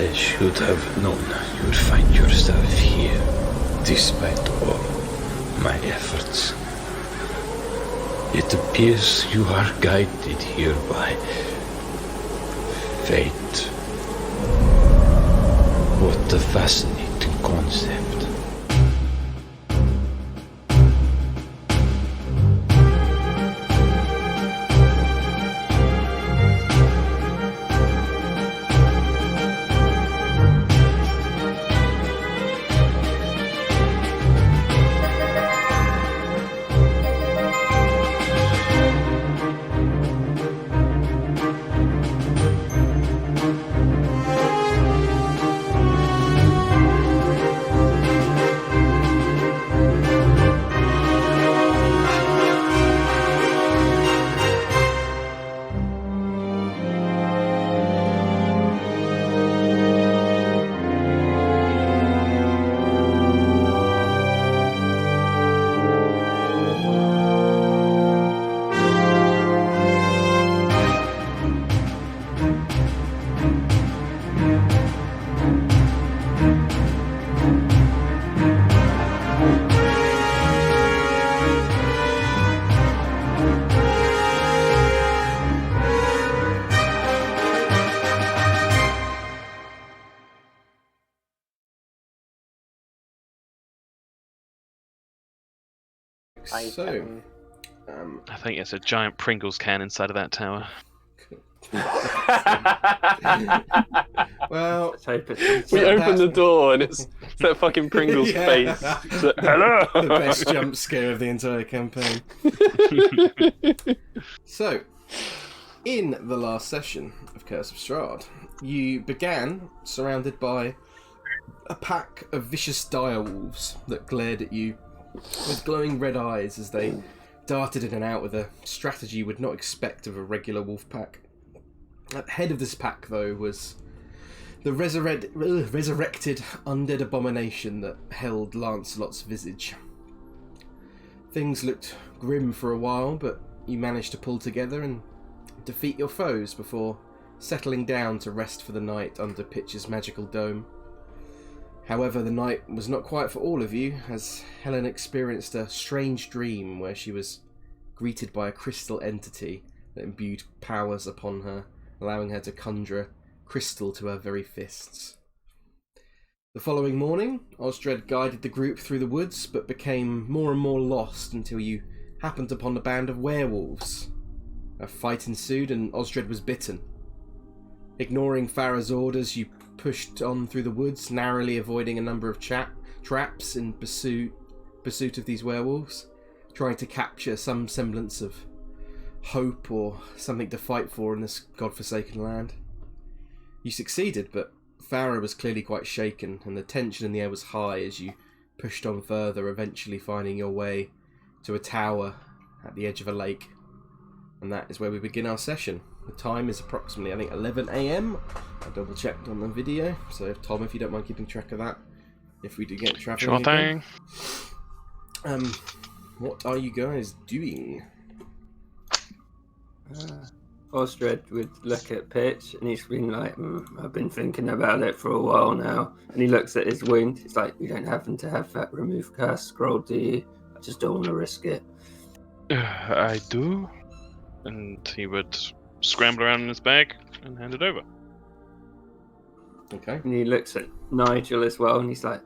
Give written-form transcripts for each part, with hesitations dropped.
I should have known you'd find yourself here, despite all my efforts. It appears you are guided here by fate. What a fascinating concept. So, I think it's a giant Pringles can inside of that tower. well, we open the door and it's that fucking Pringles face. So, hello. The best jump scare of the entire campaign. So, in the last session of Curse of Strahd, you began surrounded by a pack of vicious direwolves that glared at you with glowing red eyes as they darted in and out with a strategy you would not expect of a regular wolf pack. At the head of this pack, though, was the resurrected undead abomination that held Lancelot's visage. Things looked grim for a while, but you managed to pull together and defeat your foes before settling down to rest for the night under Pitch's magical dome. However, the night was not quite for all of you, as Helen experienced a strange dream where she was greeted by a crystal entity that imbued powers upon her, allowing her to conjure crystal to her very fists. The following morning, Osdred guided the group through the woods, but became more and more lost until you happened upon a band of werewolves. A fight ensued and Osdred was bitten. Ignoring Farrah's orders, you pushed on through the woods, narrowly avoiding a number of traps in pursuit of these werewolves, trying to capture some semblance of hope or something to fight for in this godforsaken land. You succeeded, but Farrah was clearly quite shaken, and the tension in the air was high as you pushed on further, eventually finding your way to a tower at the edge of a lake. And that is where we begin our session. The time is approximately, I think, 11 AM. I double checked on the video, so Tom, if you don't mind keeping track of that, if we do get travelling. Sure thing. What are you guys doing? Osdred would look at Pitch and he's been like, I've been thinking about it for a while now. And he looks at his wound. He's like, you don't happen to have that remove curse scroll, do you? I just don't want to risk it. I do. And he would scramble around in his bag and hand it over. Okay. And he looks at Nigel as well and he's like,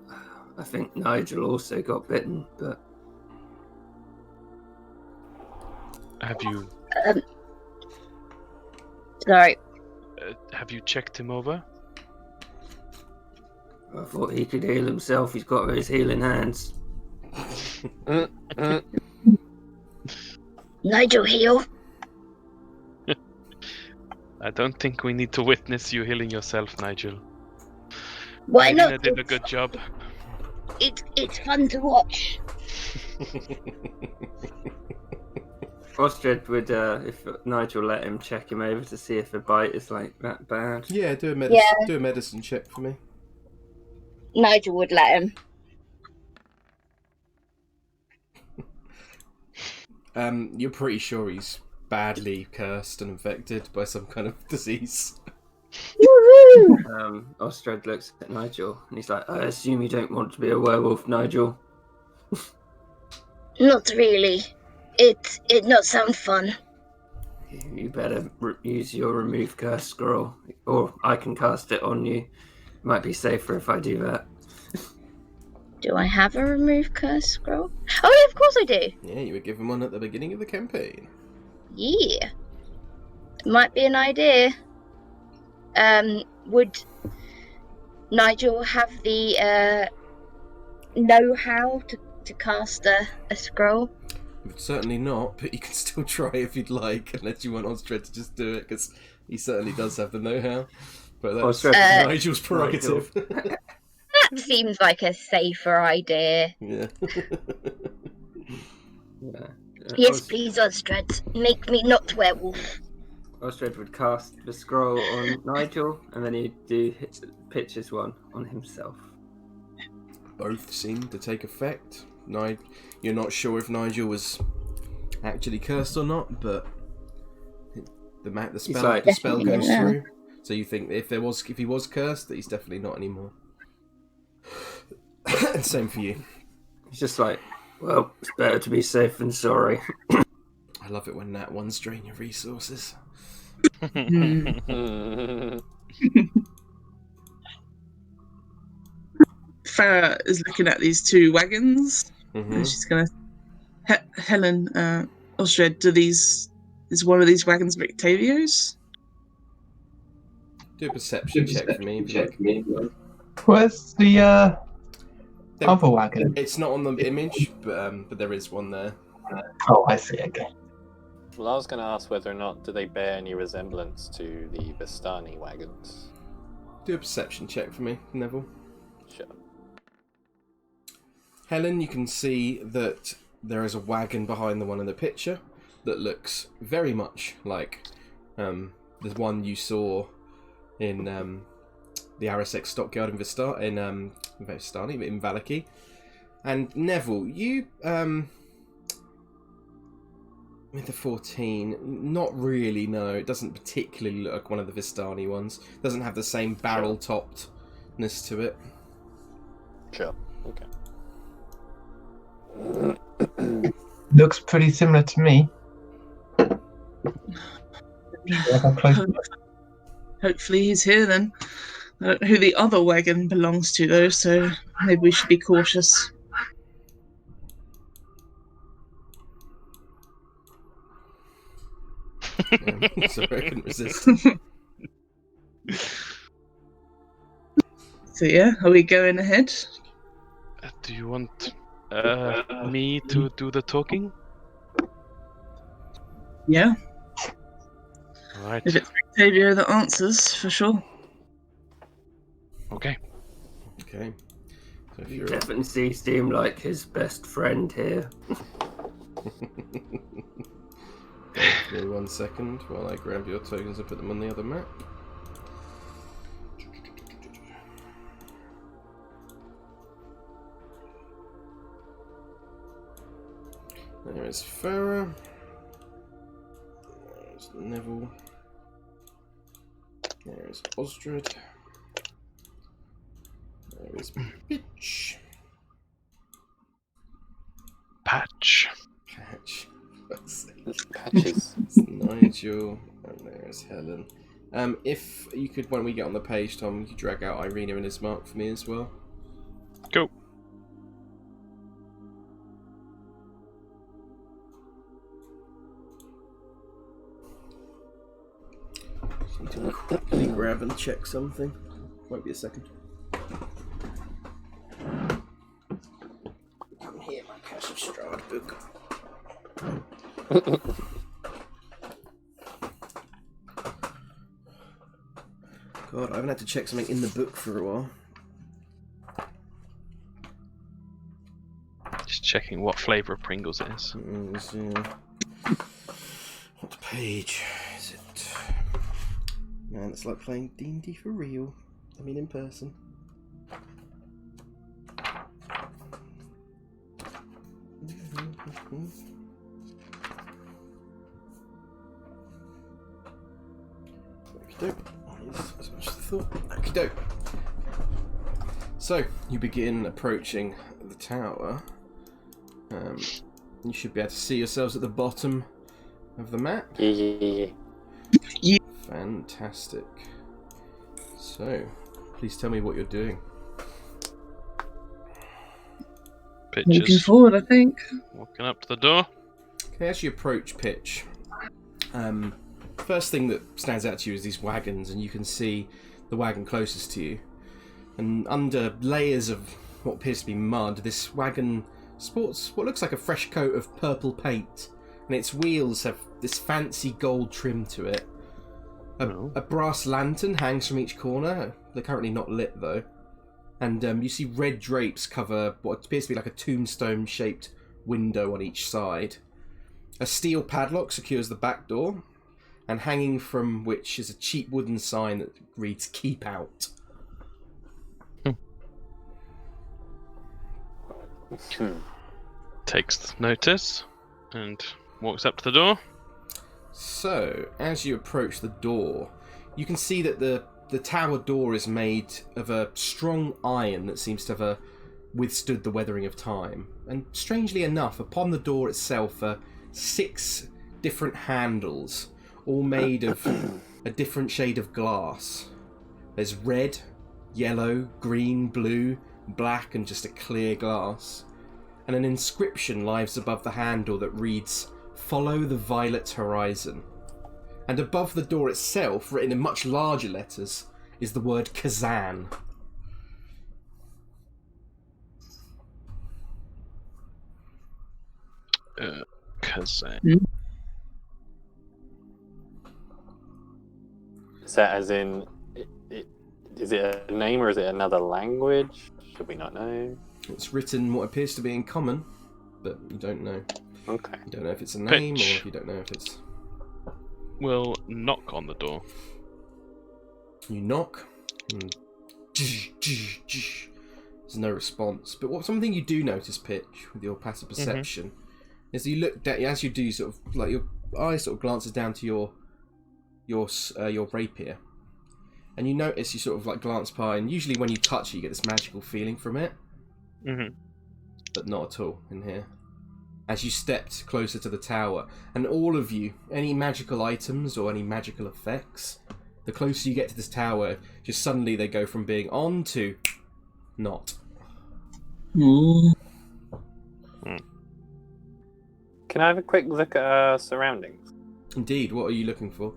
I think Nigel also got bitten, but... Have you... Sorry. Have you checked him over? I thought he could heal himself. He's got his healing hands. Nigel, heal. I don't think we need to witness you healing yourself, Nigel. Why Elena not? did a good job. It's fun to watch. Osdred would, if Nigel let him, check him over to see if a bite is like that bad. Yeah, do a medicine check for me. Nigel would let him. You're pretty sure he's badly cursed and infected by some kind of disease. Woohoo! Osdred looks at Nigel and he's like, I assume you don't want to be a werewolf, Nigel. Not really. It not sound fun. You better use your remove curse scroll, or I can cast it on you. Might be safer if I do that. Do I have a remove curse scroll? Oh yeah, of course I do. Yeah, you were given one at the beginning of the campaign. Yeah. Might be an idea. Would Nigel have the know-how to cast a scroll? Certainly not, but you can still try if you'd like, unless you want Osdred to just do it, because he certainly does have the know-how. But that's Nigel's prerogative. That seems like a safer idea. Yeah. Yes, please, Osdred. Make me not werewolf. Osdred would cast the scroll on Nigel, and then he'd do Pitch's one on himself. Both seem to take effect. You're not sure if Nigel was actually cursed or not, but the spell goes through. So you think if he was cursed, that he's definitely not anymore. And same for you. He's just like, well, it's better to be safe than sorry. I love it when Nat 1's drain your resources. Farrah is looking at these two wagons. Mm-hmm. And she's gonna Helen, Osdred, is one of these wagons Rictavio's? Do a perception check for me. If you like. Where's the other wagon? It's not on the image, but there is one there. Oh, I see. Okay. Well, I was going to ask whether or not do they bear any resemblance to the Vistani wagons. Do a perception check for me, Neville. Sure. Helen, you can see that there is a wagon behind the one in the picture that looks very much like the one you saw in the Arasek stockyard in Vistani, in Valaki. And Neville, you with the 14, not really, no. It doesn't particularly look like one of the Vistani ones. It doesn't have the same barrel-toppedness to it. Sure, okay. Looks pretty similar to me. Hopefully he's here then. I don't know who the other wagon belongs to though, so maybe we should be cautious. So I couldn't resist. So yeah, are we going ahead? Do you want me to do the talking? Yeah. Alright. If it's Rictavio that answers, for sure. Okay. Okay. So if You you're definitely seem like his best friend here. Give me 1 second while I grab your tokens and put them on the other map. There is Farrah. There's Neville. There is Osdred. There is Pitch. Patch. Patches. It's Nigel, and there's Helen. If you could, when we get on the page, Tom, you could drag out Irina and Ismark for me as well. Go. Just need to quickly grab and check something. Won't be a second. Come here, my Curse of Strahd book. God, I haven't had to check something in the book for a while. Just checking what flavour of Pringles it is. What page is it? Man, it's like playing D&D for real. I mean, in person. As much as thought. Okie doke. So, you begin approaching the tower. You should be able to see yourselves at the bottom of the map. Yeah. Fantastic. So, please tell me what you're doing. Looking Pitches. forward, I think. Walking up to the door. Okay, as you approach Pitch, first thing that stands out to you is these wagons, and you can see the wagon closest to you. And under layers of what appears to be mud, this wagon sports what looks like a fresh coat of purple paint, and its wheels have this fancy gold trim to it. A brass lantern hangs from each corner. They're currently not lit, though. And you see red drapes cover what appears to be like a tombstone-shaped window on each side. A steel padlock secures the back door, and hanging from which is a cheap wooden sign that reads "Keep Out." Takes notice and walks up to the door. So, as you approach the door, you can see that the tower door is made of a strong iron that seems to have withstood the weathering of time. And strangely enough, upon the door itself are 6 different handles, all made of a different shade of glass. There's red, yellow, green, blue, black, and just a clear glass. And an inscription lies above the handle that reads, "Follow the violet horizon." And above the door itself, written in much larger letters, is the word Kazan. Kazan. Is that as in... Is it a name or is it another language? Should we not know? It's written what appears to be in common, but you don't know. Okay. You don't know if it's a name Pitch. or if you don't know if it's... Will knock on the door. You knock, and there's no response. But something you do notice, Pitch, with your passive perception, is you look down, as you do, sort of like your eye sort of glances down to your rapier, and you notice you sort of like glance by, and usually when you touch it, you get this magical feeling from it, but not at all in here. As you stepped closer to the tower, and all of you, any magical items or any magical effects, the closer you get to this tower, just suddenly they go from being on to not. Ooh. Can I have a quick look at our surroundings? Indeed, what are you looking for?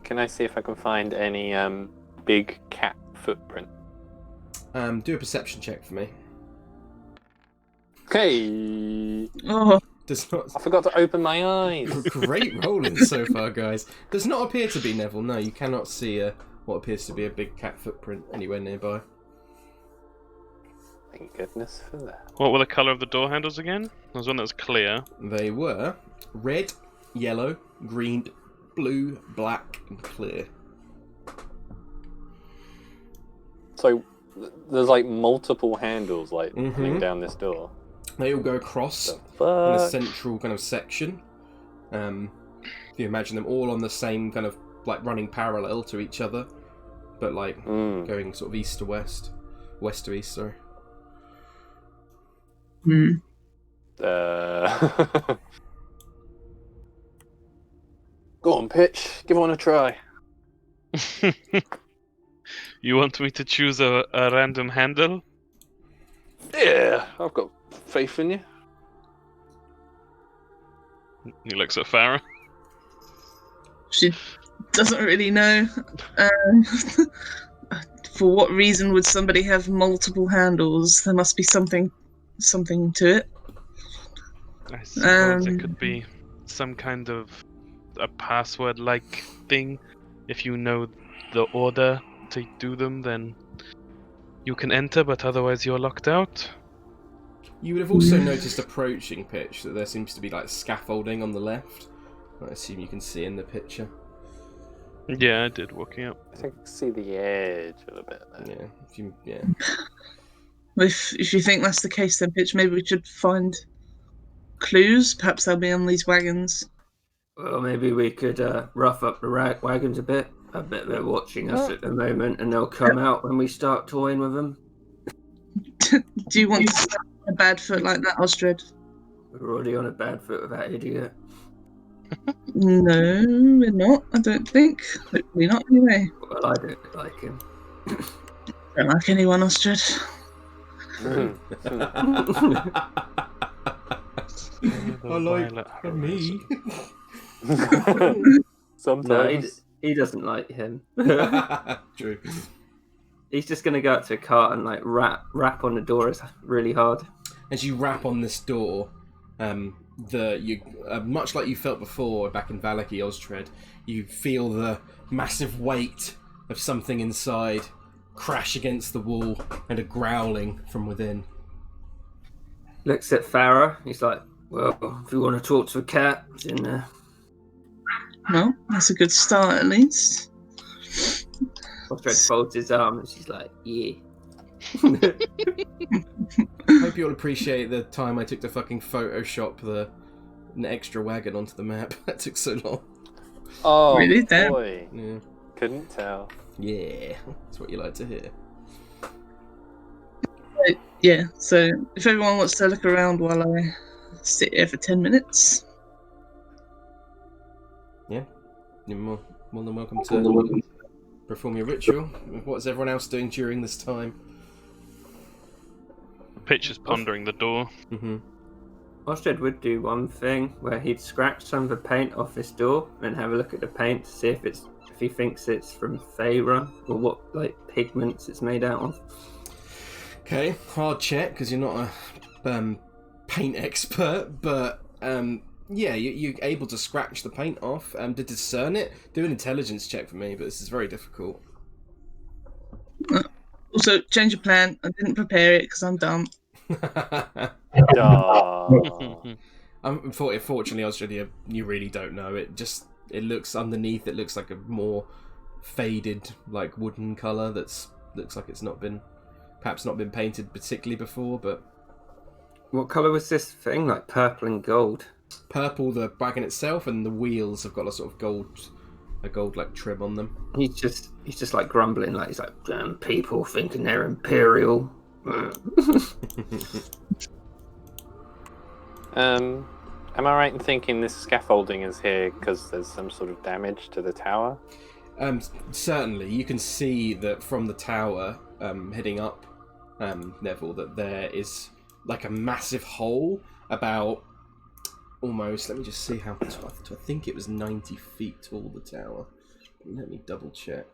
Can I see if I can find any big cat footprint? Do a perception check for me. Okay. Oh, Does not. I forgot to open my eyes. Great rolling so far, guys. Does not appear to be Neville. No, you cannot see what appears to be a big cat footprint anywhere nearby. Thank goodness for that. What were the colour of the door handles again? There was one that was clear. They were red, yellow, green, blue, black, and clear. So there's like multiple handles like running down this door. They all go across The in fuck? a central kind of section. If you imagine them all on the same kind of like running parallel to each other, but like going sort of east to west, west to east. Sorry. Go on, Pitch. Give one a try. You want me to choose a random handle? Yeah, I've got faith in you. He looks at Farrah. she doesn't really know. For what reason would somebody have multiple handles? There must be something to it. I suppose it could be some kind of a password-like thing. If you know the order to do them, then you can enter, but otherwise you're locked out. You would have also noticed approaching Pitch that there seems to be like scaffolding on the left. I assume you can see in the picture. Yeah, I did, walking up. I think I can see the edge a little bit there. Yeah. If you think that's the case, then Pitch, maybe we should find clues. Perhaps they'll be on these wagons. Well, maybe we could rough up the wagons a bit. I bet they're watching us at the moment, and they'll come out when we start toying with them. Do you want to start on a bad foot like that, Osdred? We're already on a bad foot with that idiot. No, we're not. I don't think. Hopefully not, anyway. Well, I don't like him. Don't like anyone, Osdred. I like me. Sometimes. No, he doesn't like him. True. He's just going to go up to a cart and like rap on the door really hard. As you rap on this door, much like you felt before back in Valaki, Osdred, you feel the massive weight of something inside crash against the wall and a growling from within. Looks at Farrah. He's like, well, if you want to talk to a cat, it's in there. Well, that's a good start at least. Osdred folds his arm and she's like, yeah. Hope you'll appreciate the time I took to fucking Photoshop an extra wagon onto the map. That took so long. Oh, Really? Damn. boy. Yeah. Couldn't tell. Yeah, that's what you like to hear. Yeah, so if everyone wants to look around while I sit here for 10 minutes. Yeah, you're more than welcome to perform your ritual. What's everyone else doing during this time? Pitch is pondering the door. Mm-hmm. Osdred would do one thing where he'd scratch some of the paint off his door and have a look at the paint to see if he thinks it's from Farrah or what like pigments it's made out of. Okay, hard check because you're not a paint expert, but yeah, you're able to scratch the paint off. To discern it, do an intelligence check for me, but this is very difficult. Also, change of plan. I didn't prepare it because I'm dumb. Unfortunately, Australia, you really don't know. It looks underneath. It looks like a more faded, like wooden color. Looks like it's perhaps not been painted particularly before. But what color was this thing? Like purple and gold. Purple, the wagon itself, and the wheels have got a sort of gold like trim on them. He's just like grumbling, like he's like, damn people thinking they're imperial. Am I right in thinking this scaffolding is here because there's some sort of damage to the tower? Certainly, you can see that from the tower heading up, Neville, that there is like a massive hole about almost. Let me just see how tall. I think it was 90 feet tall. The tower. Let me double check.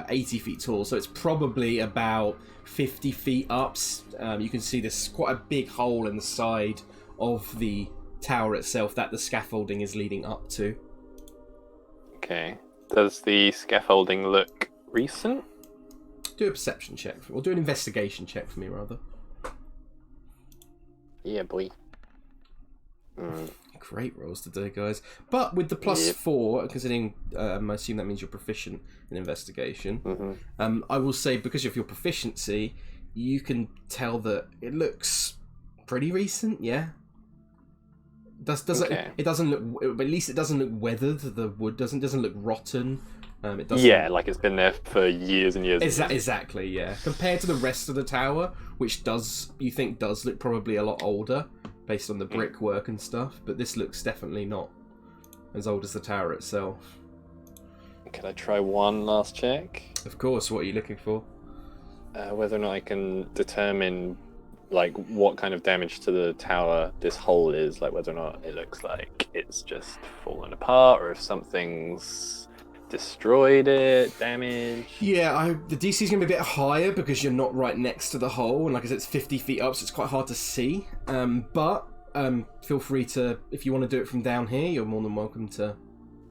80 feet tall, so it's probably about 50 feet up. You can see there's quite a big hole in the side of the tower itself that the scaffolding is leading up to. Okay. Does the scaffolding look recent? Do a perception check, or do an investigation check for me, rather. Yeah, boy. Great rolls today, guys. But with the plus 4, considering I assume that means you're proficient in investigation, Mm-hmm. I will say because of your proficiency, you can tell that it looks pretty recent. Yeah. Okay. It doesn't look. At least it doesn't look weathered. The wood doesn't look rotten. It doesn't. Yeah, like it's been there for years and years. Exactly. Yeah. Compared to the rest of the tower, which you think does look probably a lot older, based on the brickwork and stuff. But this looks definitely not as old as the tower itself. Can I try one last check? Of course. What are you looking for? Whether or not I can determine like what kind of damage to the tower this hole is, like whether or not it looks like it's just fallen apart or if something's destroyed it, damaged. Yeah, the DC is going to be a bit higher because you're not right next to the hole, and like I said, it's 50 feet up, so it's quite hard to see. But feel free to, if you want to do it from down here, you're more than welcome to.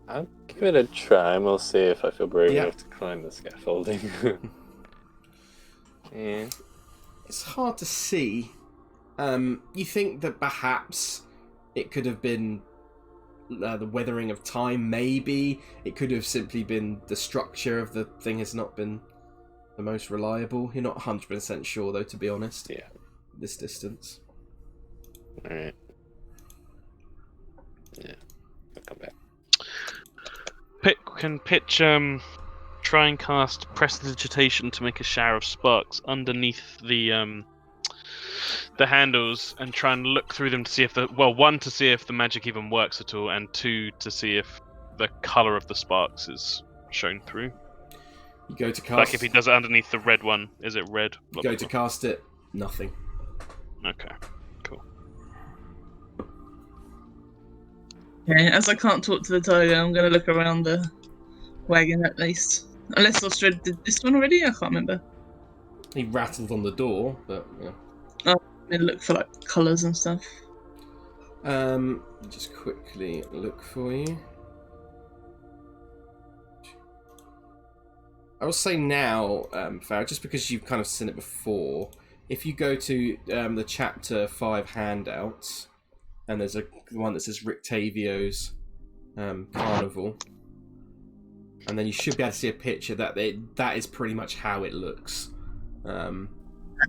I'll give it a try and we'll see if I feel brave enough to climb the scaffolding. Yeah. It's hard to see. You think that perhaps it could have been the weathering of time, maybe. It could have simply been the structure of the thing has not been the most reliable. You're not 100% sure, though, to be honest. Yeah. This distance. Alright. Yeah, I'll come back. Pitch try and cast Prestidigitation to make a shower of sparks underneath the handles, and try and look through them to see if one, to see if the magic even works at all, and two, to see if the color of the sparks is shown through. You go to cast. Like if he does it underneath the red one, is it red? You go to cast it. Nothing. Okay. Cool. Okay, as I can't talk to the tiger, I'm going to look around the wagon at least. Unless Osdred did this one already, I can't remember. He rattled on the door, but yeah. I'm going to look for like colours and stuff. Just quickly look for you. I will say now, Farrah, just because you've kind of seen it before, if you go to the Chapter 5 handouts, and there's one that says Rictavio's Carnival, and then you should be able to see a picture that is pretty much how it looks.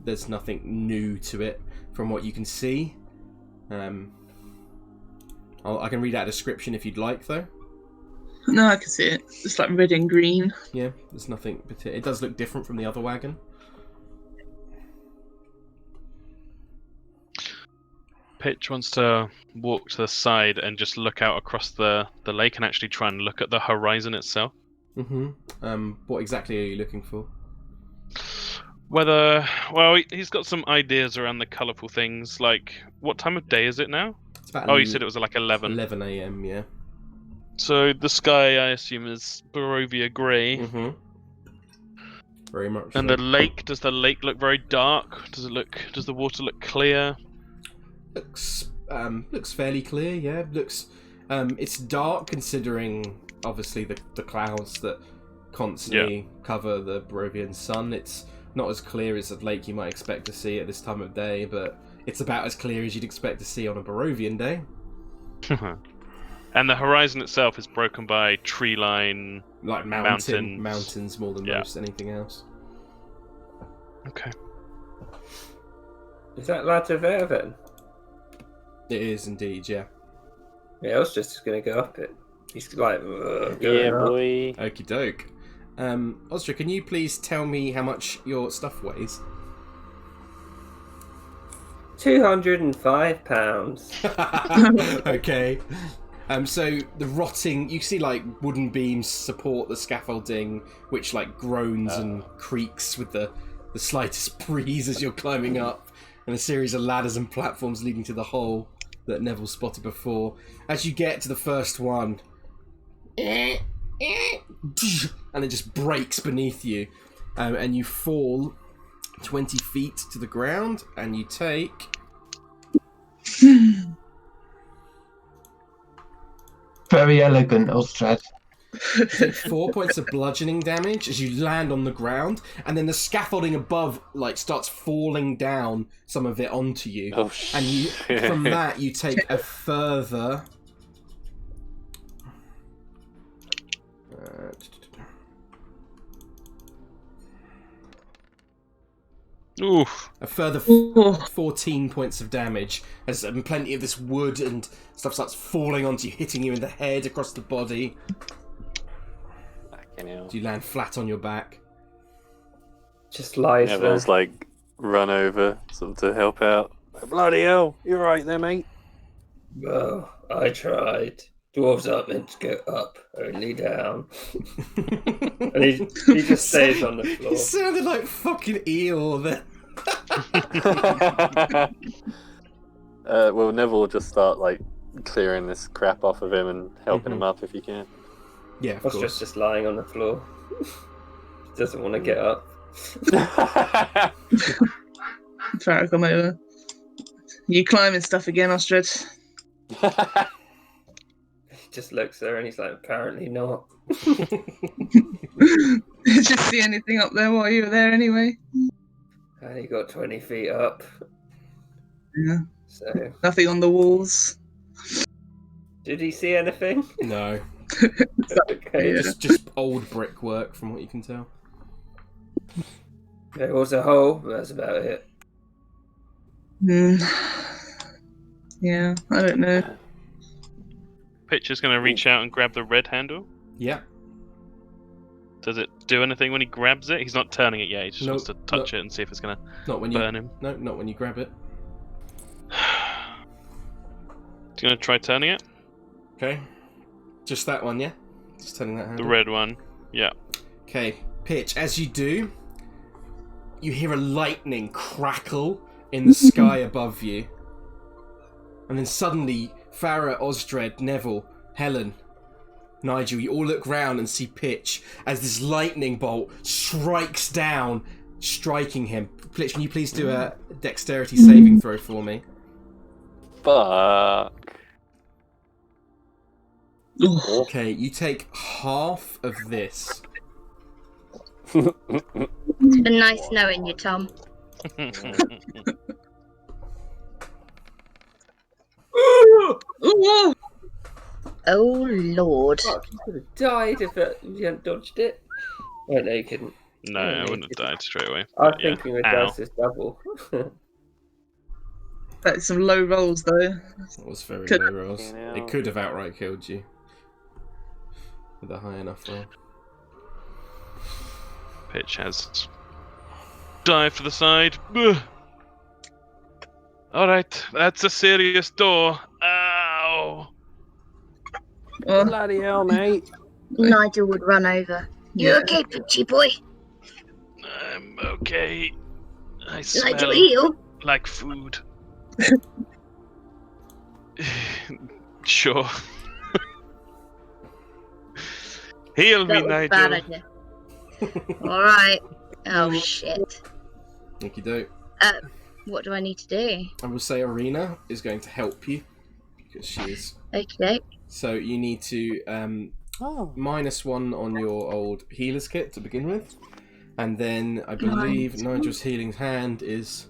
There's nothing new to it from what you can see. I can read out a description if you'd like, though. No, I can see it. It's like red and green. Yeah, there's nothing. It does look different from the other wagon. Pitch wants to walk to the side and just look out across the lake and actually try and look at the horizon itself. Mm-hmm. What exactly are you looking for? He's got some ideas around the colourful things. Like, what time of day is it now? It's about you said it was like 11. 11 a.m., yeah. So the sky, I assume, is Barovia grey. Mm-hmm. Very much. And so. the lake, does the lake look very dark? Does the water look clear? Looks fairly clear, yeah. It's dark considering obviously the clouds that constantly cover the Barovian sun. It's not as clear as a lake you might expect to see at this time of day, but it's about as clear as you'd expect to see on a Barovian day. And the horizon itself is broken by tree line, like mountains more than most anything else. Okay. Is that Ladder then? It is indeed, yeah. Yeah, I was just going to go up it. He's like, yeah, boy. Okie doke. Osdred, can you please tell me how much your stuff weighs? 205 pounds. Okay. So the rotting, you see like wooden beams support the scaffolding, which like groans and creaks with the slightest breeze as you're climbing up, and a series of ladders and platforms leading to the hole that Neville spotted before. As you get to the first one, and it just breaks beneath you, and you fall 20 feet to the ground, and you take... Very elegant, Osdred. You take 4 points of bludgeoning damage as you land on the ground, and then the scaffolding above like starts falling down, some of it onto you. Oh, and you, from that, you take a further. Oof. A further 14 points of damage as plenty of this wood and stuff starts falling onto you, hitting you in the head, across the body. So you land flat on your back. Just lies there. Neville's like run over sort of to help out. Bloody hell, you're right there, mate. Well, I tried. Dwarves aren't meant to go up, only down. And he just stays on the floor. He sounded like fucking Eeyore then. Well, Neville will just start like clearing this crap off of him and helping him up if he can. Yeah, of course. Just lying on the floor. He doesn't want to get up. Farrah, come over. You climbing stuff again, Osdred? He just looks there and he's like, apparently not. Did you see anything up there while you were there anyway? He got 20 feet up. Yeah. So Nothing on the walls. did he see anything? No. Okay. Yeah, just old brickwork from what you can tell. There was a hole, but that's about it. Yeah, I don't know. Pitch is going to reach out and grab the red handle. Yeah. Does it do anything when he grabs it? He's not turning it yet. He just Nope, wants to touch it and see if it's going to Not when you burn him. No, not when you grab it. He's going to try turning it. Okay. Just that one, yeah? Just turning that handle. The red one. Yeah. Okay, Pitch, as you do, you hear a lightning crackle in the sky above you. And then suddenly, Farrah, Osdred, Neville, Helen, Nigel, you all look round and see Pitch as this lightning bolt strikes down, striking him. Pitch, can you please do a dexterity saving throw for me? Fuck. Okay, you take half of this. It's been nice knowing you, Tom. Ooh, Oh, Lord. Fuck, you could have died if you hadn't dodged it. Oh, no, you couldn't. No, I wouldn't have died straight away. I was But yeah. thinking the Ow. dice is double. that's some low rolls though. That was very Could- low rolls. Fucking hell. It could have outright killed you. With a high enough roll. Pitch has dived to the side. Ugh. Alright, that's a serious door. Ow! Oh, Bloody hell, mate. Nigel would run over. You okay, Pitchy boy? I'm okay. I Nigel, smell heal. like food. Sure. Heal me, That was a Nigel. bad idea. Alright. Oh, shit. Okie doke. What do I need to do? I will say Arena is going to help you. Because she is. Okay. So you need to -1 on your old healer's kit to begin with. And then I believe Nigel's healing hand is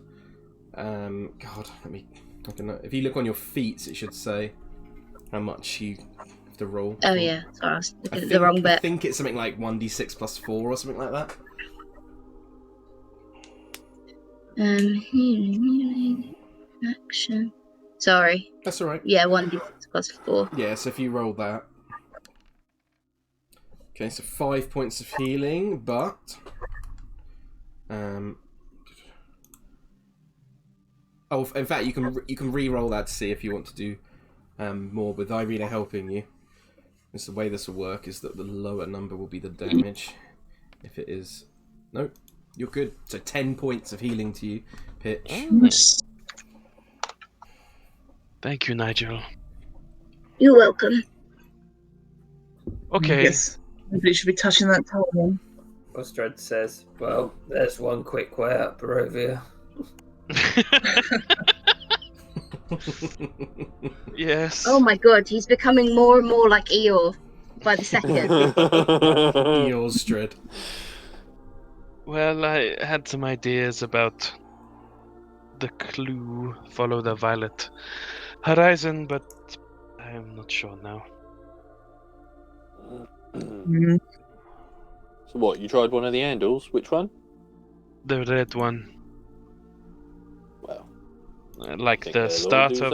God, I don't know. If you look on your feet, it should say how much you have to roll. Oh, yeah. Sorry, I was I looking think, at the wrong I bit. think it's something like 1d6 plus 4 or something like that. Healing, action. Sorry. That's alright. Yeah, 1d6 plus 4. Yeah, so if you roll that. Okay, so 5 points of healing, but oh, in fact, you can re-roll that to see if you want to do more with Irina helping you. Because the way this will work is that the lower number will be the damage. If it is, nope, you're good. So 10 points of healing to you, Pitch. Thank you, Nigel. You're welcome. Okay. yes. Nobody should be touching that tower then. Osdred says, well, there's one quick way out, Barovia. Yes. Oh my god, he's becoming more and more like Eeyore by the second. Yours, Strahd. Well, I had some ideas about the clue, follow the violet horizon, but I am not sure now. Mm. So what, you tried one of the handles? Which one? The red one, Well, like think the they'll start do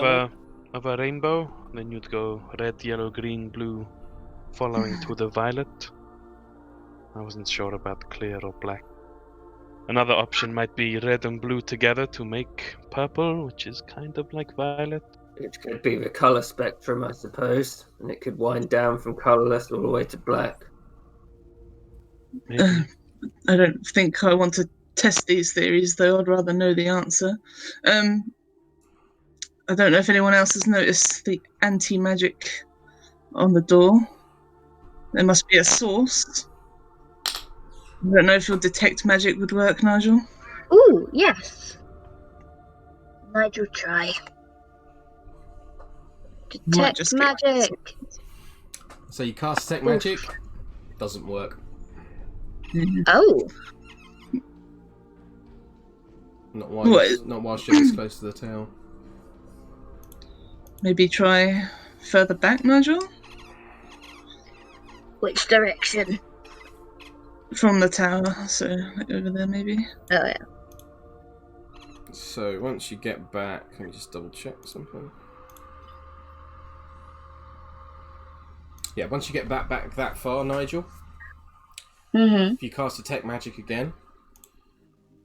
of a rainbow. Then you'd go red, yellow, green, blue, following to the violet. I wasn't sure about clear or black. Another option might be red and blue together to make purple, which is kind of like violet. It could be the colour spectrum, I suppose, and it could wind down from colourless all the way to black. Maybe. I don't think I want to test these theories, though. I'd rather know the answer. I don't know if anyone else has noticed the anti-magic on the door. There must be a source. I don't know if your detect magic would work, Nigel. Ooh, yes. Nigel, try. Might Detect just get- magic. So you cast Detect Magic, doesn't work. Oh, Not What? while she gets close to the tower. Maybe try further back, Nigel? which direction? From the tower, so like over there maybe. Oh, yeah. So once you get back, let me just double check something. Yeah, once you get back that far, Nigel, Mm-hmm. if you cast Detect Magic again,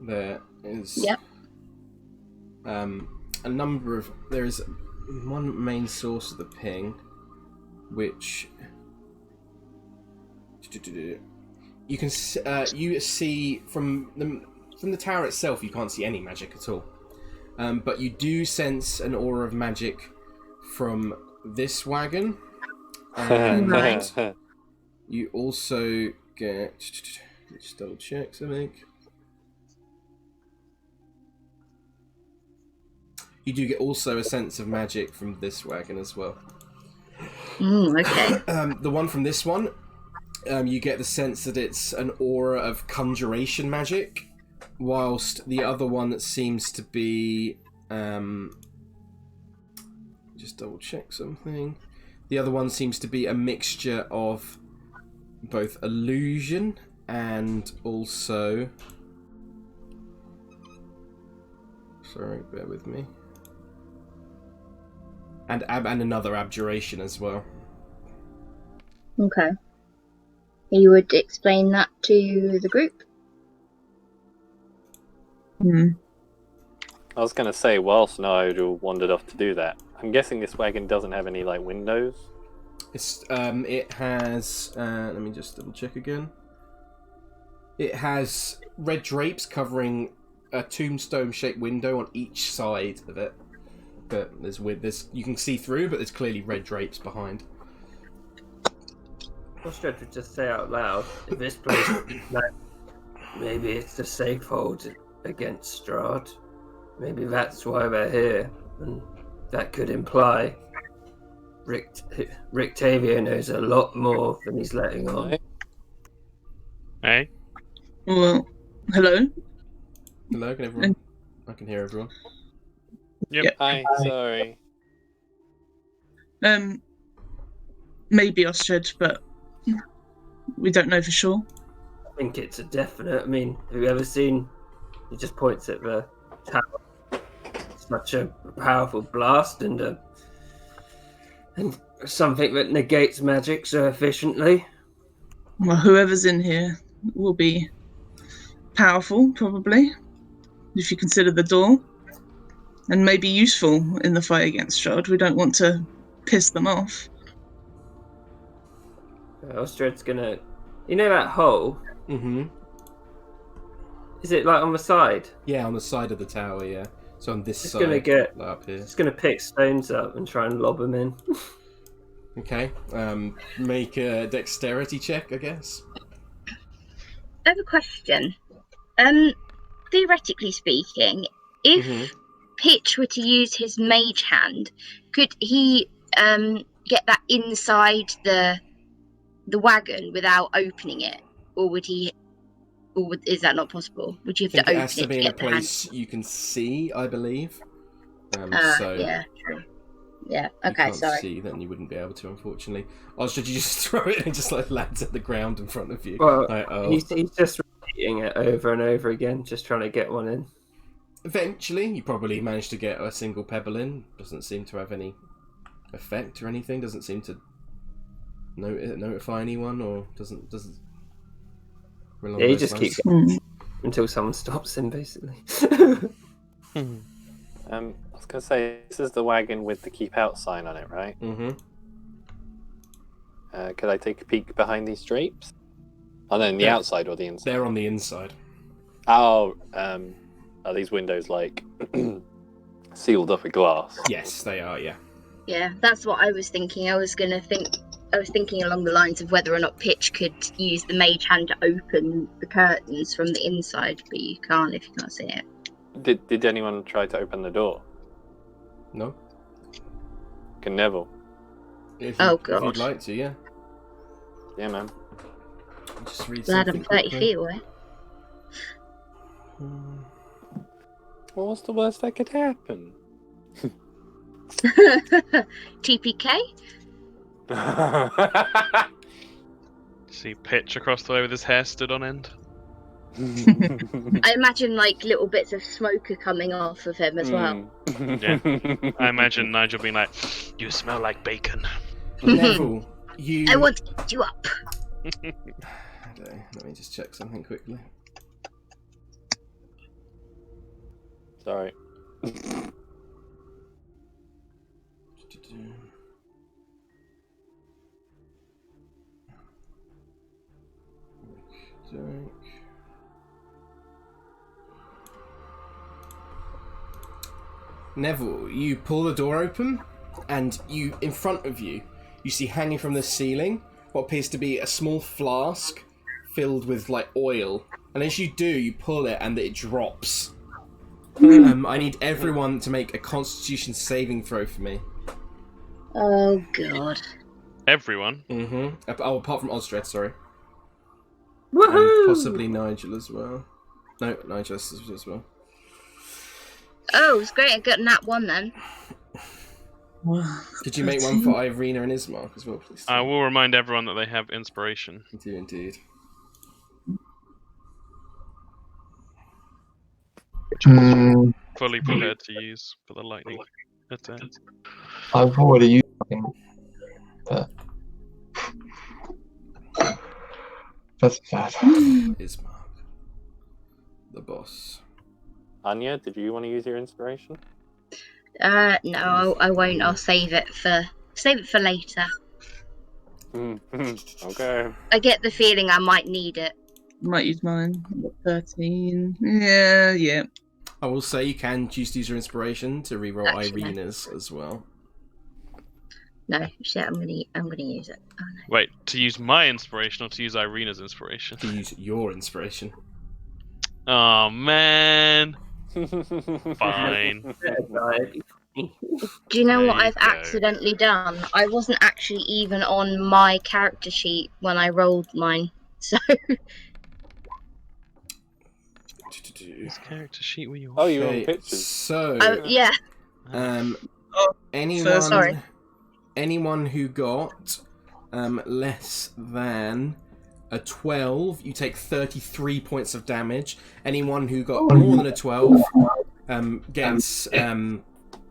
there is Yep. a number of... There is one main source of the ping, which... You can you see from the tower itself, you can't see any magic at all. But you do sense an aura of magic from this wagon. And Right. you also get... Just double check something. You do get also a sense of magic from this wagon as well. Okay. The one from this one, you get the sense that it's an aura of conjuration magic, whilst the other one seems to be... just double check something. The other one seems to be a mixture of both illusion and also... Sorry, bear with me. And another abjuration as well. Okay. You would explain that to the group? Hmm. I was going to say, whilst Nigel wandered off to do that, I'm guessing this wagon doesn't have any like windows. It has. Let me just double check again. It has red drapes covering a tombstone-shaped window on each side of it. But there's you can see through, but there's clearly red drapes behind. Osdred would just say out loud, if this place, like, maybe it's a safe hold against Strahd. Maybe that's why we're here, and that could imply Rictavio knows a lot more than he's letting on. Hey? Well, hello? Hello, can everyone? I can hear everyone. Yep. Hi, sorry. Maybe Osdred, but we don't know for sure. I think it's a definite. I mean, have you ever seen? He just points at the tower. Such a powerful blast and something that negates magic so efficiently. Well, whoever's in here will be powerful, probably, if you consider the door, and maybe useful in the fight against Strahd. We don't want to piss them off. Osdred's gonna... You know that hole? Mm-hmm. Is it like on the side? Yeah, on the side of the tower, yeah. So on this It's side, gonna get... like up here. It's gonna pick stones up and try and lob them in. Okay. Make a dexterity check, I guess. I have a question. Theoretically speaking, if Pitch were to use his mage hand, could he get that inside the wagon without opening it, or would he? Is that not possible? Would you have to open It has to it be to in a get the hand? place you can see, I believe. So Yeah, true. Yeah. if you Okay. can't Sorry. see, then you wouldn't be able to, unfortunately. Or should you just throw it and it just like lands at the ground in front of you? Well, Like, oh. he's just repeating it over and over again, just trying to get one in. Eventually, you probably manage to get a single pebble in. Doesn't seem to have any effect or anything. Doesn't seem to notify anyone, or doesn't. Yeah, he just keeps until someone stops him, basically. I was going to say, this is the wagon with the keep out sign on it, right? Mm-hmm. Could I take a peek behind these drapes? Oh, no, the outside or the inside? They're on the inside. Oh, are these windows like sealed up with glass? Yes, they are. Yeah. Yeah, that's what I was thinking. I was thinking along the lines of whether or not Pitch could use the mage hand to open the curtains from the inside, but you can't if you can't see it. Did anyone try to open the door? No. Can Neville? If God. you'd like to, yeah. Yeah, man. Just read Glad something I'm 30 quickly. feet away. Well, what's the worst that could happen? TPK? See Pitch across the way with his hair stood on end. I imagine like little bits of smoke are coming off of him as well. Yeah. I imagine Nigel being like, "You smell like bacon." Neville, I want to eat you up. Okay, let me just check something quickly. Sorry. Neville, you pull the door open, and in front of you, you see hanging from the ceiling what appears to be a small flask filled with like oil. And as you do, you pull it, and it drops. I need everyone to make a Constitution saving throw for me. Oh god. Everyone? Mm-hmm. Oh, apart from Osdred, sorry. Woohoo! And possibly Nigel as well. No, Nigel as well. Oh, it's great. I got nat 1 then. Could you make one for Irina and Ismark as well, please? I will remind everyone that they have inspiration. I do indeed. Fully prepared to use for the lightning attack. I've already used mine, but that's bad. Ismark, the boss. Anja, did you want to use your inspiration? No, I won't. I'll save it for later. Okay. I get the feeling I might need it. Might use mine. I've got 13. Yeah. I will say you can choose to use your inspiration to reroll Actually, Irina's as well. No, shit. I'm gonna use it. Oh, no. Wait, to use my inspiration or to use Irina's inspiration? To use your inspiration. Oh man. Fine. Do you know There what you I've go. accidentally done? I wasn't actually even on my character sheet when I rolled mine. So This character sheet were you on? Oh, you're on Okay, pictures. so yeah. anyone sorry. anyone who got less than a 12, you take 33 points of damage. Anyone who got more than a 12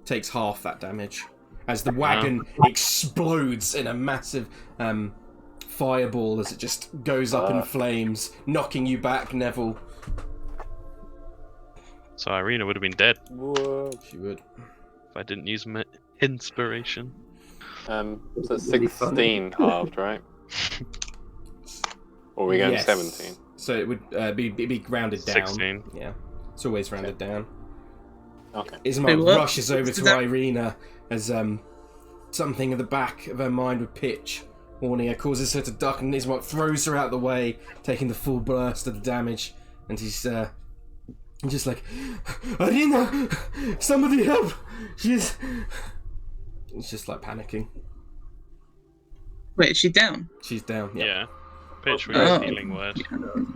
takes half that damage. As the wagon explodes in a massive fireball as it just goes up in flames, knocking you back, Neville. So Irina would have been dead Whoa. She would. if I didn't use my inspiration. So it's 16 halved, right? Or are we going Yes. 17? So it would be rounded down. 16. Yeah, it's always rounded down. Okay. Ismark what? rushes over Is to that- Irina as something in the back of her mind would pitch, warning her, causes her to duck, and Ismark throws her out the way, taking the full burst of the damage. And he's just like, Irina, somebody help! He's just like panicking. Wait, is she down? She's down. Yeah. Yeah. Pitch with Oh. a healing word.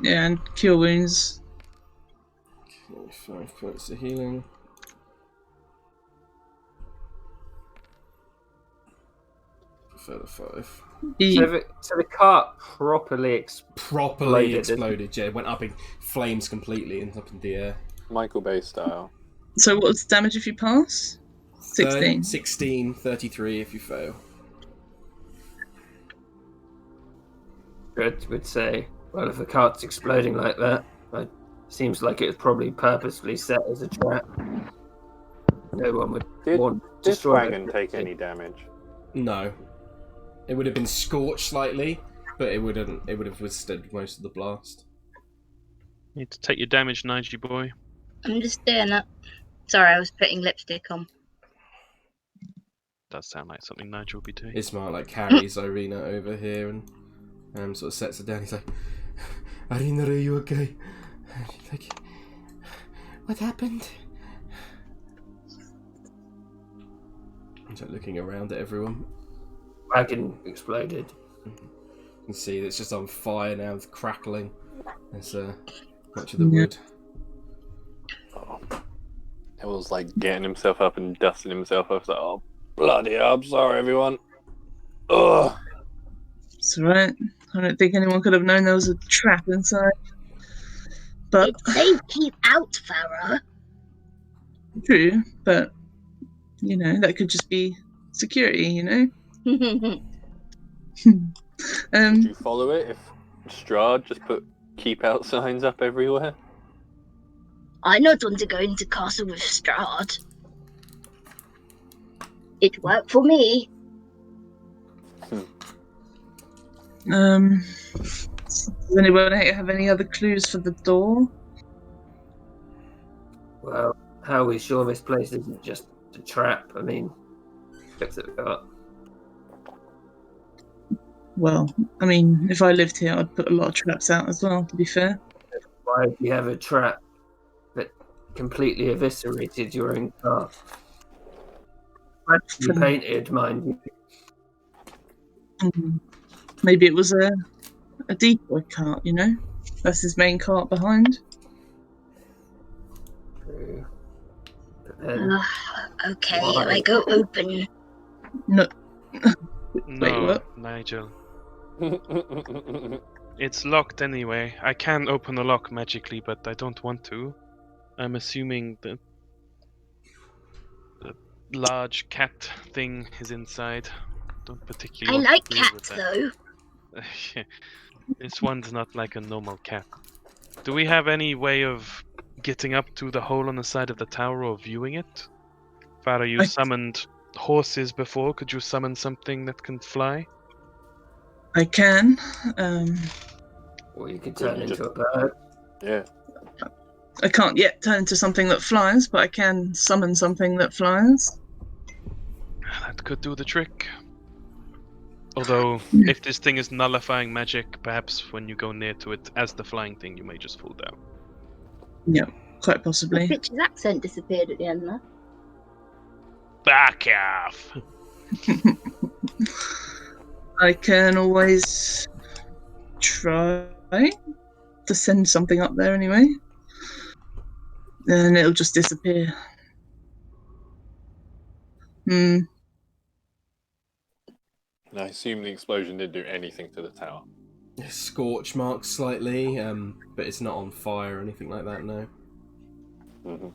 Yeah, and cure wounds. Okay, 5 points of healing. Further 5. So the cart properly Properly Exploded. exploded. Yeah, it went up in flames completely and up in the air. Michael Bay style. So what was the damage if you pass? 16. 16, 33 if you fail. Good would say, well, if a cart's exploding like that, it seems like it was probably purposefully set as a trap. No one would want to Did this destroy wagon it. take any damage? No. It would have been scorched slightly, but it wouldn't. It would have withstood most of the blast. Need to take your damage, Nigel boy. I'm just doing it. Sorry, I was putting lipstick on. Does sound like something Nigel would be doing. Ismark like carries Irina over here and sort of sets her down. He's like, Irina, are you okay? And she's like, what happened? He's like looking around at everyone. Wagon exploded. You can see that it's just on fire now, it's crackling. There's much of the wood. Oh. Neville's like getting himself up and dusting himself up. It's like, oh, bloody hell, I'm sorry, everyone. Ugh. It's alright. I don't think anyone could have known there was a trap inside. But They keep out, Farrah. true, but you know, that could just be security, you know? Would you follow it if Strahd just put keep out signs up everywhere? I not want to go into castle with Strahd. It worked for me. Does anyone have any other clues for the door? Well, how are we sure this place isn't just a trap? I mean, what's it got? Well, I mean, if I lived here, I'd put a lot of traps out as well, to be fair. Why do you have a trap that completely eviscerated your own car? You painted, mind you. Maybe it was a decoy cart, you know? That's his main cart behind. True. But then, Okay, why? I go open. No. No, what? Nigel. It's locked anyway. I can open the lock magically, but I don't want to. I'm assuming that the large cat thing is inside. Don't particularly I want like to deal with cats, that. though. This one's not like a normal cat. Do we have any way of getting up to the hole on the side of the tower or viewing it? Farrah, you summoned horses before. Could you summon something that can fly? I can. Or you could turn into a bird. Yeah. I can't yet turn into something that flies, but I can summon something that flies. That could do the trick. Although, if this thing is nullifying magic, perhaps when you go near to it as the flying thing, you may just fall down. Yeah, quite possibly. Bitch's accent disappeared at the end there. Back off! I can always try to send something up there anyway. Then it'll just disappear. And I assume the explosion didn't do anything to the tower. Scorch marks slightly, but it's not on fire or anything like that, no. Mm-hmm.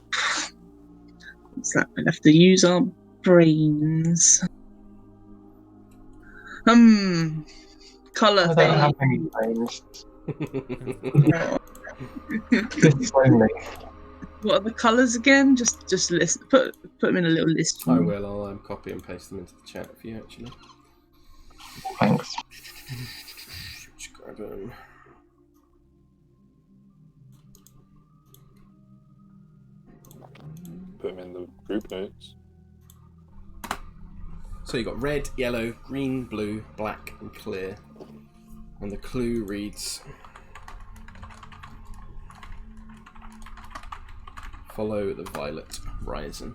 So we'll have to use our brains. Colour I don't thing. have any brains. This only. What are the colours again? Just list. Put them in a little list. I will. I'll copy and paste them into the chat for you, actually. Thanks. Just grab them. Put them in the group notes. So you've got red, yellow, green, blue, black, and clear. And the clue reads: follow the violet horizon.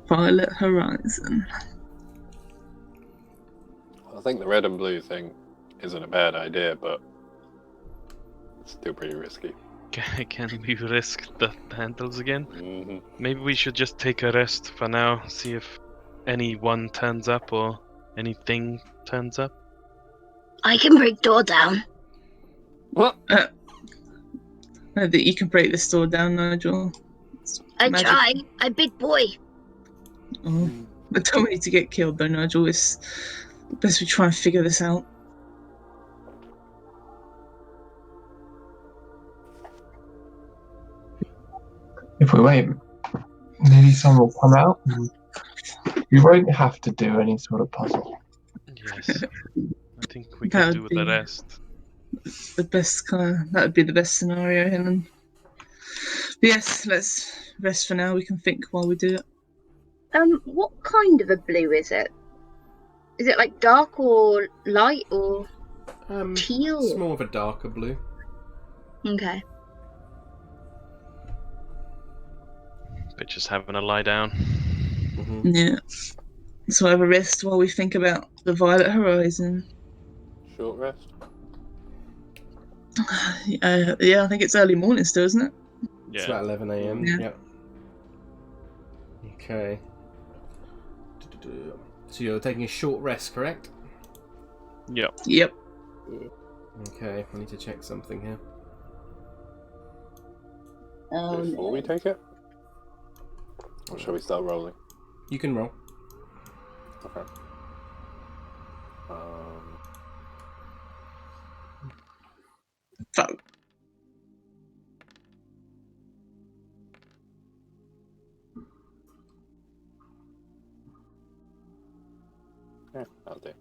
Violet horizon. I think the red and blue thing isn't a bad idea, but it's still pretty risky. Can we risk the handles again? Mm-hmm. Maybe we should just take a rest for now, see if anyone turns up or anything turns up. I can break door down. What? I don't think you can break this door down, Nigel. It's I magic. try. I'm big boy. Oh. I don't want you to get killed though, Nigel. It's best we try and figure this out. If we wait, maybe someone will come out and we won't have to do any sort of puzzle. Yes. I think we That can do would the be- rest. The best that would be the best scenario, Helen. But yes, let's rest for now. We can think while we do it. What kind of a blue is it? Is it like dark or light or teal? It's more of a darker blue. Okay. But just having a lie down. Mm-hmm. Yeah. So have a rest while we think about the violet horizon. Short rest? Yeah, I think it's early morning still, isn't it? It's Yeah. about 11 a.m. Yeah. Yep. Okay. So you're taking a short rest, correct? Yep. Yep. Yeah. Okay, I need to check something here. Oh Before we take it? Or shall we start rolling? You can roll. Okay. Fuck. Yeah, that'll do.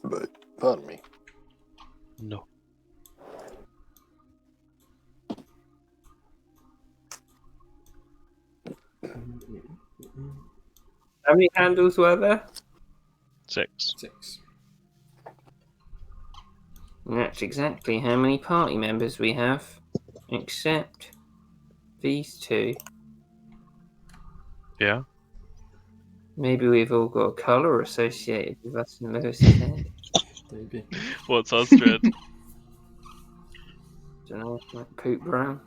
But, pardon me. No. How many handles were there? 6. 6. And that's exactly how many party members we have, except these two. Yeah. Maybe we've all got a colour associated with us in Lewis's head. Maybe. What's Osdred? Don't know, like poop brown.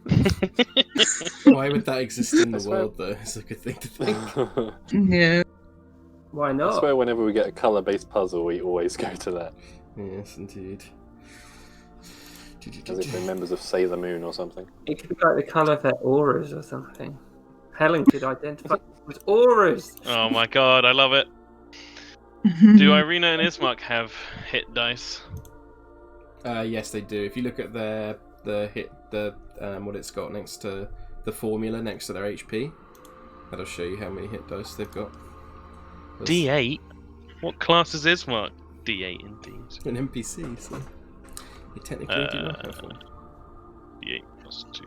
Why would that exist in the I swear- world, though? It's a good thing to think. Yeah. Why I not? swear whenever we get a colour-based puzzle, we always go to that. Yes, indeed. As if we're members of Sailor Moon or something. It could be like the colour of their auras or something. Helen could identify with auras. Oh my god, I love it. Mm-hmm. Do Irina and Ismark have hit dice? Yes, they do. If you look at what it's got next to the formula next to their HP, that'll show you how many hit dice they've got. There's D8? What class is Ismark? D8 indeed. an NPC, so you technically do not have one. D8 plus 2.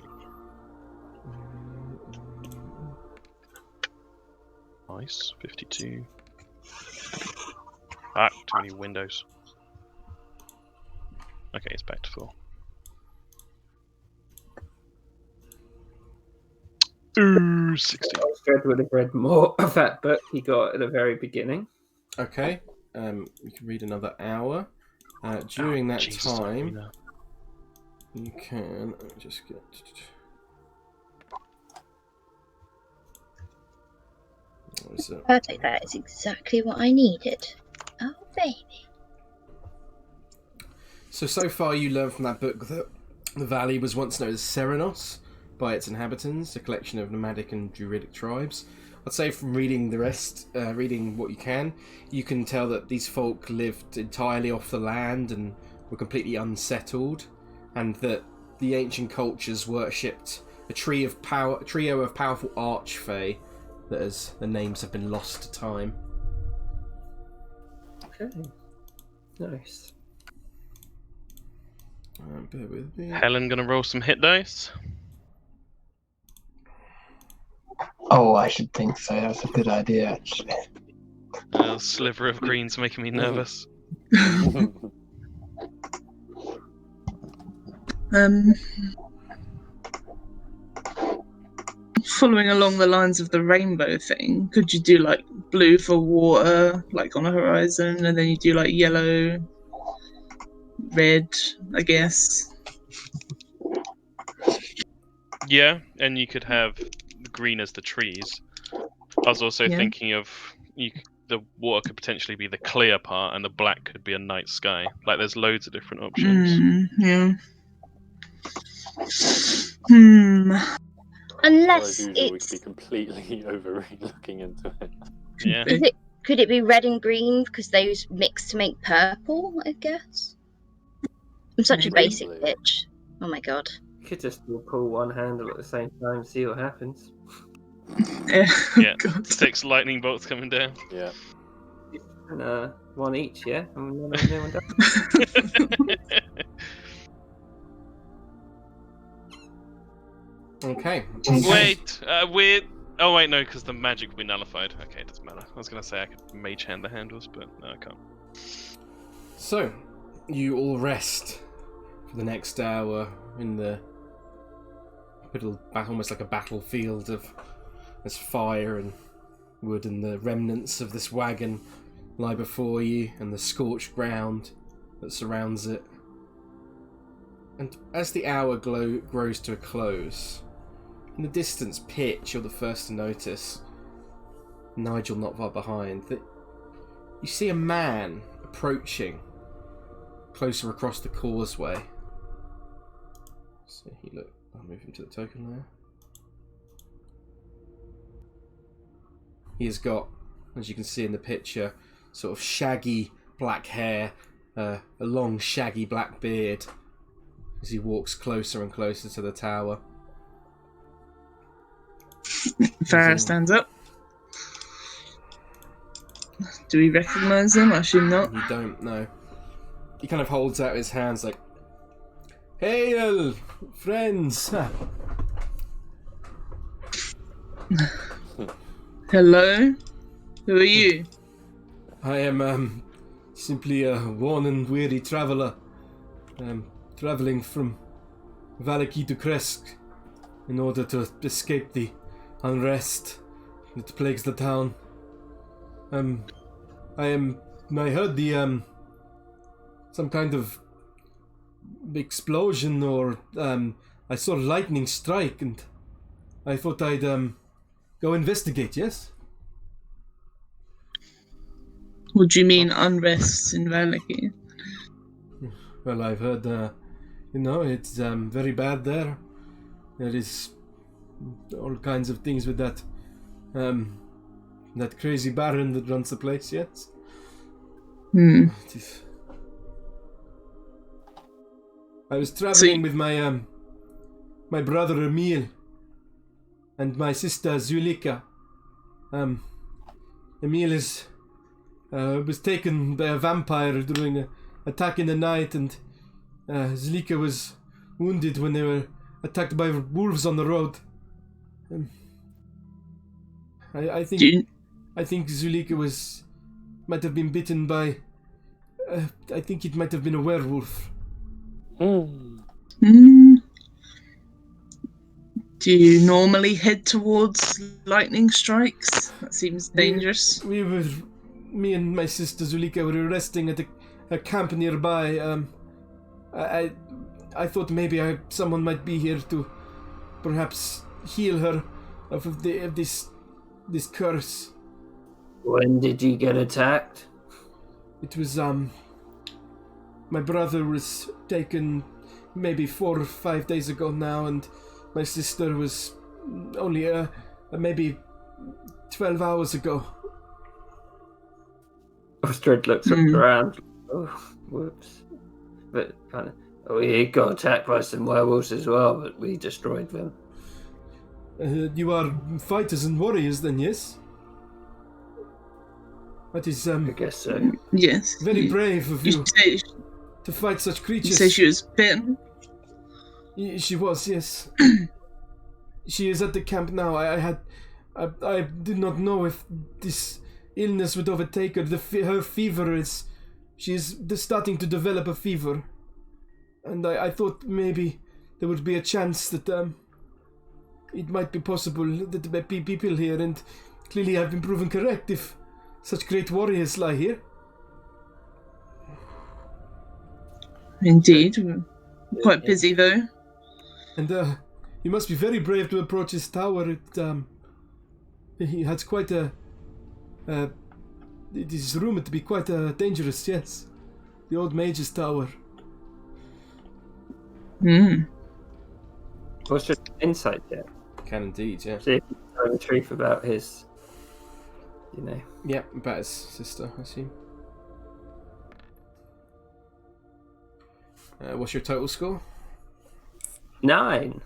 Nice. 52. Ah, too many windows. Okay, it's back to 4. Ooh, 60. Osdred would have read more of that book he got at the very beginning. Okay, you can read another hour. During that Jesus, time, Irina. you can let me just get. What is it? Perfect. That is exactly what I needed. Oh, baby. So far you learned from that book that the valley was once known as Serenos by its inhabitants, a collection of nomadic and druidic tribes. I'd say from reading the rest, reading what you can tell that these folk lived entirely off the land and were completely unsettled, and that the ancient cultures worshipped a trio of powerful archfey that, as the names have been lost to time. Okay. Nice. Bear with me. Helen gonna roll some hit dice? Oh, I should think so. That's a good idea, actually. A sliver of green's making me nervous. Following along the lines of the rainbow thing, could you do like blue for water, like on a horizon, and then you do like yellow, red, I guess? Yeah, and you could have green as the trees. I was also Yeah. thinking of the water could potentially be the clear part, and the black could be a night sky. Like, there's loads of different options. Yeah. Or as Unless usual, we could be it's completely looking into it. Yeah. could it be red and green because those mix to make purple? I guess. I'm such a Maybe. basic bitch. Oh my god. You could just pull one handle at the same time and see what happens. Yeah. Yeah. God. 6 lightning bolts coming down. Yeah. And one each, yeah? And no one does. Okay. Wait, Oh wait, no, because the magic will be nullified. Okay, it doesn't matter. I was gonna say I could mage hand the handles, but no, I can't. So, you all rest for the next hour in the middle, almost like a battlefield of there's fire and wood, and the remnants of this wagon lie before you, and the scorched ground that surrounds it. And as the hour grows to a close, in the distance, Pitch, you're the first to notice, Nigel not far behind, that you see a man approaching closer across the causeway. So I'll move him to the token layer. He has got, as you can see in the picture, sort of shaggy black hair, a long shaggy black beard as he walks closer and closer to the tower. Farrah stands up. Do we recognise them? I assume not. You don't know. He kind of holds out his hands like, "Hail, friends!" Hello? Who are you? I am simply a worn and weary traveller. Travelling from Valaki to Kresk in order to escape the unrest that plagues the town. I heard the some kind of explosion, or I saw lightning strike, and I thought I'd go investigate. Yes. What do you mean unrest in Valaki? Well, I've heard, it's very bad there. There is all kinds of things with that crazy baron that runs the place. Yes. I was traveling with my my brother Emil and my sister Zulika. Emil was taken by a vampire during an attack in the night, and Zulika was wounded when they were attacked by wolves on the road. I think Zulika might have been bitten by. I think it might have been a werewolf. Do you normally head towards lightning strikes? That seems dangerous. Me and my sister Zulika were resting at a camp nearby. I thought maybe someone might be here to perhaps heal her of this curse. When did you get attacked? It was my brother was taken maybe 4 or 5 days ago now, and my sister was only maybe 12 hours ago. Osdred looks around. Oh, whoops. But he got attacked by some werewolves as well, but we destroyed them. You are fighters and warriors then, yes? That is, I guess so. Yes. Very brave of you to fight such creatures. You say she was bitten? She was, yes. She is at the camp now. I did not know if this illness would overtake her. Her fever is... She is starting to develop a fever. And I thought maybe there would be a chance that it might be possible that there might be people here, and clearly I've been proven correct if such great warriors lie here. Indeed. We're quite busy though. And you must be very brave to approach his tower. He has quite a... it is rumored to be quite dangerous, yes. The old mage's tower. What's your insight there? Can indeed, yeah. See if he's telling the truth about his, Yeah, about his sister, I assume. What's your total score? 9.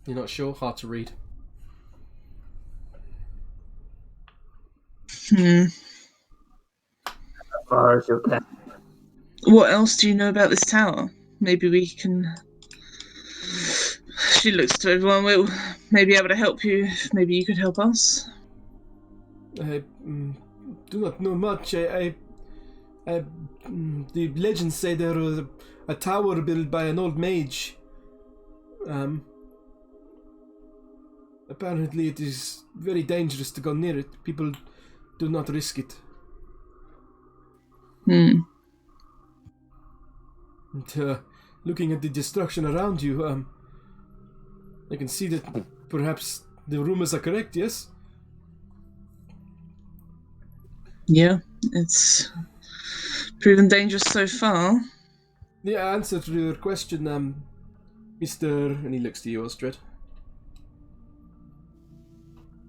You're not sure? Hard to read. As far as your cat. What else do you know about this tower? Maybe we can... She looks to everyone. We'll maybe be able to help you. Maybe you could help us. I do not know much. The legends say there was a tower built by an old mage. Apparently it is very dangerous to go near it. People do not risk it. And looking at the destruction around you, I can see that perhaps the rumors are correct, yes? Yeah, it's proven dangerous so far. The answer to your question, Mr. And he looks to you, Osdred.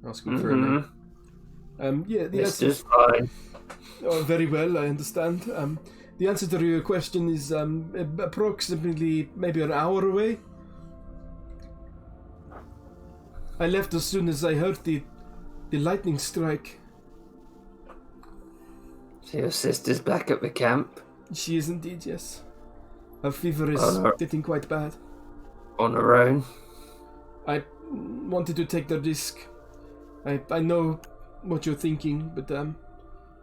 Asking for a name. Yeah, the answer. Mr. Fine. Oh, very well, I understand. The answer to your question is approximately maybe an hour away. I left as soon as I heard the lightning strike. So your sister's back at the camp? She is indeed, yes. Her fever is getting quite bad. On her own? I wanted to take the risk. I know what you're thinking, but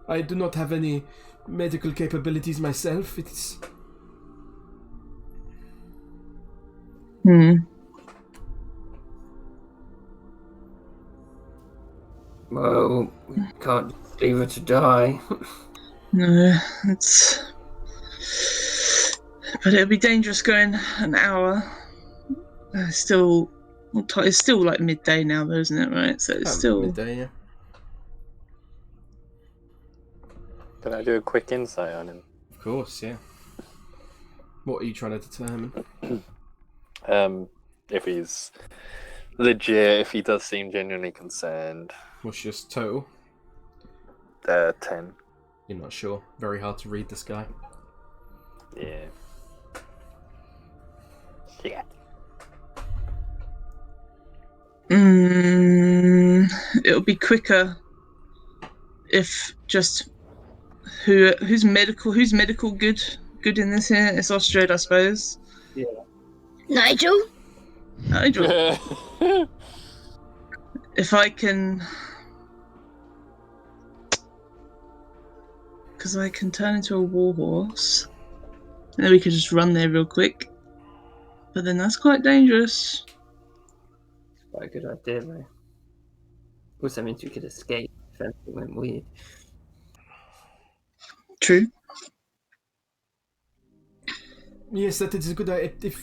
I do not have any medical capabilities myself. It's... Well, we can't leave her to die. No, it's... But it'll be dangerous going an hour. It's still like midday now, though, isn't it? Right, so it's still midday. Yeah. Can I do a quick insight on him? Of course, yeah. What are you trying to determine? If he's legit, if he does seem genuinely concerned. What's your total? 10. You're not sure. Very hard to read this guy. Yeah. Yeah. It'll be quicker if just who's medical good in this here? It's Osdred, I suppose. Yeah. Nigel? If I can, because I can turn into a warhorse, and then we could just run there real quick. But then that's quite dangerous. Quite a good idea, though. Also means we could escape if anything went weird. True. Yes, that is a good idea.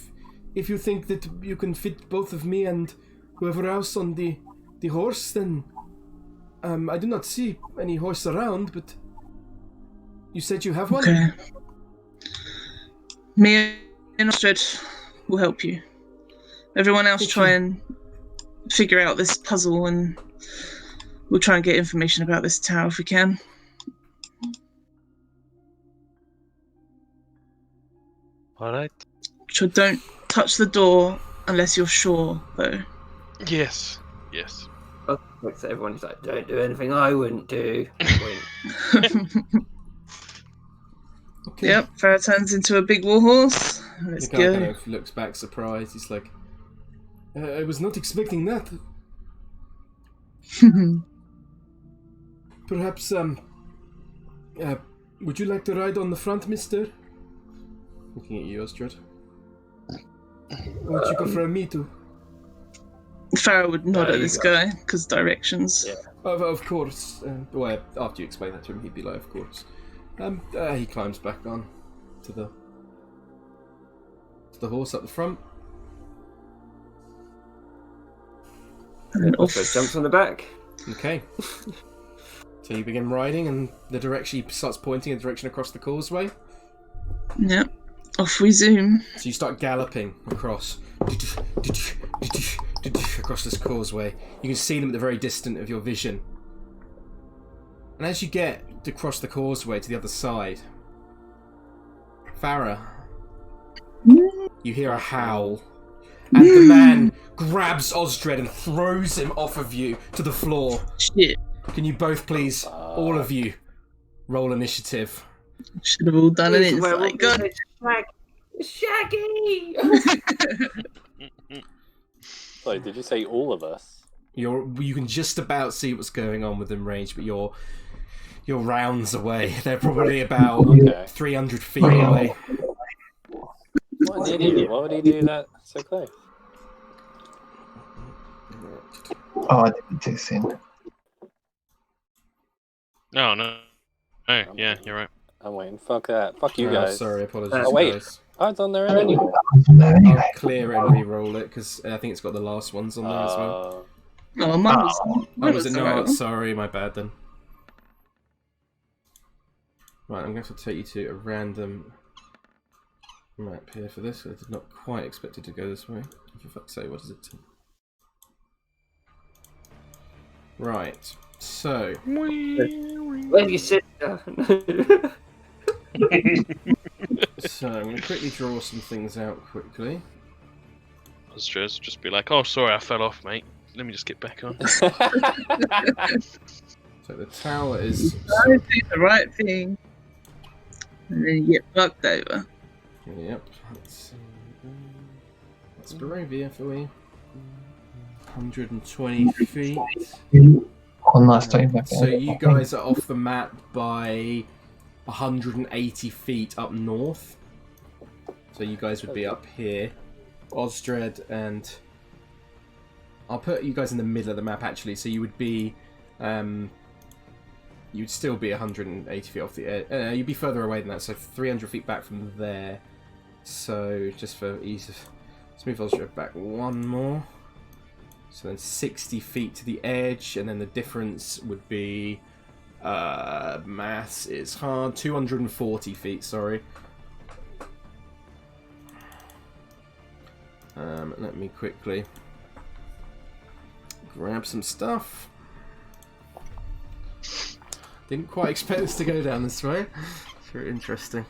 If you think that you can fit both of me and whoever else on the horse, then I do not see any horse around, but you said you have one? Okay. Me and Osdred will help you. Everyone else try and figure out this puzzle, and we'll try and get information about this tower if we can. Alright. So don't touch the door unless you're sure, though. Yes. Oh, looks at everyone, he's like, don't do anything I wouldn't do. Okay. Yep, Farrah turns into a big warhorse. Let's The guy go. kind of looks back surprised. He's like, I was not expecting that. Perhaps, would you like to ride on the front, mister? Looking at you, Osdred. Would you prefer me to? Farrah would nod at this guy, because directions. Yeah. Of course. Well, after you explain that to him, he'd be like, of course. He climbs back on to the horse up the front. And Also jumps on the back. Okay. So you begin riding, and the direction, he starts pointing in the direction across the causeway. Yep. Off we zoom. So you start galloping across this causeway. You can see them at the very distant of your vision. And as you get across the causeway to the other side, Farrah, you hear a howl. And the man grabs Osdred and throws him off of you to the floor. Shit. Can you both please, all of you, roll initiative? Should have all done it. It's like, God. Shaggy! Sorry, did you say all of us? You can just about see what's going on within range, but you're rounds away. They're probably about 300 feet away. What an idiot. Why would he do that so close? Oh, I didn't do sin. No. Yeah, you're right. I'm waiting. Fuck that. Fuck you Oh, guys. sorry, apologies. Wait. Guys. Oh, it's on there anyway. I'll clear it and re-roll it because I think it's got the last ones on there as well. Oh, mine was. Oh, mine was it the not? right one. Sorry, my bad then. Right, I'm going to have to take you to a random map here for this. I did not quite expect it to go this way. For fuck's sake, what is it? Right, so. Where's your sister? So I'm going to quickly draw some things out quickly. Osdred just be like, "Oh, sorry, I fell off, mate. Let me just get back on." So the tower is. I do the right thing. And then you get fucked over. Yep. That's Barovia for you. 120 feet. On that statement. So you guys are off the map by 180 feet up north. So you guys would be up here. Osdred and... I'll put you guys in the middle of the map actually, so you would be... you'd still be 180 feet off the edge. You'd be further away than that, so 300 feet back from there. So just for ease of... Let's move Osdred back one more. So then 60 feet to the edge, and then the difference would be... maths is hard. 240 feet, sorry. Let me quickly grab some stuff. Didn't quite expect this to go down this way. It's very interesting.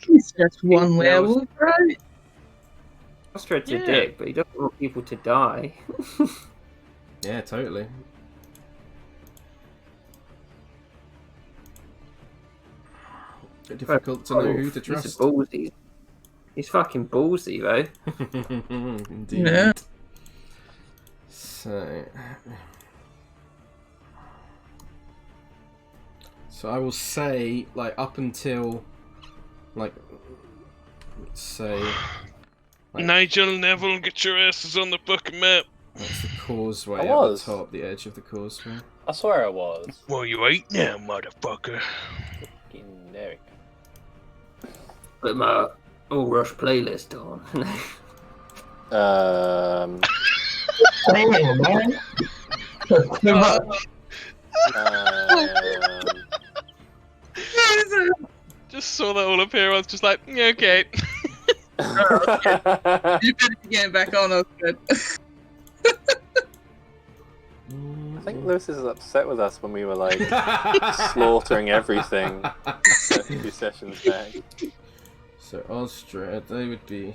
It's just one werewolf, right? Ostred's a dick, but he doesn't want people to die. Yeah, totally. Bit difficult to know who to trust. He's ballsy. He's fucking ballsy, though. Indeed. Yeah. So I will say, like, up until, like, let's say... Like, Nigel, Neville, get your asses on the fucking map. that's the causeway I at the was. top, the edge of the causeway. I swear I was. Well, you ain't now, motherfucker. Fucking there. Put my All Rush playlist on. Damn, man. Too much. Just saw that all appear. I was just like, yeah, okay. You better be getting back on us, good. I think Lewis is upset with us when we were like slaughtering everything a few sessions back. So Osdred,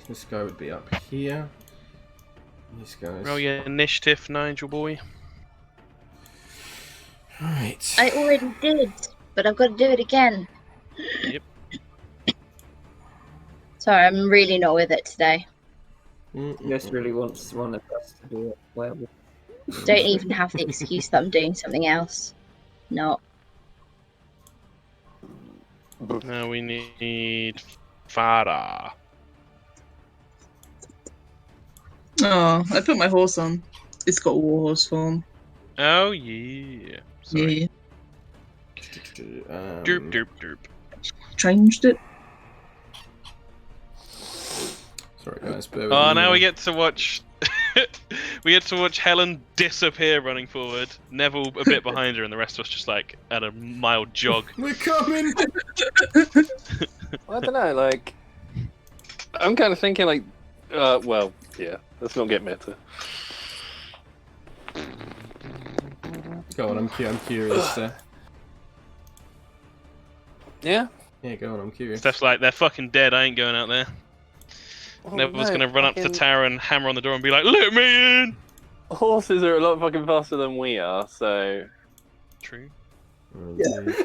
this guy would be up here. These guys. Roll your initiative, Nigel boy. Right. I already did, but I've got to do it again. Yep. Sorry, I'm really not with it today. Just really wants one of us to do it. Werewolf. Don't even have the excuse that I'm doing something else. Not. Now we need Farrah. Oh, I put my horse on. It's got warhorse form. Oh yeah. Sorry. Yeah. Derp derp derp. Changed it. Sorry guys, bear with Oh, me. now we get to watch. We get to watch Helen disappear running forward. Neville a bit behind her, and the rest of us just like at a mild jog. We're coming! Well, I don't know, like... I'm kind of thinking, like... well, yeah. Let's not get meta. Go on, I'm curious. Yeah? Yeah, go on, I'm curious. Steph's like, they're fucking dead, I ain't going out there. Oh, Neville's no, gonna run up to fucking- Terra and hammer on the door and be like, let me in! Horses are a lot fucking faster than we are, so... True.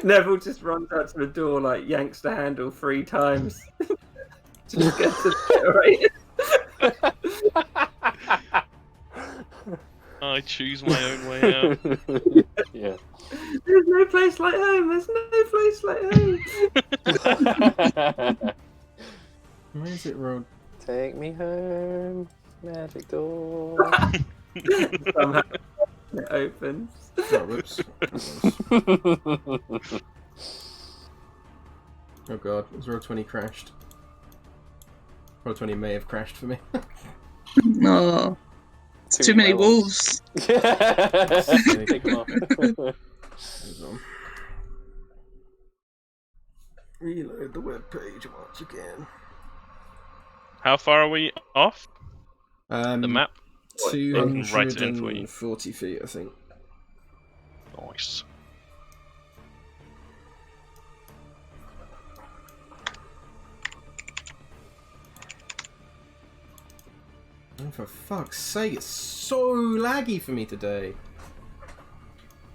Neville just runs out to the door, like, yanks the handle 3 times. Just gets it right. I choose my own way out. Yeah. There's no place like home. There's no place like home. Where is it, Rod? Take me home, magic door. Somehow it opens. Oh, whoops. Oh god, has Roll20 crashed? Roll20 may have crashed for me. No. It's too many wolves. Take them off. Hold on. Reload the web page once again. How far are we off The the map? 240 feet, I think. Nice. Oh, for fuck's sake, it's so laggy for me today.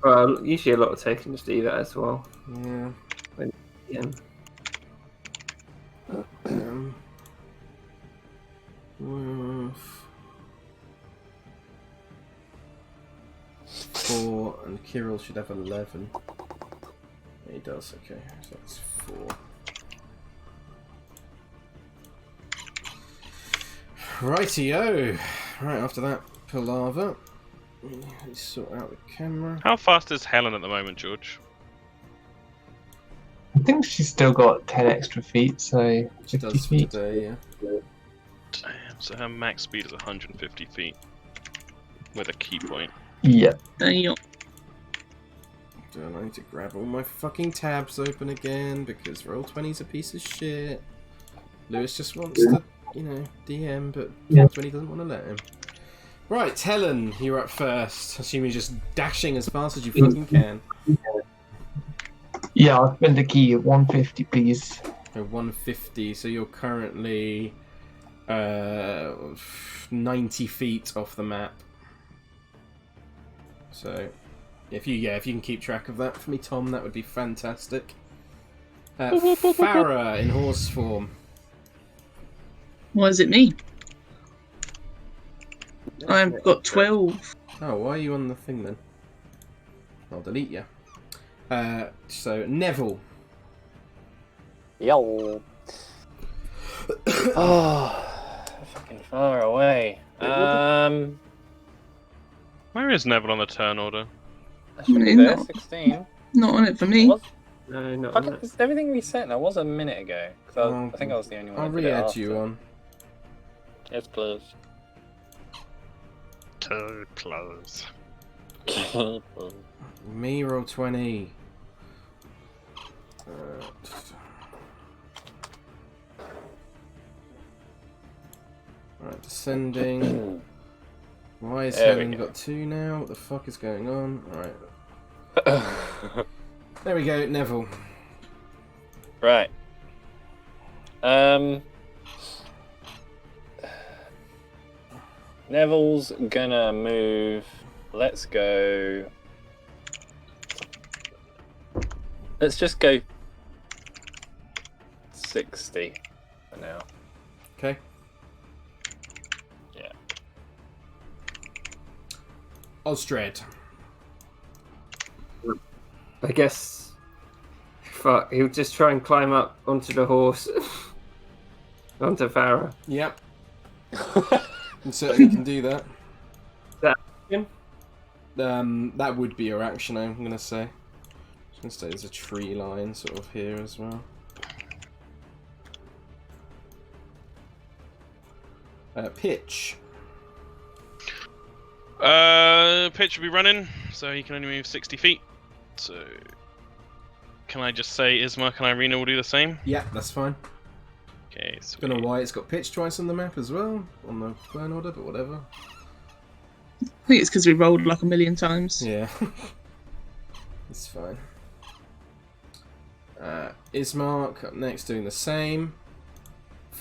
Well, usually a lot of tokens do that as well. Yeah. Yeah. Worth 4, and Kirill should have 11. He does, okay, so that's 4. Rightio! Right, after that palaver, let's sort out the camera. How fast is Helen at the moment, George? I think she's still got 10 extra feet, so She 50 does for feet. today, yeah. Damn, so her max speed is 150 feet. With a key point. Yeah. Damn. Do I need to grab all my fucking tabs open again because Roll20's a piece of shit. Lewis just wants to, you know, DM, but Roll20 doesn't want to let him. Right, Helen, you're up first. Assume you're just dashing as fast as you fucking can. Yeah, I'll spend a key at 150, please. So 150, so you're currently 90 feet off the map. So if you can keep track of that for me, Tom, that would be fantastic. Farrah in horse form. Why is it me? I've got 12. Oh, why are you on the thing then? I'll delete you. So Neville. Yo. Oh, fucking far away. Where is Neville on the turn order? I should be No. there. 16. Not on it for me. Was, No, not fuck, on it. is everything reset? That was a minute ago. Cause I think I was the only one. I'll that did it re-add after. you on. Yes, please. Too close. Me Roll20. Right, descending. Why has There we Helen go. got 2 now? What the fuck is going on? Alright. There we go, Neville. Right. Neville's gonna move. Let's go. Let's just go 60 for now. Okay. Yeah. Osdred. I guess. Fuck, he'll just try and climb up onto the horse. Onto Farrah. Yep. You certainly can do that. That action? That would be your action, I'm going to say. I'm going to say there's a tree line sort of here as well. Pitch. Pitch will be running, so he can only move 60 feet. So, can I just say Ismark and Irina will do the same? Yeah, that's fine. Okay, so Don't know why it's got pitch twice on the map as well, on the turn order, but whatever. I think it's because we rolled like a million times. Yeah. It's fine. Ismark up next doing the same.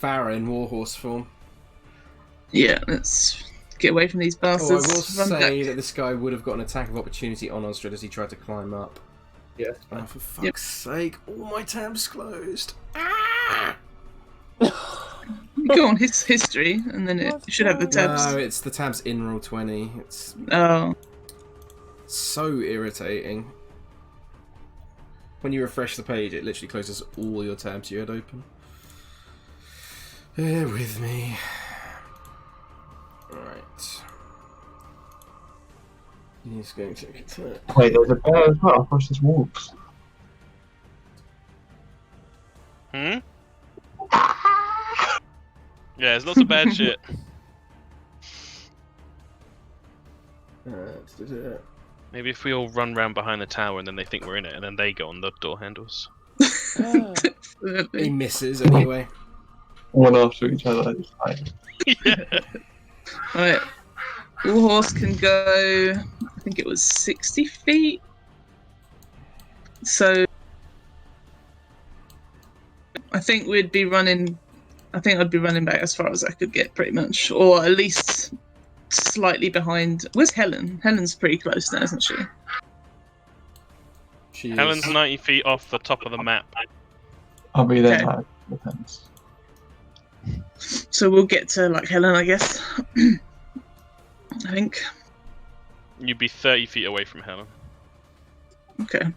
Farrah in warhorse form. Yeah, let's get away from these Oh, I bastards. will Run say back. that this guy would have got an attack of opportunity on Osdred as he tried to climb up. Yes. Oh, for fuck's sake, all my tabs closed. Ah! Go on his history, and then it should have the tabs. No, it's the tabs in Roll20. It's Oh, so irritating. When you refresh the page, it literally closes all your tabs you had open. Bear with me. Right. He's going to attack. Wait, there's a bear as well versus wolves. Hmm? Yeah, there's lots of bad shit. Maybe if we all run round behind the tower and then they think we're in it, and then they go on the door handles. He misses anyway. One after each other. It's fine. Yeah. Right. Warhorse can go, I think it was 60 feet. So I think I'd be running back as far as I could get, pretty much. Or at least slightly behind. Where's Helen? Helen's pretty close now, isn't she? She Helen's is. 90 feet off the top of the map. I'll be there Okay. now. Depends. So we'll get to, like, Helen, I guess. I think. You'd be 30 feet away from Helen. Okay.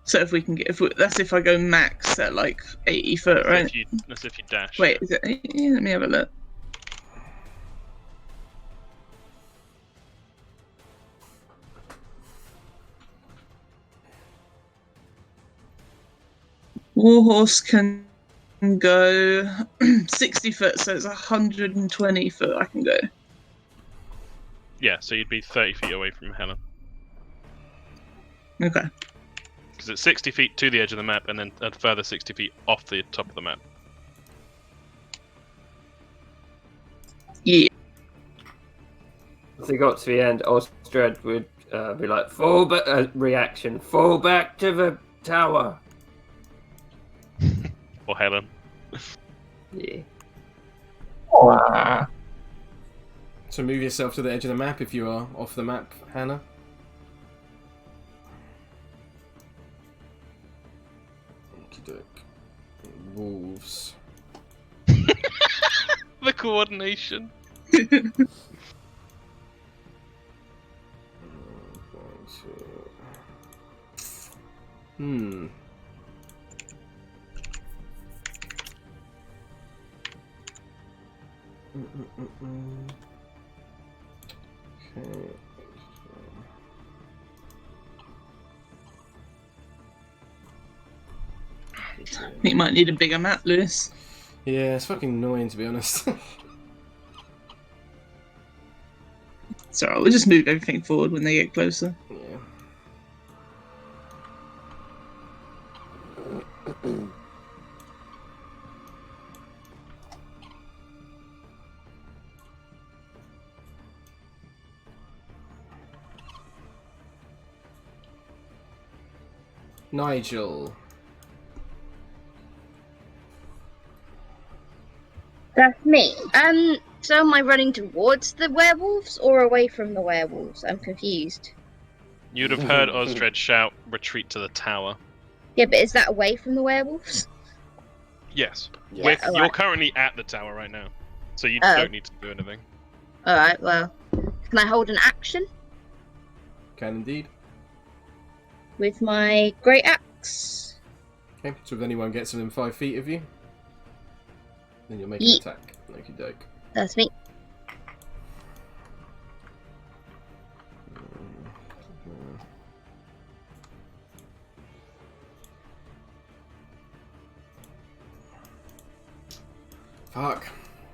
So if we can get, that's if I go max at like 80 foot, right? That's if you dash. Wait, is it 80? Let me have a look. Warhorse can go 60 foot, so it's 120 foot I can go. Yeah, so you'd be 30 feet away from Helen. Okay. Because it's 60 feet to the edge of the map, and then a further 60 feet off the top of the map. Yeah. If they got to the end, Osdred would be like, fall back, reaction, fall back to the tower. Or Helen. Yeah. Ah. So move yourself to the edge of the map if you are off the map, Hannah. Okey-doke. Wolves. The coordination. Hmm. Okay. I think you might need a bigger map, Lewis. Yeah, it's fucking annoying to be honest. It's alright, we'll just move everything forward when they get closer. Yeah. Nigel. That's me. So am I running towards the werewolves or away from the werewolves? I'm confused. You'd have heard Osdred shout, retreat to the tower. Yeah, but is that away from the werewolves? Yes. Yeah. Alright. You're currently at the tower right now. So you Oh. don't need to do anything. Alright, well. Can I hold an action Can indeed. with my great axe? Okay, so if anyone gets within 5 feet of you, then you'll make an Yeet. attack. Okey doke. That's me. Fuck.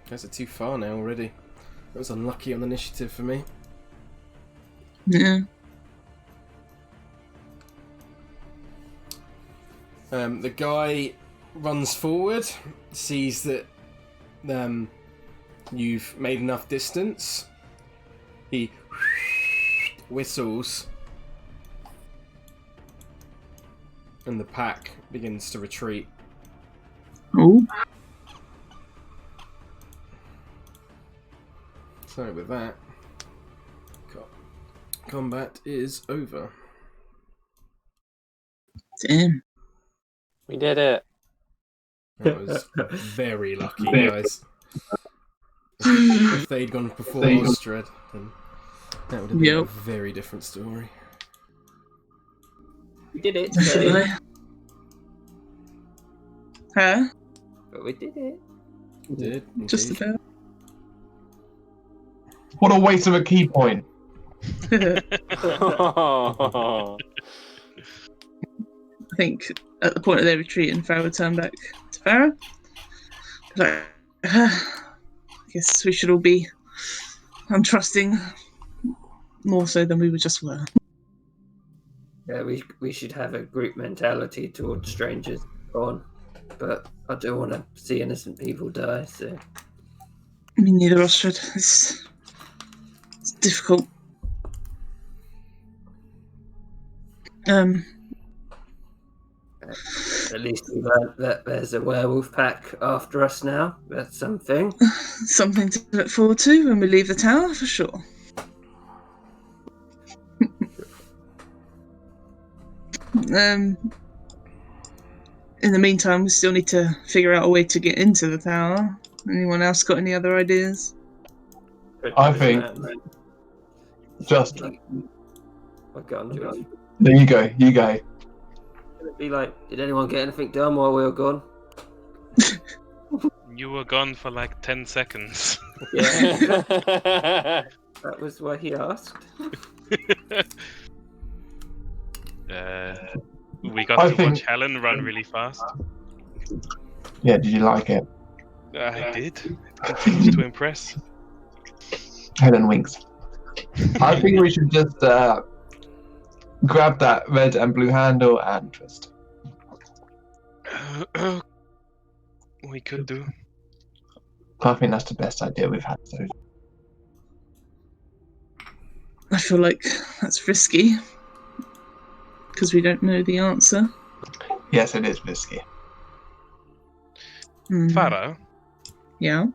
Guys are too far now already. That was unlucky on initiative for me. Yeah. The guy runs forward, sees that you've made enough distance. He whistles, and the pack begins to retreat. Oh. So with that, combat is over. Damn. We did it. That was very lucky, guys. If they'd gone before Osdred, then that would have been a very different story. We did it. Definitely. Huh? But we did it. Did Just indeed. about. What a waste of a key point. I think at the point of their retreat, and Farrah would turn back to Farrah. Like, I guess we should all be untrusting more so than we just were. Yeah, we should have a group mentality towards strangers on, but I don't want to see innocent people die, so... I mean, neither Osdred. It's difficult. At least we learned that there's a werewolf pack after us now. That's something. Something to look forward to when we leave the tower, for sure. In the meantime, we still need to figure out a way to get into the tower. Anyone else got any other ideas? I think just Oh, go on, George. there you go. You go. It'd be like, did anyone get anything done while we were gone? You were gone for like 10 seconds. Yeah, that was what he asked. We got to watch Helen run really fast. Yeah, did you like it? I did. It continues to impress. Helen winks. I think we should just grab that red and blue handle and twist. We could do. I think that's the best idea we've had so far. I feel like that's risky because we don't know the answer. Yes, it is risky. Farrah, Yeah.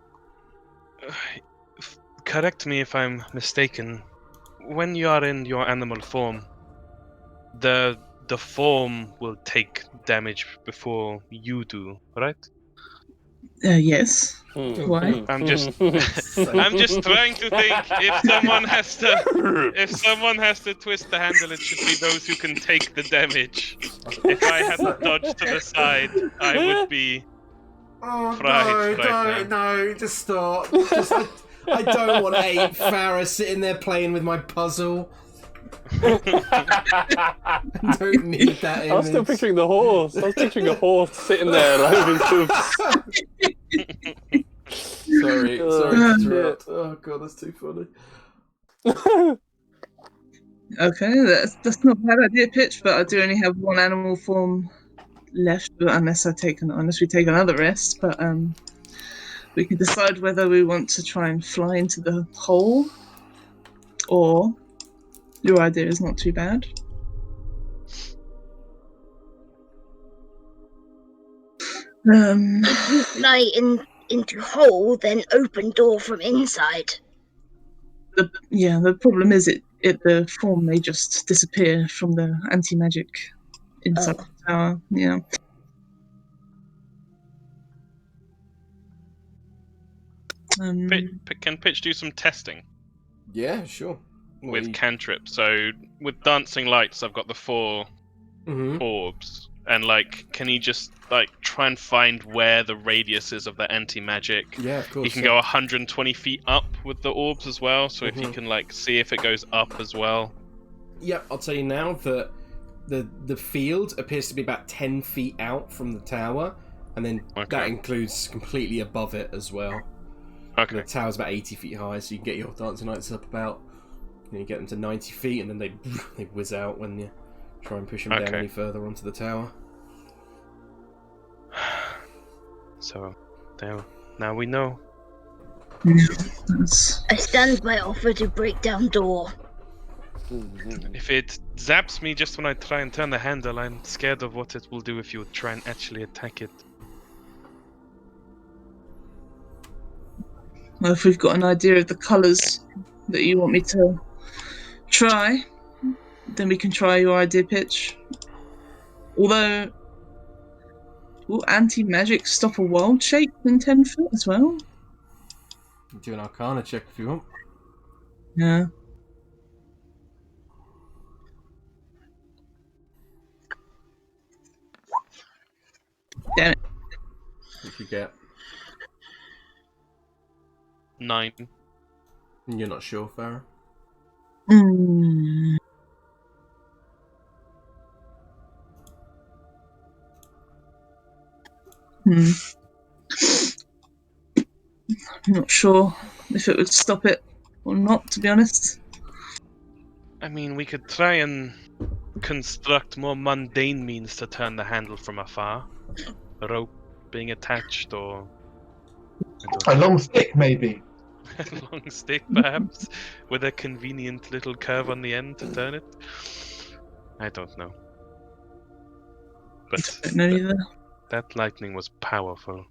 correct me if I'm mistaken. When you are in your animal form, the form will take damage before you do, right? Yes. Why? I'm just trying to think if someone has to twist the handle, it should be those who can take the damage. If I had to dodge to the side, I would be. Oh Right, no! Just stop. I don't want 8 Farrah sitting there playing with my puzzle. I don't need that image. I was still picturing the horse. I was picturing a horse sitting there, like with hooves. Sorry to interrupt. Oh god, that's too funny. Okay, that's not a bad idea, Pitch, but I do only have one animal form left, unless we take another rest. But we can decide whether we want to try and fly into the hole, or your idea is not too bad. Fly into hole, then open door from inside. The problem is the form may just disappear from the anti-magic inside the tower. Yeah. Can Pitch do some testing Yeah, sure. with cantrip? So with dancing lights, I've got the 4 orbs, and can he just try and find where the radius is of the anti-magic? Yeah, of course. He can go 120 feet up with the orbs as well. So if he can see if it goes up as well. Yep, I'll tell you now that the field appears to be about 10 feet out from the tower, and then that includes completely above it as well. Okay. The tower's about 80 feet high, so you can get your dancing lights up about. You get them to 90 feet, and then they whiz out when you try and push them down any further onto the tower. So, now we know. I stand by offer to break down door. If it zaps me just when I try and turn the handle, I'm scared of what it will do if you try and actually attack it. Well, if we've got an idea of the colours that you want me to try, then we can try your idea, Pitch. Although, will anti-magic stop a wild shape in 10 foot as well? Do an Arcana check if you want. Yeah. Damn it. What you get? 9. You're not sure, Farrah? I'm not sure if it would stop it or not, to be honest. I mean, we could try and construct more mundane means to turn the handle from afar. A rope being attached, or A long stick, maybe. a long stick, perhaps, with a convenient little curve on the end to turn it. I don't know. But I don't know either. that lightning was powerful.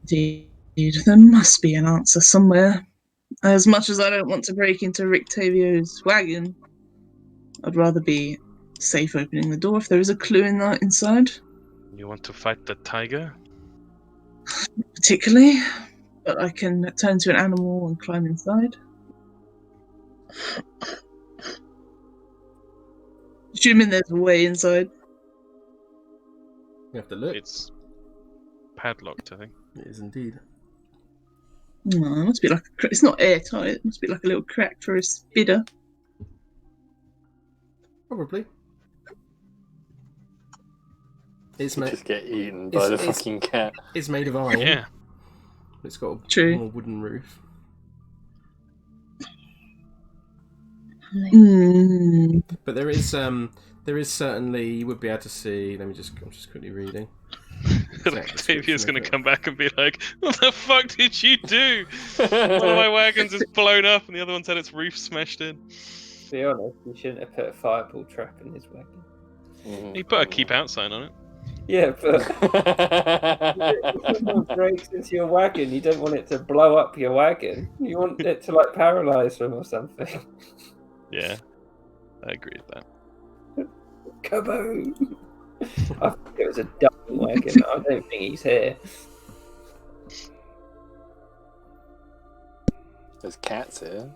Indeed, there must be an answer somewhere. As much as I don't want to break into Rictavio's wagon, I'd rather be safe opening the door if there is a clue in that inside. You want to fight the tiger? Particularly, but I can turn to an animal and climb inside. Assuming there's a way inside. You have to look. It's padlocked, I think. It is indeed. No, it must be like it's not airtight. It must be like a little crack for a spider. Probably. It's You made. just get eaten by the it's- fucking cat. It's made of iron. Yeah. It's got a True. more wooden roof. But there is certainly, you would be able to see. I'm just quickly reading. Rictavio's going to come back and be like, "What the fuck did you do? One of my wagons is blown up, and the other one's had its roof smashed in." To be honest, you shouldn't have put a fireball trap in his wagon. He put a keep out sign on it. Yeah, but if someone breaks into your wagon, you don't want it to blow up your wagon. You want it to like paralyze them or something. Yeah, I agree with that. Kaboom! I think it was a dumb wagon. I don't think he's here. There's cats here.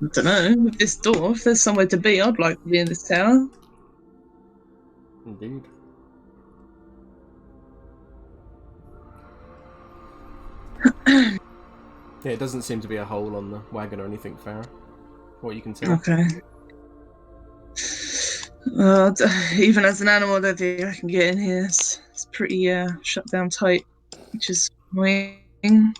I don't know. With this door, if there's somewhere to be, I'd like to be in this tower. Indeed. Yeah, it doesn't seem to be a hole on the wagon or anything, Farrah. What you can tell. Okay. Even as an animal, I don't think I can get in here. It's pretty shut down tight, which is annoying.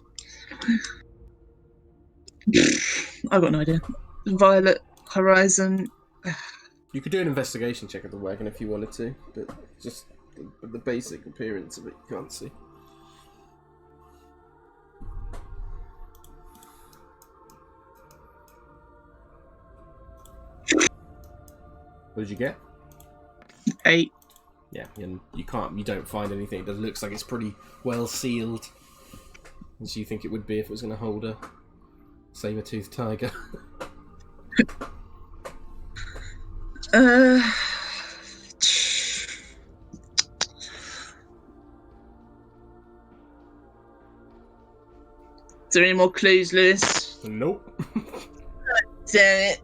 I've got no idea. Violet horizon. You could do an investigation check of the wagon if you wanted to, but just the basic appearance of it you can't see. What did you get? 8. Yeah, and you don't find anything. It looks like it's pretty well sealed, as you think it would be if it was going to hold a saber-toothed tiger. Is there any more clues, Lewis? Nope. Damn it.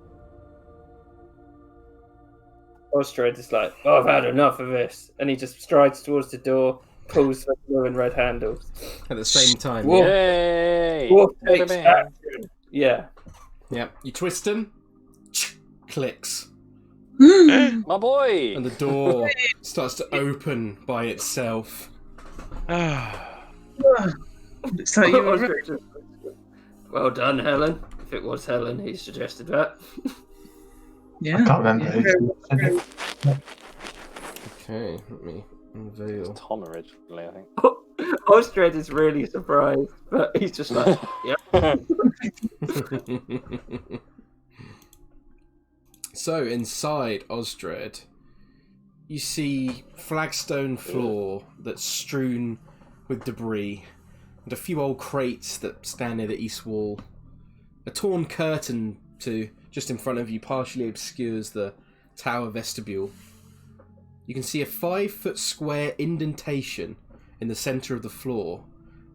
Osdred is like, oh, I've had enough of this. And he just strides towards the door, pulls the blue and red handles. At the same time. Whoa. Yay! Wolf Bada takes bang. action. Yeah. Yeah, you twist them, clicks, My boy! and the door starts to open by itself. Looks like you were right. Osdred just- well done, Helen. If it was Helen, he suggested that. Yeah. I can't remember. Okay, let me unveil. Tom originally, I think. Osdred is really surprised, but he's just like, yeah. So, inside Osdred, you see flagstone floor that's strewn with debris, and a few old crates that stand near the east wall. A torn curtain to just in front of you partially obscures the tower vestibule. You can see a 5-foot square indentation in the centre of the floor,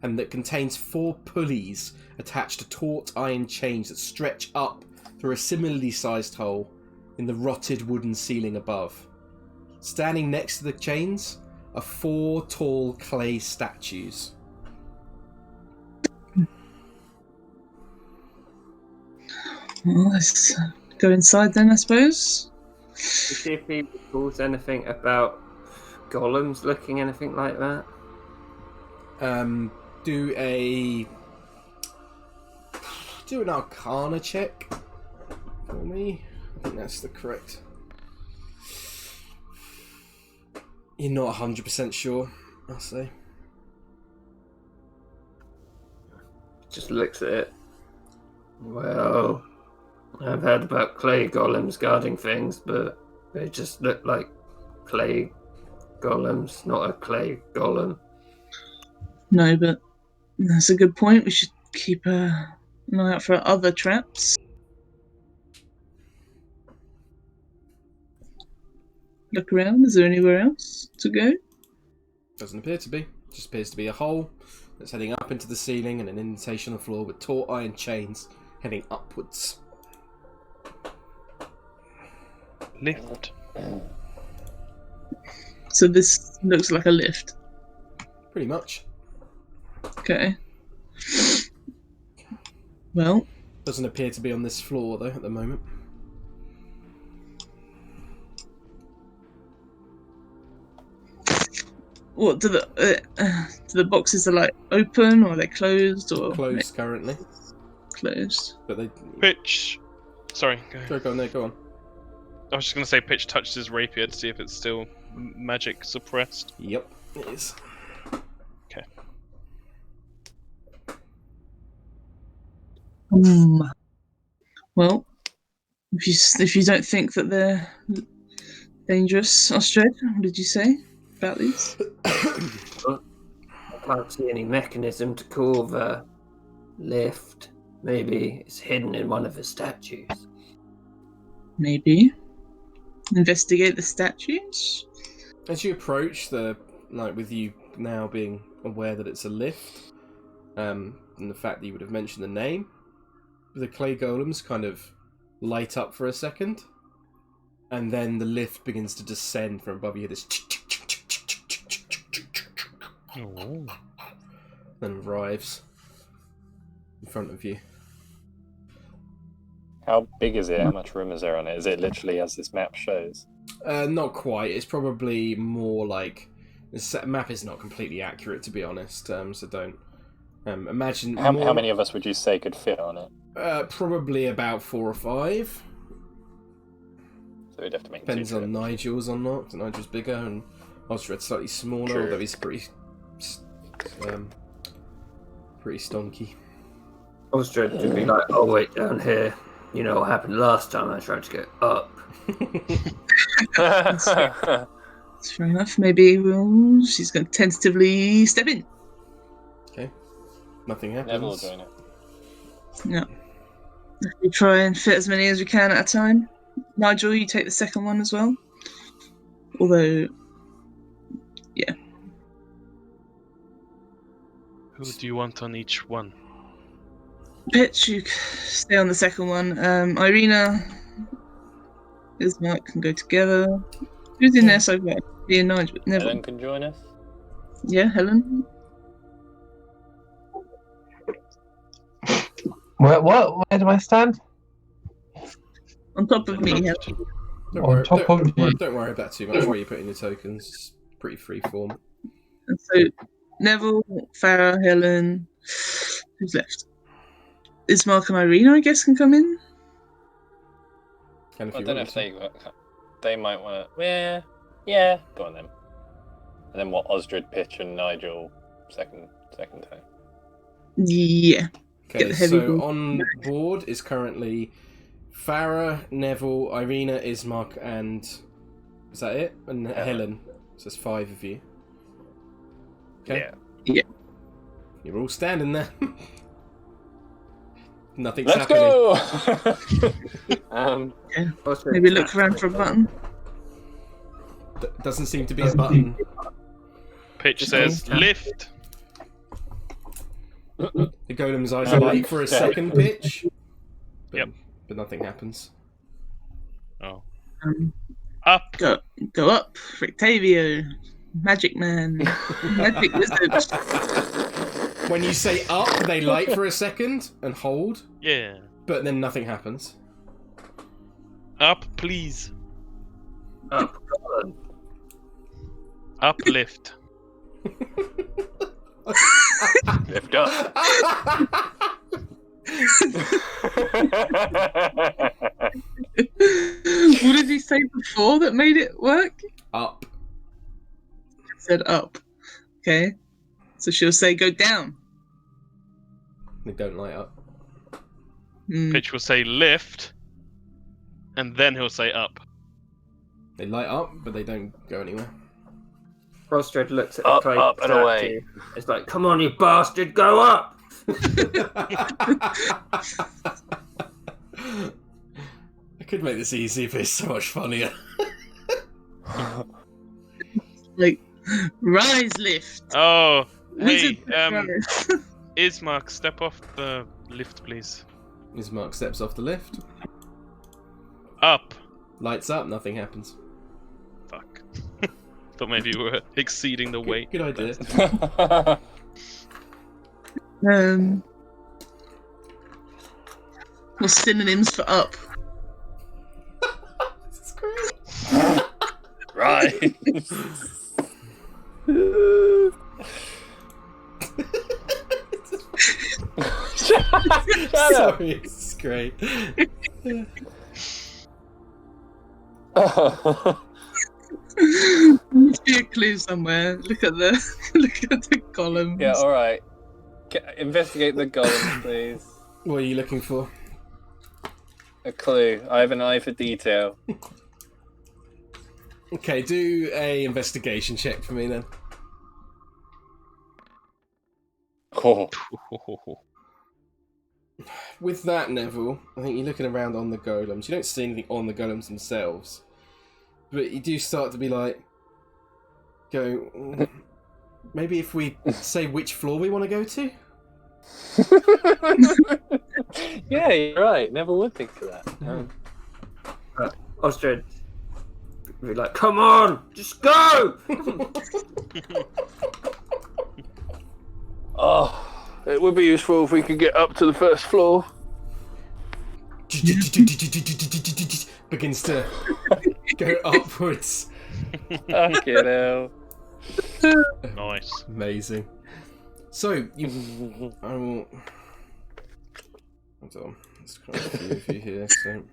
and that contains 4 pulleys attached to taut iron chains that stretch up through a similarly sized hole in the rotted wooden ceiling above. Standing next to the chains are 4 tall clay statues. Well, let's go inside then, I suppose. see if he recalls anything about golems looking anything like that. Do an Arcana check for me. I think that's the correct. You're not 100% sure, I'll say. Just looks at it. Well, I've heard about clay golems guarding things, but they just look like clay golems, not a clay golem. No, but that's a good point. We should keep an eye out for other traps. Look around. Is there anywhere else to go? Doesn't appear to be. Just appears to be a hole that's heading up into the ceiling and an indentation on the floor with taut iron chains heading upwards. Lift. So this looks like a lift. Pretty much. Okay. Well, Doesn't appear to be on this floor though at the moment. what do the boxes are like open or are they closed or Closed currently, closed? but they. Pitch. Sorry, go ahead. Go on. There, go on. I was just going to say Pitch touched his rapier to see if it's still magic suppressed. Yep, it is. Okay. Well, if you don't think that they're dangerous, Osdred, what did you say about these? I can't see any mechanism to call the lift. Maybe it's hidden in one of the statues. Maybe investigate the statues. As you approach with you now being aware that it's a lift, and the fact that you would have mentioned the name, the clay golems kind of light up for a second, and then the lift begins to descend from above you. This then arrives in front of you. How big is it? How much room is there on it? Is it literally as this map shows? Not quite. It's probably more like the map is not completely accurate, to be honest. So don't imagine. How many of us would you say could fit on it? Probably about 4 or 5. So we'd have to make Depends 2 on trips. Nigel's or not. Nigel's bigger and Osdred's slightly smaller, True. although he's pretty stonky. Osdred would be like, "Oh wait, down here. You know what happened last time I tried to get up." That's fair enough. Maybe she's going to tentatively step in. Okay. Nothing happens. Neville will join it. Yeah. We try and fit as many as we can at a time. Nigel, you take the second one as well. Although, yeah. Who do you want on each one? Pitch, you stay on the second one. Irina, Ismark can go together. Who's in there so far? Me and Nigel. Neville. Helen can join us. Yeah, Helen. Where do I stand? On top of me, Helen. Don't worry about too much where you put in your tokens. It's pretty free form. And so, Neville, Farrah, Helen. Who's left? Ismark and Irina, I guess, can come in. And if I you don't know want if they might want to. Yeah, go on then. And then what? Osdred, Pitch, and Nigel second time. Yeah. Okay, Get the heavy so ball. on board is currently Farrah, Neville, Irina, Ismark, and is that it? And Helen. So there's 5 of you. Okay. Yeah. You're all standing there. Nothing's Let's happening. go. Maybe look around for a button. Doesn't seem to be a button. Pitch says lift. The golem's eyes light for a second, Pitch. Yep. But nothing happens. Oh. Up. Go up. Rictavio. Magic man. Magic wizard. When you say up, they light for a second and hold, Yeah. but then nothing happens. Up, please. Up, Colin. Uplift. Lift up. What did he say before that made it work? Up. It said up. Okay. So she'll say go down. They don't light up. Pitch will say lift, and then he'll say up. They light up, but they don't go anywhere. Osdred looks at Up, the up, and away. statue. It's like, come on, you bastard, go up! I could make this easy, but it's so much funnier. Like, rise lift. Oh, Wizard hey, rise. Ismark, step off the lift, please. Ismark steps off the lift. Up. Lights up, nothing happens. Fuck. Thought maybe you were exceeding the weight. Good idea. What's synonyms for up? This is great. Right. Shut up. Sorry, it's great. Must be a clue somewhere. Look at the columns. Yeah, alright. Investigate the golems, please. What are you looking for? A clue. I have an eye for detail. Okay, do a investigation check for me then. Oh. With that, Neville, I think you're looking around on the golems. You don't see anything on the golems themselves. But you do start to be like, maybe if we say which floor we want to go to? Yeah, you're right. Never would think of that. Osdred be like, come on, just go! Oh, it would be useful if we could get up to the first floor. Begins to go upwards. Fucking hell. Nice. Amazing. So, you... hold on. Let's kind of few of you here, so...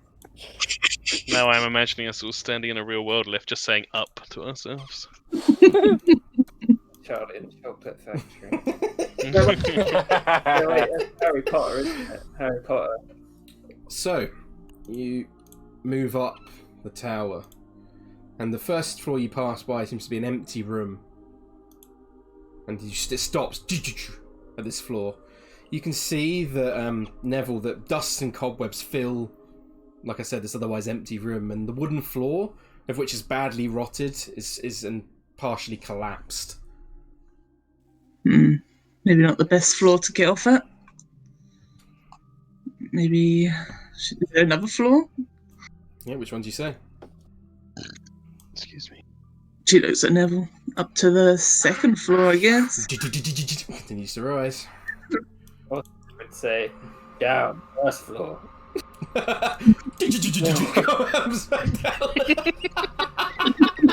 Now I'm imagining us all standing in a real world lift just saying up to ourselves. Charlie and the Chocolate Factory. Yeah, wait, that's Harry Potter, isn't it? Harry Potter. So, you move up the tower, and the first floor you pass by seems to be an empty room. And it stops at this floor. You can see that, Neville, that dust and cobwebs fill, like I said, this otherwise empty room, and the wooden floor, of which is badly rotted, is partially collapsed. Maybe not the best floor to get off at. Maybe should there another floor? Yeah, which one do you say? Excuse me. She looks at Neville. Up to the second floor, I guess. Continues to rise. I would say, down, first floor.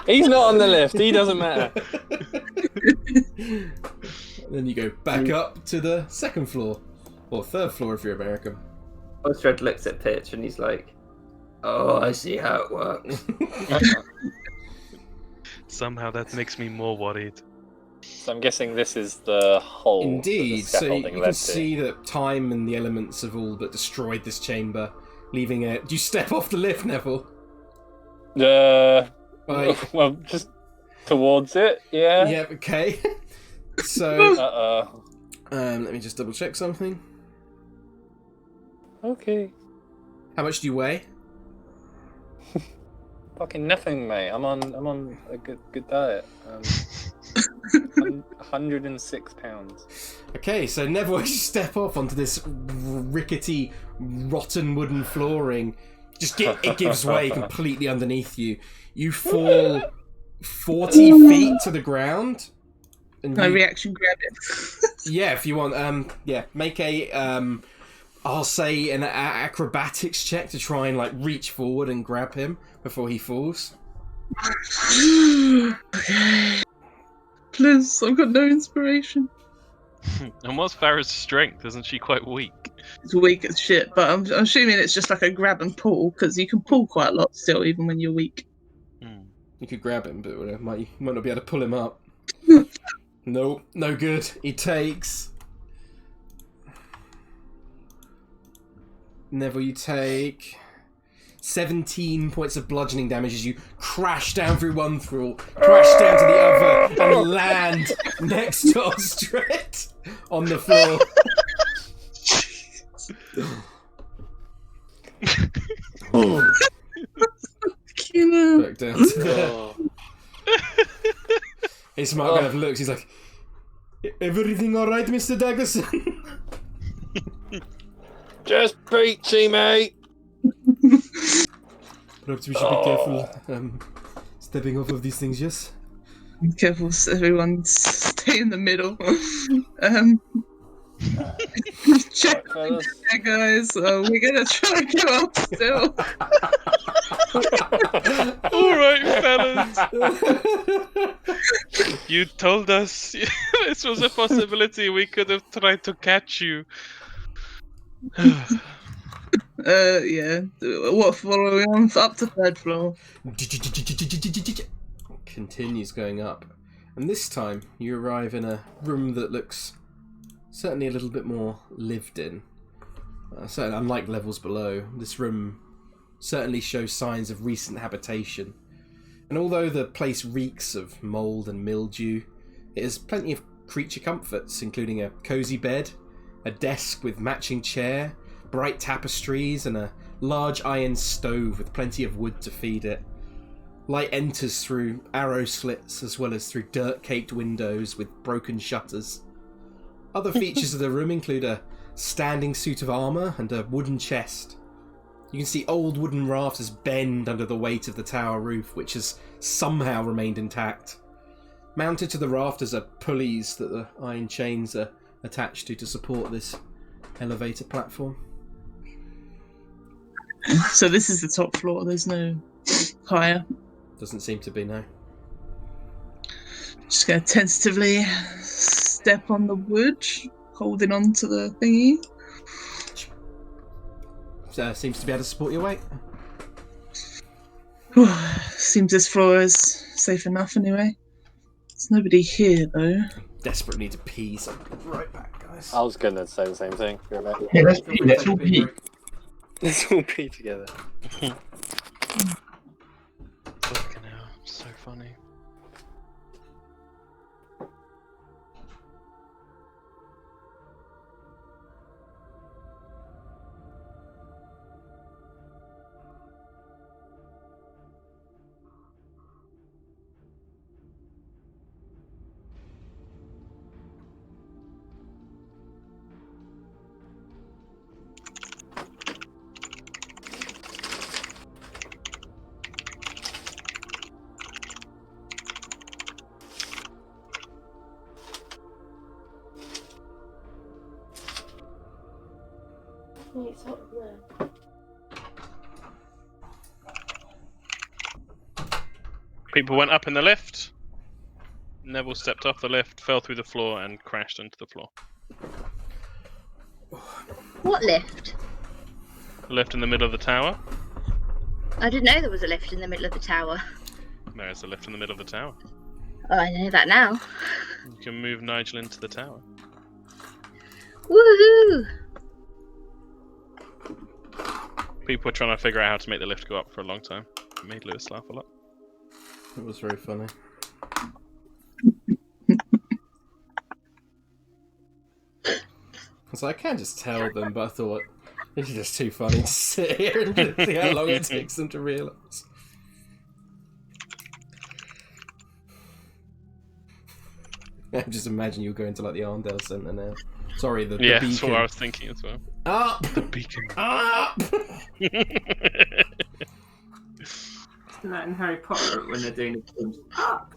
He's not on the lift. He doesn't matter. Then you go back up to the second floor. Or third floor if you're American. Osdred looks at Pitch and he's like, oh, I see how it works. Somehow that makes me more worried. So I'm guessing this is the hole. Indeed, that the so scaffolding you led can to. see that time and the elements have all but destroyed this chamber, leaving it. Do you step off the lift, Neville? Like, Well, just towards it, yeah. yeah, okay. So, let me just double check something. Okay. How much do you weigh? Fucking nothing, mate. I'm on a good diet. 106 pounds. Okay, so Neville, as you step off onto this rickety, rotten wooden flooring, it gives way completely underneath you. You fall 40 feet to the ground. And My reaction, grab it. yeah, if you want, make a, I'll say an acrobatics check to try and like reach forward and grab him before he falls. Okay. Please, I've got no inspiration. And what's Farrah's strength? Isn't she quite weak? It's weak as shit, but I'm assuming it's just like a grab and pull, because you can pull quite a lot still, even when you're weak. You could grab him, but you might not be able to pull him up. Nope, no good. He takes... Neville, you take 17 points of bludgeoning damage as you crash down through one thrall, crash down to the other, and land next to Osdred on the floor. Back down to there. His smart kind of looks, he's like, everything alright, Mr. Daggersen? Just peachy, mate. Perhaps we should be careful stepping off of these things, yes? Be careful, everyone stay in the middle. Check there, guys. We're gonna try and go up still. Alright, fellas. You told us this was a possibility. We could have tried to catch you. Yeah. What floor are we on? Up to 3rd floor. Continues going up. And this time, you arrive in a room that looks certainly a little bit more lived in. Certainly, unlike levels below, this room certainly shows signs of recent habitation. And although the place reeks of mould and mildew, it has plenty of creature comforts, including a cosy bed, a desk with matching chair, bright tapestries, and a large iron stove with plenty of wood to feed it. Light enters through arrow slits as well as through dirt-caked windows with broken shutters. Other features of the room include a standing suit of armour and a wooden chest. You can see old wooden rafters bend under the weight of the tower roof, which has somehow remained intact. Mounted to the rafters are pulleys that the iron chains are attached to support this elevator platform. So this is the top floor, there's no higher. Doesn't seem to be, no. Just gonna tentatively step on the wood, holding on to the thingy. Seems to be able to support your weight. Seems this floor is safe enough anyway. There's nobody here though. Desperate need to pee, so I'll be right back, guys. I was gonna say the same thing. Be right back. Yeah, let's all pee. Let's all pee together. Fucking hell, so funny. People went up in the lift. Neville stepped off the lift, fell through the floor, and crashed into the floor. What lift? The lift in the middle of the tower. I didn't know there was a lift in the middle of the tower. There is a lift in the middle of the tower. Oh, I know that now. You can move Nigel into the tower. Woohoo! People were trying to figure out how to make the lift go up for a long time. It made Lewis laugh a lot. It was very funny. So I can just tell them, but I thought this is just too funny to sit here and see how long it takes them to realise. I just imagine you going to like the Arndale Centre now. Sorry, the Yeah, beacon. that's what I was thinking as well. Up! The beacon. Up! Isn't that in Harry Potter when they're doing the brooms? Up!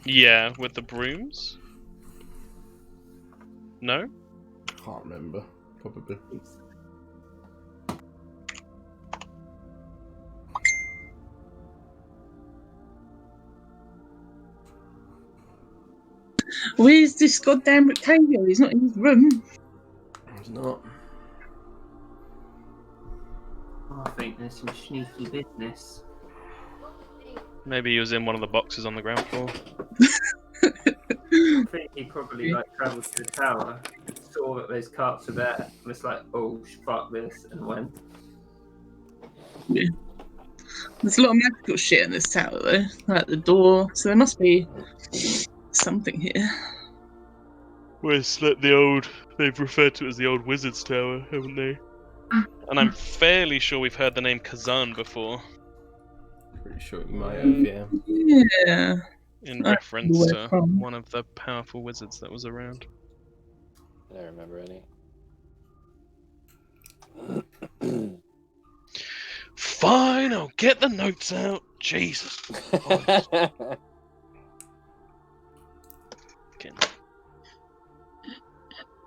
Yeah, with the brooms? No? Can't remember. Probably. Where's this goddamn Rictavio? He's not in his room. It's not. I think there's some sneaky business. Maybe he was in one of the boxes on the ground floor. I think he probably travelled to the tower, saw that those carts were there, and was like, "Oh fuck this," and went. Yeah. There's a lot of magical shit in this tower, though. Like the door, so there must be something here. Where's the old? They've referred to it as the old Wizard's Tower, haven't they? And I'm fairly sure we've heard the name Kazan before. Pretty sure you might have, yeah. Yeah. In reference to one of the powerful wizards that was around. I don't remember any. Fine, I'll get the notes out. Jesus.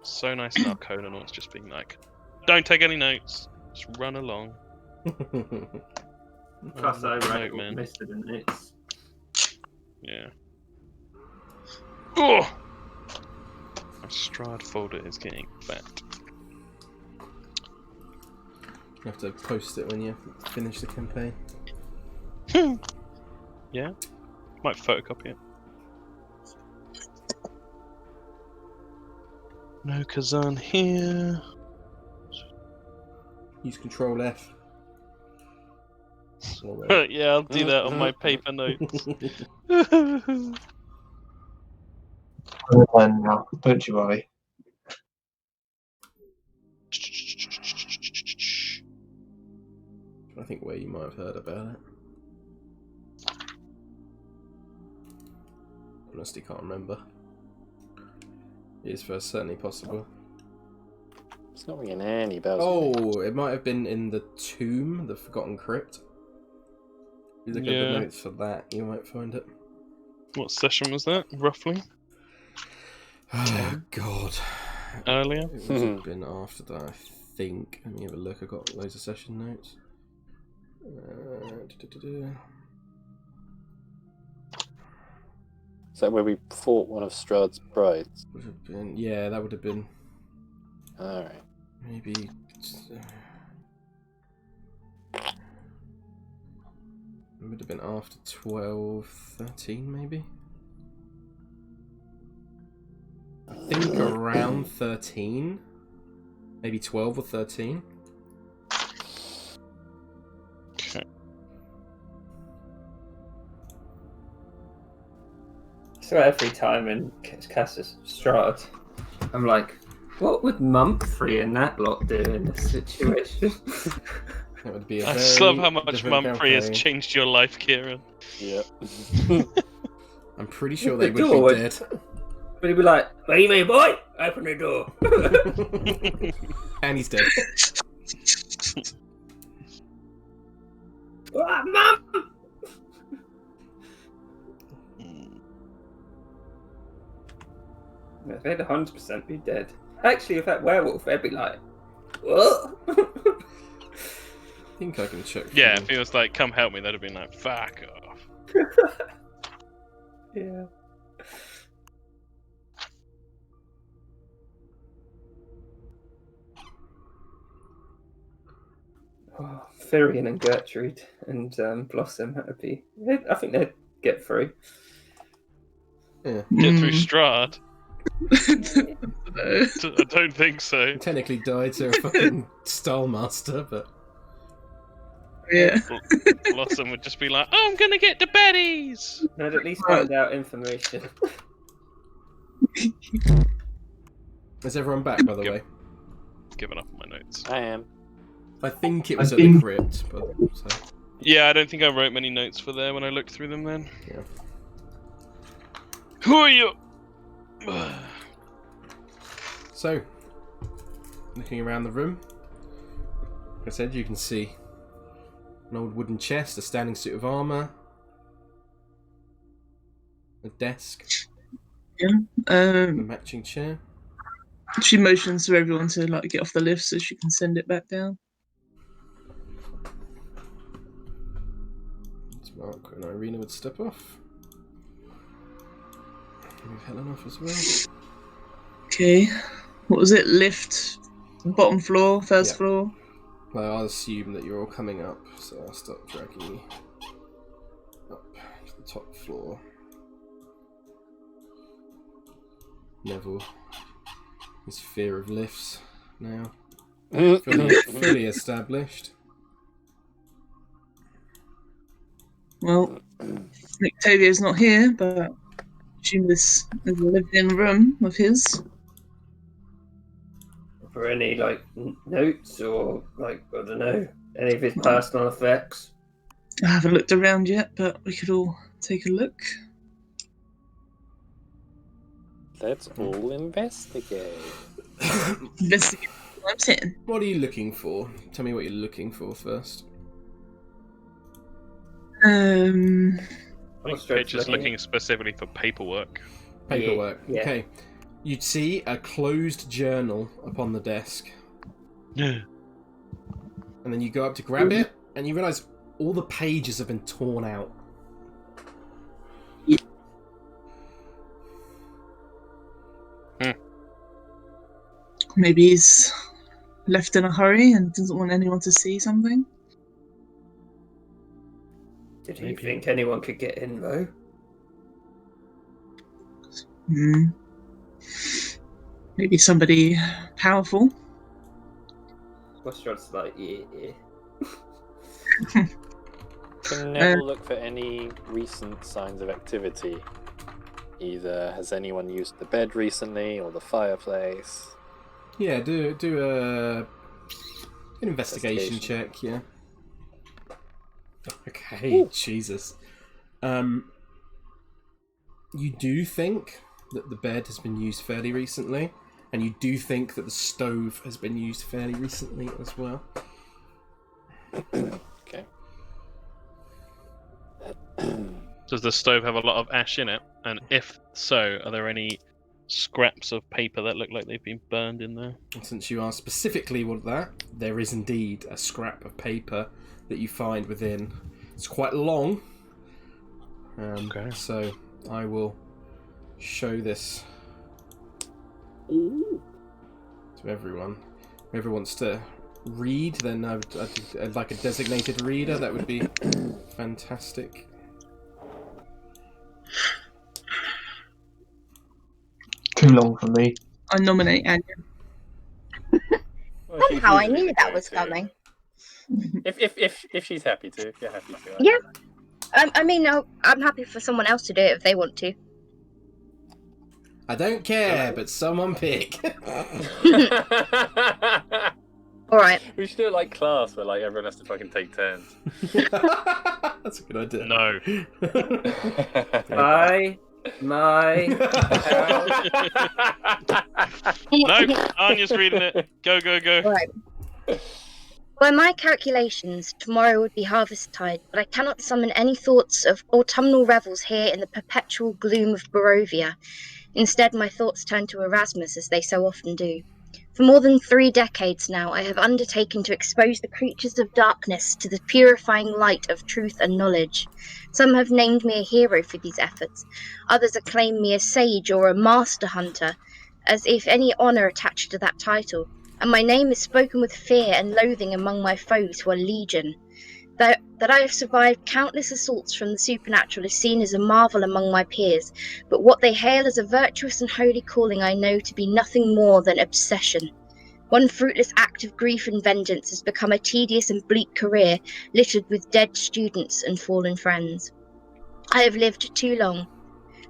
So nice in our code and all, it's just being like, don't take any notes, just run along. Plus, I read man. most of the notes. Yeah. Oh! My Strahd folder is getting fat. You have to post it when you finish the campaign. Yeah? Might photocopy it. No Kazan here. Use Control F. Yeah, I'll do that on my paper notes. I'm done now. Don't you worry. I think where you might have heard about it. Honestly, can't remember. It is for certainly possible. It's not ringing any bells. Oh, it might have been in the tomb, the Forgotten Crypt. If you look at the notes for that, you might find it. What session was that, roughly? Oh, God. Earlier? It would have been after that, I think. Let me have a look. I've got loads of session notes. Is that where we fought one of Strahd's brides? Would have been, yeah, that would have been. Alright. Maybe. It would have been after 12, 13, maybe? I think around 13. Maybe 12 or 13. Okay. So every time in Cass's Strahd, I'm like, what would Mumphrey and that lot do in this situation? That would be a I very just love how much different Mumphrey has campaign. changed your life, Kieran. Yep. I'm pretty sure they The would door be dead. But he'd be like, what do you mean, boy? Open the door. And he's dead. Ah, Mum! They'd 100% be dead. Actually, if that werewolf, they'd be like, what? I think I can check. Yeah, if he was like, come help me, that'd have been like, fuck off. Yeah. Oh, Firion and Gertrude and Blossom, that would be. I think they'd get through. Yeah. Get through Strahd? No. I don't think so. Technically died to a fucking Style Master, but. Yeah. Blossom would just be like, oh, I'm gonna get the baddies! They'd at least find out information. Is everyone back, by the way? Giving up on my notes. I am. I think it was at the crypt, but. So. Yeah, I don't think I wrote many notes for there when I looked through them then. Yeah. Who are you? So, looking around the room, like I said, you can see an old wooden chest, a standing suit of armour, a desk, Yeah. a matching chair. She motions for everyone to like get off the lift so she can send it back down. Mark and Irina would step off. Move Helen off as well. Okay. What was it? Lift, bottom floor, first floor? Well, I'll assume that you're all coming up, so I'll start dragging you up to the top floor. Neville, his fear of lifts now fully established. Well, Rictavio's not here, but I assume this is a lived-in room of his. For any notes or I don't know, any of his personal effects? I haven't looked around yet, but we could all take a look. Let's all investigate. Investigate what I'm saying. What are you looking for? Tell me what you're looking for first. I think Pitch is looking specifically for paperwork. Paperwork. Yeah. Okay. You'd see a closed journal upon the desk. Yeah. And then you go up to grab it, and you realise all the pages have been torn out. Maybe he's left in a hurry and doesn't want anyone to see something. Did he think anyone could get in though? Maybe somebody powerful. Ostrad's like, yeah. Can Neville look for any recent signs of activity? Either has anyone used the bed recently or the fireplace? Yeah, do an investigation check, yeah. Okay, ooh. Jesus. You do think that the bed has been used fairly recently, and you do think that the stove has been used fairly recently as well. Okay. Does the stove have a lot of ash in it? And if so, are there any scraps of paper that look like they've been burned in there? And since you asked specifically what that, there is indeed a scrap of paper that you find within. It's quite long. Okay. So I will show this to everyone. Whoever wants to read, then I'd like a designated reader. That would be fantastic. Too long for me. I nominate Anja. Somehow I knew that was coming. If she's happy to, if you're happy to. Yeah. I mean, I'm happy for someone else to do it if they want to. I don't care, but someone pick. Alright. We should do it like class where everyone has to fucking take turns. That's a good idea. No. My No, Anya's reading it. Go. Right. By my calculations, tomorrow would be harvest tide, but I cannot summon any thoughts of autumnal revels here in the perpetual gloom of Barovia. Instead, my thoughts turn to Erasmus, as they so often do. For more than 3 decades now, I have undertaken to expose the creatures of darkness to the purifying light of truth and knowledge. Some have named me a hero for these efforts. Others acclaim me a sage or a master hunter, as if any honour attached to that title. And my name is spoken with fear and loathing among my foes who are legion. That I have survived countless assaults from the supernatural is seen as a marvel among my peers, but what they hail as a virtuous and holy calling I know to be nothing more than obsession. One fruitless act of grief and vengeance has become a tedious and bleak career, littered with dead students and fallen friends. I have lived too long.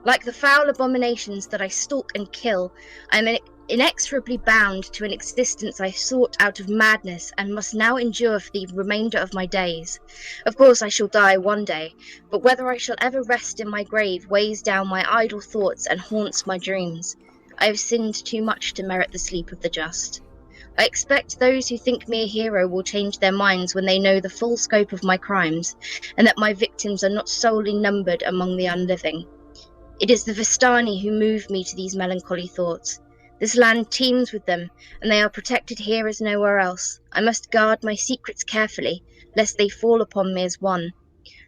Like the foul abominations that I stalk and kill, I am inexorably bound to an existence I sought out of madness and must now endure for the remainder of my days. Of course I shall die one day, but whether I shall ever rest in my grave weighs down my idle thoughts and haunts my dreams. I have sinned too much to merit the sleep of the just. I expect those who think me a hero will change their minds when they know the full scope of my crimes, and that my victims are not solely numbered among the unliving. It is the Vistani who move me to these melancholy thoughts. This land teems with them, and they are protected here as nowhere else. I must guard my secrets carefully, lest they fall upon me as one.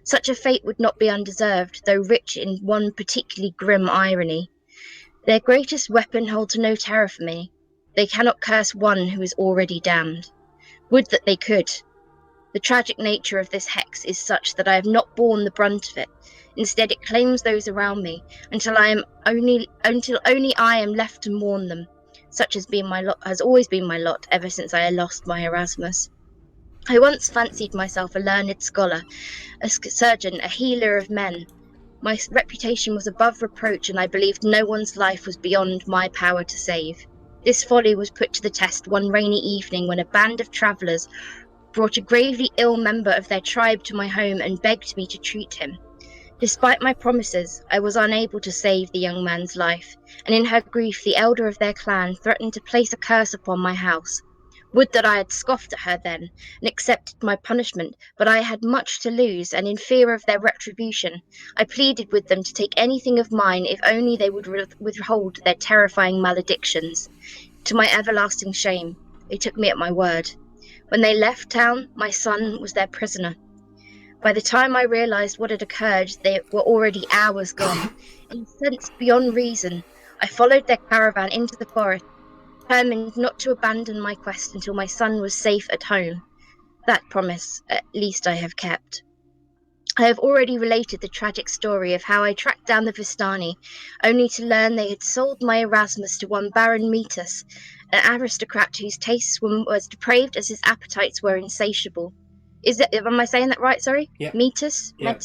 Such a fate would not be undeserved, though rich in one particularly grim irony. Their greatest weapon holds no terror for me. They cannot curse one who is already damned. Would that they could. The tragic nature of this hex is such that I have not borne the brunt of it. Instead, it claims those around me until only I am left to mourn them. Such has always been my lot ever since I lost my Erasmus. I once fancied myself a learned scholar, a surgeon, a healer of men. My reputation was above reproach, and I believed no one's life was beyond my power to save. This folly was put to the test one rainy evening when a band of travellers brought a gravely ill member of their tribe to my home and begged me to treat him. Despite my promises, I was unable to save the young man's life, and in her grief the elder of their clan threatened to place a curse upon my house. Would that I had scoffed at her then, and accepted my punishment, but I had much to lose, and in fear of their retribution, I pleaded with them to take anything of mine if only they would withhold their terrifying maledictions. To my everlasting shame, they took me at my word. When they left town, my son was their prisoner. By the time I realised what had occurred, they were already hours gone. Incensed beyond reason, I followed their caravan into the forest, determined not to abandon my quest until my son was safe at home. That promise, at least, I have kept. I have already related the tragic story of how I tracked down the Vistani, only to learn they had sold my Erasmus to one Baron Metis, an aristocrat whose tastes were as depraved as his appetites were insatiable. Am I saying that right? Sorry? Yeah. Metis? Yeah.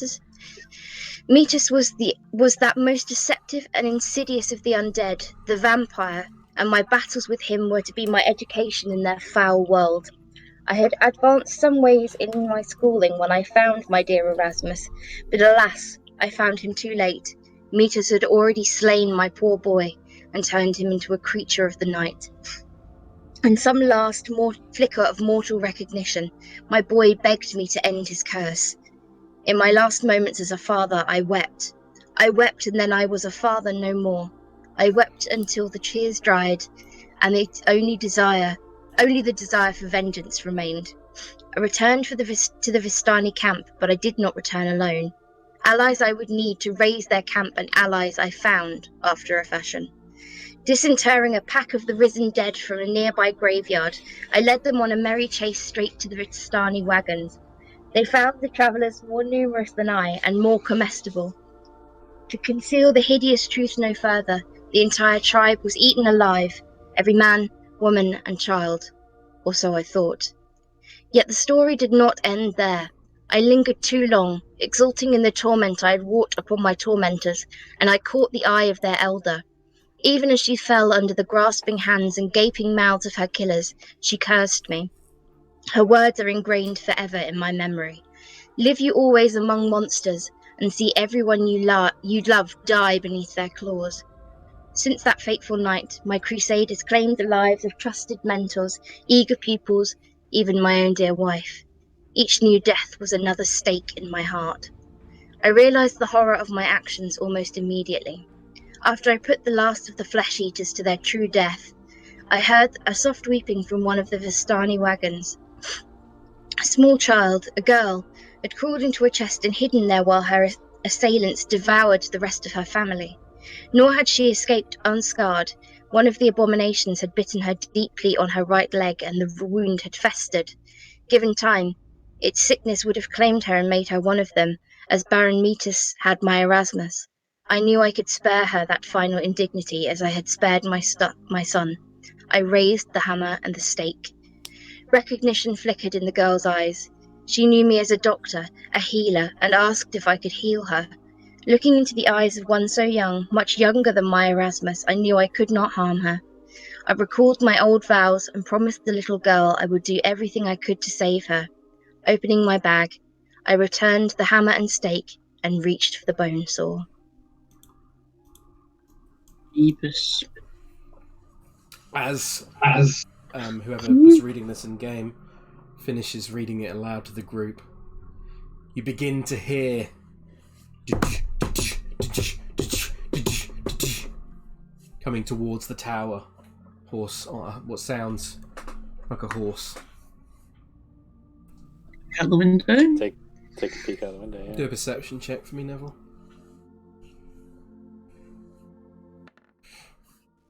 Metis was that most deceptive and insidious of the undead, the vampire, and my battles with him were to be my education in their foul world. I had advanced some ways in my schooling when I found my dear Erasmus, but alas, I found him too late. Metis had already slain my poor boy and turned him into a creature of the night. In some last flicker of mortal recognition, my boy begged me to end his curse. In my last moments as a father, I wept. I wept, and then I was a father no more. I wept until the tears dried, and only the desire for vengeance remained. I returned to the Vistani camp, but I did not return alone. Allies I would need to raise their camp, and allies I found, after a fashion. Disinterring a pack of the risen dead from a nearby graveyard, I led them on a merry chase straight to the Vistani wagons. They found the travellers more numerous than I, and more comestible. To conceal the hideous truth no further, the entire tribe was eaten alive, every man, woman, and child. Or so I thought. Yet the story did not end there. I lingered too long, exulting in the torment I had wrought upon my tormentors, and I caught the eye of their elder. Even as she fell under the grasping hands and gaping mouths of her killers, she cursed me. Her words are ingrained forever in my memory. Live you always among monsters, and see everyone you love die beneath their claws. Since that fateful night, my crusade has claimed the lives of trusted mentors, eager pupils, even my own dear wife. Each new death was another stake in my heart. I realised the horror of my actions almost immediately. After I put the last of the flesh-eaters to their true death, I heard a soft weeping from one of the Vistani wagons. A small child, a girl, had crawled into a chest and hidden there while her assailants devoured the rest of her family. Nor had she escaped unscarred. One of the abominations had bitten her deeply on her right leg, and the wound had festered. Given time, its sickness would have claimed her and made her one of them, as Baron Metis had my Erasmus. I knew I could spare her that final indignity as I had spared my son. I raised the hammer and the stake. Recognition flickered in the girl's eyes. She knew me as a doctor, a healer, and asked if I could heal her. Looking into the eyes of one so young, much younger than my Erasmus, I knew I could not harm her. I recalled my old vows and promised the little girl I would do everything I could to save her. Opening my bag, I returned the hammer and stake and reached for the bone saw. Ebus. As whoever was reading this in game finishes reading it aloud to the group, you begin to hear coming towards the tower. Horse, what sounds like a horse. Out the window. Take a peek out the window. Yeah. Do a perception check for me, Neville.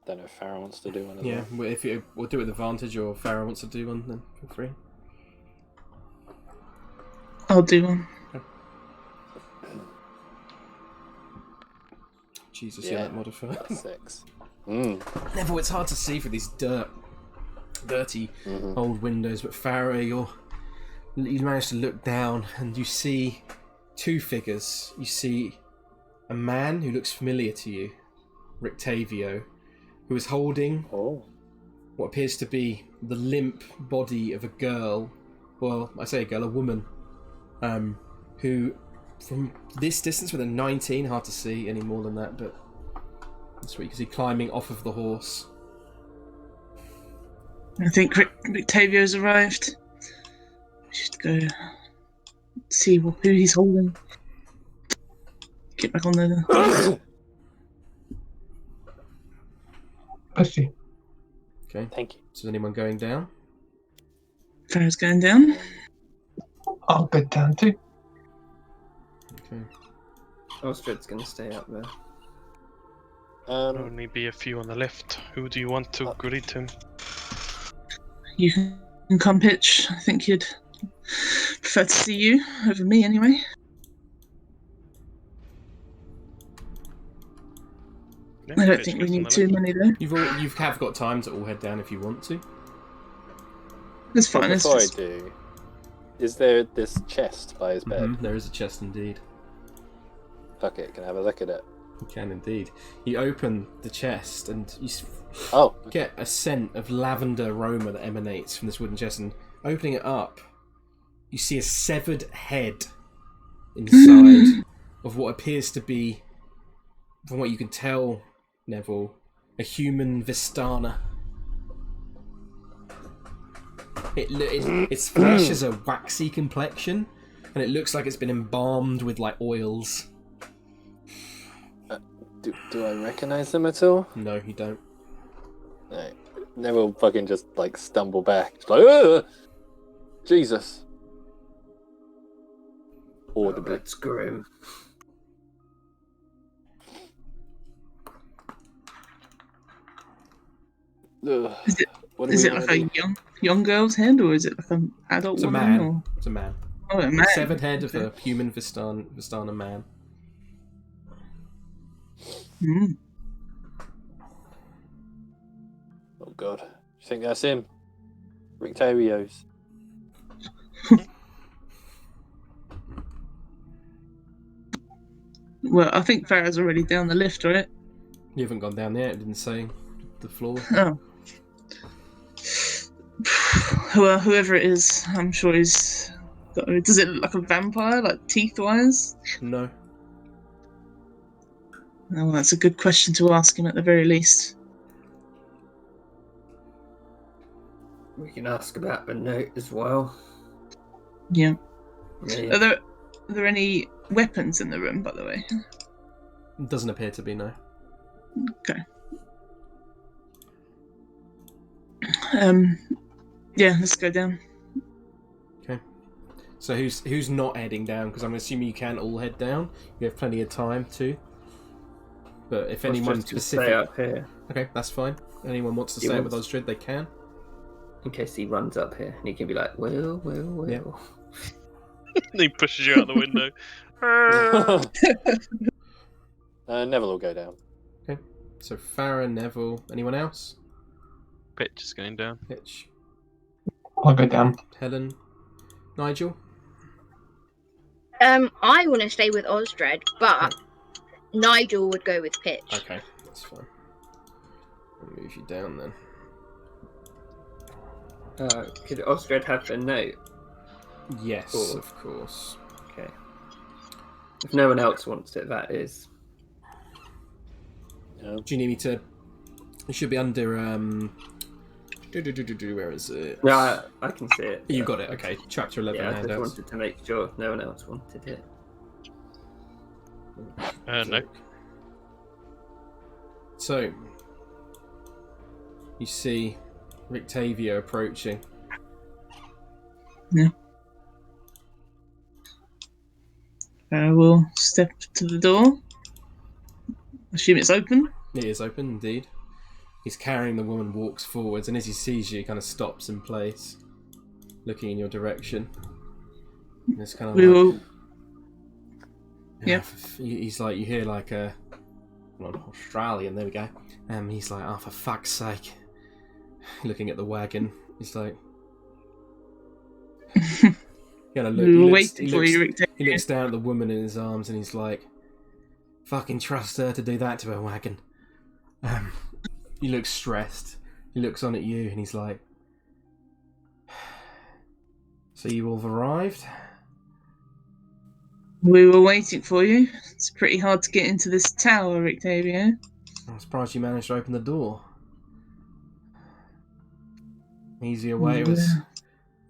Don't know if Farrah wants to do one as Yeah, well. well, if we'll do it with advantage, or Farrah wants to do one, then feel free. I'll do one. Jesus, yeah, that modifier. That's 6. Neville, it's hard to see through these dirty old windows, but Farrah, you manage to look down and you see two figures. You see a man who looks familiar to you, Rictavio, who is holding what appears to be the limp body of a girl. Well, I say a girl, a woman, who, from this distance with a 19, hard to see any more than that, but that's what you can see climbing off of the horse. I think Rictavio's arrived. We should go see who he's holding. Get back on there. I see. Okay. Thank you. So is anyone going down? Farrah's going down. I'll go down too. Okay. Osdred's going to stay up there. Only be a few on the left. Who do you want to greet him? You can come, Pitch. I think he'd prefer to see you over me anyway. Yeah, I don't Pitch think we goes on need the too left. many though. You have got time to all head down if you want to. That's fine. It's Before just... I do, is there this chest by his bed? There is a chest indeed. Fuck it, can I have a look at it? You can indeed. You open the chest and you Oh, get a scent of lavender aroma that emanates from this wooden chest, and opening it up, you see a severed head inside of what appears to be, from what you can tell, Neville, a human Vistana. Its flesh has a waxy complexion, and it looks like it's been embalmed with like oils. do I recognize them at all? No, you don't. No. Neville fucking just like stumble back. Just like, ugh! Jesus. Audibly. That's grim. Ugh. Is it like a young girl's head, or is it like an adult It's a woman? man. Or... It's a man. Oh, a man. The severed head of a human Vistana man. Mm. Oh god. Do you think that's him? Rictavio's. Well, I think Farrah's already down the lift, right? You haven't gone down there. It didn't say the floor. Oh. Well, whoever it is, I'm sure he's got... Does it look like a vampire, like teeth-wise? No. Oh, well, that's a good question to ask him at the very least. We can ask about the note as well. Yeah. Yeah. Are there any weapons in the room, by the way? It doesn't appear to be, no. Okay. Yeah, let's go down. Okay. So who's not heading down? Because I'm assuming you can all head down. You have plenty of time to. But if anyone Just to specific, stay up here okay, that's fine. Anyone wants to He stay up with wants- Osdred, they can. in case he runs up here, and he can be like, "Well." Yeah. He pushes you out the window. Neville will go down. Okay. So Farrah, Neville, anyone else? Pitch is going down. Pitch, I'll go down. Helen, Nigel. I want to stay with Osdred, but Nigel would go with Pitch. Okay, that's fine. I'll move you down then. Could Osdred have the note? Yes, Cool. of course. Okay. If no one else wants it, that is. Do you need me to? It should be under where is it? No, I can see it. You got it. Okay, chapter 11 Yeah, I just handouts. wanted to make sure no one else wanted it. No. So you see Rictavio approaching. Yeah. I will step to the door. Assume it's open. It is open indeed. He's carrying the woman, walks forwards, and as he sees you, he kind of stops in place, looking in your direction. And it's kind of We will. Yeah. He's like, you hear like a Australian. There we go. He's like, oh, for fuck's sake! Looking at the wagon, he's like, We were waiting for you, Rictavio. He looks down at the woman in his arms, and he's like, fucking trust her to do that to her wagon. He looks stressed. He looks on at you, and he's like, so you all have arrived? We were waiting for you. It's pretty hard to get into this tower, Rictavio. I'm surprised you managed to open the door. Easier way was...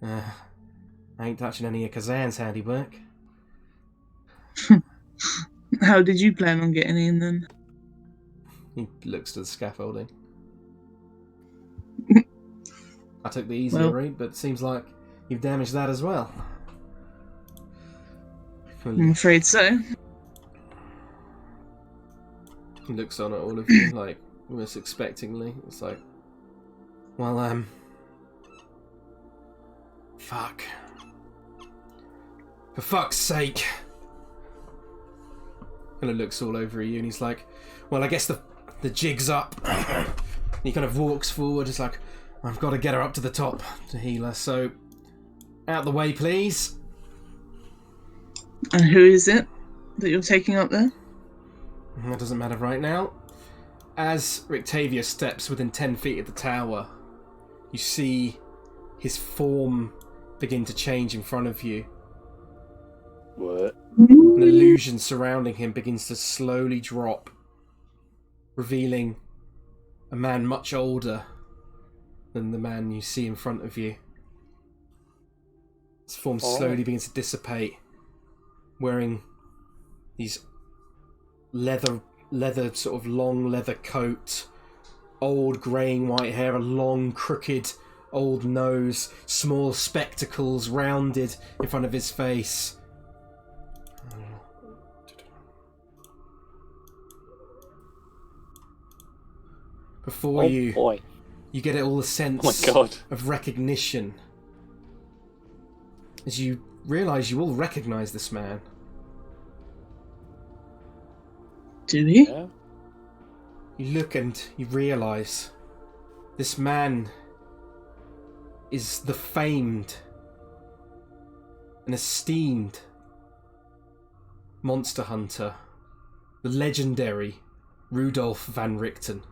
I ain't touching any of Kazan's handiwork. How did you plan on getting in, then? He looks to the scaffolding. I took the easier route, but it seems like you've damaged that as well. I'm afraid so. He looks on at all of you, like, almost expectingly. It's like, well, fuck. For fuck's sake. Kind of looks all over at you, and he's like, well, I guess the jig's up. And he kind of walks forward, it's like, I've got to get her up to the top to heal her, so out the way, please. And who is it that you're taking up there? That doesn't matter right now. As Rictavio steps within 10 feet of the tower, you see his form begin to change in front of you. What? An illusion surrounding him begins to slowly drop, revealing a man much older than the man you see in front of you. His form slowly begins to dissipate, wearing these leather sort of long leather coat, old greying white hair, a long crooked old nose, small spectacles rounded in front of his face. Before you get all the sense of recognition as you realise you all recognise this man. Do we? Yeah. You look and you realise this man is the famed and esteemed monster hunter, the legendary Rudolf van Richten.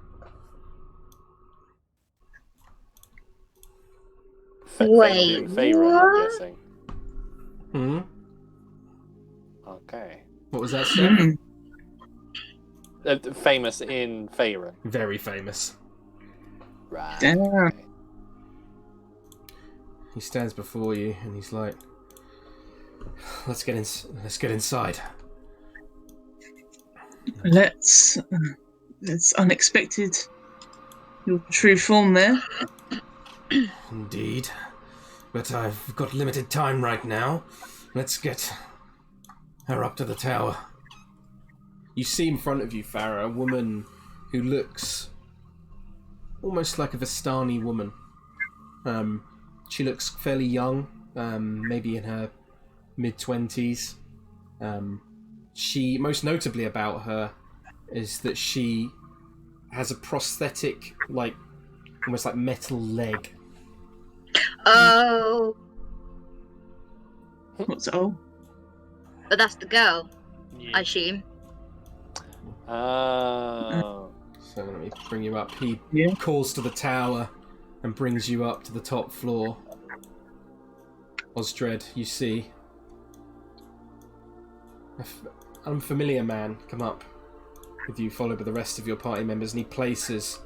Wait, Farrah, I'm guessing. Hmm? Okay. What was that, Stefan? Famous in Farrah. Very famous. Right. Damn. He stands before you and he's like, let's get inside. It's unexpected. Your true form there. Indeed. But I've got limited time right now. Let's get her up to the tower. You see in front of you, Farrah, a woman who looks almost like a Vistani woman. She looks fairly young, maybe in her mid-20s. She, most notably about her, is that she has a prosthetic, like, almost like metal leg. Oh. What's all? But that's the girl, Yeah. I assume. Oh. So let me bring you up. He Yeah. calls to the tower and brings you up to the top floor. Osdred, you see an unfamiliar man come up with you, followed by the rest of your party members, and he places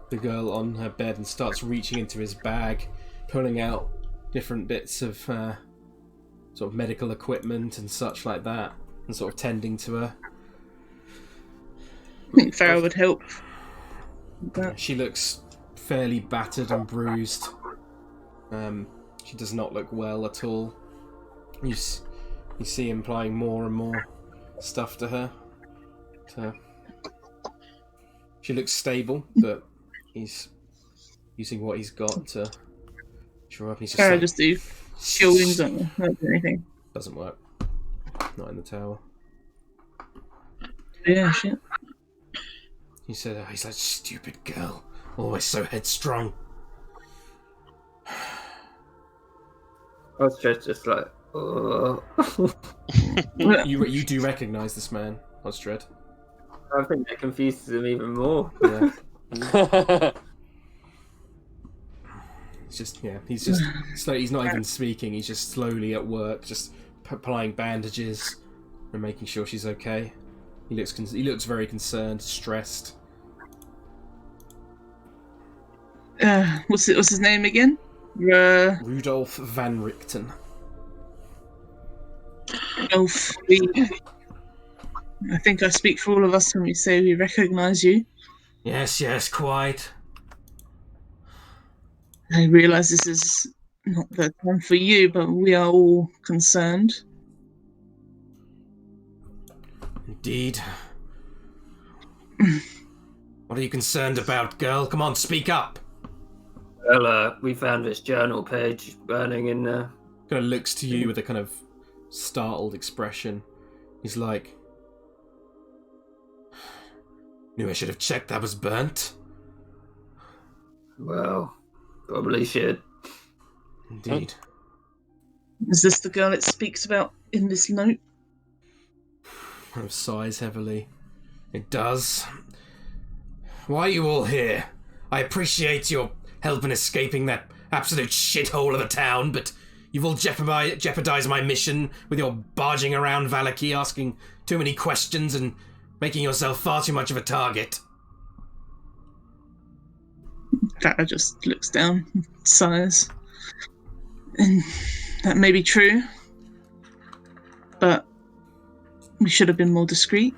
the girl on her bed and starts reaching into his bag, pulling out different bits of sort of medical equipment and such like that, and sort of tending to her. I think Farrah would help. She looks fairly battered and bruised. She does not look well at all. You see him applying more and more stuff to her. She looks stable, but He's using what he's got to shore up. He's just Farrah like, just do chill wings, don't do anything. doesn't work. Not in the tower. Yeah, shit. He said, he's like, stupid girl, always so headstrong. Osdred's just like, oh. You do recognise this man, Osdred. I think that confuses him even more. Yeah. He's just slow. He's not even speaking. He's just slowly at work, just applying bandages and making sure she's okay. He looks very concerned, stressed. What's his name again? Rudolph van Richten. Rudolph. I think I speak for all of us when we say we recognise you. Yes, quite. I realise this is not the time for you, but we are all concerned. Indeed. What are you concerned about, girl? Come on, speak up. Well, we found this journal page burning in there. Kind of looks to you with a kind of startled expression. He's like, knew I should have checked that was burnt. Well, probably should. Indeed. Is this the girl it speaks about in this note? Kind of sighs heavily. It does. Why are you all here? I appreciate your help in escaping that absolute shithole of a town, but you've all jeopardized my mission with your barging around Valaki, asking too many questions and making yourself far too much of a target. Farrah just looks down, sighs. And that may be true, but we should have been more discreet.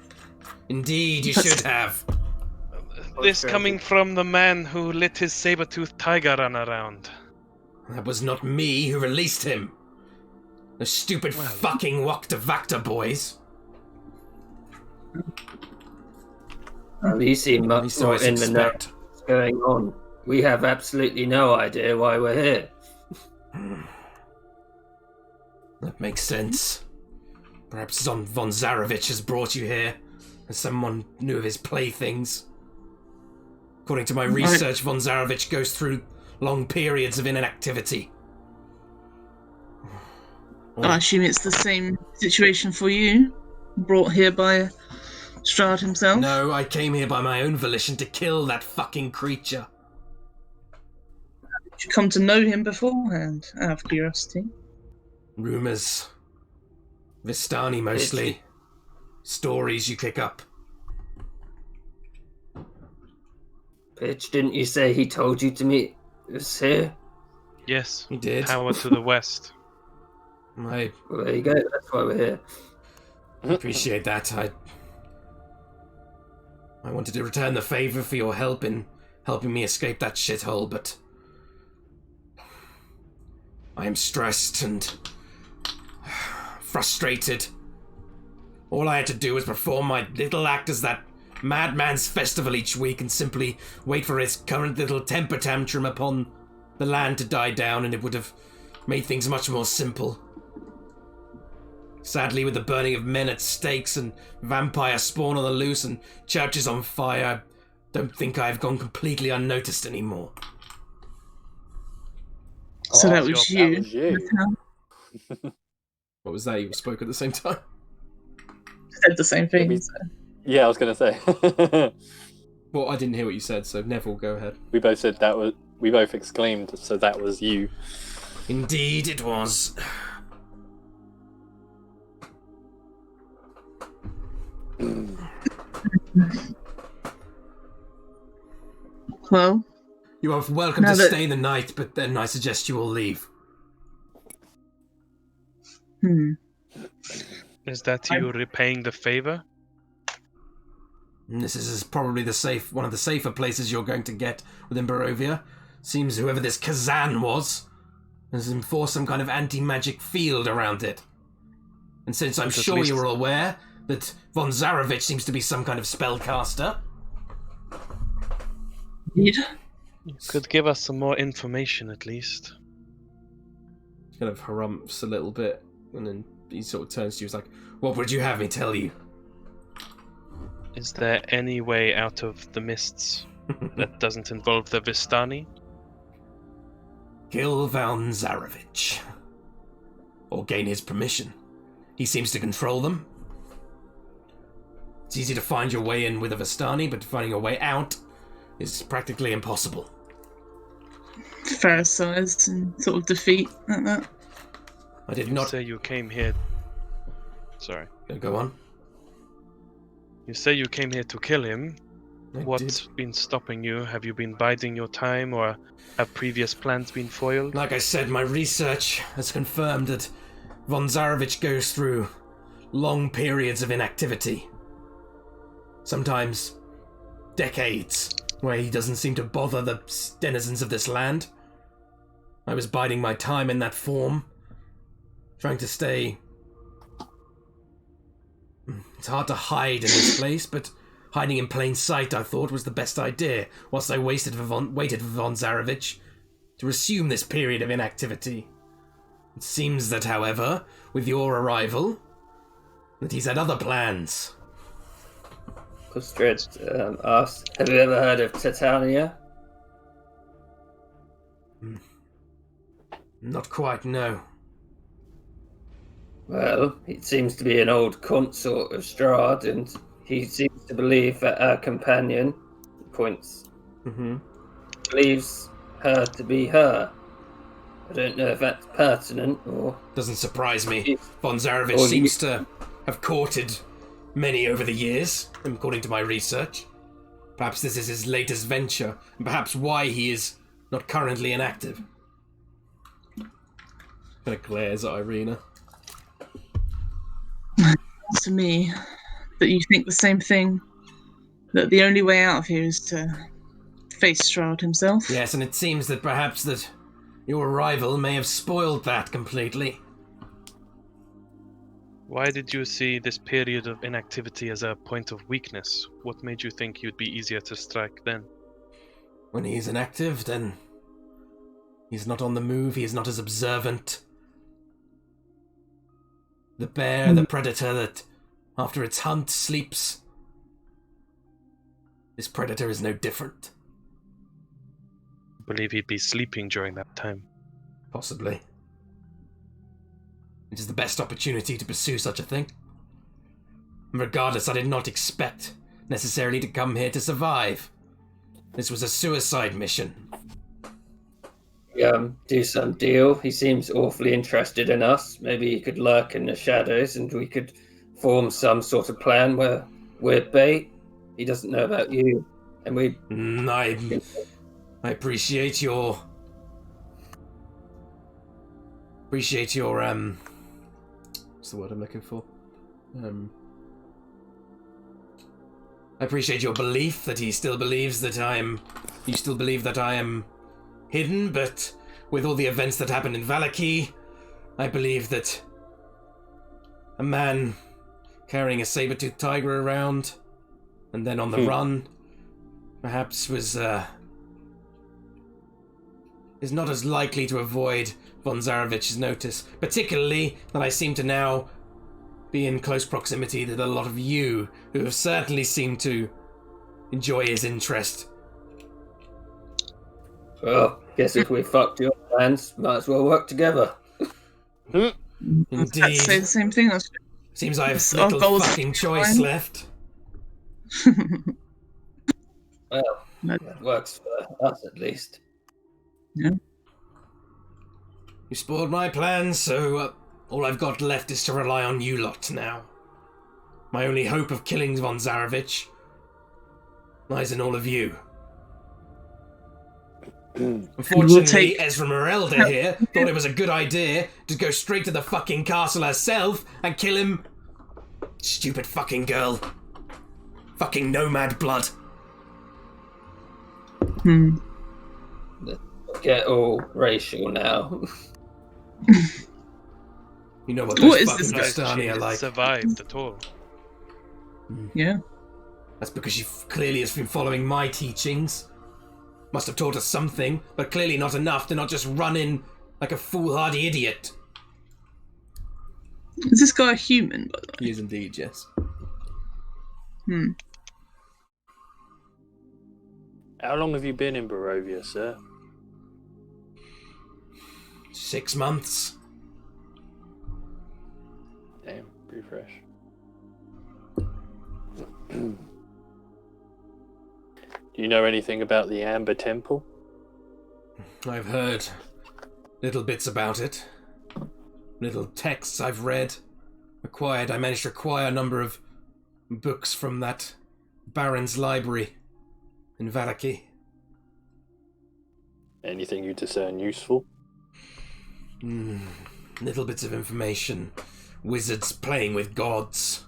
Indeed, you should have. This coming from the man who let his saber-toothed tiger run around. That was not me who released him. The stupid fucking Wakta boys. Well, you seem much more in the know what's going on. We have absolutely no idea why we're here. That makes sense. Perhaps Von Zarovich has brought you here, and someone knew of his playthings. According to my research, Von Zarovich goes through long periods of inactivity. I assume it's the same situation for you, brought here by Strahd himself? No, I came here by my own volition to kill that fucking creature. Did you come to know him beforehand, out of curiosity? Rumours. Vistani mostly. Stories you pick up. Pitch, didn't you say he told you to meet us here? Yes. He did. Power to the west. Well, there you go. That's why we're here. I appreciate that. I wanted to return the favour for your help in helping me escape that shithole, but I am stressed and frustrated. All I had to do was perform my little act as that madman's festival each week and simply wait for his current little temper tantrum upon the land to die down, and it would have made things much more simple. Sadly, with the burning of men at stakes and vampire spawn on the loose and churches on fire, I don't think I've gone completely unnoticed anymore. So that was you. That was you. What was that? You spoke at the same time? Said the same thing. Yeah, I was going to say. Well, I didn't hear what you said, so Neville, go ahead. We both said that was. We both exclaimed, so that was you. Indeed, it was. Well, You are welcome to stay the night, but then I suggest you all leave. Is that you repaying the favor? This is probably one of the safer places you're going to get within Barovia. Seems whoever this Kazan was has enforced some kind of anti-magic field around it. And since I'm sure you're all aware that Von Zarovich seems to be some kind of spellcaster. Indeed. You could give us some more information at least. He kind of harumphs a little bit, and then he sort of turns to you. He's like, "What would you have me tell you?" Is there any way out of the mists that doesn't involve the Vistani? Kill Von Zarevich. Or gain his permission. He seems to control them. It's easy to find your way in with a Vistani, but finding your way out is practically impossible. Fair size and sort of defeat like that. I did You not... say you came here... Sorry. Go on. You say you came here to kill him. I What's did. been stopping you? Have you been biding your time, or have previous plans been foiled? Like I said, my research has confirmed that Von Zarevich goes through long periods of inactivity. Sometimes decades, where he doesn't seem to bother the denizens of this land. I was biding my time in that form, trying to stay... It's hard to hide in this place, but hiding in plain sight, I thought, was the best idea, whilst I waited for Von Zarevich to resume this period of inactivity. It seems that, however, with your arrival, that he's had other plans. Osdred asked, "Have you ever heard of Titania?" Not quite, no. Well, it seems to be an old consort of Strahd, and he seems to believe that our companion, believes her to be her. I don't know if that's pertinent or... Doesn't surprise me. Von Zarevich seems to have courted many over the years, according to my research. Perhaps this is his latest venture, and perhaps why he is not currently inactive. Kind of glares at Irina. To me, that you think the same thing, that the only way out of here is to face Strahd himself. Yes, and it seems that perhaps that your arrival may have spoiled that completely. Why did you see this period of inactivity as a point of weakness? What made you think you'd be easier to strike then? When he is inactive, then he's not on the move, he is not as observant. The bear, the predator that, after its hunt, sleeps. This predator is no different. I believe he'd be sleeping during that time. Possibly. It is the best opportunity to pursue such a thing. Regardless, I did not expect necessarily to come here to survive. This was a suicide mission. Do some deal. He seems awfully interested in us.Maybe he could lurk in the shadows and we could form some sort of plan where we're bait. He doesn't know about you. And we... I appreciate your... what's the word I'm looking for? I appreciate your belief that he still believes that you still believe that I am hidden, but with all the events that happened in Valaki, I believe that a man carrying a saber-toothed tiger around and then on the run perhaps is not as likely to avoid Von Zarevich's notice, particularly that I seem to now be in close proximity to a lot of you who have certainly seemed to enjoy his interest. Well, guess if we fucked your plans, might as well work together. Indeed. I'd say the same thing. Seems I have little fucking choice left. Well, that works for us at least. Yeah. You spoiled my plans, so all I've got left is to rely on you lot now. My only hope of killing Von Zarevich lies in all of you. Unfortunately, Esmeralda here thought it was a good idea to go straight to the fucking castle herself and kill him. Stupid fucking girl. Fucking nomad blood. Get all racial now. You know what those What is fucking this guy? Vistani are like. Survived at all. Yeah. That's because she clearly has been following my teachings. Must have taught us something, but clearly not enough to not just run in like a foolhardy idiot. Is this guy a human, by the way? He is indeed, yes. How long have you been in Barovia, sir? 6 months. Damn, pretty fresh. Do you know anything about the Amber Temple? I've heard little bits about it. Little texts I've read. I managed to acquire a number of books from that Baron's library in Valaki. Anything you discern useful? Little bits of information. Wizards playing with gods.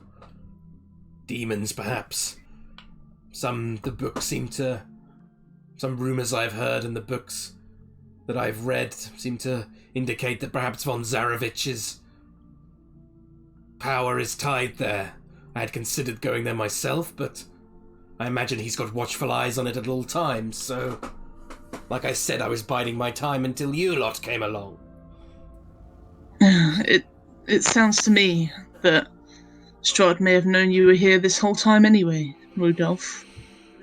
Demons, perhaps. Some rumours I've heard in the books that I've read seem to indicate that perhaps von Zarevich's power is tied there. I had considered going there myself, but I imagine he's got watchful eyes on it at all times, so... Like I said, I was biding my time until you lot came along. It sounds to me that Strahd may have known you were here this whole time anyway, Rudolph.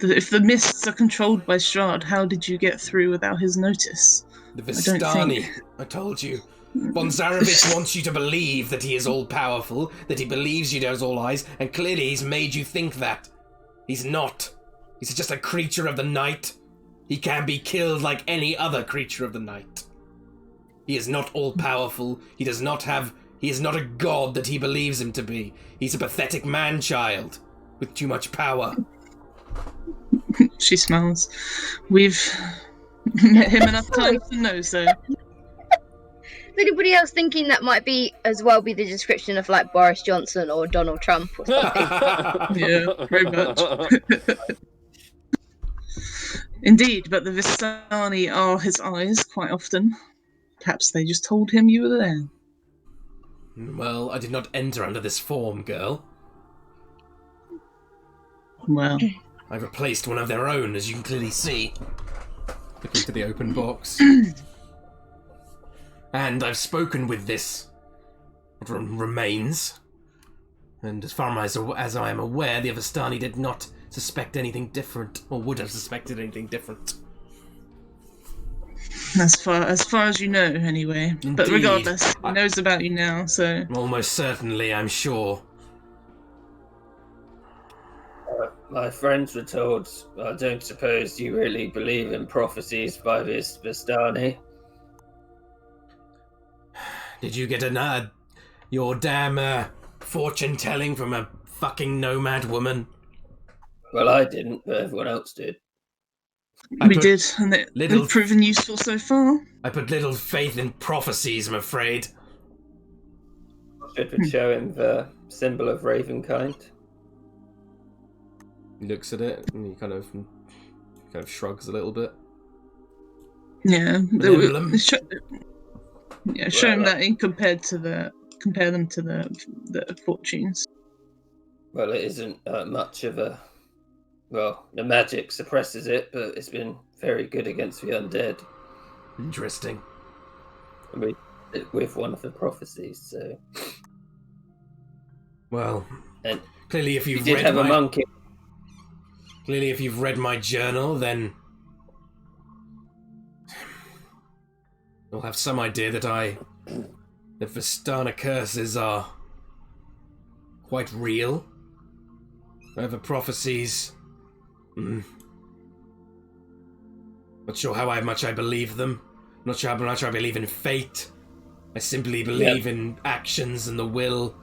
If the mists are controlled by Strahd, how did you get through without his notice? The Vistani, I told you. Von Zarevich wants you to believe that he is all-powerful, that he believes he has all eyes, and clearly he's made you think that. He's not. He's just a creature of the night. He can be killed like any other creature of the night. He is not all-powerful. He is not a god that he believes him to be. He's a pathetic man-child with too much power. She smiles. We've met him enough times to know so. Is anybody else thinking that might be the description of like Boris Johnson or Donald Trump or something? Yeah, very much. Indeed, but the Vistani are his eyes quite often. Perhaps they just told him you were there. Well, I did not enter under this form, girl. Well, I replaced one of their own, as you can clearly see. Looking to the open box. And I've spoken with this what remains. And as far as I am aware, the Vistani did not suspect anything different, or would have suspected anything different. As far as you know, anyway. Indeed. But regardless, he knows about you now, so... Almost certainly, I'm sure. My friends were told, I don't suppose you really believe in prophecies by this Vistani. Did you get your damn fortune-telling from a fucking nomad woman? Well, I didn't, but everyone else did. We did, and they've proven useful so far. I put little faith in prophecies, I'm afraid. Osdred would show him the symbol of Ravenkind. He looks at it and he kind of shrugs a little bit. Yeah, show him that and compare them to the fortunes. Well, it isn't much of a... Well, the magic suppresses it, but it's been very good against the undead. Interesting. I mean, with one of the prophecies, so... Well, and clearly if you've you did have a monkey. Clearly if you've read my journal, then... you'll have some idea that the Vistana curses are quite real. However, prophecies... Not sure how much I believe them. Not sure how much I believe in fate. I simply believe in actions and the will.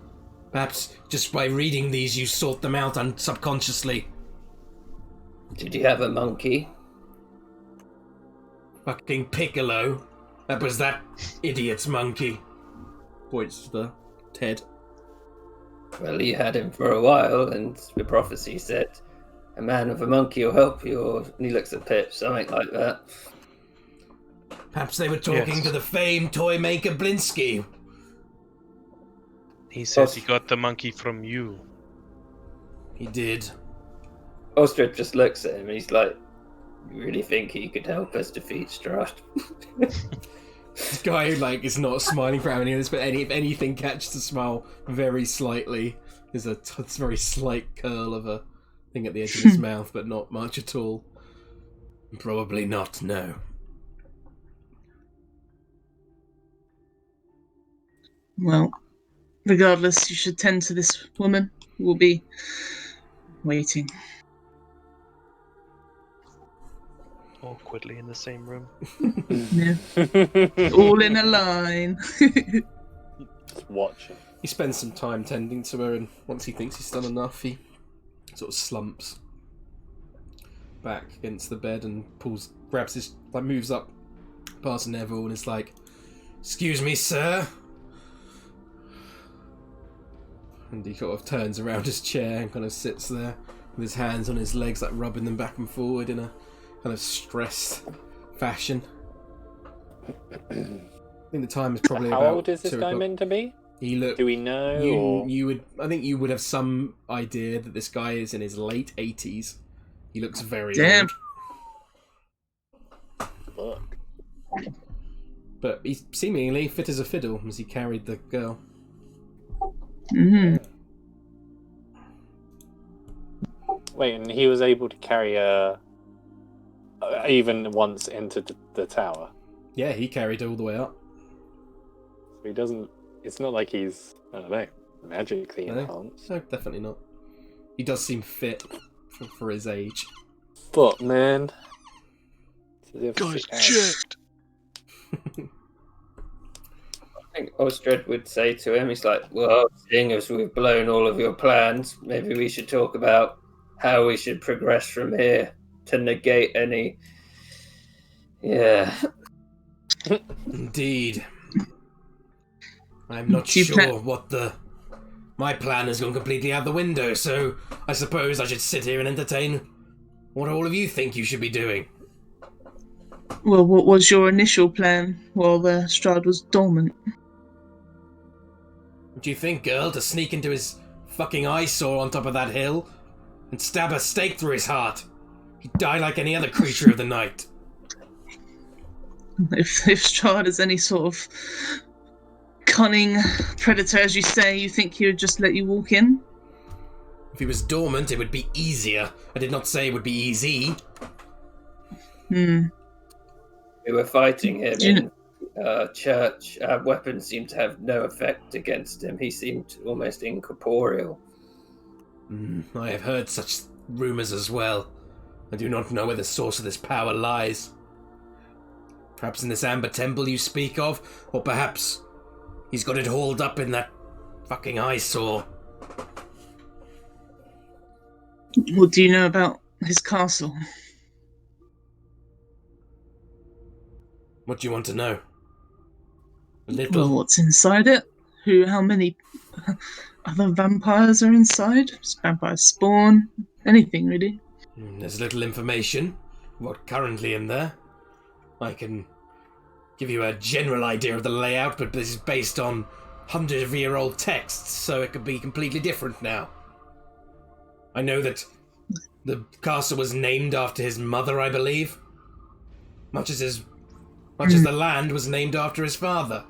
Perhaps just by reading these you sort them out subconsciously. Did you have a monkey? Fucking Piccolo. That was that idiot's monkey. Points to the Ted. Well, you had him for a while, and the prophecy said, a man with a monkey will help you, or and he looks at Pip, something like that. Perhaps they were talking to the famed toy maker Blinsky. He says he got the monkey from you. He did. Osdred just looks at him, and he's like, You really think he could help us defeat Strahd? This guy who is not smiling for any of this, but if anything catches the smile very slightly. There's a very slight curl of a thing at the edge of his mouth, but not much at all. Probably not, no. Well, regardless, you should tend to this woman. We'll be waiting. Awkwardly in the same room. Yeah. All in a line. Just watching. He spends some time tending to her, and once he thinks he's done enough, he sort of slumps back against the bed and grabs his, moves up past Neville and is like, "Excuse me, sir." And he sort of turns around his chair and kind of sits there with his hands on his legs, rubbing them back and forward in a kind of stressed fashion. I think the time is probably How about old is this 2 guy o'clock. meant to be? Do we know? I think you would have some idea that this guy is in his late 80s. He looks very Damn. old. Look. But he's seemingly fit as a fiddle as he carried the girl. Mm-hmm. Wait, and he was able to carry her even once into the tower? Yeah, he carried her all the way up. So he doesn't... It's not like he's, I don't know, magically No. enhanced. No, definitely not. He does seem fit for his age. But, man... Guys, checked! I think Osdred would say to him, he's like, well, seeing as we've blown all of your plans, maybe we should talk about how we should progress from here to negate any... Yeah. Indeed. I'm not sure what my plan has gone completely out the window, so I suppose I should sit here and entertain what all of you think you should be doing. Well, what was your initial plan while Strahd was dormant? What do you think, girl? To sneak into his fucking eyesore on top of that hill and stab a stake through his heart? He'd die like any other creature of the night. If Strahd is any sort of cunning predator, as you say, you think he would just let you walk in? If he was dormant, it would be easier. I did not say it would be easy. Hmm. We were fighting him in church. Our weapons seemed to have no effect against him. He seemed almost incorporeal. I have heard such rumours as well. I do not know where the source of this power lies. Perhaps in this amber temple you speak of, or perhaps he's got it hauled up in that fucking eyesore. What do you know about his castle? What do you want to know? A little? Well, what's inside it? How many other vampires are inside? Does vampires spawn? Anything, really. There's little information. What's currently in there. I can give you a general idea of the layout, but this is based on hundred-of-year-old texts, so it could be completely different now. I know that the castle was named after his mother, I believe. Much as the land was named after his father.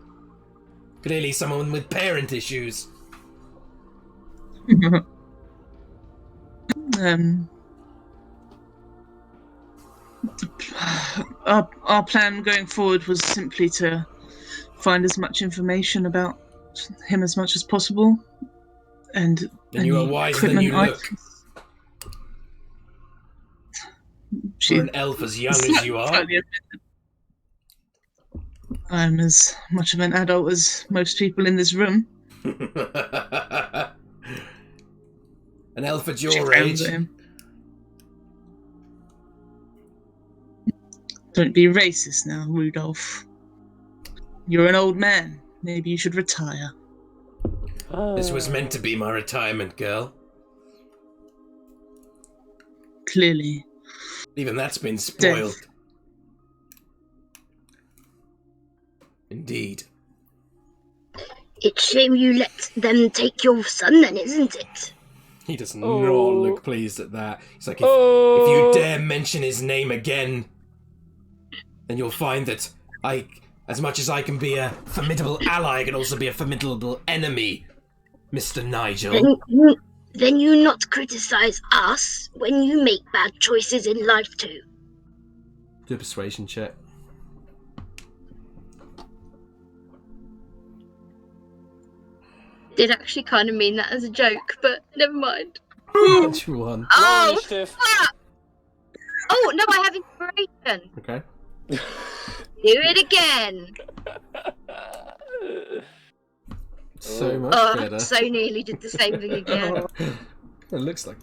Clearly someone with parent issues. Our plan going forward was simply to find as much information about him as much as possible, and you are wiser than you look. For an elf as young as you are. I'm as much of an adult as most people in this room. An elf at your age. Don't be racist now, Rudolph. You're an old man. Maybe you should retire. This was meant to be my retirement, girl. Clearly. Even that's been spoiled. Death. Indeed. It's shame you let them take your son then, isn't it? He does not look pleased at that. He's like, if you dare mention his name again, then you'll find that as much as I can be a formidable ally, I can also be a formidable enemy, Mr. Nigel. Then you not criticize us when you make bad choices in life too. Do a persuasion check. Did actually kind of mean that as a joke, but never mind. Natural one. Oh, Initiative. fuck! Oh, no, I have inspiration. Okay. Do it again. So much better. So nearly did the same thing again. It looks like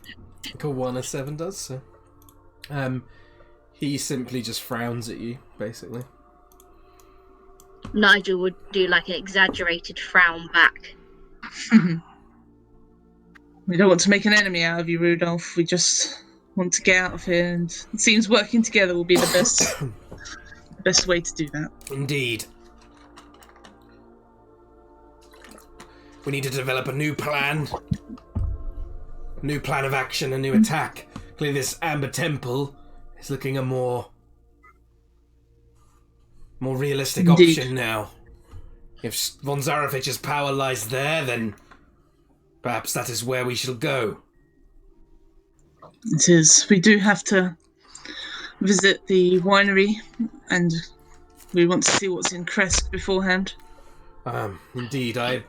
a 1 or 7 does, so. He simply just frowns at you, basically. Nigel would do like an exaggerated frown back. We don't want to make an enemy out of you, Rudolph. We just want to get out of here, and it seems working together will be the best way to do that. Indeed. We need to develop a new plan. A new plan of action, a new attack. Clearly this Amber Temple is looking a more realistic Indeed. option now. If von Zarovich's power lies there, then perhaps that is where we shall go. It is. We do have to visit the winery, and we want to see what's in Kresk beforehand. Indeed, I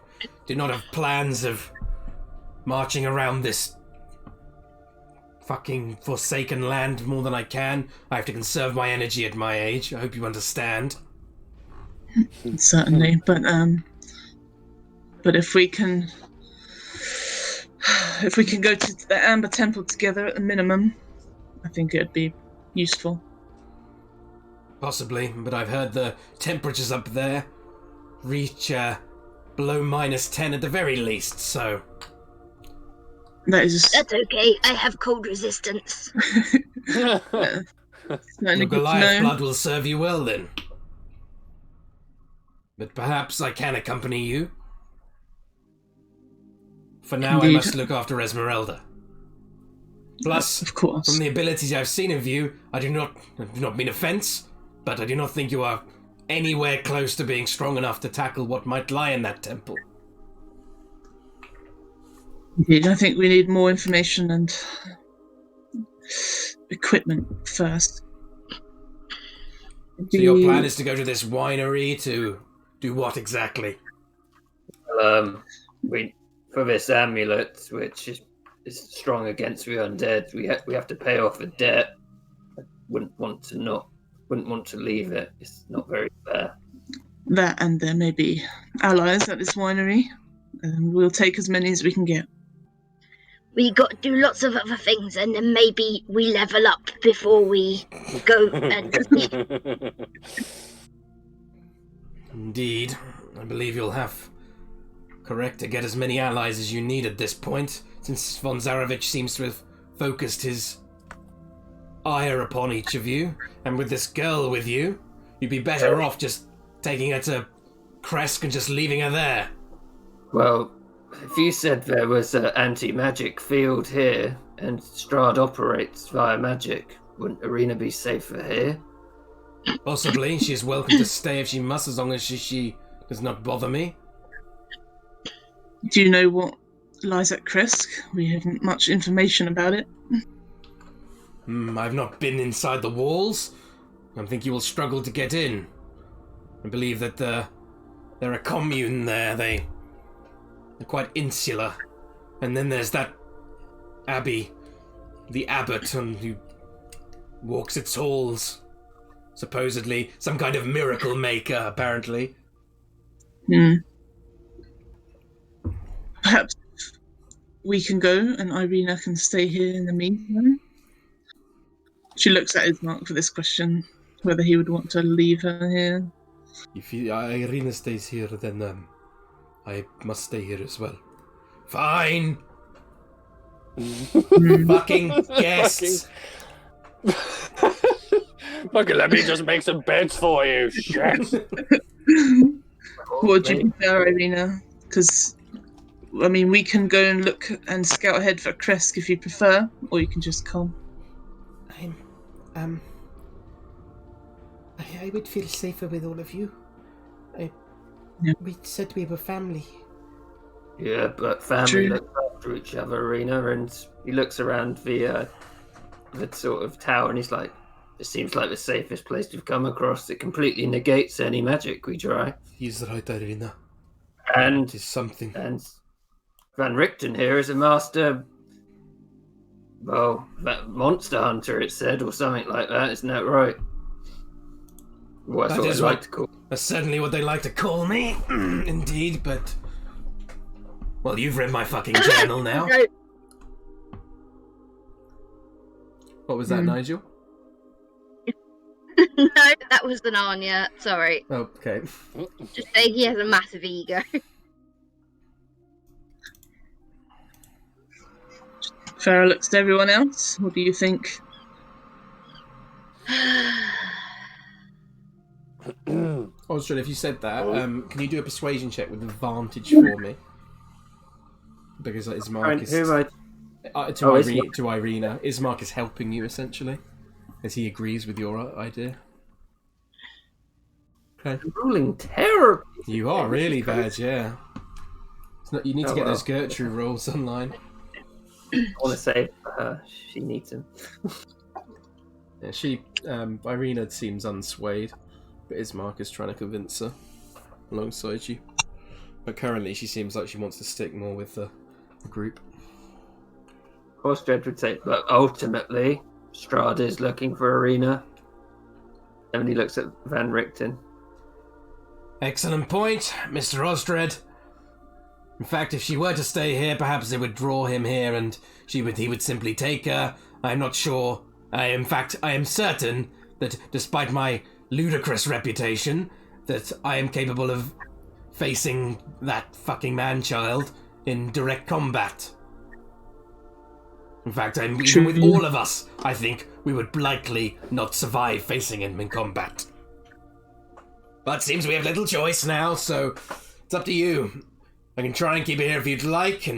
do not have plans of marching around this fucking forsaken land more than I can. I have to conserve my energy at my age. I hope you understand. Certainly, but if we can go to the Amber Temple together at the minimum, I think it'd be useful. Possibly, but I've heard the temperatures up there reach below -10 at the very least, so... That's okay, I have cold resistance. Your Goliath blood will serve you well then. But perhaps I can accompany you. For now, Indeed. I must look after Esmeralda. Plus, of course, from the abilities I've seen of you, I do not mean offense, but I do not think you are anywhere close to being strong enough to tackle what might lie in that temple. Indeed, I think we need more information and equipment first. So your plan is to go to this winery to do what exactly? For this amulet, which is strong against the undead, we have to pay off a debt. I wouldn't want to leave it. It's not very fair. That, and there may be allies at this winery, and we'll take as many as we can get. We got to do lots of other things, and then maybe we level up before we go and... Indeed. I believe you'll have correct to get as many allies as you need at this point, since von Zarovich seems to have focused his ire upon each of you, and with this girl with you, you'd be better off just taking her to Kresk and just leaving her there. Well, if you said there was an anti-magic field here, and Strahd operates via magic, wouldn't Arena be safer here? Possibly. She is welcome to stay if she must, as long as she does not bother me. Do you know what lies at Kresk? We haven't much information about it. I've not been inside the walls. I think you will struggle to get in. I believe that they're a commune there. They're quite insular. And then there's that abbey, the abbot, who walks its halls. Supposedly some kind of miracle maker, apparently. Perhaps we can go and Irina can stay here in the meantime. She looks at his mark for this question, whether he would want to leave her here. If Irina stays here, then I must stay here as well. Fine! Fucking guests! Fucking let me just make some beds for you, shit! What would you prefer, Irina? Because I mean, we can go and look and scout ahead for Kresk if you prefer, or you can just come. I would feel safer with all of you. We said we were family. Yeah, but family look after each other, Arena, and he looks around the sort of tower and he's like, it seems like the safest place we've come across. It completely negates any magic we try. He's right, Arena. And it is something. And Van Richten here is a master, well, that monster hunter, it said, or something like that. Isn't that right? Well, that's what they like to call. That's certainly what they like to call me. Indeed, but... Well, you've read my fucking journal now. What was that, Nigel? No, that was an Anja. Sorry. Oh, okay. Just saying he has a massive ego. Farrah looks to everyone else. What do you think? Osdred, if you said that, can you do a persuasion check with advantage for me? Because Ismark is... to Irina. Ismark is helping you, essentially, as he agrees with your idea. Okay. Ruling terror! You are really bad, yeah. It's not, you need to get those Gertrude rolls online. I want to say she needs him. Yeah, Irina seems unswayed, but Ismark is trying to convince her alongside you. But currently she seems like she wants to stick more with the group. Osdred would say, but ultimately, Strahd is looking for Arena. And then he looks at Van Richten. Excellent point, Mr. Osdred. In fact, if she were to stay here, perhaps it would draw him here and he would simply take her. I'm not sure. I am certain that despite my ludicrous reputation, that I am capable of facing that fucking man-child in direct combat. In fact, even with all of us, I think we would likely not survive facing him in combat. But seems we have little choice now, so it's up to you. I can try and keep her here if you'd like,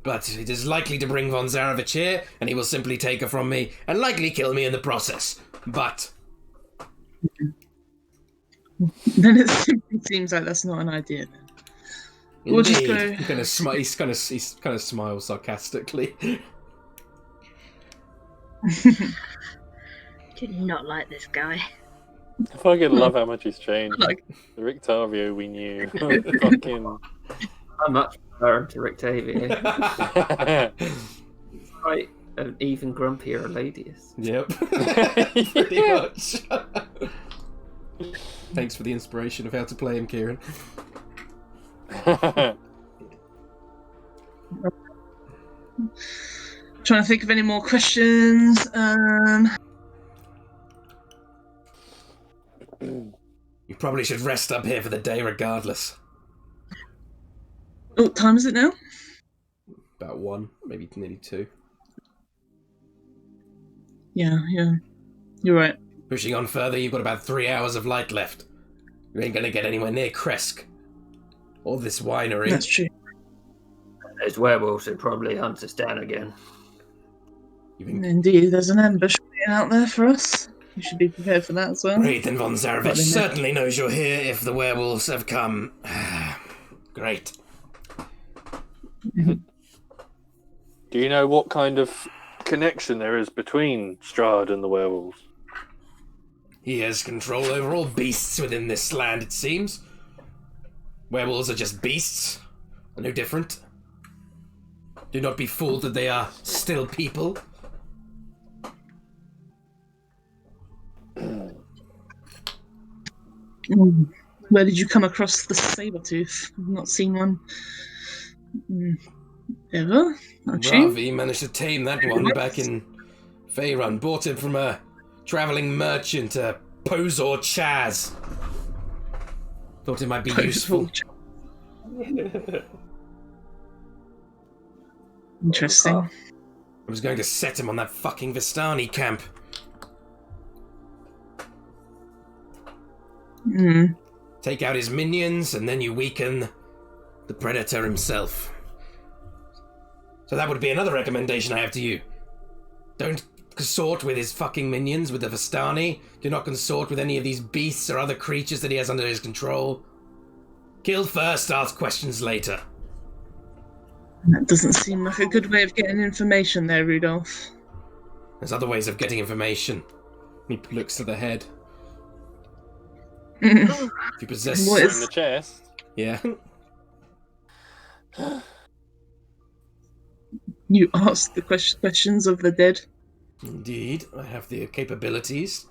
but it is likely to bring von Zarevich here, and he will simply take her from me and likely kill me in the process. But then it simply seems like that's not an idea. Then we'll just go. He kind of smiles sarcastically. Do not like this guy. I fucking love how much he's changed. Like the Rictavio we knew. Fucking. I much prefer him to Rictavio. He's quite an even grumpier Ladius. Yep. Pretty much. Thanks for the inspiration of how to play him, Kieran. Trying to think of any more questions. You probably should rest up here for the day regardless. What time is it now? About 1, maybe nearly 2. Yeah. You're right. Pushing on further, you've got about 3 hours of light left. You ain't gonna get anywhere near Kresk. Or this winery. That's true. Those werewolves would probably hunt us down again. Indeed, there's an ambush out there for us. You should be prepared for that as well. Great, then von Zarevich certainly knows you're here if the werewolves have come. Great. Do you know what kind of connection there is between Strahd and the werewolves? He has control over all beasts within this land, it seems. Werewolves are just beasts. No different. Do not be fooled that they are still people. Where did you come across the saber-tooth? I've not seen one ever. Ravi managed to tame that one back in Faerun. Bought him from a travelling merchant, Pozor Chaz. Thought it might be useful. Interesting. I was going to set him on that fucking Vistani camp. Mm. Take out his minions, and then you weaken the Predator himself. So that would be another recommendation I have to you. Don't consort with his fucking minions, with the Vistani. Do not consort with any of these beasts or other creatures that he has under his control. Kill first, ask questions later. That doesn't seem like a good way of getting information there, Rudolph. There's other ways of getting information. He looks to the head. Mm. If you possess... What In is... the chest. Yeah. You ask the questions of the dead. Indeed, I have the capabilities.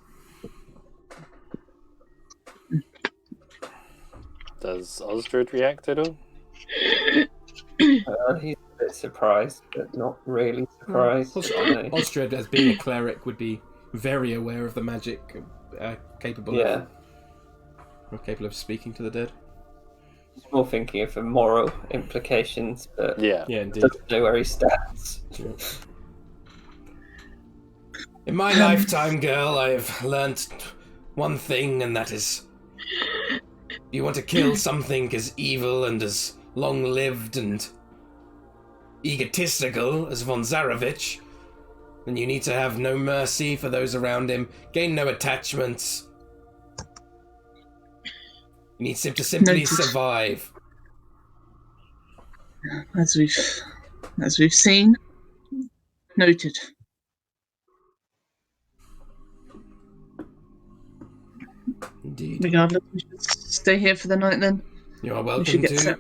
Does Osdred react at all? He's a bit surprised, but not really surprised. Osdred, as being a cleric, would be very aware of the magic capable of speaking to the dead. He's more thinking of the moral implications, but Yeah. Yeah, indeed. doesn't know where he stands. In my lifetime, girl, I've learnt one thing, and that is, you want to kill something as evil and as long-lived and egotistical as von Zarevich, then you need to have no mercy for those around him, gain no attachments. You need him to simply Noted. survive. As we've seen. Noted. Indeed. Regardless, we should stay here for the night then. You are We welcome should get to. set.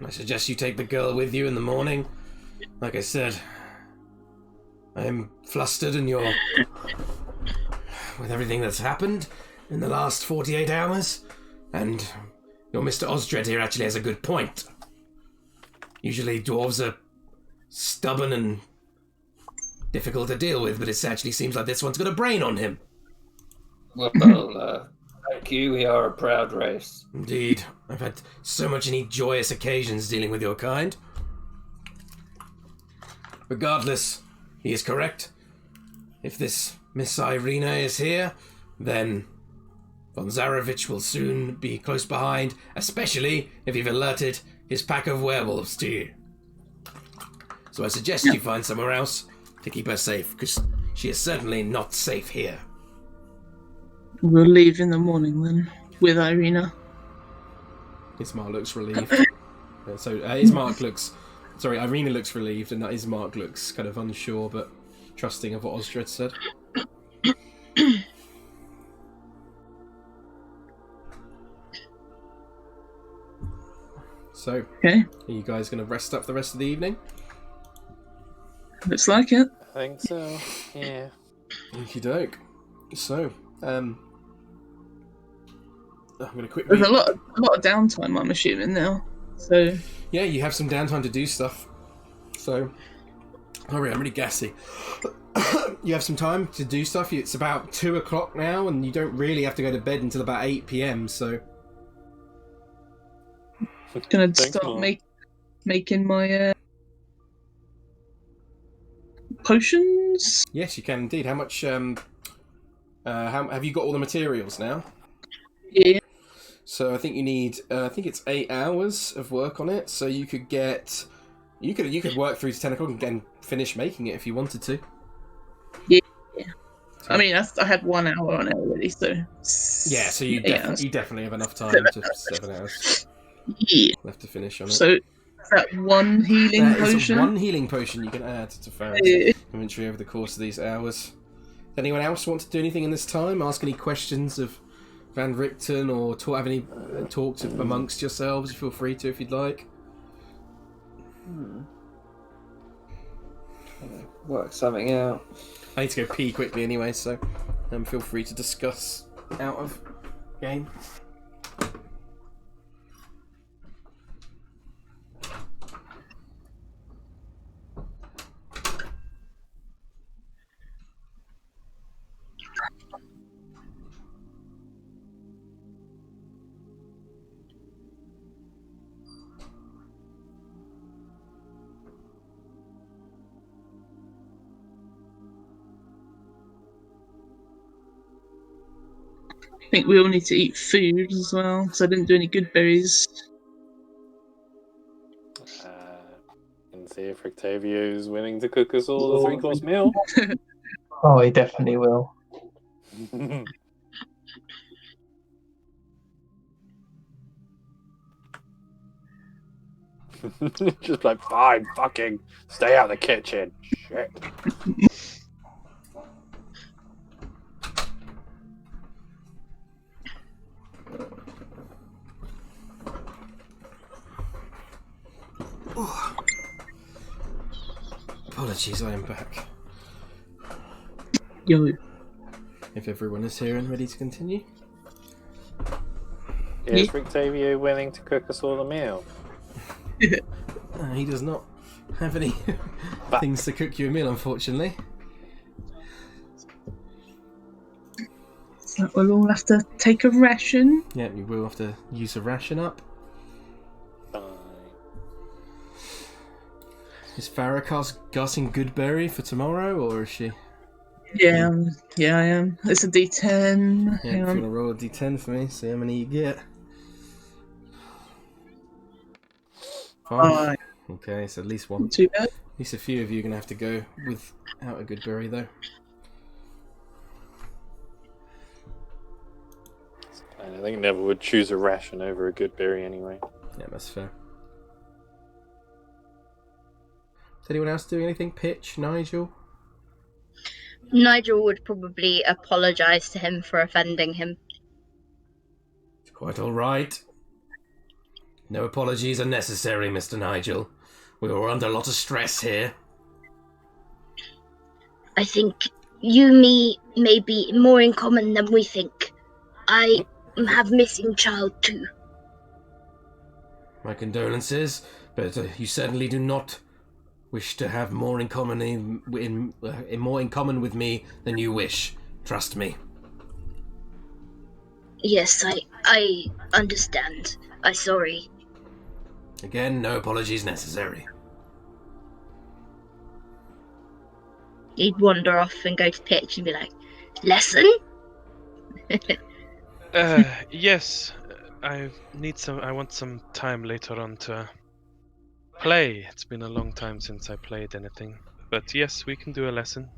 I suggest you take the girl with you in the morning. Like I said, I am flustered and you're... with everything that's happened in the last 48 hours, and your Mr. Osdred here actually has a good point. Usually dwarves are stubborn and difficult to deal with, but it actually seems like this one's got a brain on him. Well, thank you. We are a proud race. Indeed. I've had so many joyous occasions dealing with your kind. Regardless, he is correct. If this Miss Irina is here, then von Zarevich will soon be close behind, especially if you've alerted his pack of werewolves to you. So I suggest you find somewhere else to keep her safe, because she is certainly not safe here. We'll leave in the morning then, with Irina. Ismark looks relieved. Irina looks relieved, and Ismark looks kind of unsure, but trusting of what Osdred said. So, Okay, are you guys going to rest up the rest of the evening? looks like it. I think so. Yeah. Okie doke. So, I'm going to quickly... There's a lot of downtime, I'm assuming now. So Yeah, you have some downtime to do stuff. So, sorry, I'm really gassy. You have some time to do stuff. It's about 2 o'clock now, and you don't really have to go to bed until about 8 p.m. So, gonna Thanks, start Mom. making my potions. yes, you can indeed. How much? How have you got all the materials now? Yeah. So I think you need. I think it's 8 hours of work on it. So you could get. You could work through to 10 o'clock and then finish making it if you wanted to. I mean, I had 1 hour on it already, so Yeah, so you yeah. definitely have enough time to 7 hours Yeah. left to finish on it. So is that one healing That is potion? one healing potion you can add to Farrah's Yeah. inventory over the course of these hours. Does anyone else want to do anything in this time? Ask any questions of Van Richten, or have any talks amongst yourselves? Feel free to if you'd like. Work something out. I need to go pee quickly anyway, so feel free to discuss out of game. I think we all need to eat food as well, because I didn't do any good berries. see if Rictavio's willing to cook us all a 3-course meal. Oh, he definitely will. Just like, fine, fucking stay out of the kitchen. Shit. Apologies, I am back. Yo. If everyone is here and ready to continue. Is Rictavio willing to cook us all a meal? He does not have any things to cook you a meal, unfortunately. So we'll all have to take a ration. Yeah, you will have to use a ration up. Fine. Is Farrah casting Goodberry for tomorrow, or is she? Yeah, I am. It's a D10. Yeah, Hang if you on. want to roll a D10 for me, see how many you get. 5. Okay, so at least one. Not too bad. At least a few of you are going to have to go without a Goodberry, though. I think Neville would choose a ration over a good berry anyway. Yeah, that's fair. Is anyone else doing anything? Pitch? Nigel? Nigel would probably apologise to him for offending him. It's quite all right. No apologies are necessary, Mr. Nigel. We were under a lot of stress here. I think you and me may be more in common than we think. I have missing child too. My condolences, but you certainly do not wish to have more in common more in common with me than you wish. Trust me. Yes, I understand. I'm sorry. Again, no apologies necessary. He'd wander off and go to pitch and be like, lesson? Yes. I want some time later on to play. It's been a long time since I played anything. But yes, we can do a lesson.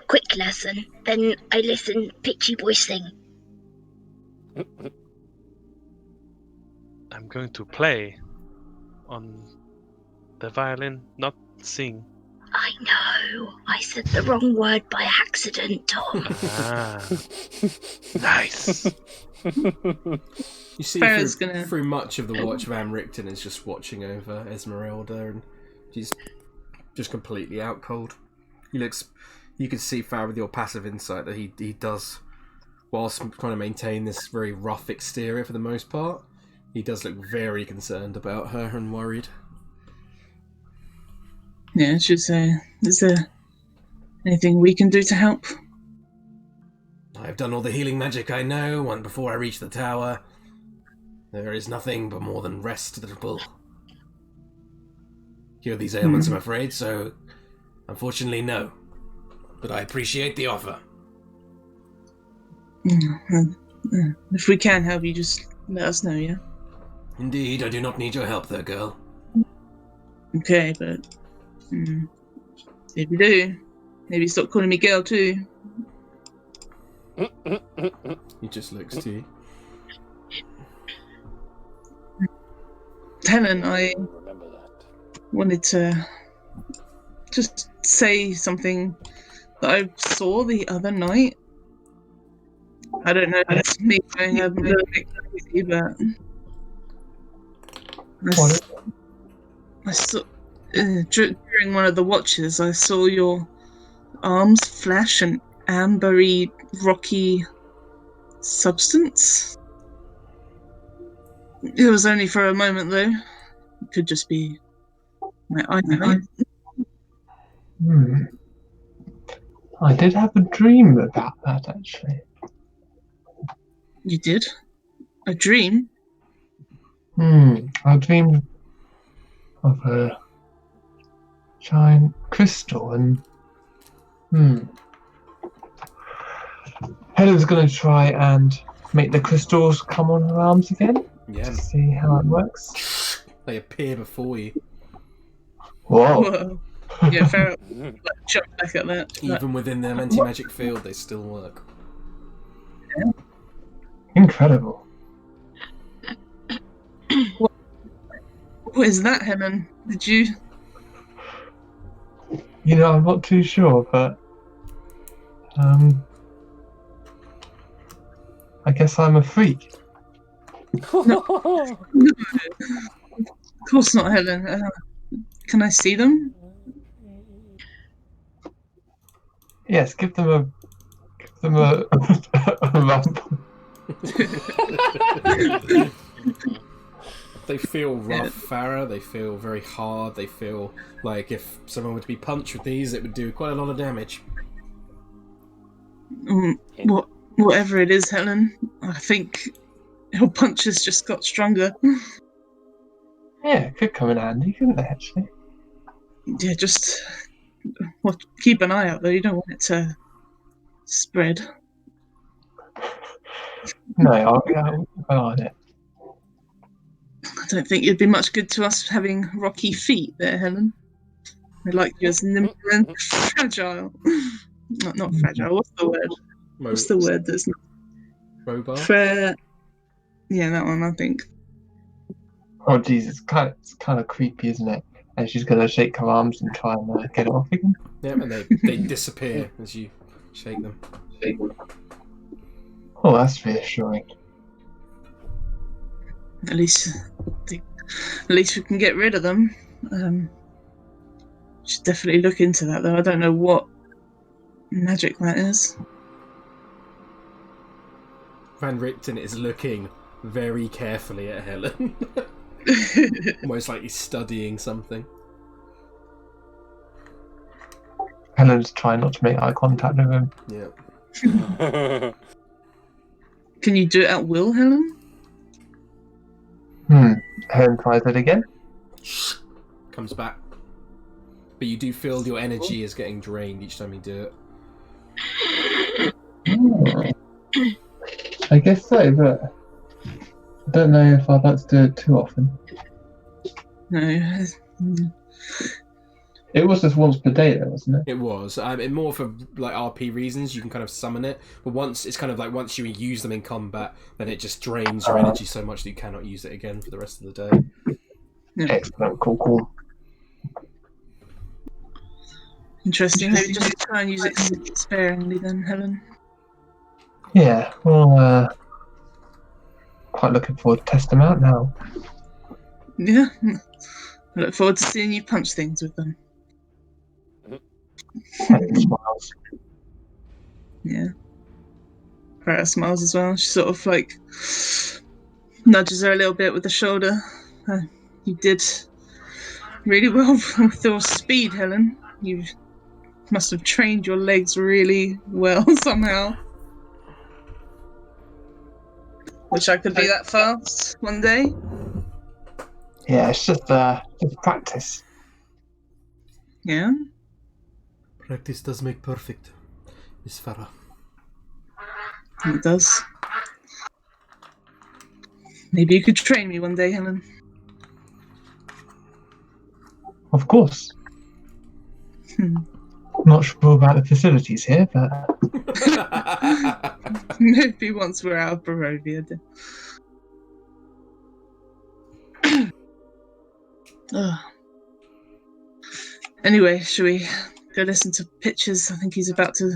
Quick lesson. Then I listen, pitchy boy sing. I'm going to play on the violin, not sing. I know. I said the wrong word by accident, Tom. Ah, nice. You see through much of the watch, Van Richten is just watching over Esmeralda, and she's just completely out cold. You can see Farrah with your passive insight that he does, whilst trying to maintain this very rough exterior for the most part, he does look very concerned about her and worried. Yeah, I should say, is there anything we can do to help? I've done all the healing magic I know, and before I reach the tower, there is nothing but more than rest that will cure these ailments, I'm afraid, so unfortunately no. But I appreciate the offer. If we can help you, just let us know, yeah? Indeed, I do not need your help there, girl. Okay, but if you do, maybe stop calling me girl too. He just looks to you. Helen, I wanted to just say something that I saw the other night. I don't know if it's me going a little bit crazy, but I saw during one of the watches, I saw your arms flash an ambery, rocky substance. It was only for a moment, though. It could just be my eyesight. I did have a dream about that, actually. You did? A dream? I dreamed of a giant crystal, and Helen's going to try and make the crystals come on her arms again. Yeah. to see how it works. They appear before you. Whoa. Whoa. Yeah, Farrah jumped back at that. Even within their anti-magic field, they still work. Incredible. What is that, Helen? Did you? You know, I'm not too sure, but I guess I'm a freak. Of course not, Helen. Can I see them? Yes, give them a a rumble. They feel rough, Farrah. They feel very hard. They feel like if someone were to be punched with these, it would do quite a lot of damage. Whatever it is, Helen, I think your punches just got stronger. Yeah, it could come in handy, couldn't it, actually? Yeah, just keep an eye out, though. You don't want it to spread. No, I'll keep an eye on it. I don't think you'd be much good to us having rocky feet there, Helen. We like you as nimble and fragile. Not fragile. What's the word? What's the word that's not Robot? Yeah, that one, I think. Oh, jeez, it's kind of creepy, isn't it? And she's gonna shake her arms and try and get it off again. Yeah, and they disappear as you shake them. Oh, that's reassuring. At least we can get rid of them. Should definitely look into that, though. I don't know what magic that is. Van Richten is looking very carefully at Helen. Almost like he's studying something. Helen's trying not to make eye contact with him. Yeah. Can you do it at will, Helen? Helen tries it again. Comes back. But you do feel your energy is getting drained each time you do it. I guess so, but I don't know if I'd like to do it too often. No. It was just once per day, though, wasn't it? It was. More for like RP reasons, you can kind of summon it. But once once you use them in combat, then it just drains your energy so much that you cannot use it again for the rest of the day. Yeah. Excellent, cool. Interesting. Maybe just try and use it sparingly then, Helen. Yeah, well, quite looking forward to test them out now. Yeah. I look forward to seeing you punch things with them. Smiles. Yeah. Farrah smiles as well. She sort of like nudges her a little bit with the shoulder. You did really well with your speed, Helen. You must have trained your legs really well somehow. Wish I could be that fast one day. Yeah, it's just practice. Yeah? Practice does make perfect, Miss Farrah. It does. Maybe you could train me one day, Helen. Of course. Not sure about the facilities here, but maybe once we're out of Barovia. Anyway, shall we go listen to Pitchers? I think he's about to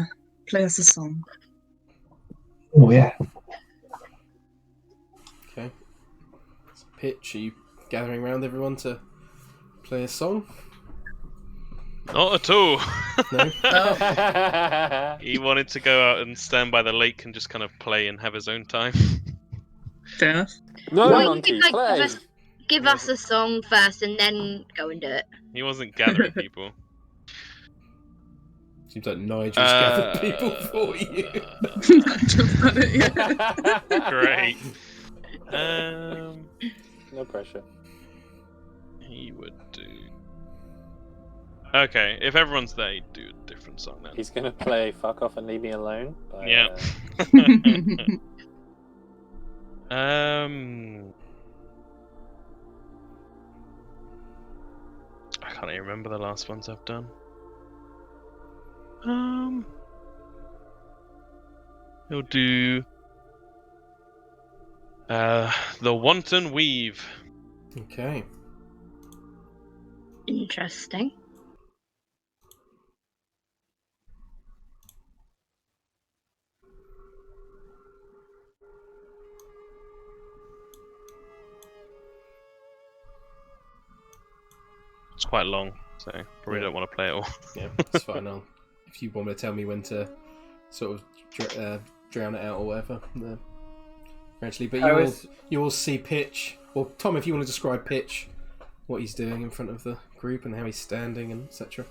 play us a song. Oh yeah. Okay. So Pitch, are you gathering around everyone to play a song? Not at all. No? He wanted to go out and stand by the lake and just kind of play and have his own time. Fair enough. No, Well, you monkey, could play. give us a song first and then go and do it. He wasn't gathering people. Seems like Nigel's gathered people for you. Nigel's done it, yeah. Great. No pressure. He would do. Okay, if everyone's there, he'd do a different song then. He's gonna play "Fuck Off and Leave Me Alone." By, Yeah. can't even remember the last ones I've done. He'll do the Wanton Weave. Okay. Interesting. It's quite long, so probably don't want to play it all. Yeah, it's fine. If you want me to tell me when to sort of drown it out or whatever, eventually. But you all see Pitch, or Tom, if you want to describe Pitch, what he's doing in front of the group and how he's standing and etc.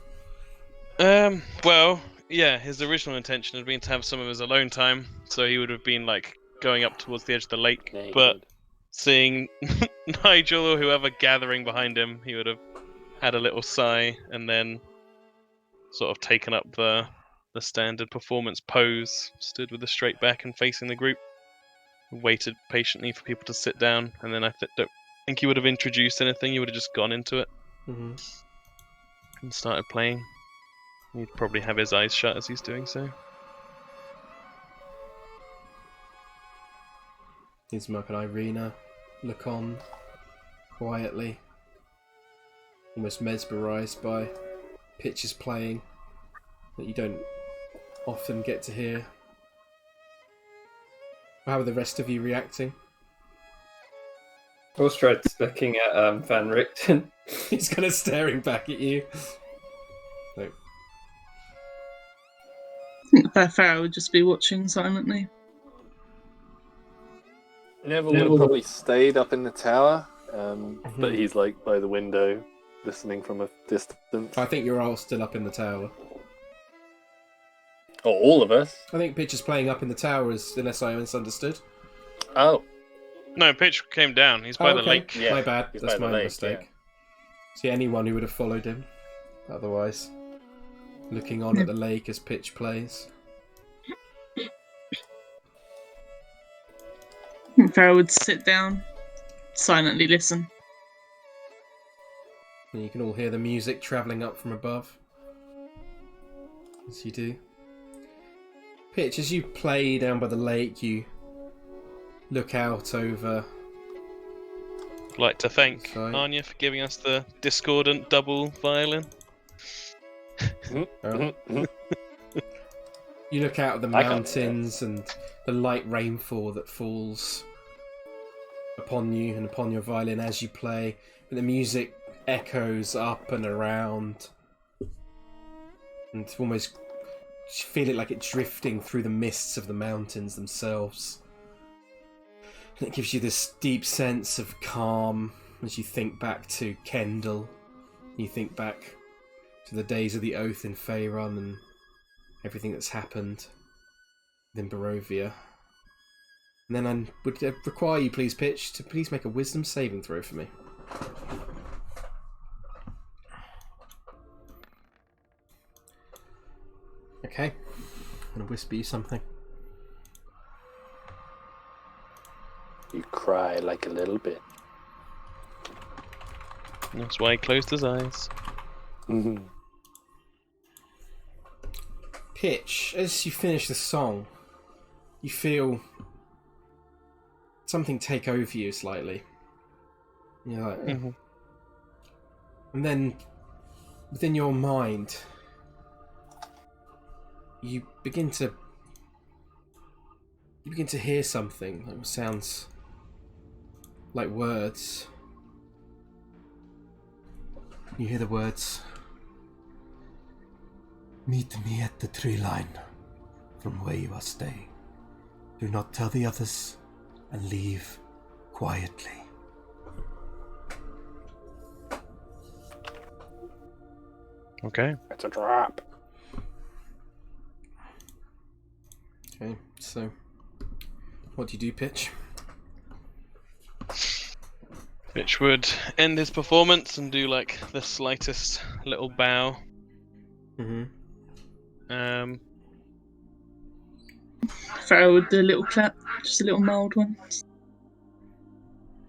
Well, yeah, his original intention had been to have some of his alone time, so he would have been like going up towards the edge of the lake. Yeah, But seeing Nigel or whoever gathering behind him, he would have had a little sigh and then sort of taken up the standard performance pose, stood with a straight back and facing the group, waited patiently for people to sit down, and then I don't think he would have introduced anything. He would have just gone into it and started playing. He'd probably have his eyes shut as he's doing so. Ismark and Irina look on quietly, almost mesmerised by Pitch's playing that you don't often get to hear. How are the rest of you reacting? Ostred's looking at Van Richten. He's kind of staring back at you. I think Farrah would just be watching silently. Neville would have probably stayed up in the tower, but he's like by the window, listening from a distance. I think you're all still up in the tower. Oh, all of us? I think Pitch is playing up in the tower, unless I misunderstood. Oh. No, Pitch came down. He's by the lake. Yeah. My bad. He's That's by the my lake, mistake. yeah. See, anyone who would have followed him. Otherwise, looking on at the lake as Pitch plays. Farrah would sit down, silently listen. And you can all hear the music travelling up from above. As you do. Pitch, as you play down by the lake, you look out over... I'd like to thank Sorry. Anja for giving us the discordant double violin. Oh. You look out at the mountains and the light rainfall that falls upon you and upon your violin as you play, and the music echoes up and around, and almost feel it like it drifting through the mists of the mountains themselves. And it gives you this deep sense of calm as you think back to Kendall. You think back to the days of the Oath in Faerun and everything that's happened in Barovia. And then I would require you, please, Pitch, to please make a wisdom saving throw for me. Okay. I'm going to whisper you something. You cry like a little bit. That's why he closed his eyes. Pitch, as you finish the song, you feel something take over you slightly. You're like, and then within your mind, you begin to hear something that sounds like words. You hear the words, "Meet me at the tree line from where you are staying. Do not tell the others and leave quietly." Okay. It's a trap. Okay, so what do you do, Pitch? Pitch would end his performance and do like the slightest little bow. Farrah would do a little clap, just a little mild one.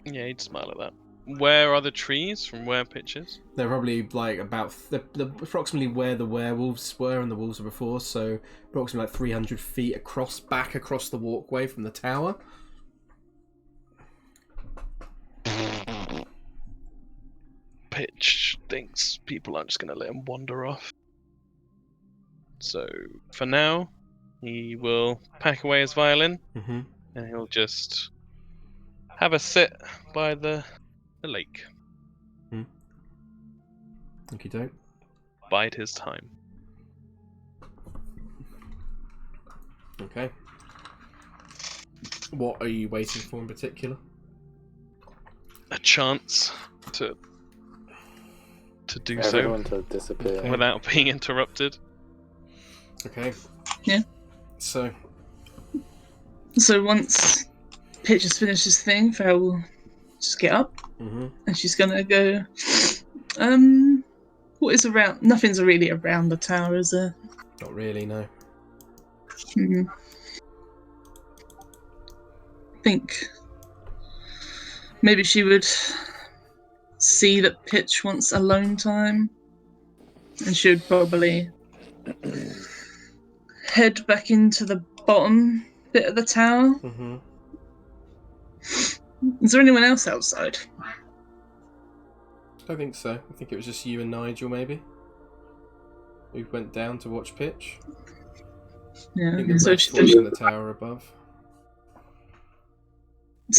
Yeah, he'd smile at that. Where are the trees from where Pitch is? They're probably like they're approximately where the werewolves were and the wolves were before, so approximately like 300 feet back across the walkway from the tower. Pitch thinks people aren't just going to let him wander off. So, for now, he will pack away his violin, and he'll just have a sit by the lake. Okie doke. Bide his time. Okay. What are you waiting for in particular? A chance to do Everyone so to disappear. without being interrupted. Okay. Yeah. So once Pitch has finished his thing, Farrah will just get up, and she's gonna go. What is around? Nothing's really around the tower, is there? not really, no. I think maybe she would see that Pitch wants alone time, and she would probably head back into the bottom bit of the tower. Is there anyone else outside? I don't think so. I think it was just you and Nigel, maybe, who went down to watch Pitch. Yeah. I think the So rest she was in the tower above.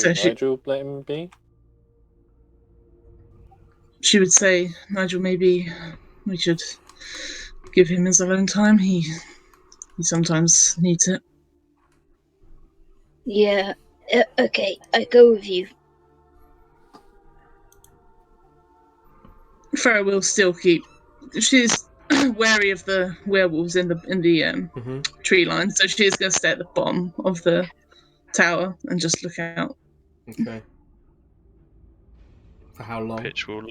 Nigel let him be? She would say, Nigel, maybe we should give him his alone time. He sometimes needs it. Yeah. Okay, I go with you. Farrah will still keep. She's wary of the werewolves in the tree line, so she is going to stay at the bottom of the tower and just look out. Okay. For how long? Pitch will.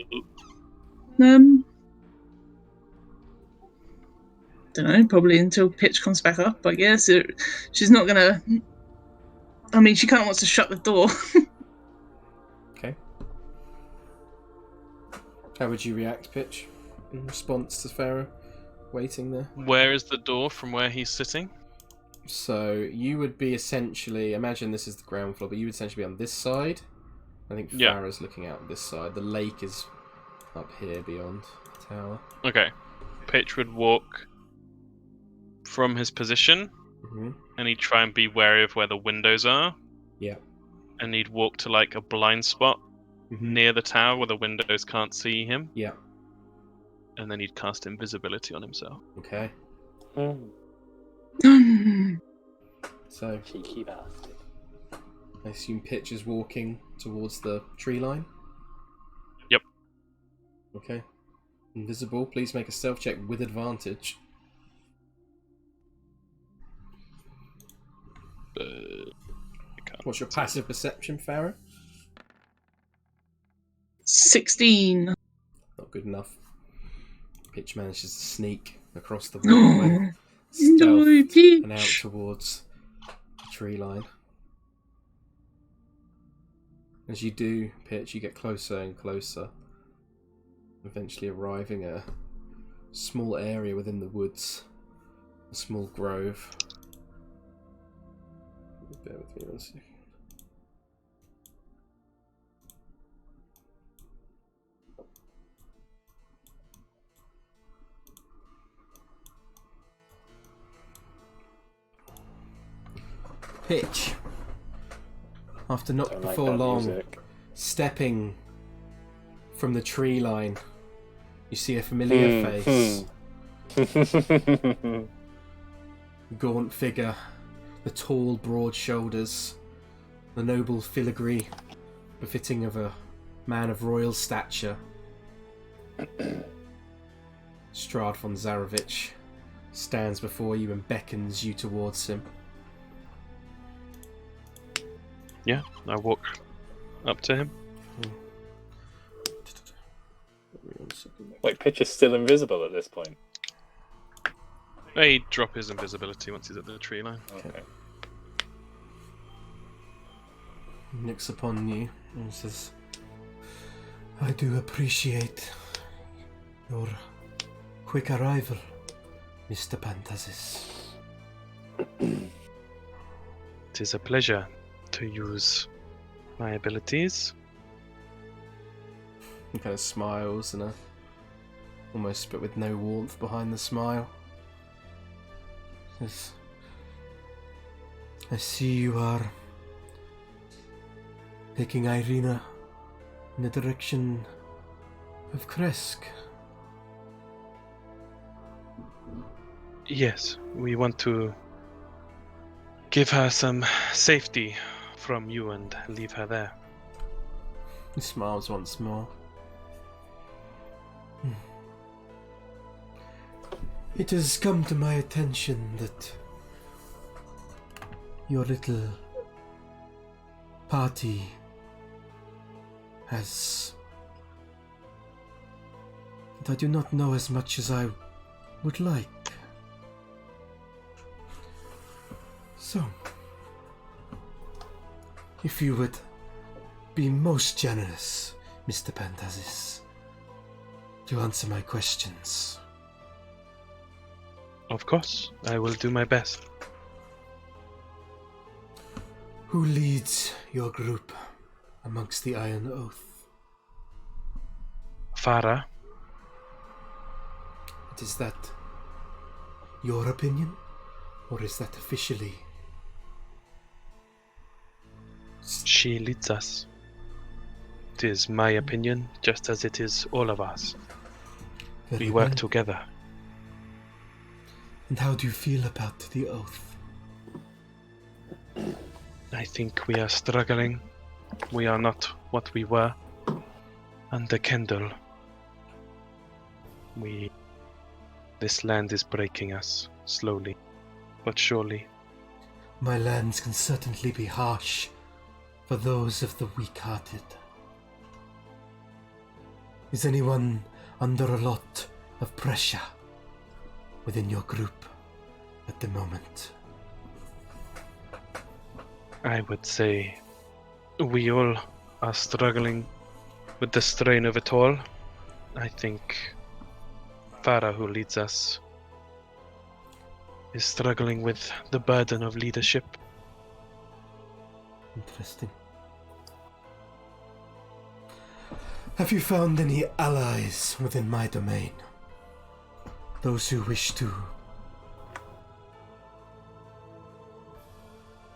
Don't know. Probably until Pitch comes back up. I guess she's not going to. I mean, she kind of wants to shut the door. Okay. How would you react, Pitch, in response to Farrah waiting there? Where is the door from where he's sitting? So you would be essentially, imagine this is the ground floor, but you would essentially be on this side. I think Farrah's looking out this side. The lake is up here beyond the tower. Okay. Pitch would walk from his position, and he'd try and be wary of where the windows are. Yeah. And he'd walk to like a blind spot near the tower where the windows can't see him. Yeah. And then he'd cast invisibility on himself. Okay. So Cheeky bastard. I assume Pitch is walking towards the tree line? Yep. Okay. Invisible, please make a stealth check with advantage. What's your passive perception, Farrah? 16. Not good enough. Pitch manages to sneak across the walkway, stealth, and out towards the tree line. As you do, Pitch, you get closer and closer, eventually arriving at a small area within the woods, a small grove. Bear with me 1 second. Pitch, after not before long, stepping from the tree line, you see a familiar face. Gaunt figure, the tall, broad shoulders, the noble filigree befitting of a man of royal stature. Strahd von Zarovich stands before you and beckons you towards him. Yeah, I walk up to him. Wait, Pitch is still invisible at this point. He'd drop his invisibility once he's at the tree line. Okay. He looks upon you and says, I do appreciate your quick arrival, Mr. Pantazis. It is a pleasure to use my abilities. He kind of smiles and almost but with no warmth behind the smile. Says, I see you are taking Irina in the direction of Kresk. Yes, we want to give her some safety from you and leave her there. He smiles once more. It has come to my attention that your little party has... that I do not know as much as I would like. So, if you would be most generous, Mr. Pantazis, to answer my questions. Of course, I will do my best. Who leads your group amongst the Iron Oath? Farrah, Is that your opinion, or is that officially? she leads us. It is my opinion, just as it is all of us. Very We work well. together. And how do you feel about the oath? I think we are struggling. We are not what we were under Kendall. This land is breaking us, slowly, but surely. My lands can certainly be harsh for those of the weak-hearted. Is anyone under a lot of pressure within your group at the moment? I would say we all are struggling with the strain of it all. I think Farrah, who leads us, is struggling with the burden of leadership. Interesting. Have you found any allies within my domain? Those who wish to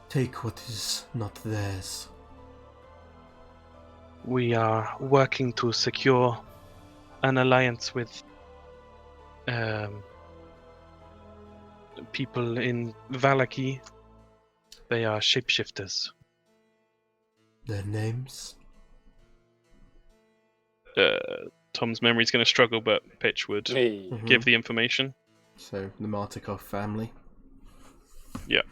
take what is not theirs? We are working to secure an alliance with people in Valaki. They are shapeshifters. Their names? Tom's memory's going to struggle, but Pitch would give the information. So, the Martikov family. Yeah.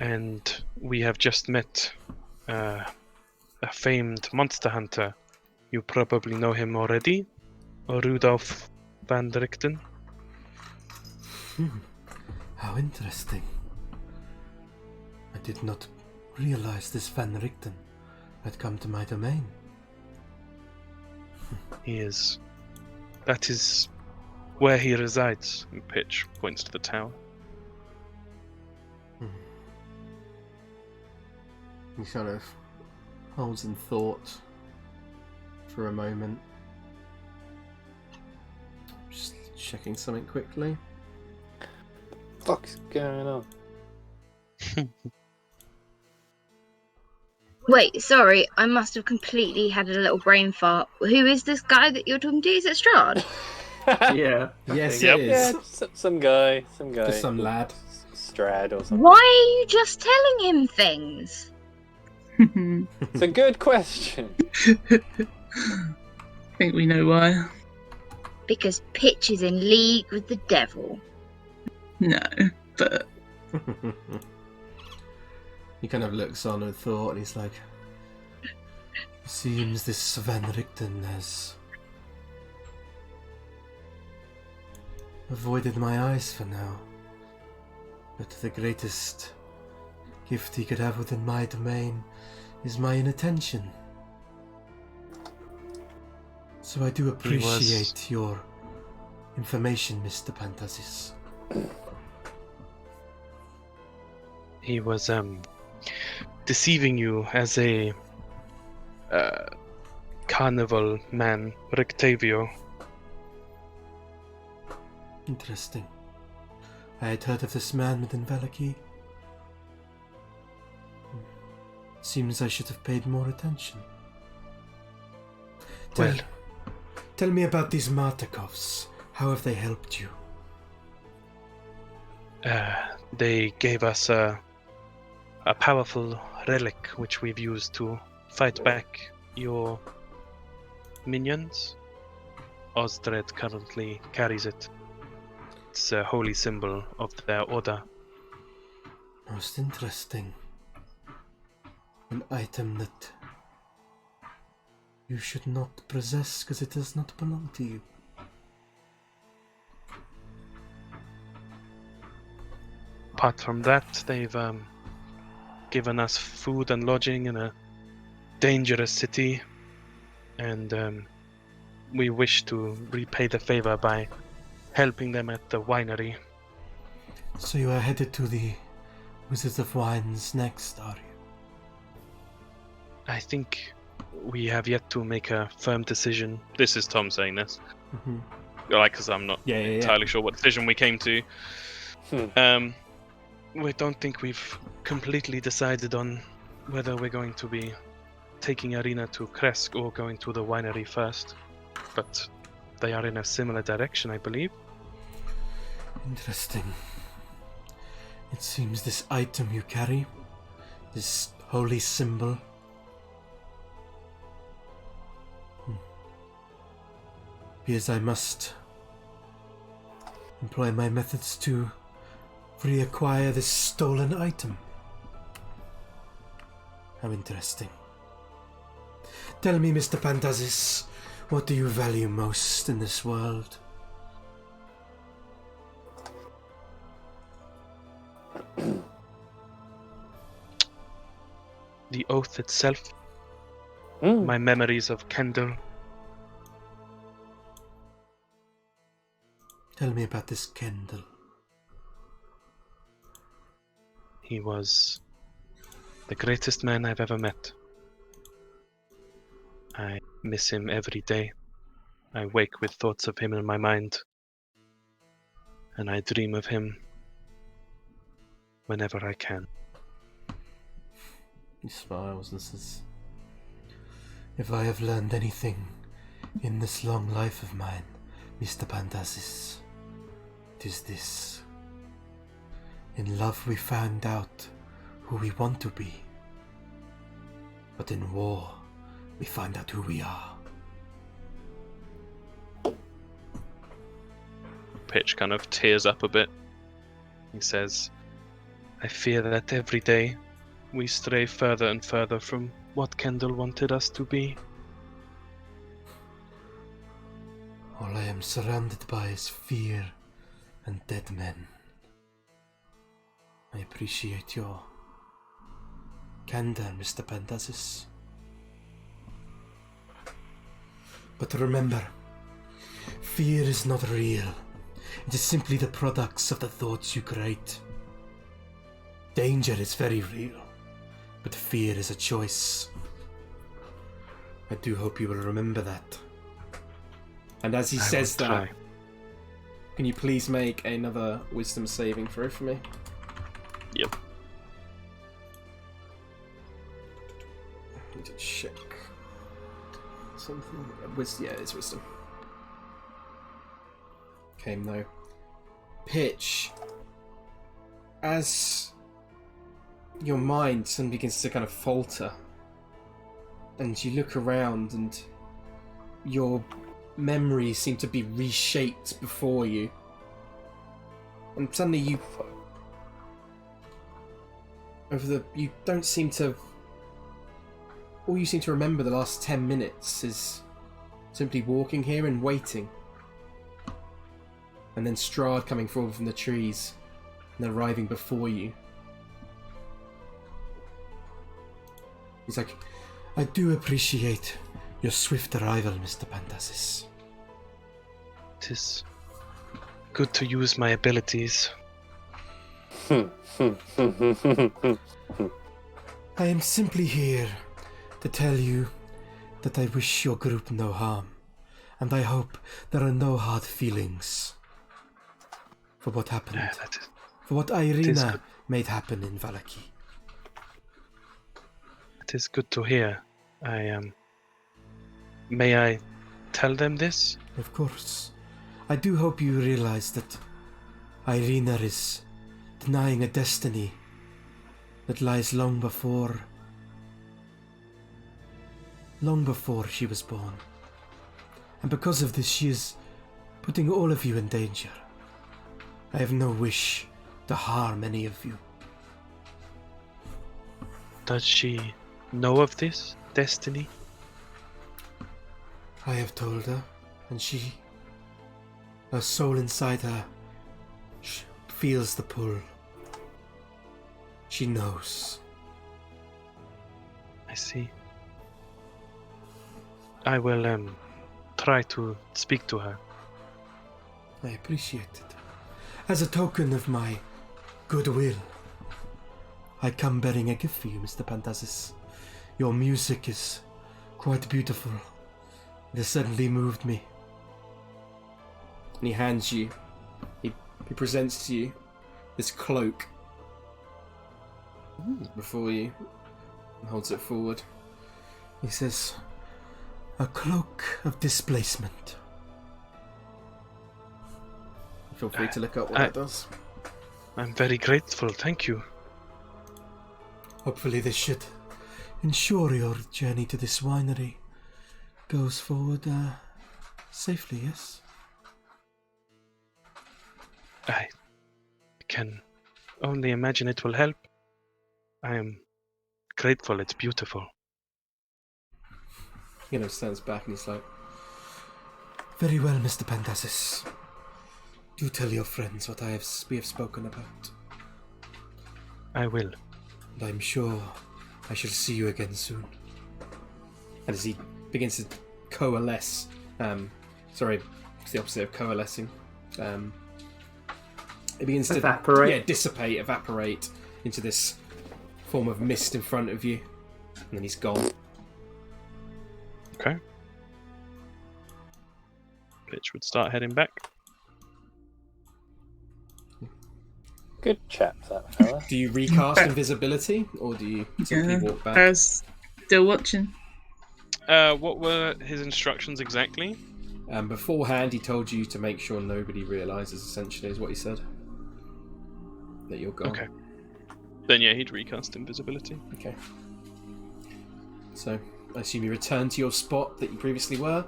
And we have just met a famed monster hunter. You probably know him already. Rudolf van Richten. How interesting. I did not realize this Van Richten had come to my domain. He is. That is where he resides. And Pitch points to the tower. He kind of holds in thought for a moment. Just checking something quickly. Fuck's going on? Wait, sorry, I must have completely had a little brain fart. Who is this guy that you're talking to? Is it Strahd? Yeah. Yes, Yep. it Yeah, is. some guy. Just some lad. Strahd or something. Why are you just telling him things? It's a good question. I think we know why. Because Pitch is in league with the devil. No, but He kind of looks on with thought and he's like, seems this Van Richten has avoided my eyes for now. But the greatest gift he could have within my domain is my inattention. So I do appreciate your information, Mr. Pantazis. He was deceiving you as a carnival man, Rictavio. Interesting. I had heard of this man within Valaki. Seems I should have paid more attention. Tell me about these Martakovs. How have they helped you? They gave us a powerful relic which we've used to fight back your minions. Osdred currently carries it. It's a holy symbol of their order. Most interesting. An item that you should not possess because it does not belong to you. Apart from that, they've given us food and lodging in a dangerous city, and we wish to repay the favor by helping them at the winery. So you are headed to the Wizards of Wines next, are you? I think we have yet to make a firm decision. This is Tom saying this. Mm-hmm. Because I'm not entirely sure what decision we came to. We don't think we've completely decided on whether we're going to be taking Arena to Kresk or going to the winery first. But they are in a similar direction, I believe. Interesting. It seems this item you carry, this holy symbol, because I must employ my methods to reacquire this stolen item. How interesting. Tell me, Mr. Pantazis, what do you value most in this world? The oath itself. My memories of Kendall. Tell me about this Kendall. He was the greatest man I've ever met. I miss him every day. I wake with thoughts of him in my mind. And I dream of him whenever I can. He smiles and says, if I have learned anything in this long life of mine, Mr. Pantazis, it is this. In love we find out who we want to be. But in war, we find out who we are. Pitch kind of tears up a bit. He says, I fear that every day we stray further and further from what Kendall wanted us to be. All I am surrounded by is fear and dead men. I appreciate your candor, Mr. Pantazis. But remember, fear is not real. It is simply the products of the thoughts you create. Danger is very real, but fear is a choice. I do hope you will remember that. And as he says that, can you please make another wisdom saving throw for me? Yep. I need to check something. Yeah, it's wisdom. Okay, no. Pitch. As your mind suddenly begins to kind of falter, and you look around, and your memories seem to be reshaped before you, and suddenly you don't seem to. All you seem to remember the last 10 minutes is simply walking here and waiting. And then Strahd coming forward from the trees and arriving before you. He's like, I do appreciate your swift arrival, Mr. Pantazis. It is good to use my abilities. I am simply here to tell you that I wish your group no harm, and I hope there are no hard feelings for what happened, for what Irina made happen in Vallaki. It is good to hear. May I tell them this? Of course. I do hope you realize that Irina is denying a destiny that lies long before she was born. And because of this, she is putting all of you in danger. I have no wish to harm any of you. Does she know of this destiny? I have told her, and her soul inside her, feels the pull. She knows. I see. I will try to speak to her. I appreciate it. As a token of my goodwill, I come bearing a gift for you, Mr. Pantazis. Your music is quite beautiful. It has certainly moved me. And he hands you, he presents to you this cloak before you and holds it forward. He says, a cloak of displacement. Feel free to look up what that does. I'm very grateful, thank you. Hopefully this should ensure your journey to this winery goes forward safely, yes? I can only imagine it will help. I am grateful, it's beautiful. Stands back and he's like, very well, Mr. Pantazis. Do tell your friends what we have spoken about. I will. And I'm sure I shall see you again soon. And as he begins to coalesce, sorry, it's the opposite of coalescing. It begins to dissipate, evaporate into this form of mist in front of you, and then he's gone. Okay. Pitch would start heading back. Good chap, that fella. Do you recast invisibility, or do you simply walk back? I was still watching. What were his instructions exactly? Beforehand, he told you to make sure nobody realises, essentially, is what he said. That you're gone. Okay. Then yeah, he'd recast invisibility. Okay. So, I assume you return to your spot that you previously were,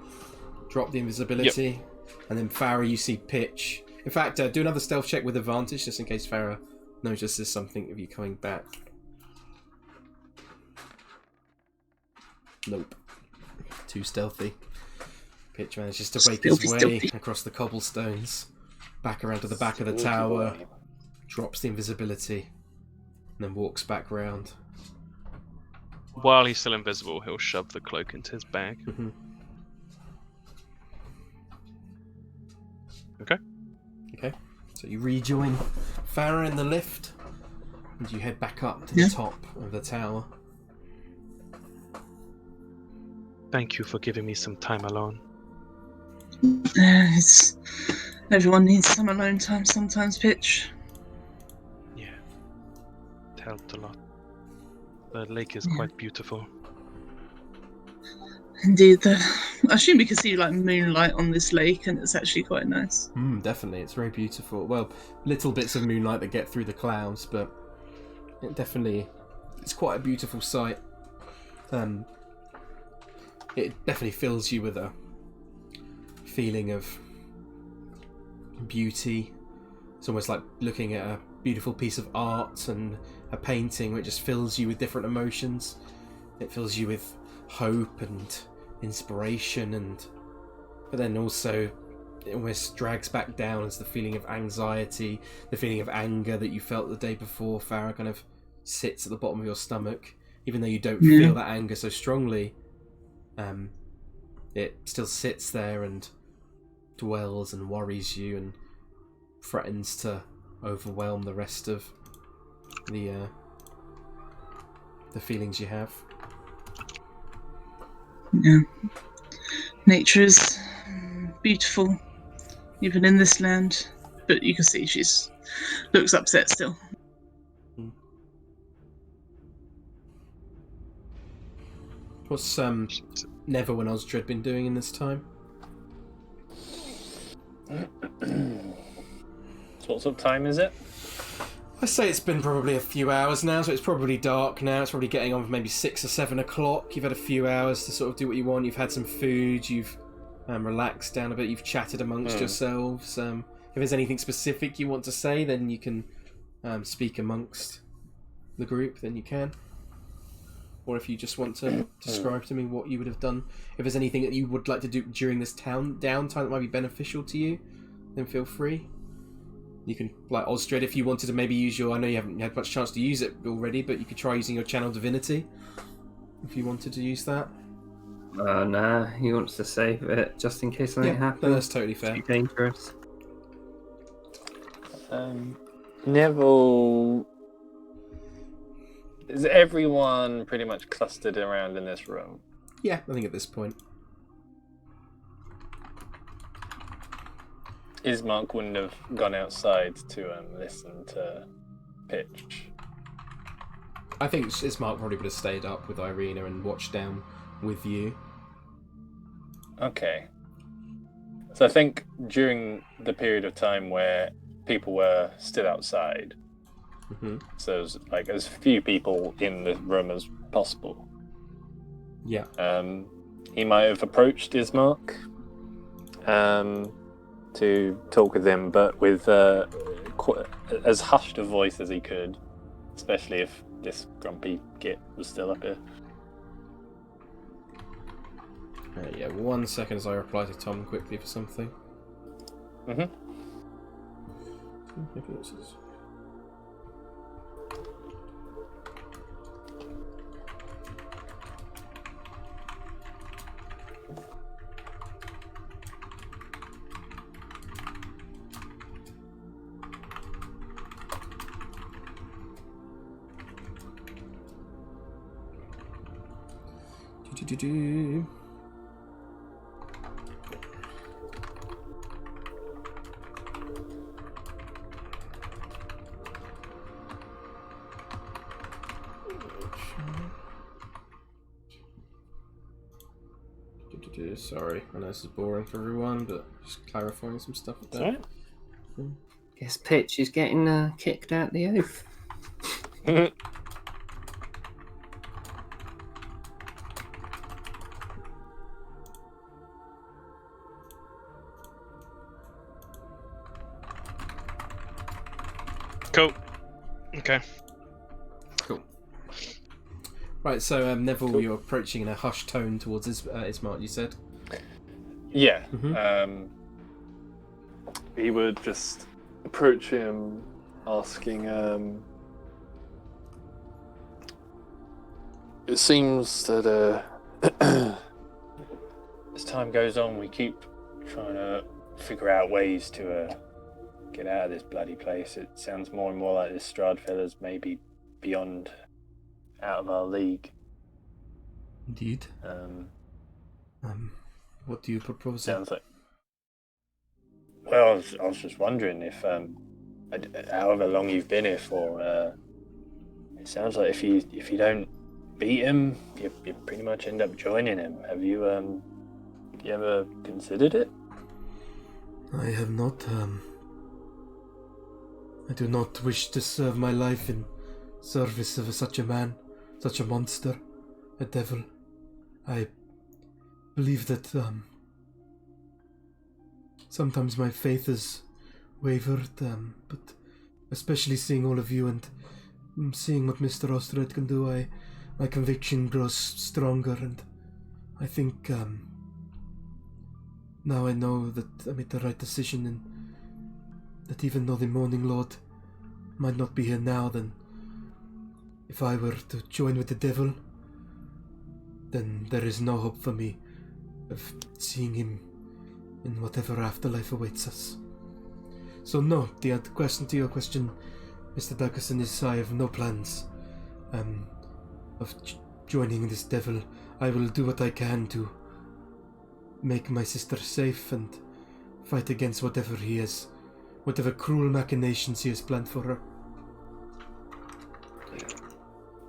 drop the invisibility, and then Farrah, you see Pitch. In fact, do another stealth check with advantage, just in case Farrah notices something of you coming back. Nope. Too stealthy. Pitch manages to make his way across the cobblestones, back around to the back of the tower, drops the invisibility, and then walks back round. While he's still invisible, he'll shove the cloak into his bag. Mm-hmm. Okay. Okay. So you rejoin Farrah in the lift, and you head back up to the top of the tower. Thank you for giving me some time alone. Everyone needs some alone time sometimes, Pitch. Yeah. It helped a lot. The lake is quite beautiful. Indeed, I assume we can see moonlight on this lake, and it's actually quite nice. Definitely, it's very beautiful. Well, little bits of moonlight that get through the clouds, but it's quite a beautiful sight. It definitely fills you with a feeling of beauty. It's almost like looking at a beautiful piece of art and a painting where it just fills you with different emotions. It fills you with hope and inspiration, but then also it almost drags back down as the feeling of anxiety, the feeling of anger that you felt the day before. Farrah kind of sits at the bottom of your stomach, even though you don't feel that anger so strongly. it still sits there and dwells and worries you and threatens to overwhelm the rest of the feelings you have. Yeah. Nature is beautiful, even in this land, but you can see she's looks upset still. What's Neville and Osdred been doing in this time? So what sort of time is it? I say it's been probably a few hours now, so it's probably dark now. It's probably getting on for maybe 6 or 7 o'clock. You've had a few hours to sort of do what you want. You've had some food. You've relaxed down a bit. You've chatted amongst yourselves. If there's anything specific you want to say, then you can speak amongst the group. Then you can. Or if you just want to describe to me what you would have done, if there's anything that you would like to do during this downtime that might be beneficial to you, then feel free. You can, like Osdred, if you wanted to maybe use your... I know you haven't had much chance to use it already, but you could try using your Channel Divinity, if you wanted to use that. Nah, he wants to save it, just in case something happens. No, that's totally fair. It's too dangerous. Neville... Is everyone pretty much clustered around in this room? Yeah, I think at this point. Ismark wouldn't have gone outside to listen to Pitch. I think Ismark probably would have stayed up with Irina and watched down with you. Okay. So I think during the period of time where people were still outside, so there's like as few people in the room as possible. Yeah. He might have approached Ismark to talk with him, but with as hushed a voice as he could, especially if this grumpy git was still up here. Yeah, 1 second as I reply to Tom quickly for something. Sorry, I know this is boring for everyone, but just clarifying some stuff with that. Right. Guess Pitch is getting kicked out the oath. Cool. Okay. Cool. Right, so Neville, you're approaching in a hushed tone towards Ismark, you said? Yeah. He would just approach him, asking, it seems that as time goes on, we keep trying to figure out ways to get out of this bloody place. It sounds more and more like this Strahd fella's maybe beyond out of our league. Indeed. What do you propose? Sounds like... Well, I was just wondering if, however long you've been here for, it sounds like if you don't beat him, you pretty much end up joining him. Have you ever considered it? I have not. I do not wish to serve my life in service of such a man, such a monster, a devil. I believe that sometimes my faith has wavered, but especially seeing all of you and seeing what Mr. Osdred can do, my conviction grows stronger, and I think now I know that I made the right decision, and that even though the Morning Lord might not be here now, then if I were to join with the devil, then there is no hope for me of seeing him in whatever afterlife awaits us. So no, the answer to your question, Mr. Daggersen, is I have no plans of joining this devil. I will do what I can to make my sister safe and fight against whatever cruel machinations he has planned for her.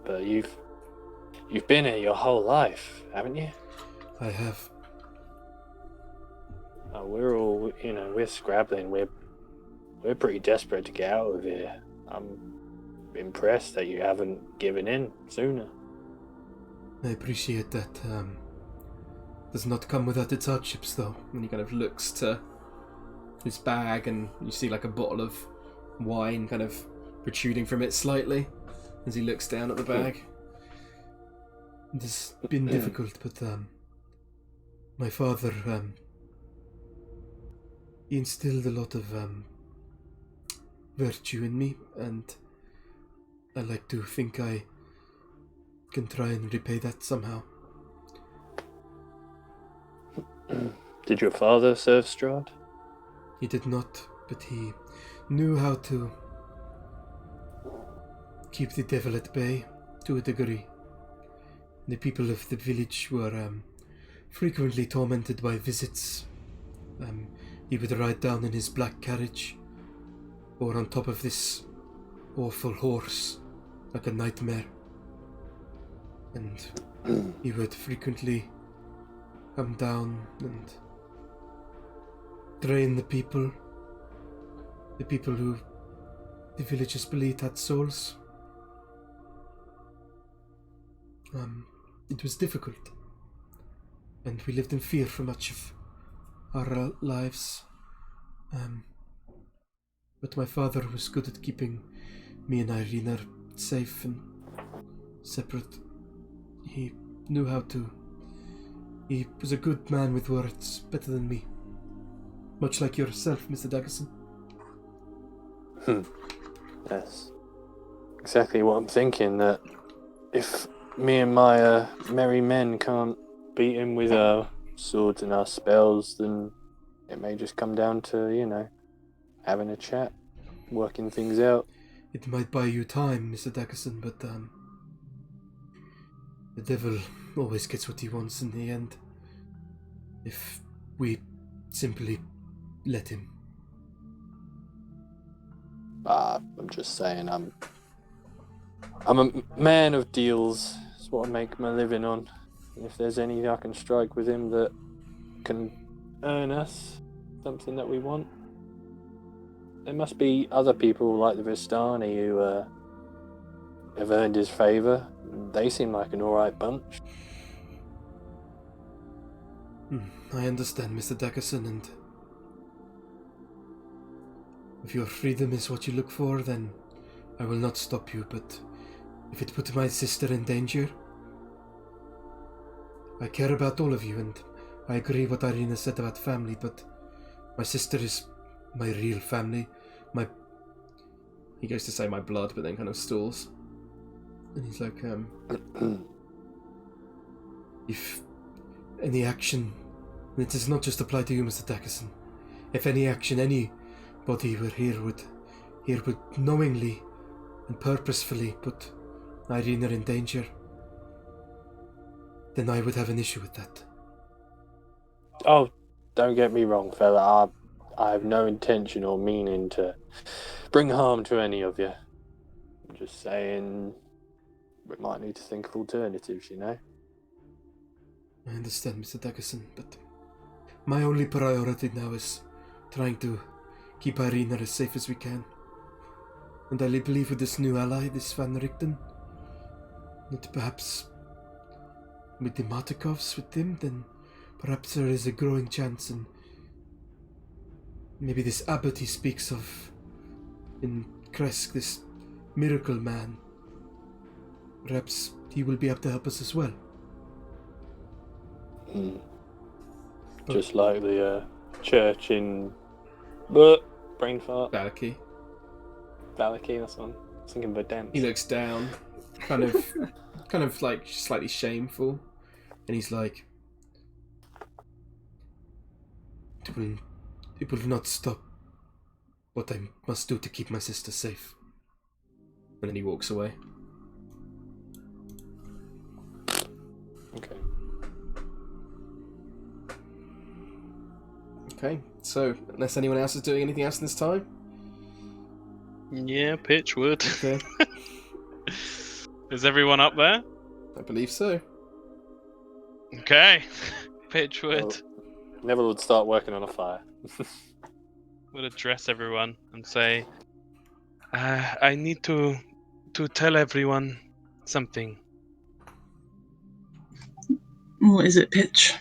But you've been here your whole life, haven't you? I have. We're all, we're scrabbling. We're pretty desperate to get out of here. I'm impressed that you haven't given in sooner. I appreciate that. Does not come without its hardships, though. And he kind of looks to his bag, and you see like a bottle of wine kind of protruding from it slightly as he looks down at the bag. It has been difficult, but my father, he instilled a lot of virtue in me, and I like to think I can try and repay that somehow. Did your father serve Strahd? He did not, but he knew how to keep the devil at bay to a degree. The people of the village were frequently tormented by visits. He would ride down in his black carriage, or on top of this awful horse, like a nightmare. And he would frequently come down and drain the people who the villagers believed had souls. It was difficult, and we lived in fear for much of our lives. But my father was good at keeping me and Irina safe and separate. He knew how to. He was a good man with words, better than me. Much like yourself, Mr. Daggersen. That's exactly what I'm thinking, that if me and my merry men can't beat him with our swords and our spells, then it may just come down to, having a chat, working things out. It might buy you time, Mr. Daggersen, but the devil always gets what he wants in the end. If we simply let him. I'm just saying, I'm a man of deals. It's what I make my living on. And if there's anything I can strike with him that can earn us something that we want, there must be other people like the Vistani who have earned his favour. They seem like an alright bunch. I understand, Mr. Daggersen, and if your freedom is what you look for, then I will not stop you, but if it puts my sister in danger, I care about all of you, and I agree what Irina said about family, but my sister is my real family. He goes to say my blood, but then kind of stalls. And he's like, if any action, and it does not just apply to you, Mr. Daggersen, if any action anybody were here would knowingly and purposefully put Irina in danger, then I would have an issue with that. Oh, don't get me wrong, fella. I have no intention or meaning to bring harm to any of you. I'm just saying we might need to think of alternatives, I understand, Mr. Daggersen, but my only priority now is trying to keep Irina as safe as we can. And I believe with this new ally, this Van Richten, that perhaps with the Martikovs with him, then perhaps there is a growing chance, and maybe this abbot he speaks of in Kresk, this miracle man, perhaps he will be able to help us as well. Just like the church in brain fart. Valaki, that's one. I was thinking of a dance. he looks down, kind of like slightly shameful, and he's like, It will not stop what I must do to keep my sister safe. And then he walks away. Okay. Okay, so unless anyone else is doing anything else in this time? Yeah, Pitch would. Okay, Is everyone up there? I believe so. Okay. Pitch would. Well, Neville would start working on a fire. Would address everyone and say, I need to tell everyone something. What is it, Pitch?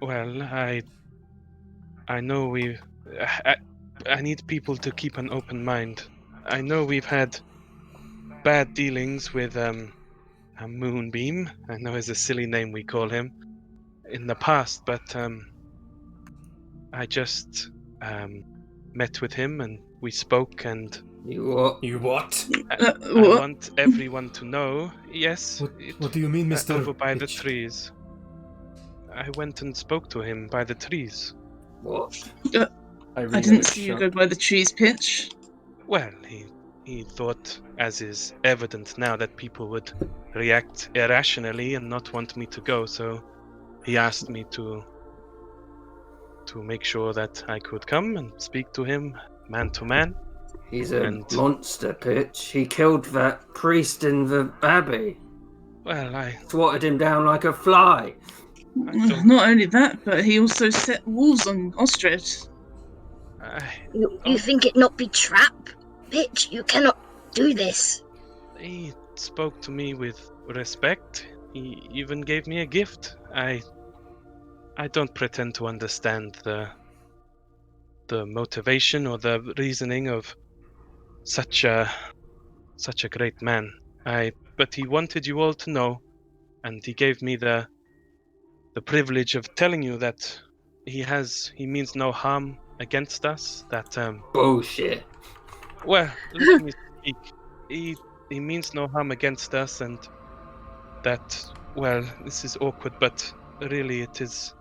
Well, I know I need people to keep an open mind. I know we've had bad dealings with a Moonbeam. I know it's a silly name we call him in the past, but I just met with him and we spoke, and You what? You what? I What? want everyone to know. Yes. What do you mean, Mr. Over by the Pitch? trees. I went and spoke to him by the trees. What? I didn't see you go by the trees, Pitch. Well, he thought, as is evident now, that people would react irrationally and not want me to go, so he asked me to make sure that I could come and speak to him man to man. He's a And- monster, Pitch. He killed that priest in the abbey. Well, I Swatted him down like a fly. don't- Not only that, but he also set walls on Osdred. You think it not be trap? Pitch, you cannot do this. He spoke to me with respect. He even gave me a gift. I don't pretend to understand the motivation or the reasoning of such a great man. But he wanted you all to know, and he gave me the privilege of telling you that he means no harm against us. That Bullshit. well, let me speak. He means no harm against us, and that, well, this is awkward, but really it is.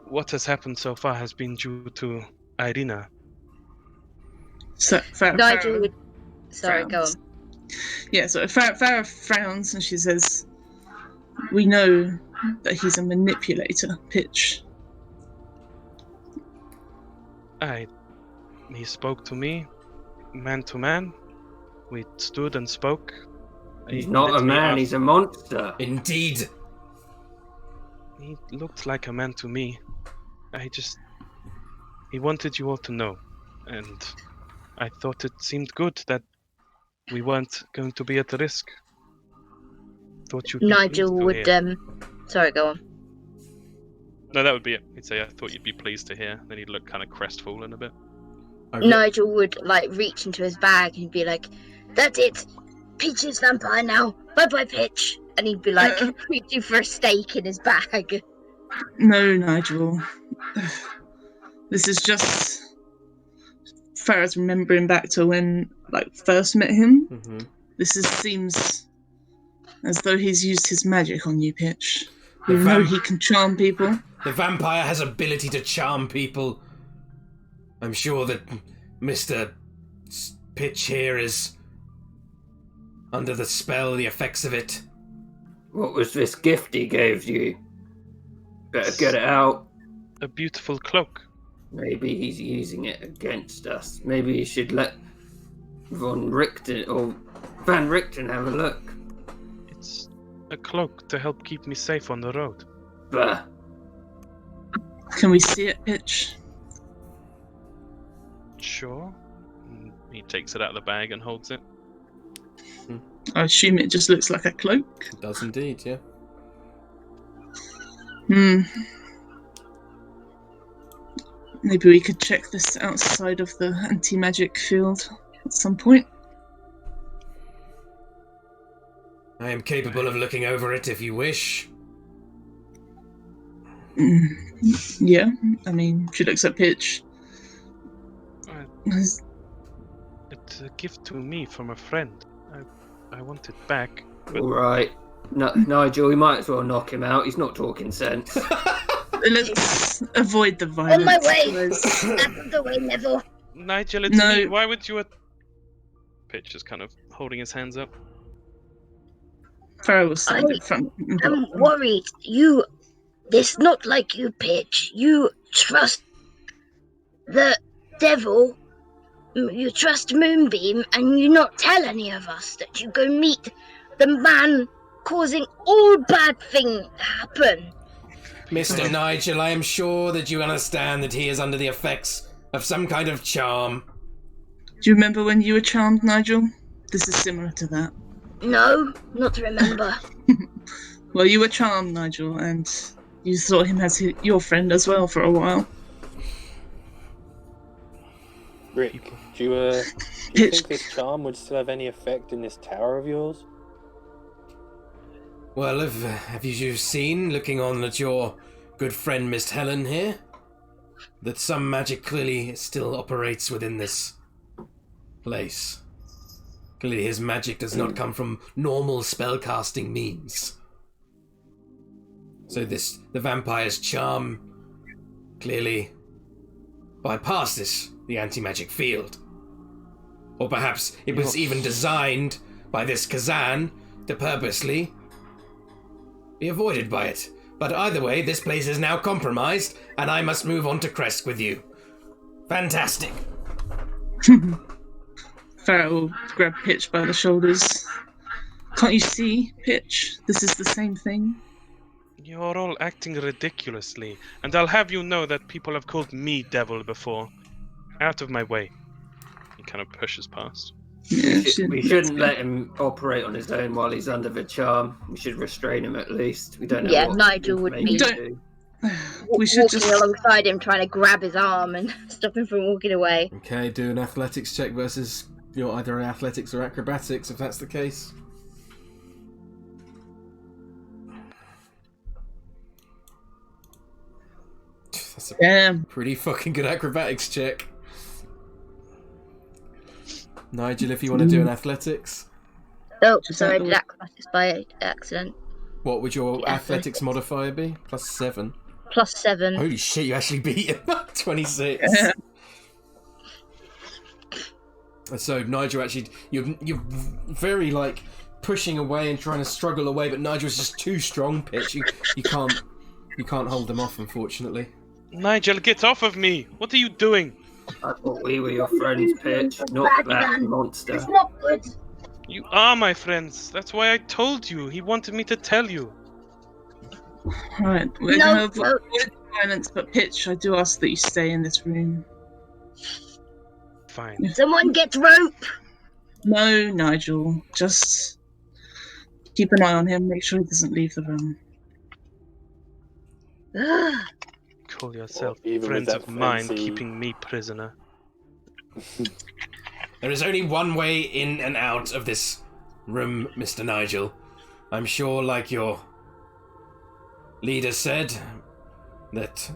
What has happened so far has been due to Irina. So Nigel would. Sorry, go on. Yeah, so Farrah frowns and she says, "We know that he's a manipulator, Pitch." He spoke to me, man to man. We stood and spoke. He's He not let a me man, ask- he's a monster. Indeed. He looked like a man to me. He wanted you all to know, and I thought it seemed good that we weren't going to be at risk. Thought you'd be Nigel pleased to would. hear. Sorry, go on. No, that would be it. He'd say, "I thought you'd be pleased to hear." Then he'd look kind of crestfallen a bit. Nigel would reach into his bag and be like, "That's it. Pitch is vampire now. Bye bye, Pitch." And he'd be reaching for a steak in his bag. No, Nigel. This is just Farrah's remembering back to when first met him. Mm-hmm. This seems as though he's used his magic on you, Pitch. The We know vamp- he can charm people. The vampire has ability to charm people. I'm sure that Mr. Pitch here is under the spell, the effects of it. What was this gift he gave you? Better get it out. A beautiful cloak. Maybe he's using it against us. Maybe you should let Van Richten have a look. It's a cloak to help keep me safe on the road. Bah. Can we see it, Pitch? Sure. And he takes it out of the bag and holds it. I assume it just looks like a cloak. It does indeed, yeah. Maybe we could check this outside of the anti-magic field at some point. I am capable of looking over it if you wish. Yeah, I mean, she looks at Pitch. It's a gift to me from a friend. I want it back. But Alright. Nigel, we might as well knock him out. He's not talking sense. Let's avoid the violence. On my way. guys. Out of the way, Neville. Nigel, it's No. me. Why would you... Pitch is kind of holding his hands up. Farrah will stand in front. I'm worried. It's not like you, Pitch. You trust the devil. You trust Moonbeam, and you not tell any of us that you go meet the man causing all bad things to happen. Mr. Nigel, I am sure that you understand that he is under the effects of some kind of charm. Do you remember when you were charmed, Nigel? This is similar to that. No, not remember. Well, you were charmed, Nigel, and you saw him as your friend as well for a while. Rick, do you think this charm would still have any effect in this tower of yours? Well, have you seen, looking on at your good friend Miss Helen here, that some magic clearly still operates within this place? Clearly his magic does not come from normal spellcasting means. So the vampire's charm clearly bypasses the anti-magic field. Or perhaps it was even designed by this Kazan to purposely be avoided by it. But either way, this place is now compromised, and I must move on to Kresk with you. Fantastic. Farrah will grab Pitch by the shoulders. Can't you see, Pitch? This is the same thing. You're all acting ridiculously, and I'll have you know that people have called me devil before. Out of my way. He kind of pushes past. Yeah, We shouldn't let him operate on his own while he's under the charm. We should restrain him at least. We don't know. Yeah, what Nigel would be do. We should walking just... alongside him, trying to grab his arm and stop him from walking away. Okay, do an athletics check versus either athletics or acrobatics if that's the case. That's a pretty fucking good acrobatics check. Nigel, if you want to do an athletics. Oh, sorry, I did acrobatics by accident. What would your Yeah, athletics modifier be? +7. +7. Holy shit, you actually beat him. 26. Yeah. So Nigel, actually, you're very pushing away and trying to struggle away, but Nigel's just too strong. Pitch, you can't hold them off, unfortunately. Nigel, get off of me! What are you doing? I thought we were your friends, Pitch, not that monster. It's not good. You are my friends. That's why I told you. He wanted me to tell you. Right, we're No, going to avoid violence, but Pitch, I do ask that you stay in this room. Fine. Someone get rope. No, Nigel, just keep an eye on him, make sure he doesn't leave the room. Ugh. Call yourself Or even friends with of that mine, fancy- keeping me prisoner. There is only one way in and out of this room, Mr. Nigel. I'm sure, like your leader said, that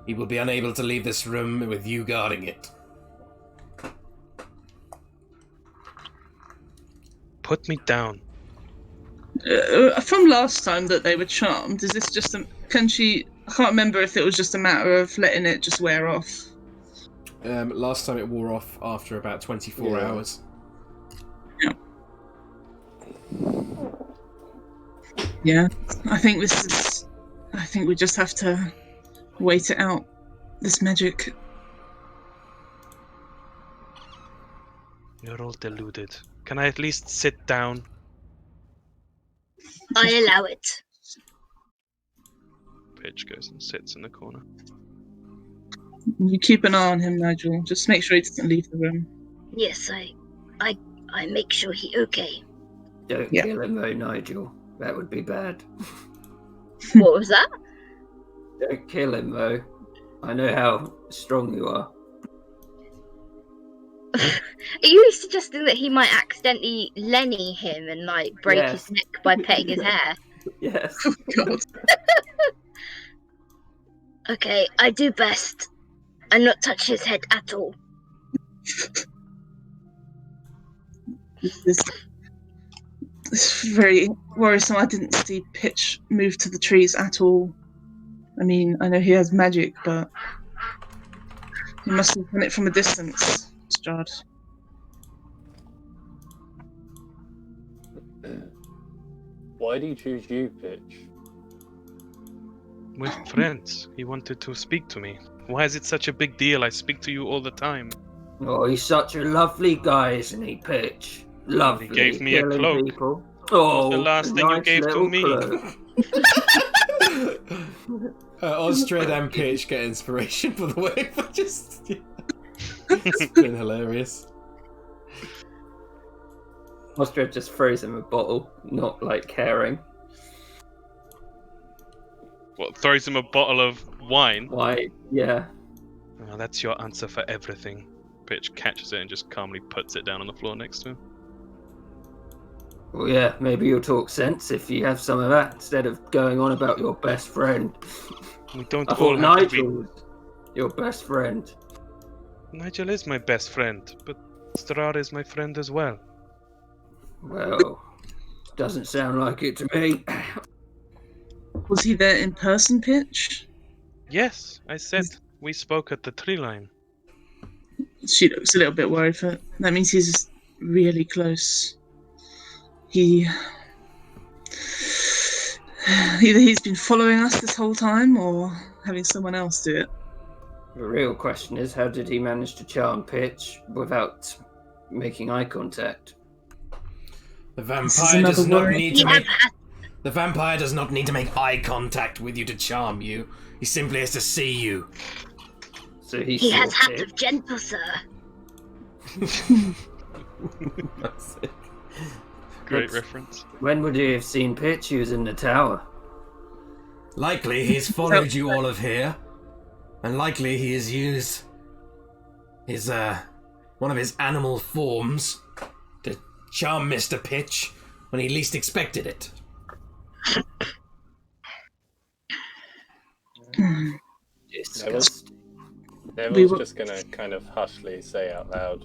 he will be unable to leave this room with you guarding it. Put me down. From last time that they were charmed, is this just can she... I can't remember if it was just a matter of letting it just wear off. Last time it wore off after about 24 hours. Yeah, I think we just have to wait it out. This magic. You're all deluded. Can I at least sit down? I allow it. Pitch goes and sits in the corner. You keep an eye on him, Nigel. Just make sure he doesn't leave the room. Yes, I make sure he okay. Don't kill him though, Nigel. That would be bad. What was that? Don't kill him though. I know how strong you are. Are you suggesting that he might accidentally Lenny him and break Yes. his neck by petting his hair? Yes. Oh, God. Okay, I do best. And not touch his head at all. This is very worrisome. I didn't see Pitch move to the trees at all. I mean, I know he has magic, but he must have done it from a distance, Strahd. Why do you choose you, Pitch? We're friends. He wanted to speak to me. Why is it such a big deal? I speak to you all the time. Oh, he's such a lovely guy, isn't he, Pitch? Lovely. He gave me a killing cloak. People. Oh, the last thing you nice gave to little me. Osdred and Pitch get inspiration for the way, but just it's been hilarious. Osdred just throws him a bottle, not like caring. What, throws him a bottle of wine? Why? Yeah. Oh, that's your answer for everything. Pitch catches it and just calmly puts it down on the floor next to him. Well, yeah, maybe you'll talk sense if you have some of that instead of going on about your best friend. We don't I all thought have to Nigel be... was your best friend. Nigel is my best friend, but Strahd is my friend as well. Well, doesn't sound like it to me. Was he there in person, Pitch? Yes, I said we spoke at the tree line. She looks a little bit worried, but that means he's really close. Either he's been following us this whole time, or having someone else do it. The real question is, how did he manage to charm Pitch without making eye contact? The vampire does not need to make... The vampire does not need to make eye contact with you to charm you. He simply has to see you. So he has saw hat Pitch. of gentle, sir. That's it. Great reference. When would you have seen Pitch? He was in the tower. Likely he's followed you all of here. And likely he has used his, one of his animal forms to charm Mr. Pitch when he least expected it. Neville's just going to kind of hushly say out loud,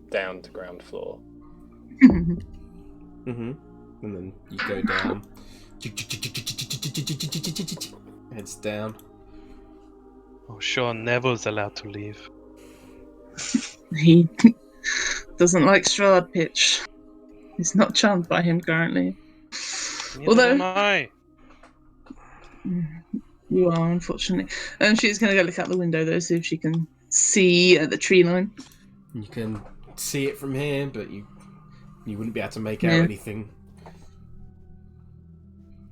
down to ground floor. And then you go down. Heads down. Oh, sure, Neville's allowed to leave. He doesn't like Strahd, Pitch. He's not charmed by him currently. Neither am I. You are, unfortunately. She's going to go look out the window, though, see if she can see the tree line. You can see it from here, but you wouldn't be able to make out anything.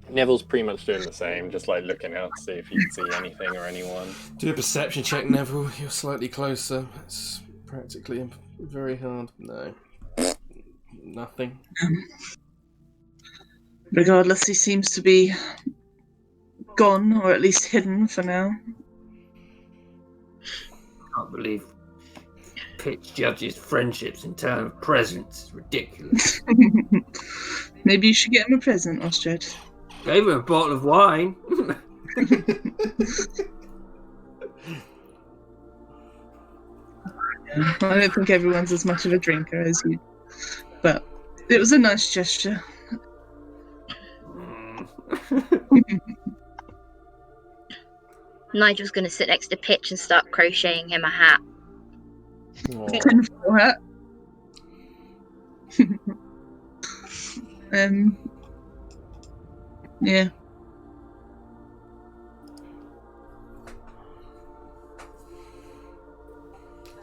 Neville's pretty much doing the same, just like looking out to see if he can see anything or anyone. Do a perception check, Neville. You're slightly closer. It's practically very hard. No. Nothing. Regardless, he seems to be gone, or at least hidden for now. Can't believe Pitch judges friendships in terms of presents. It's ridiculous. Maybe you should get him a present, Osdred. Gave him a bottle of wine. I don't think everyone's as much of a drinker as you, but it was a nice gesture. Nigel's going to sit next to Pitch and start crocheting him a hat. Tinfoil hat. Yeah.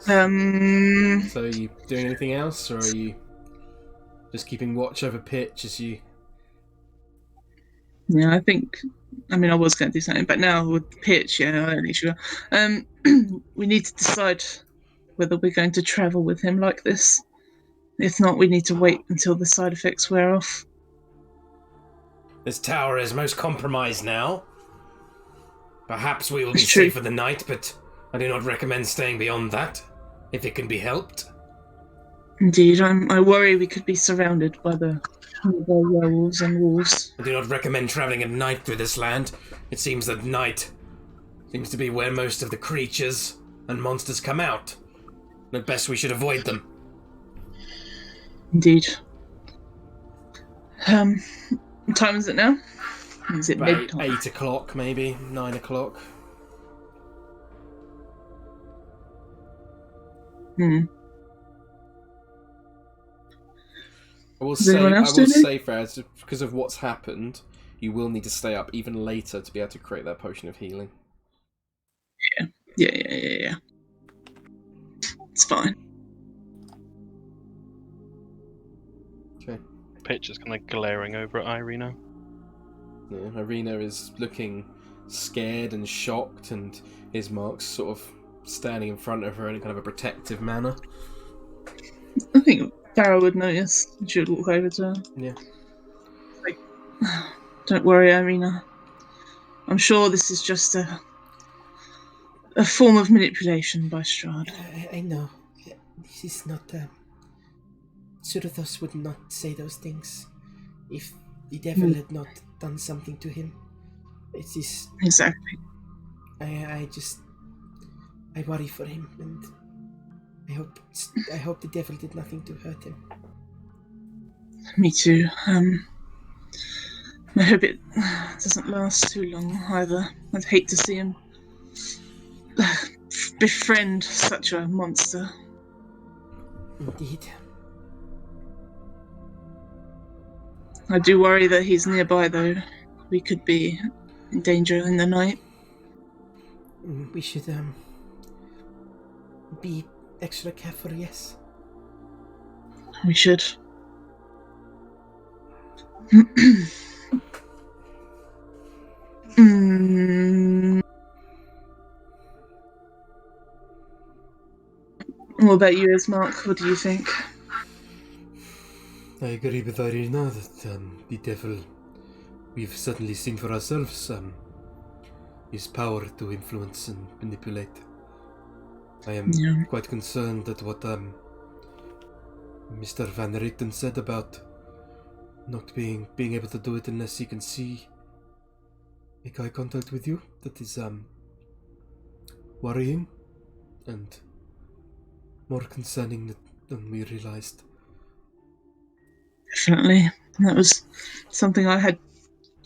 So are you doing anything else, or are you just keeping watch over Pitch as you... Yeah, I was going to do something, but now with Pitch, I don't think she will. We need to decide whether we're going to travel with him like this. If not, we need to wait until the side effects wear off. This tower is most compromised now. Perhaps we will be safe for the night, but I do not recommend staying beyond that, if it can be helped. Indeed, I worry we could be surrounded by the werewolves and wolves. I do not recommend travelling at night through this land. It seems that night seems to be where most of the creatures and monsters come out. At best we should avoid them. Indeed. What time is it now? Is it About midnight? 8 o'clock, maybe 9 o'clock. Hmm. I will Is say, anyone else I will doing say, Fred, because of what's happened, you will need to stay up even later to be able to create that potion of healing. Yeah. It's fine. Okay. Pitch is kind of glaring over at Irina. Yeah, Irina is looking scared and shocked, and Ismark's sort of standing in front of her in a kind of a protective manner. I think Farrah would notice. She would walk over to her. Yeah. Like, don't worry, Irina. I'm sure this is just a form of manipulation by Strahd. I know. This is not. Surethos would not say those things if the devil had not done something to him. It is. Exactly. I worry for him, and I hope the devil did nothing to hurt him. Me too. I hope it doesn't last too long either. I'd hate to see him befriend such a monster. Indeed. I do worry that he's nearby, though. We could be in danger in the night. We should be extra careful, yes. We should. What about you, Ismark? What do you think? I agree with Irina that the devil, we've certainly seen for ourselves, his power to influence and manipulate. I am quite concerned at what Mr. Van Richten said about not being able to do it unless he can make eye contact with you. That is worrying and more concerning than we realized. Definitely. That was something I had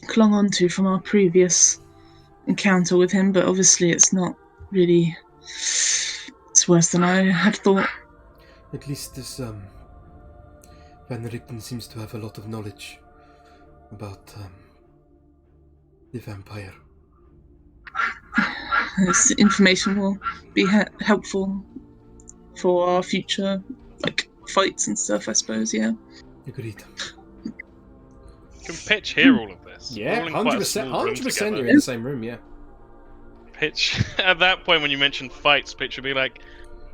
clung on to from our previous encounter with him, but obviously it's not really... It's worse than I had thought. At least this Van Richten seems to have a lot of knowledge about the vampire. This information will be helpful for our future fights and stuff, I suppose, yeah. Agreed. Can Pitch hear all of this? Yeah, All in quite a 100%. small room 100% together. you're in the same room, yeah. Pitch, at that point when you mentioned fights, Pitch would be like,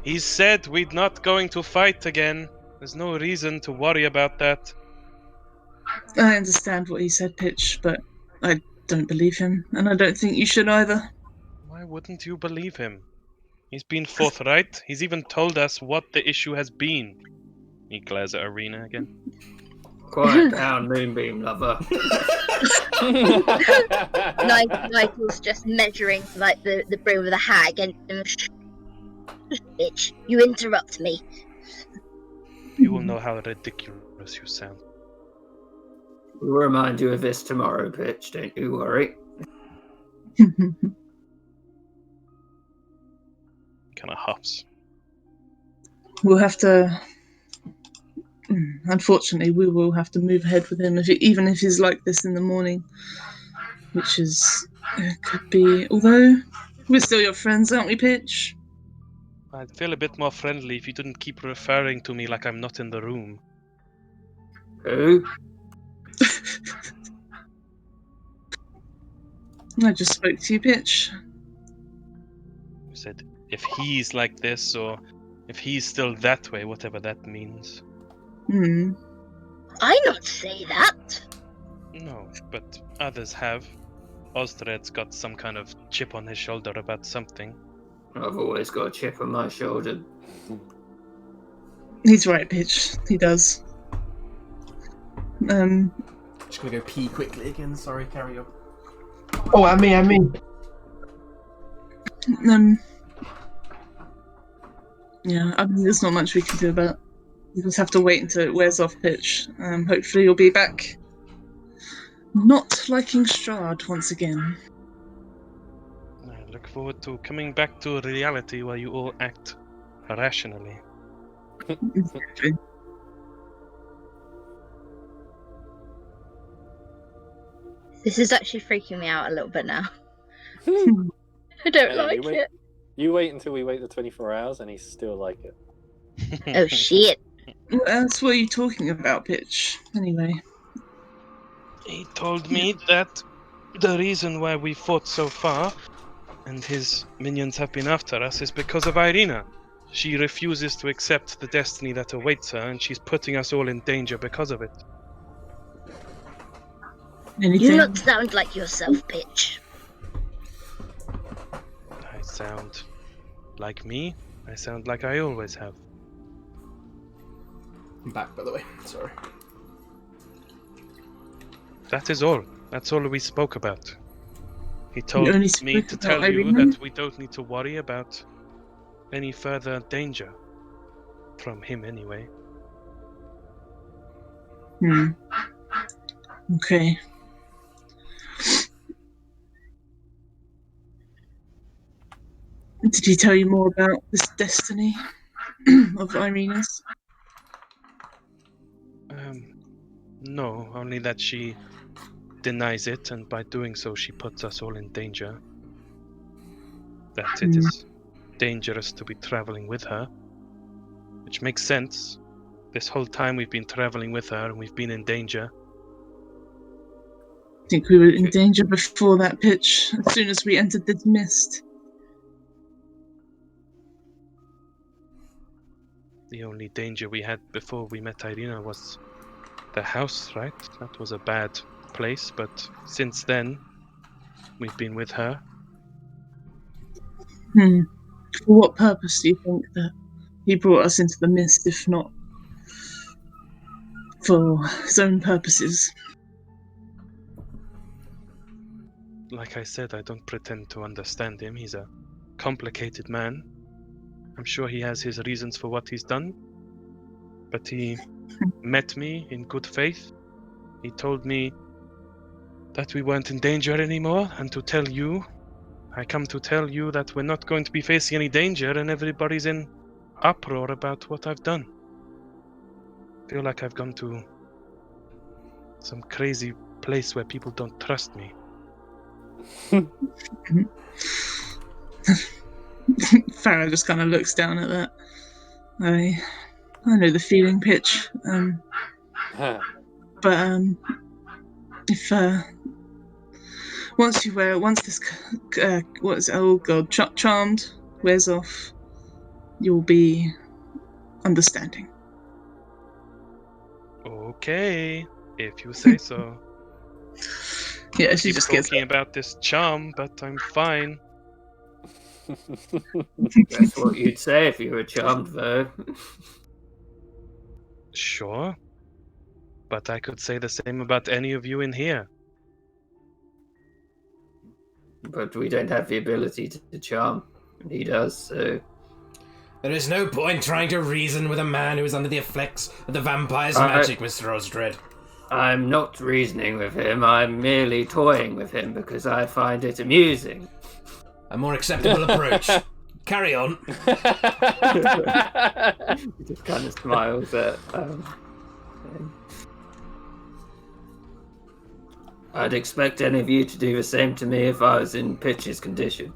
he said we're not going to fight again. There's no reason to worry about that. I understand what he said, Pitch, but I don't believe him, and I don't think you should either. Why wouldn't you believe him? He's been forthright. He's even told us what the issue has been. He glares at Irina again. Quiet down, Moonbeam lover. Nigel's just measuring like the brim of the hat against him. Bitch, you interrupt me. You will know how ridiculous you sound. We'll remind you of this tomorrow, Pitch, don't you worry. Kind of huffs. We'll have to... Unfortunately, we will have to move ahead with him, even if he's like this in the morning. Which is... could be... Although, we're still your friends, aren't we, Pitch? I'd feel a bit more friendly if you didn't keep referring to me like I'm not in the room. Who? I just spoke to you, Pitch. You said, if he's like this, or if he's still that way, whatever that means. I not say that. No, but others have. Osdred's got some kind of chip on his shoulder about something. I've always got a chip on my shoulder. He's right, Pitch. He does. Just gonna go pee quickly again, sorry, carry on. Oh, I mean. Yeah, I mean, there's not much we can do about it. You just have to wait until it wears off, Pitch. Hopefully you'll be back Not liking Strahd once again. I look forward to coming back to reality where you all act rationally. Exactly. This is actually freaking me out a little bit now. I don't Hey, like it. You wait until we wait the 24 hours and he's still like it. Oh shit. What else were you talking about, Pitch? Anyway. He told me that the reason why we fought so far and his minions have been after us is because of Irina. She refuses to accept the destiny that awaits her, and she's putting us all in danger because of it. Anything? You not sound like yourself, Pitch. I sound like me. I sound like I always have. I'm back, by the way. Sorry. That is all. That's all we spoke about. He told only me spoke to about tell you Irina? that we don't need to worry about any further danger. From him, anyway. Okay. Did he tell you more about this destiny of Irina's? No, only that she denies it, and by doing so she puts us all in danger. That it is dangerous to be traveling with her. Which makes sense. This whole time we've been traveling with her and we've been in danger. I think we were in danger before that, Pitch, as soon as we entered the mist. The only danger we had before we met Irina was the house, right? That was a bad place, but since then, we've been with her. For what purpose do you think that he brought us into the mist, if not for his own purposes? Like I said, I don't pretend to understand him. He's a complicated man. I'm sure he has his reasons for what he's done. But he met me in good faith. He told me that we weren't in danger anymore, and to tell you, I come to tell you that we're not going to be facing any danger, and everybody's in uproar about what I've done. I feel like I've gone to some crazy place where people don't trust me. Farrah just kind of looks down at that. I know the feeling, Pitch. But if once this charmed wears off, you'll be understanding. Okay, if you say so. Yeah, she Keep just gets talking about this charm, but I'm fine. That's what you'd say if you were charmed, though. Sure. But I could say the same about any of you in here. But we don't have the ability to charm. And he does, so... There is no point trying to reason with a man who is under the effects of the vampire's magic, Mr. Osdred. I'm not reasoning with him, I'm merely toying with him because I find it amusing. A more acceptable approach. Carry on. He just kind of smiles at him. I'd expect any of you to do the same to me if I was in Pitch's condition.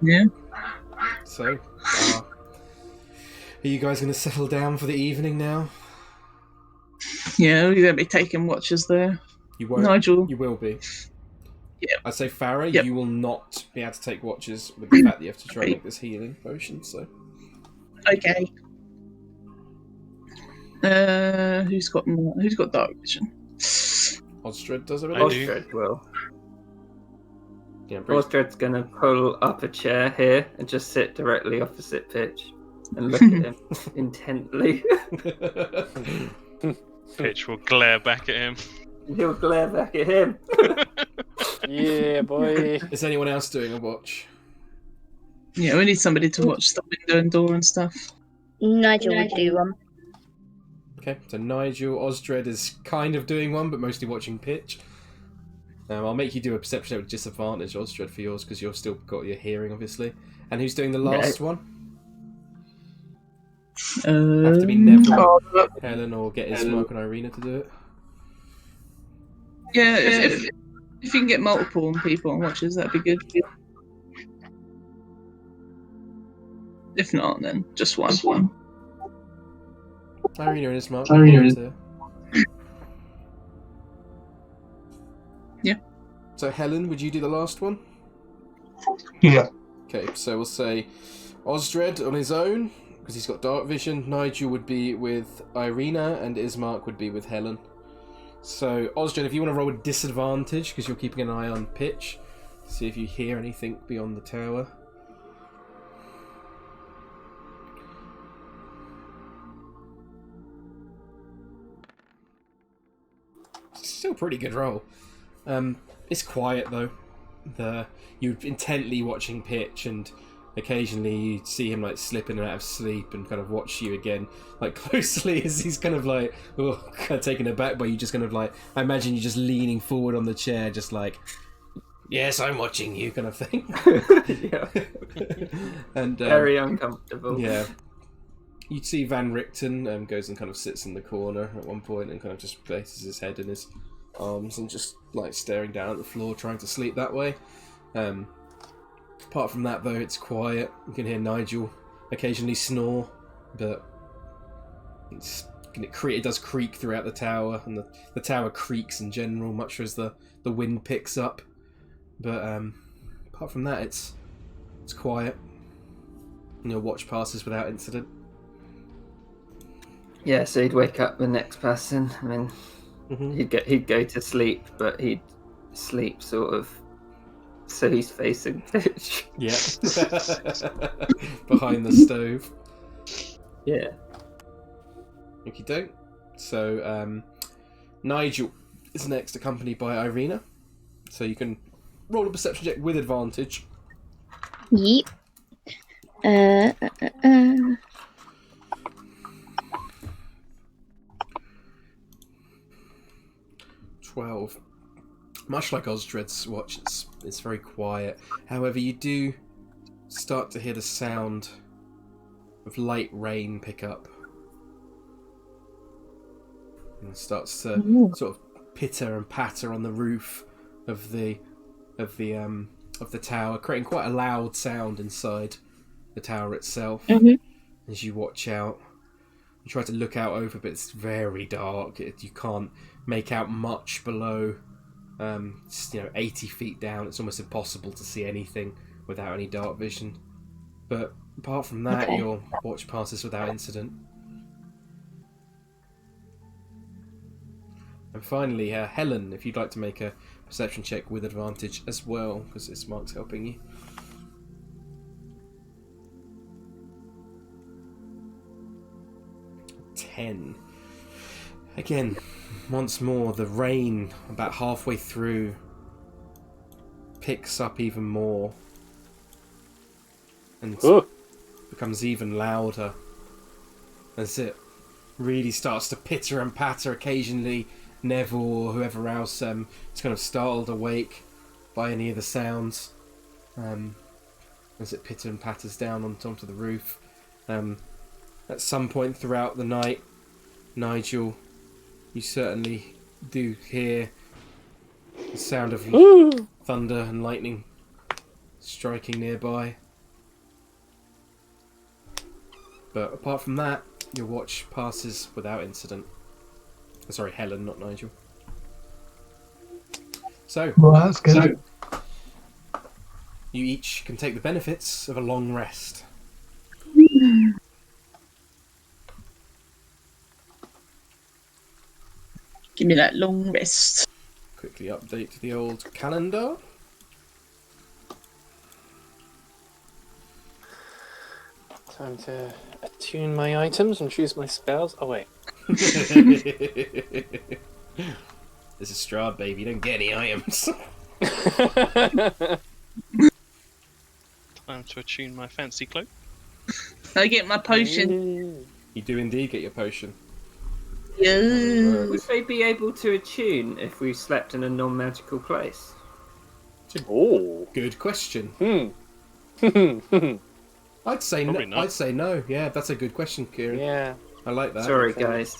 Yeah. So, are you guys going to settle down for the evening now? Yeah, we're going to be taking watches there. You won't. Nigel. You will be. Yeah. I'd say, Farrah, Yep. you will not be able to take watches with the fact that you have to try and make this healing potion, so... Okay. Who's got dark vision? Osdred does it? I do. Osdred will. Yeah, Bruce. Osdred's going to pull up a chair here and just sit directly opposite Pitch and look at him intently. Pitch will glare back at him. He'll glare back at him. Yeah, boy. Is anyone else doing a watch? Yeah, we need somebody to watch the window and door and stuff. Nigel would do one. Okay, so Nigel, Osdred is kind of doing one, but mostly watching pitch. I'll make you do a perception check with disadvantage, Osdred, for yours, because you've still got your hearing, obviously. And who's doing the last one? Have to be Neville, Helen, or get Ismark and Irina to do it. Yeah, if you can get multiple people on watches, that'd be good. If not, then just one. Irina and Ismark. Yeah. So Helen, would you do the last one? Yeah. Okay, so we'll say Osdred on his own, because he's got dark vision. Nigel would be with Irina, and Ismark would be with Helen. So, Osdred, if you want to roll a disadvantage, because you're keeping an eye on pitch, see if you hear anything beyond the tower. Still pretty good roll. It's quiet though. You're intently watching pitch, and occasionally you see him like slipping out of sleep and kind of watch you again, like closely, as he's kind of like, kind of taken aback by you. Just kind of like, I imagine you just leaning forward on the chair, just like, yes, I'm watching you, kind of thing. Yeah. And Very uncomfortable. yeah. You'd see Van Richten goes and kind of sits in the corner at one point and kind of just places his head in his arms and just like staring down at the floor, trying to sleep that way. Apart from that, though, it's quiet. You can hear Nigel occasionally snore, but it does creak throughout the tower, and the tower creaks in general, much as the wind picks up. But apart from that, it's quiet, and your watch passes without incident. Yeah, so he'd wake up the next person. I mean, he'd go to sleep, but he'd sleep sort of so he's facing pitch. Yeah. Behind the stove. Yeah. If you don't. So, Nigel is next, accompanied by Irina. So you can roll a perception check with advantage. Yeep. 12. Much like Osdred's watch, it's very quiet. However, you do start to hear the sound of light rain pick up. And it starts to sort of pitter and patter on the roof of the tower, creating quite a loud sound inside the tower itself. As you watch out, you try to look out over, but it's very dark. You can't make out much below. 80 feet down, it's almost impossible to see anything without any dark vision. But apart from that, your watch passes without incident. And finally, Helen, if you'd like to make a perception check with advantage as well, because Ismark's helping you. $10. Again, once more, the rain, about halfway through, picks up even more and becomes even louder as it really starts to pitter and patter. Occasionally, Neville or whoever else is kind of startled awake by any of the sounds as it pitter and patters down onto the roof. At some point throughout the night, Nigel, you certainly do hear the sound of thunder and lightning striking nearby. But apart from that, your watch passes without incident. Sorry, Helen, not Nigel. So, Well, that's good. you each can take the benefits of a long rest. Give me that long rest. Quickly update the old calendar. Time to attune my items and choose my spells. Oh wait. This is Strahd, baby. You don't get any items. Time time to attune my fancy cloak. I get my potion. You do indeed get your potion. Yeah. Would they be able to attune if we slept in a non-magical place? Oh. Good question. Hmm. I'd say no. Probably not. I'd say no. Yeah, that's a good question, Kieran. Yeah. I like that. Sorry, guys.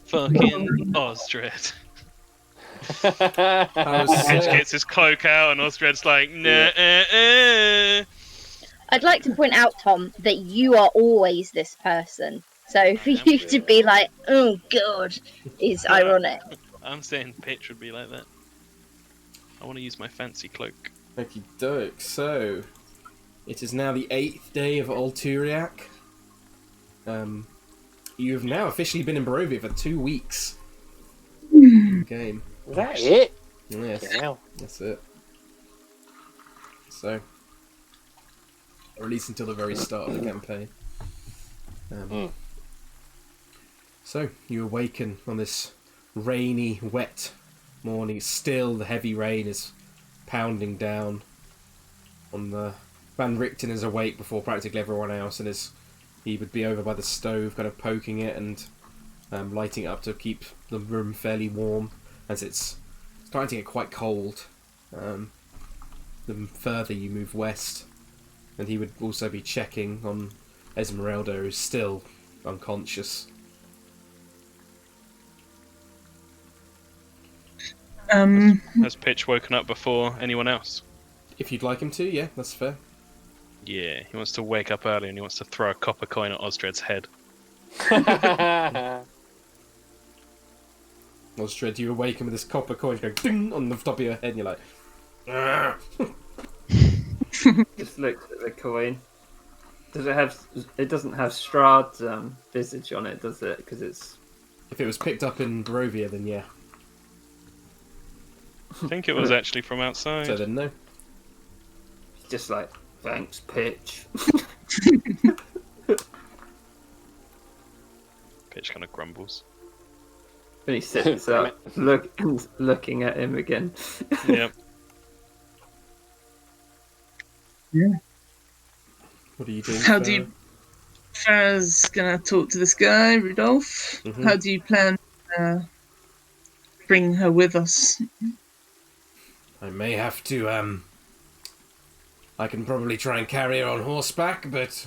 Fucking Osdred. I was Pitch so- gets his cloak out, and Osdred's like, nah, I'd like to point out, Tom, that you are always this person. So for you to be like, oh god, is ironic. I'm saying Pitch would be like that. I want to use my fancy cloak. Okie doke. So, it is now the 8th day of Alturiac. You have now officially been in Barovia for 2 weeks. Game. Is that it? Yes, Yeah. that's it. So, at least until the very start of the campaign. So, you awaken on this rainy, wet morning. Still, the heavy rain is pounding down on the... Van Richten is awake before practically everyone else, and he would be over by the stove, kind of poking it and lighting it up to keep the room fairly warm, as it's starting to get quite cold. The further you move west, and he would also be checking on Esmeralda, who's still unconscious. Has Pitch woken up before anyone else? If you'd like him to, yeah, that's fair. Yeah, he wants to wake up early and he wants to throw a copper coin at Osdred's head. Osdred, you awaken with this copper coin going ding on the top of your head, and you're like, "Argh." Just looked at the coin. Does it have? It doesn't have Strahd's visage on it, does it? Because it's. If it was picked up in Barovia, then yeah. I think it was actually from outside. So then no. Just like, thanks, Pitch. Pitch kind of grumbles. And he sits up, looking at him again. Yep. Yeah. What are you doing? How do you... Farrah's gonna talk to this guy, Rudolph. Mhm. How do you plan to bring her with us? I may have to, I can probably try and carry her on horseback, but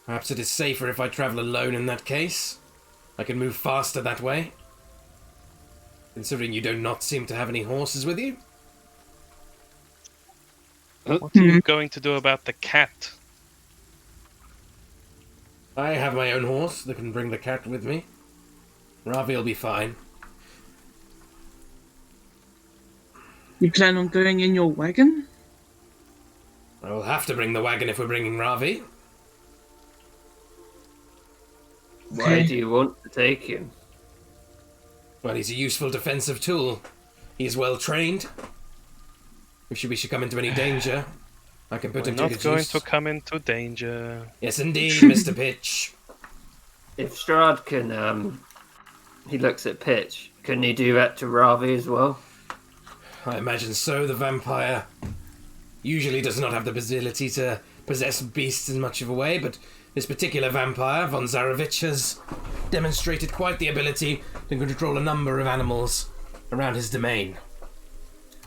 perhaps it is safer if I travel alone in that case. I can move faster that way. Considering you do not seem to have any horses with you. What are you going to do about the cat? I have my own horse that can bring the cat with me. Ravi will be fine. You plan on going in your wagon? I will have to bring the wagon if we're bringing Ravi. Why do you want to take him? Well, he's a useful defensive tool. He is well trained. If we should come into any danger, I can put We're him to not good going use. to come into danger. Yes, indeed, Mr. Pitch. If Strahd can, he looks at Pitch. Can he do that to Ravi as well? I imagine so. The vampire usually does not have the ability to possess beasts in much of a way, but this particular vampire, von Zarovich, has demonstrated quite the ability to control a number of animals around his domain.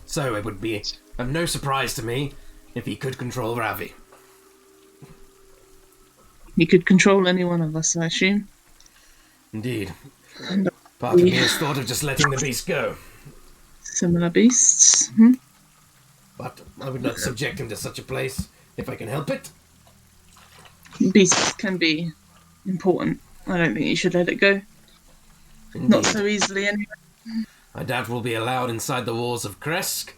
So it would be of no surprise to me if he could control Ravi. He could control any one of us, I assume. Indeed. Part of me has thought of just letting the beast go, Similar beasts. but I would not subject him to such a place if I can help it. Beasts can be important. I don't think you should let it go. Not Indeed. so easily, anyway. I doubt we'll be allowed inside the walls of Kresk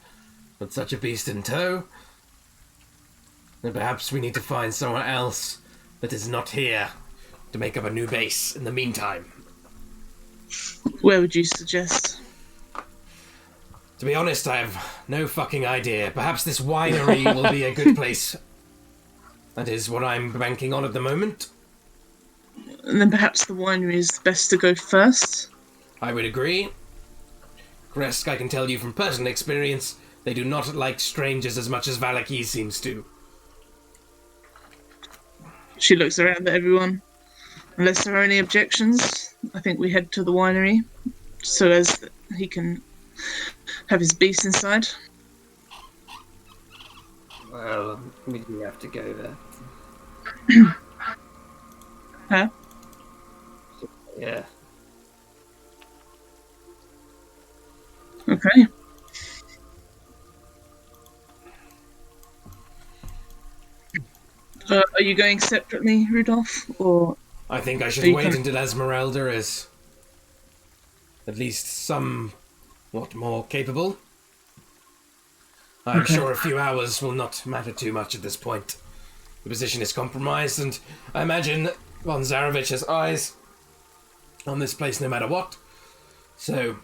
with such a beast in tow. And perhaps we need to find somewhere else that is not here to make up a new base in the meantime. Where would you suggest? To be honest, I have no fucking idea. Perhaps this winery will be a good place. That is what I'm banking on at the moment. And then perhaps the winery is best to go first. I would agree. Kresk, I can tell you from personal experience, They do not like strangers as much as Valaki seems to. She looks around at everyone. Unless there are any objections, I think we head to the winery so as he can have his beast inside. Well, we do have to go there. Huh? Yeah. Okay. Are you going separately, Rudolph, or? I think I should wait until Esmeralda is at least somewhat more capable. I'm sure a few hours will not matter too much at this point. The position is compromised, and I imagine Von Zarevich has eyes on this place no matter what. So,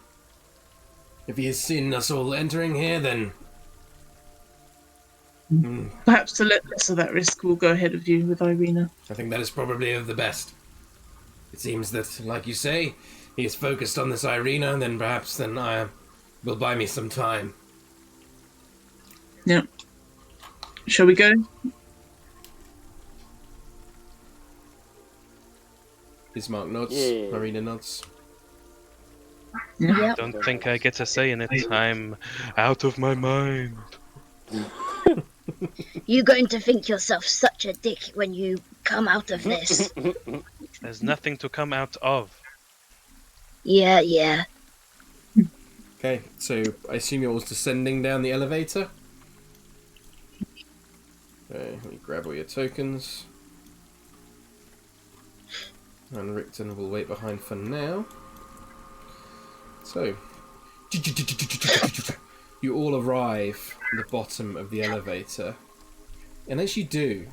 if he has seen us all entering here, then... Perhaps to let less of that risk, we'll go ahead of you with Irina. I think that is probably of the best. It seems that, like you say, he is focused on this Irina, and then perhaps I will buy me some time. Yeah. Shall we go? Bismarck nods. Yeah. Irina nods. Yeah. I don't think I get a say in it. I'm out of my mind. You're going to think yourself such a dick when you come out of this. There's nothing to come out of. Yeah. Okay, so I assume you're all descending down the elevator. Okay, let me grab all your tokens. And Rickton will wait behind for now. So, you all arrive at the bottom of the elevator. And as you do,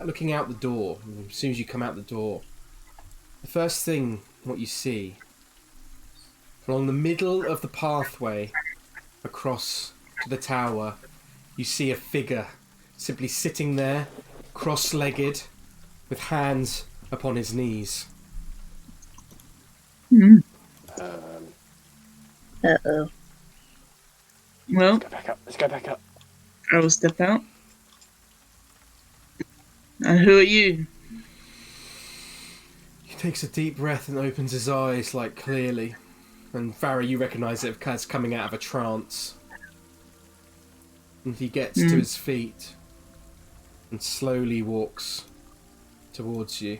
looking out the door, as soon as you come out the door, the first thing what you see, along the middle of the pathway across to the tower, you see a figure simply sitting there, cross-legged, with hands upon his knees. Uh-oh. Well, Let's go back up. I will step out. And who are you? He takes a deep breath and opens his eyes, like, clearly. And Farrah, you recognise it as coming out of a trance. And he gets to his feet and slowly walks towards you.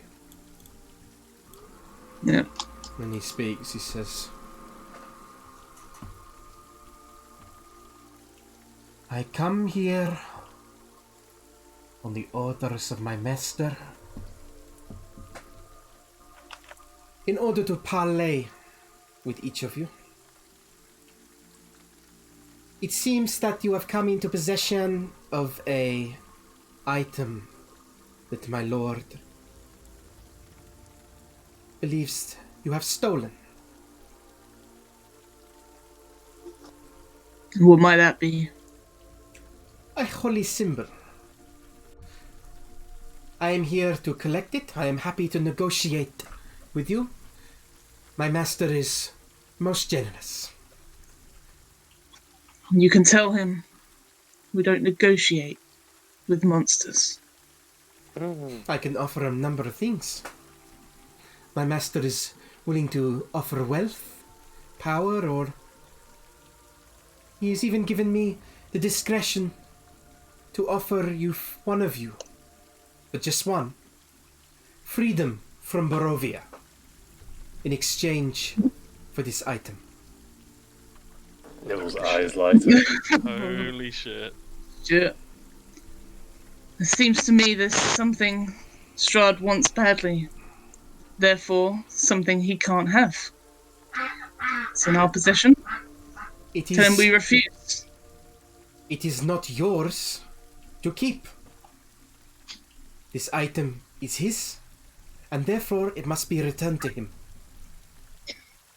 Yeah. When he speaks, he says, I come here on the orders of my master in order to parley with each of you. It seems that you have come into possession of a item that my lord believes you have stolen. What might that be? A holy symbol. I am here to collect it. I am happy to negotiate with you. My master is most generous. You can tell him we don't negotiate with monsters. I can offer a number of things. My master is willing to offer wealth, power, or he has even given me the discretion to offer you, one of you, but just one, freedom from Barovia in exchange for this item. Neville's eyes lighten. Holy shit. Yeah. It seems to me there's something Strahd wants badly. Therefore, something he can't have. It's in our possession. Tell him we refuse. It is not yours to keep. This item is his, and therefore it must be returned to him.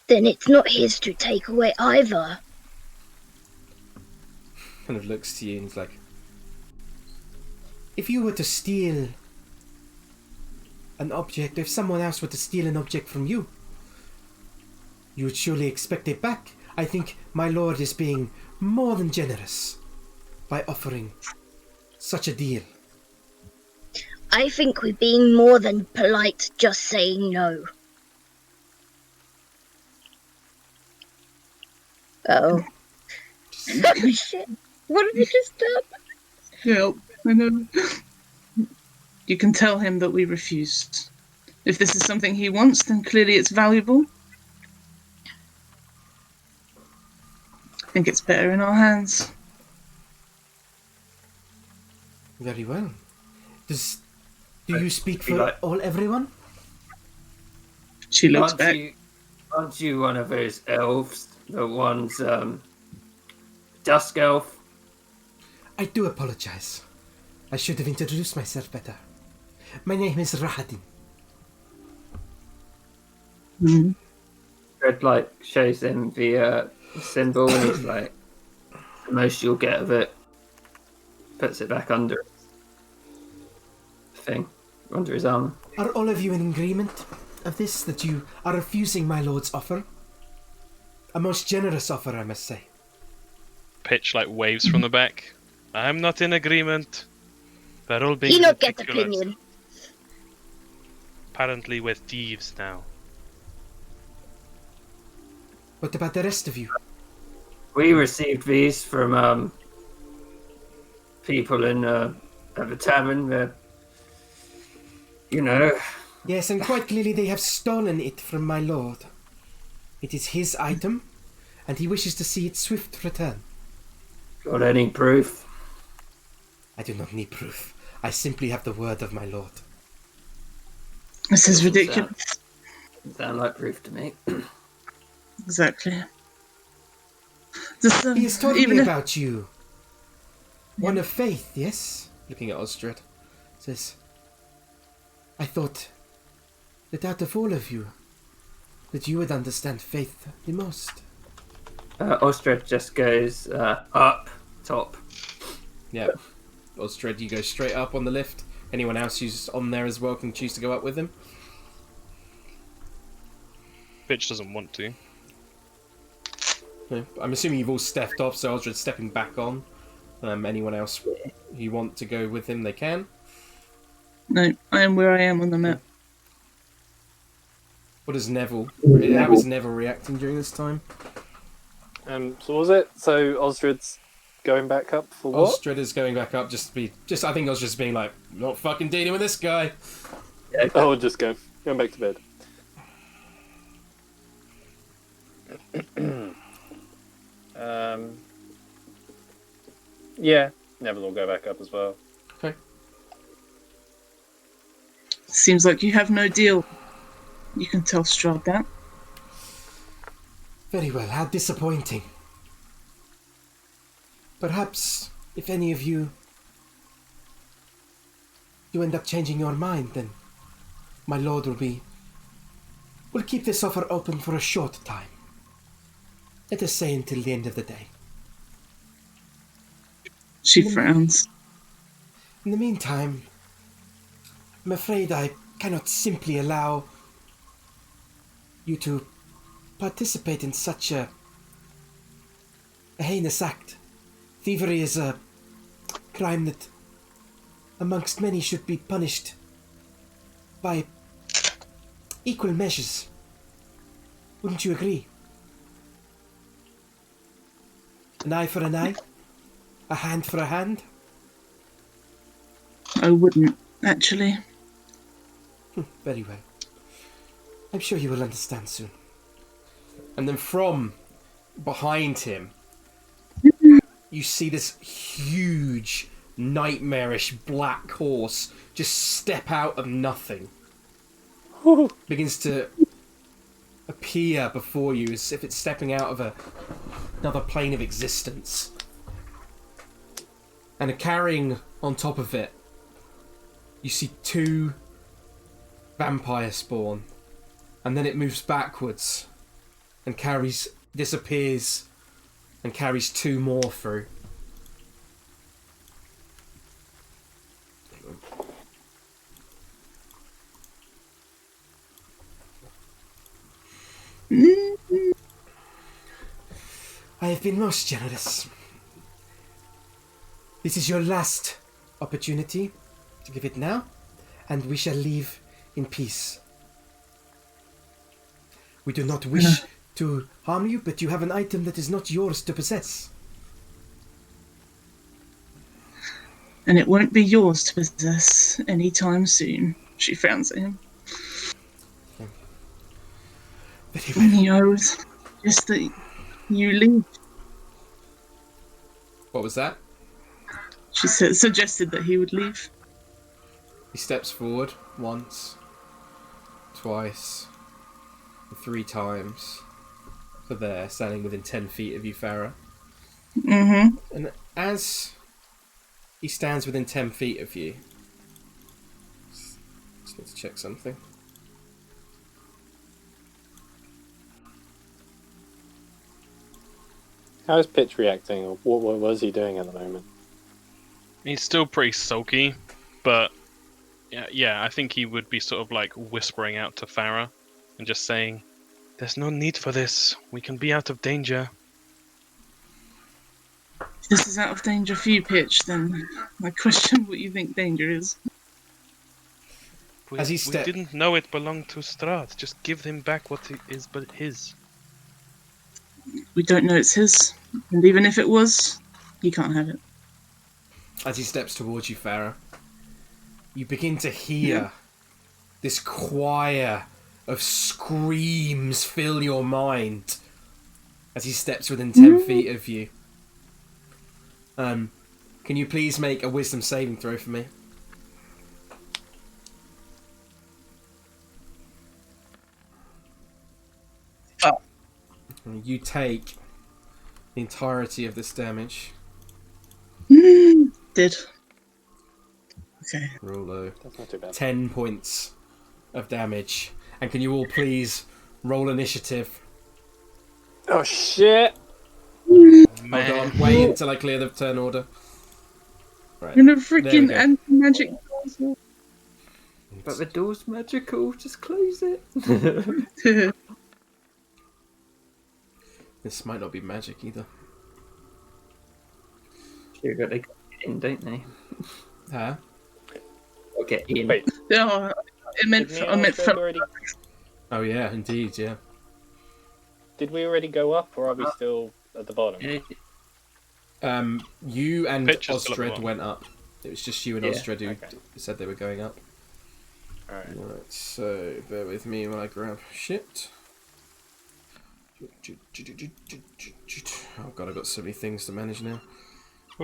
Then it's not his to take away either. Kind of looks to you and is like, if you were to steal an object, if someone else were to steal an object from you, you would surely expect it back. I think my lord is being more than generous by offering such a deal. I think we're being more than polite just saying no. Oh. Oh shit. What have we just done? Yeah, I know. You can tell him that we refused. If this is something he wants, then clearly it's valuable. I think it's better in our hands. Very well. Do you speak for everyone? She looks back. Aren't you one of those elves? The ones, Dusk Elf? I do apologize. I should have introduced myself better. My name is Rahadin. Mm-hmm. Red shows him the symbol, and he's like, the most you'll get of it. Puts it back under under his arm. Are all of you in agreement of this, that you are refusing my lord's offer? A most generous offer, I must say. Pitch waves from the back. I'm not in agreement. They're all being You don't get ridiculous. opinion. Apparently we're thieves now. What about the rest of you? We received these from people in at the tavern. Yes, and quite clearly they have stolen it from my lord. It is his item, and he wishes to see its swift return. Got any proof? I do not need proof. I simply have the word of my lord. This is ridiculous. Sound like proof to me. Exactly. He is talking me about you. One of faith, yes? Looking at Osdred. Says, I thought that out of all of you, that you would understand faith the most. Osdred just goes up top. Yeah. Osdred, you go straight up on the lift. Anyone else who's on there as well can choose to go up with him. Bitch doesn't want to. Yeah. I'm assuming you've all stepped off, so Osdred's stepping back on. Anyone else you want to go with him, they can. No, I am where I am on the map. What does Neville? How is Neville reacting during this time? So what was it? So Osdred's going back up for what? Osdred is going back up just I think Osdred's being like, not fucking dealing with this guy. Yeah, oh, just going back to bed. Yeah, Neville will go back up as well. Okay. Seems like you have no deal. You can tell Strahd that. Very well, how disappointing. Perhaps, if any of you end up changing your mind, then my lord will keep this offer open for a short time. Let us say until the end of the day. She frowns. In the meantime, I'm afraid I cannot simply allow you to participate in such a heinous act. Thievery is a crime that, amongst many, should be punished by equal measures. Wouldn't you agree? An eye for an eye? A hand for a hand? I wouldn't, actually. Very well. I'm sure you will understand soon. And then from behind him, you see this huge, nightmarish black horse just step out of nothing. Begins to appear before you as if it's stepping out of another plane of existence. And carrying on top of it, you see 2 vampire spawn. And then it moves backwards and disappears and carries 2 more through. I have been most generous. This is your last opportunity to give it now, and we shall leave in peace. We do not wish to harm you, but you have an item that is not yours to possess. And it won't be yours to possess anytime soon. She frowns at him. Very well. I was just that you leave. What was that? She suggested that he would leave. He steps forward once, twice, 3 times. So there, standing within 10 feet of you, Farrah. Mm-hmm. And as he stands within 10 feet of you, just need to check something. How is Pitch reacting? Or what was he doing at the moment? He's still pretty sulky, but yeah, I think he would be sort of like whispering out to Farrah and just saying, "There's no need for this. We can be out of danger." If this is out of danger for you, Pitch, then I question what you think danger is. As he We didn't know it belonged to Strahd. Just give him back what is but his. We don't know it's his, and even if it was, he can't have it. As he steps towards you, Farrah, you begin to hear this choir of screams fill your mind as he steps within 10 feet of you. Can you please make a wisdom saving throw for me? Oh. You take the entirety of this damage. Did. Okay. Roll low. That's not too bad. 10 points of damage. And can you all please roll initiative? Oh shit! Man. Hold on, wait until I clear the turn order. Right. I'm gonna There we freaking go. anti-magic. But the door's magical, just close it. This might not be magic either. You've got to get in, don't they? Huh? Or get in. Wait, No, I meant for. already, Oh yeah, indeed, yeah. did we already go up, or are we still at the bottom? You and Pitch is still at the Osdred bottom. went up. It was just you and Yeah, Osdred who okay. said they were going up. Alright. Right, so bear with me while I grab shit. Oh god, I've got so many things to manage now.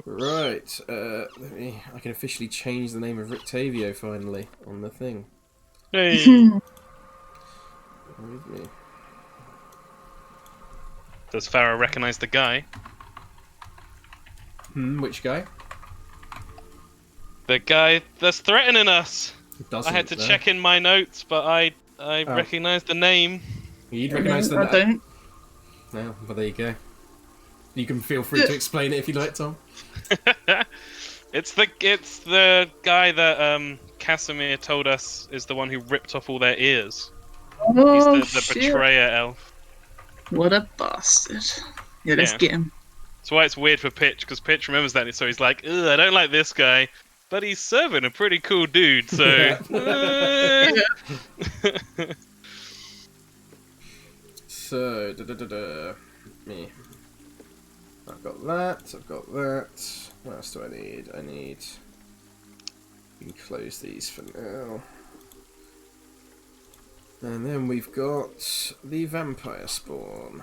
Right, I can officially change the name of Rictavio finally on the thing. Hey. Bear with me. Does Farrah recognize the guy? Which guy? The guy that's threatening us. It doesn't, I had to though. check in my notes, but I recognized the name. You'd recognise the I don't. No, but there you go. You can feel free to explain it if you like, Tom. It's the guy that Casimir told us is the one who ripped off all their ears. Oh, He's the shit. betrayer elf. What a bastard. Yeah, let's Yeah. get him. That's why it's weird for Pitch, because Pitch remembers that, so he's like, "Ugh, I don't like this guy, but he's serving a pretty cool dude, so... So, me. I've got that, I've got that. What else do I need? We can close these for now. And then we've got the vampire spawn.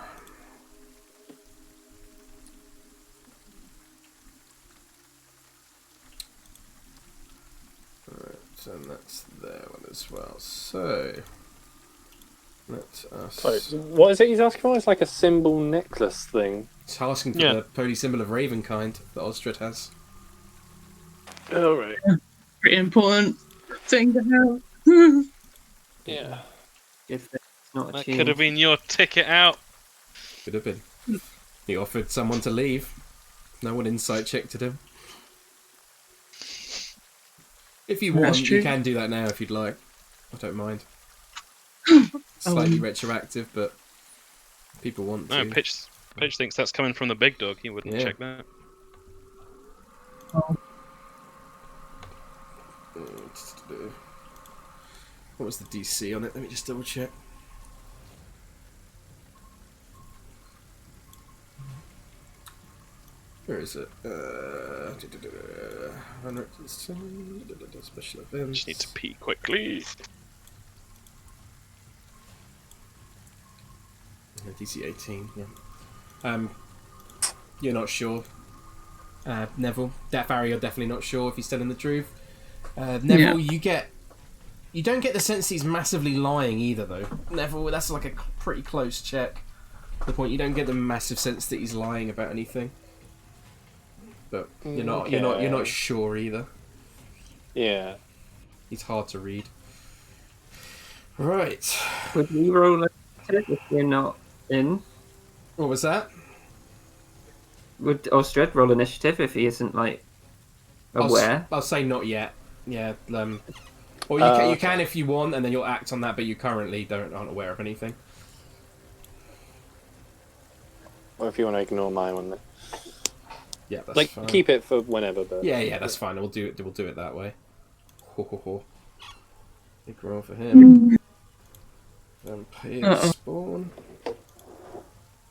Right, and that's their one as well. So, let us... So, what is it he's asking for? It's like a symbol necklace thing. It's asking for Yeah. the pony symbol of Ravenkind that Osdred has. Alright. Pretty important thing to have. Yeah. If it's not a That change. could have been your ticket out. Could have been. He offered someone to leave. No one insight checked him. If you That's want, true. you can do that now if you'd like. I don't mind. Slightly retroactive, but people want No, to. Pitch Pitch thinks that's coming from the big dog. He wouldn't Yeah. check that. What was the DC on it? Let me just double check. Where is it? Special events. Just need to pee quickly. DC 18. Yeah. You're not sure, Neville. Farrah, you're definitely not sure if he's telling the truth. Neville, you don't get the sense he's massively lying either, though. Neville, that's like a pretty close check. The point you don't get the massive sense that he's lying about anything. But you're not sure either. Yeah. He's hard to read. Right. Would we roll if we're not in? What was that? Would Osdred roll initiative if he isn't like aware? I'll say not yet. Yeah. Or you can if you want, and then you'll act on that. But you currently aren't aware of anything. Or if you want to ignore my one, then. Yeah, that's like fine. keep it for whenever. But Yeah, that's fine. We'll do it that way. Ho ho ho. Big roll for him. Vampire spawn.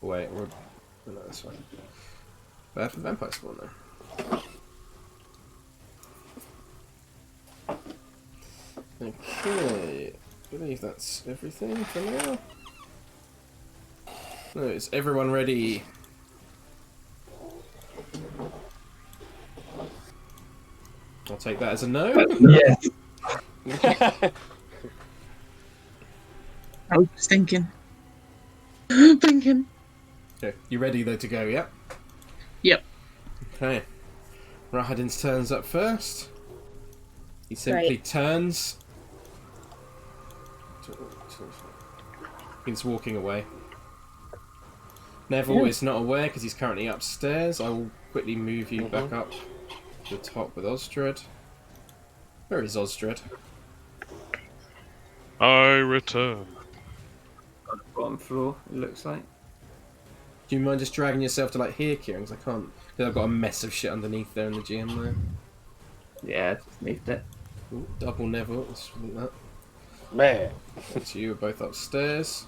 Wait, no, that's fine. Bad for vampire spawn though. Okay, I believe that's everything for now. No, is everyone ready? I'll take that as a no. Yes. I was just thinking. Thinking. Okay, you ready though to go, yeah? Yep. Okay. Rahadin's turns up first. He simply turns. He's walking away. Neville is not aware because he's currently upstairs. I will quickly move you back up to the top with Osdred. Where is Osdred? I return. On the bottom floor, it looks like. Do you mind just dragging yourself to like here, Kieran? Because I can't. Because I've got a mess of shit underneath there in the GM there. Yeah, just moved it. Ooh, double Neville. Let's look at Man. that. So you are both upstairs.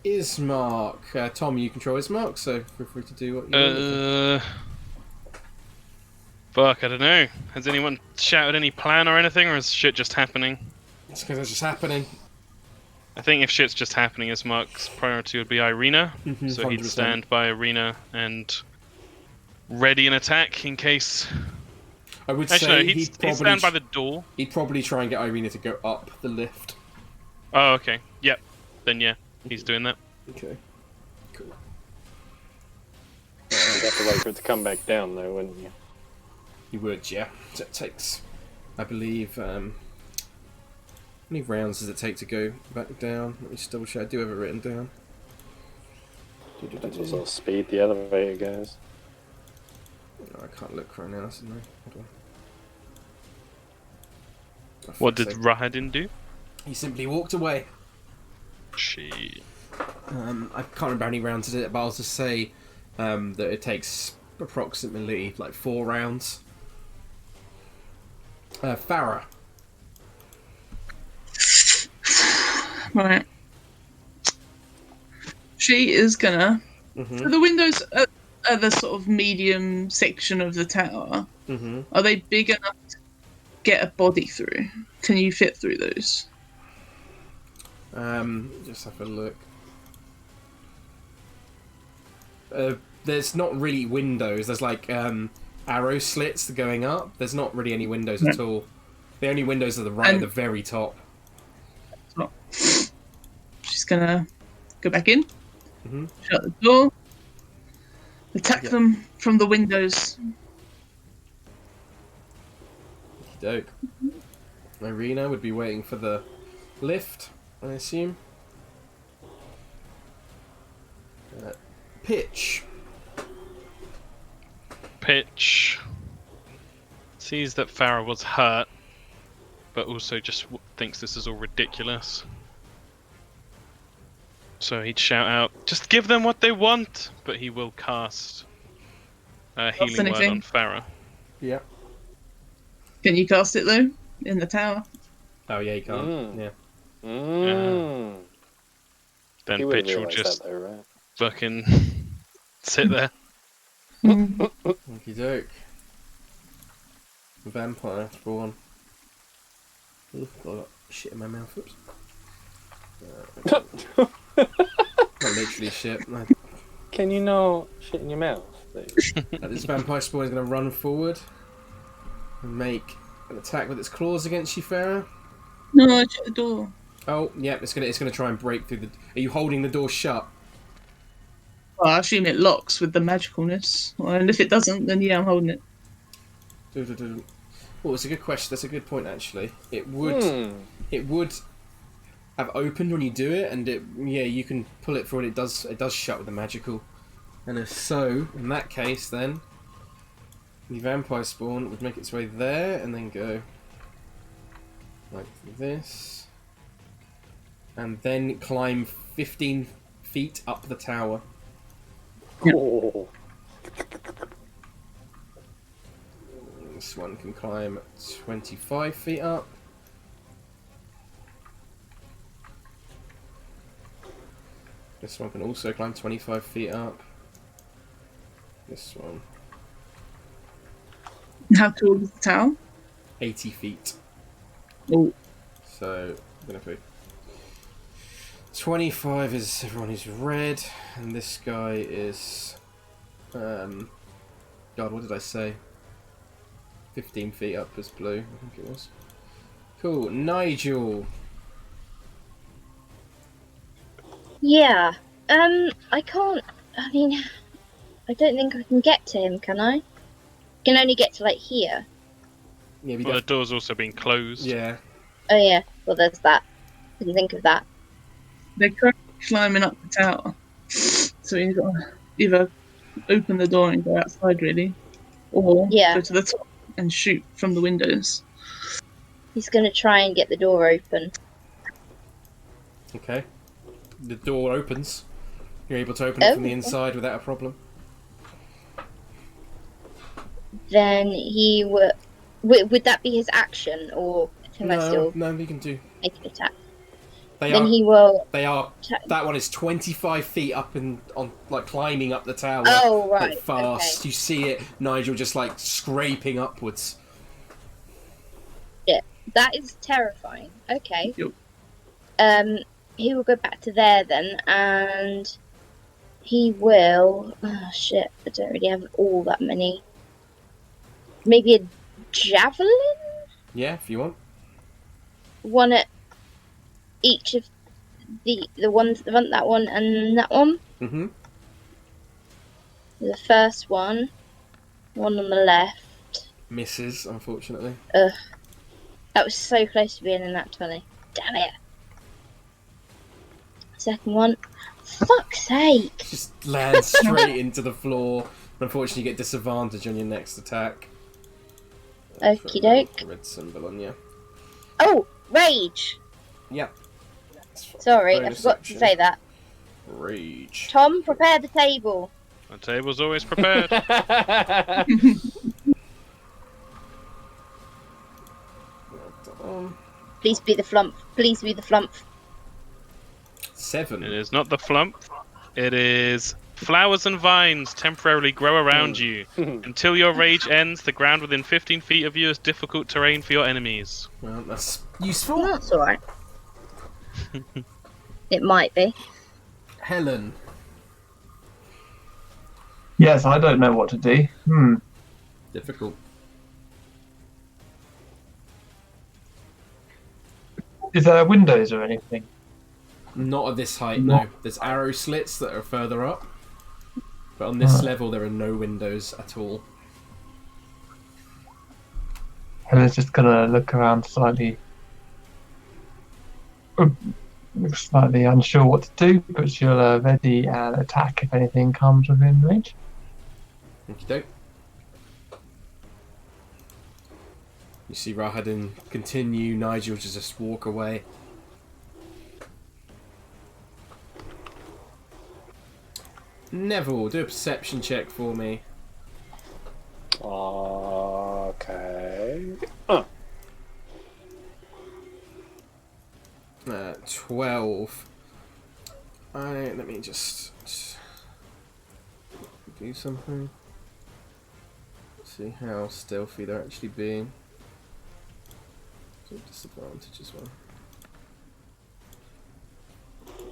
Ismark. Tom, you control Ismark, so feel free to do what you want. Fuck, I don't know. Has anyone shouted any plan or anything, or is shit just happening? It's because it's just happening. I think if shit's just happening, Ismark's priority would be Irina. So he'd 100%. stand by Irina and ready an attack in case. I would Actually, say no, he'd stand by the door. He'd probably try and get Irina to go up the lift. Oh, okay. Yep. Then yeah, he's doing that. Okay. Cool. You'd have to wait for it to come back down, though, wouldn't you? You would, yeah. So it takes, I believe, how many rounds does it take to go back down? Let me just double check. I do have it written down. That's what sort of speed the elevator goes. No, I can't look right now. That's no. Hold on. What did Rahadin do? He simply walked away. Shit. I can't remember how many rounds it is, but I'll just say that it takes approximately like 4 rounds. Farrah. Right. She is gonna. So the windows at the sort of medium section of the tower, are they big enough to get a body through? Can you fit through those? Just have a look. There's not really windows. There's like arrow slits going up. There's not really any windows at all. The only windows are the right at the very top. She's gonna go back in, shut the door, attack them from the windows. Dope. Irina would be waiting for the lift, I assume. Pitch. Pitch sees that Farrah was hurt, but also just thinks this is all ridiculous. So he'd shout out, "Just give them what they want!" But he will cast a healing word anything? on Farrah. Yeah. Can you cast it though in the tower? Oh yeah, you can't. Mm. Yeah. Then He wouldn't Bitch will realise just that though, right? fucking sit there. Okie doke. Vampire for one. Ooh, got shit in my mouth. Oops. Not literally shit. No. Can you not shit in your mouth, please? This vampire spawn is going to run forward and make an attack with its claws against you, Farrah. No, I shut the door. Oh, yeah, it's gonna try and break through the. Are you holding the door shut? Well, I assume it locks with the magicalness. And if it doesn't, then yeah, I'm holding it. Oh, it's a good question. That's a good point, actually. It would have opened when you do it, and you can pull it through, and it does shut with the magical. And if so, in that case, then the vampire spawn would make its way there, and then go like this, and then climb 15 feet up the tower. Oh. This one can climb 25 feet up. This one can also climb 25 feet up. This one. How tall is the tower? 80 feet. Oh. So, I'm going to put 25 is everyone who's red, and this guy is... God, what did I say? 15 feet up is blue, I think it was. Cool, Nigel. Yeah. I can't. I mean, I don't think I can get to him, can I? I can only get to, like, here. Yeah, Well, the door's also been closed. Yeah. Oh, yeah. Well, there's that. Didn't think of that. They're climbing up the tower. So you've got to either open the door and go outside, really, or go to the top and shoot from the windows. He's going to try and get the door open. Okay. The door opens. You're able to open it from the inside without a problem. Then he would... Would that be his action, or can I still... No, you can do... make an attack? He will... They are... That one is 25 feet up and on, like, climbing up the tower. Oh, right. Like, fast. Okay. You see it, Nigel, just, like, scraping upwards. Yeah, that is terrifying. Okay. Yep. He will go back to there then, and he will... Oh, shit. I don't really have all that many. Maybe a javelin? Yeah, if you want. One at each of the ones, that one and that one. Mm-hmm. The first one on the left. Misses, unfortunately. Ugh. That was so close to being in that 20. Damn it. Second one. Fuck's sake. Just lands straight into the floor. Unfortunately, you get disadvantage on your next attack. Okie doke. Red symbol on you. Oh, rage. Yep. Sorry, I forgot to say that. Rage. Tom, prepare the table. The table's always prepared. Please be the flump. Please be the flump. 7. It is not the flump. It is flowers and vines temporarily grow around you. Until your rage ends, the ground within 15 feet of you is difficult terrain for your enemies. Well, that's useful. That's alright. It might be. Helen. Yes, I don't know what to do. Difficult. Is there windows or anything? Not at this height, no. There's arrow slits that are further up. But on this level, there are no windows at all. Helen's just gonna look around slightly unsure what to do, but she'll ready and attack if anything comes within range. Okie doke. You see Rahadin continue, Nigel just walk away. Neville, do a perception check for me. Okay. 12. Let me just do something. See how stealthy they're actually being. Disadvantage as well.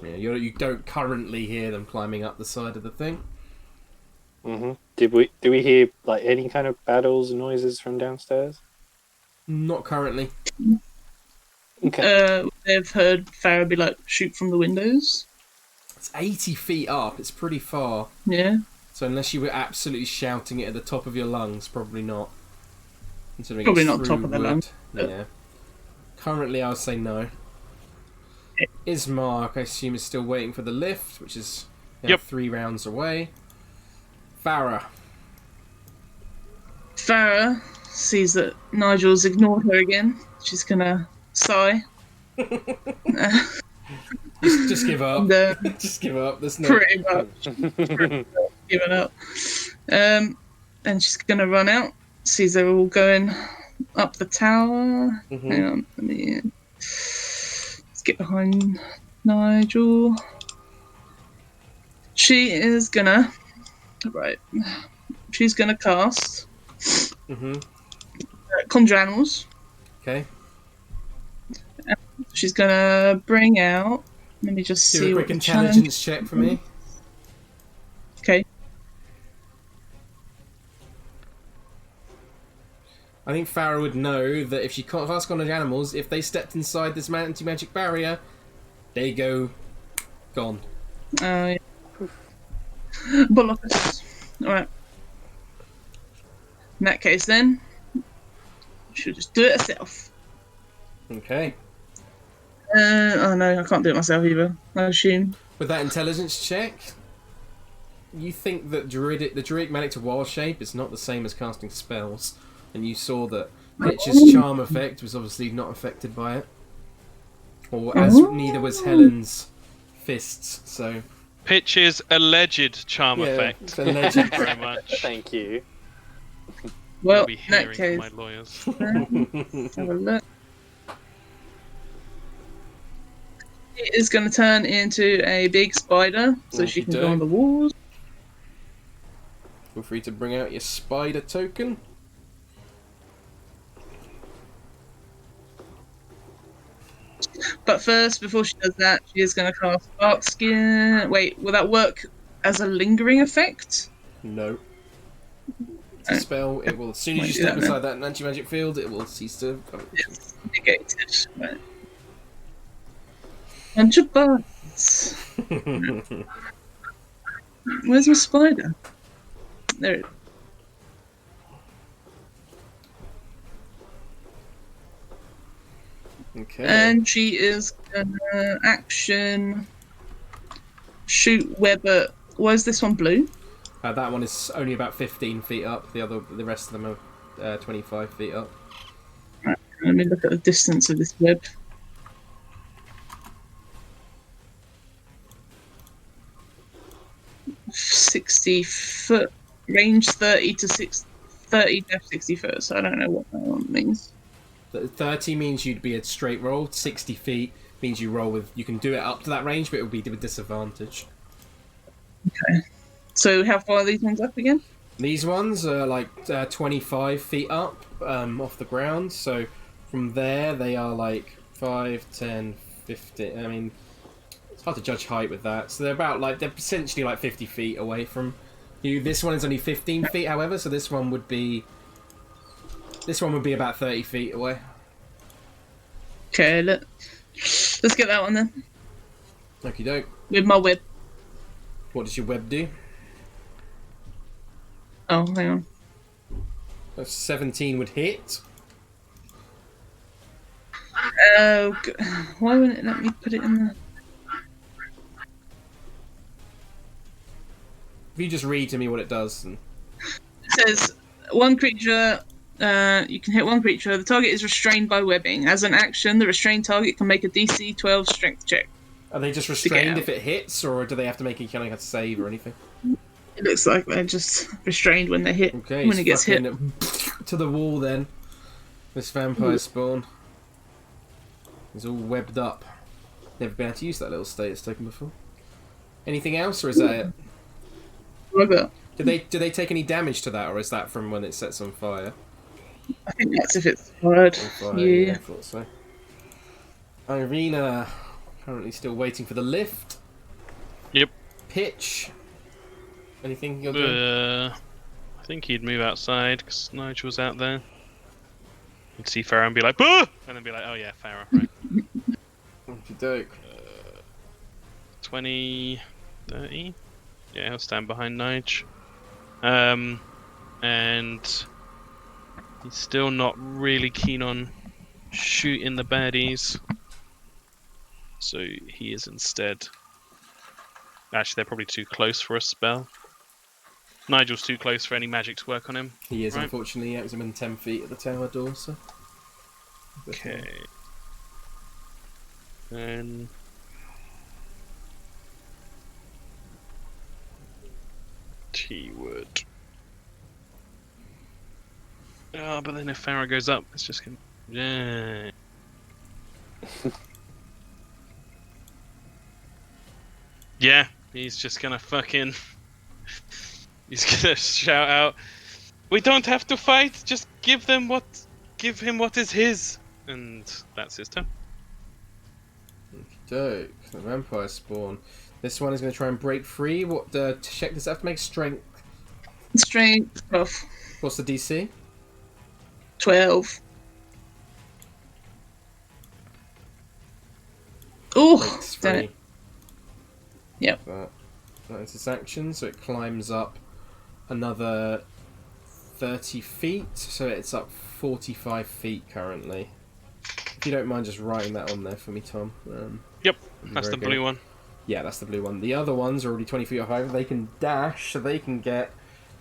Yeah, you don't currently hear them climbing up the side of the thing. Mm-hmm. Do we hear like any kind of battles and noises from downstairs? Not currently. Okay. They've heard Farrah be like, shoot from the windows. It's 80 feet up. It's pretty far. Yeah. So unless you were absolutely shouting it at the top of your lungs, probably not. Considering Probably it's not through top of the wood. lungs. Yeah. Currently, I would say no. Ismark, I assume, is still waiting for the lift, which is 3 rounds away. Farrah. Farrah sees that Nigel's ignored her again. She's gonna sigh. Just give up. Just give up. There's no. Pretty much. Giving up. And she's gonna run out. Sees they're all going up the tower. Mm-hmm. Hang on, let's get behind Nigel. She is gonna. Right. She's gonna cast. Conjure Animals. Okay. She's gonna bring out. Let me just Do see a what quick the intelligence check for me. Okay. I think Farrah would know that if she can't cast Conjure Animals, if they stepped inside this anti-magic barrier, they go gone. Yeah. Bollockers. Alright. In that case, then, she'll just do it herself. Okay. Oh no, I can't do it myself either, I assume. With that intelligence check, you think that the Druidic Magic to Wild Shape is not the same as casting spells, and you saw that Pitch's charm effect was obviously not affected by it. Or as neither was Helen's fists, so... Pitch's alleged charm effect. It's alleged. Thank you very much. Thank you. Well, I'll be in that hearing case, from my lawyers. have a look. It is going to turn into a big spider, so she can go on the walls. Feel free to bring out your spider token. But first, before she does that, she is going to cast Dark Skin. Wait, will that work as a lingering effect? No. It's a spell. It will, as soon as you step inside that anti-magic field, it will cease to function. It's negated. Right. Bunch of bugs. Where's my spider? There it is. Okay. And she is gonna action shoot web at. Why is this one blue? That one is only about 15 feet up. The rest of them are 25 feet up. Right, let me look at the distance of this web. $60-foot range, 30 to 60 foot. So I don't know what that one means. 30 means you'd be a straight roll. 60 feet means you roll with. You can do it up to that range, but it would be with disadvantage. Okay. So how far are these ones up again? These ones are like 25 feet up off the ground. So from there, they are like 5, 10, 15. I mean, it's hard to judge height with that. So they're essentially like 50 feet away from you. This one is only 15 feet, however. So this one would be about 30 feet away. Okay, let's get that one then. Okie doke. With my web. What does your web do? Oh, hang on. That's 17 would hit. Oh, why wouldn't it let me put it in there? If you just read to me what it does. It says, one creature, you can hit one creature. The target is restrained by webbing. As an action, the restrained target can make a DC 12 strength check. Are they just restrained if it hits, or do they have to make a kind of save or anything? It looks like they're just restrained when they hit. Okay, when it gets hit. To the wall then. This vampire spawn is all webbed up. Never been able to use that little status token before. Anything else, or is that it? Rubber. Do they take any damage to that, or is that from when it sets on fire? I think that's if it's fired. Yeah. I thought so. Irina, currently still waiting for the lift. Yep. Pitch. Anything you're doing? I think he'd move outside because Nigel's out there. You'd see Farrah and be like, "Boo!" And then be like, "Oh yeah, Farrah, right." Okey-doke. 20, 30. Yeah, he'll stand behind Nige. And he's still not really keen on shooting the baddies. So he is instead... Actually, they're probably too close for a spell. Nigel's too close for any magic to work on him. He is, unfortunately. Yeah, it was within 10 feet of the tower door, so... Okay. Then... T-would... Oh, but then if Farrah goes up, it's just gonna... Yeah. Yeah, he's just gonna fucking... He's gonna shout out, "We don't have to fight, just give him what is his." And that's his turn. Doke. The vampire spawn. This one is going to try and break free. What check does it have to make? Strength. Strength 12. What's the DC? 12. Oh, Breaks free. Yep. That is its action, so it climbs up another 30 feet, so it's up 45 feet currently. If you don't mind just writing that on there for me, Tom. Yep, that's the blue one. Yeah, that's the blue one. The other ones are already 20 feet high. They can dash, so they can get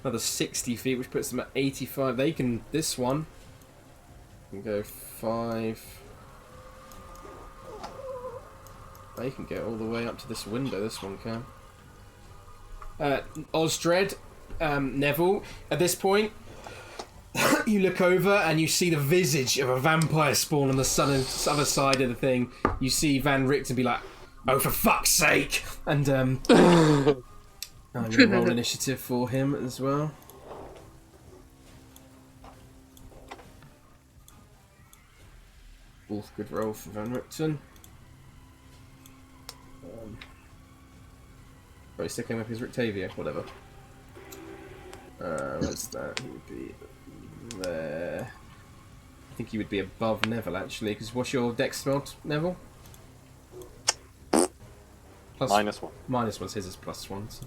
another 60 feet, which puts them at 85. They can... This one can go 5... They can get all the way up to this window, this one can. Osdred, Neville, at this point, you look over and you see the visage of a vampire spawn on the other side of the thing. You see Van Richten be like, "Oh, for fuck's sake!" And I'm going to roll initiative for him as well. Both good roll for Van Richten. Right, sticking with his Rictavio, whatever. What's that? He would be there. I think he would be above Neville, actually, because what's your dex spell, Neville? -1. -1, his is +1. So.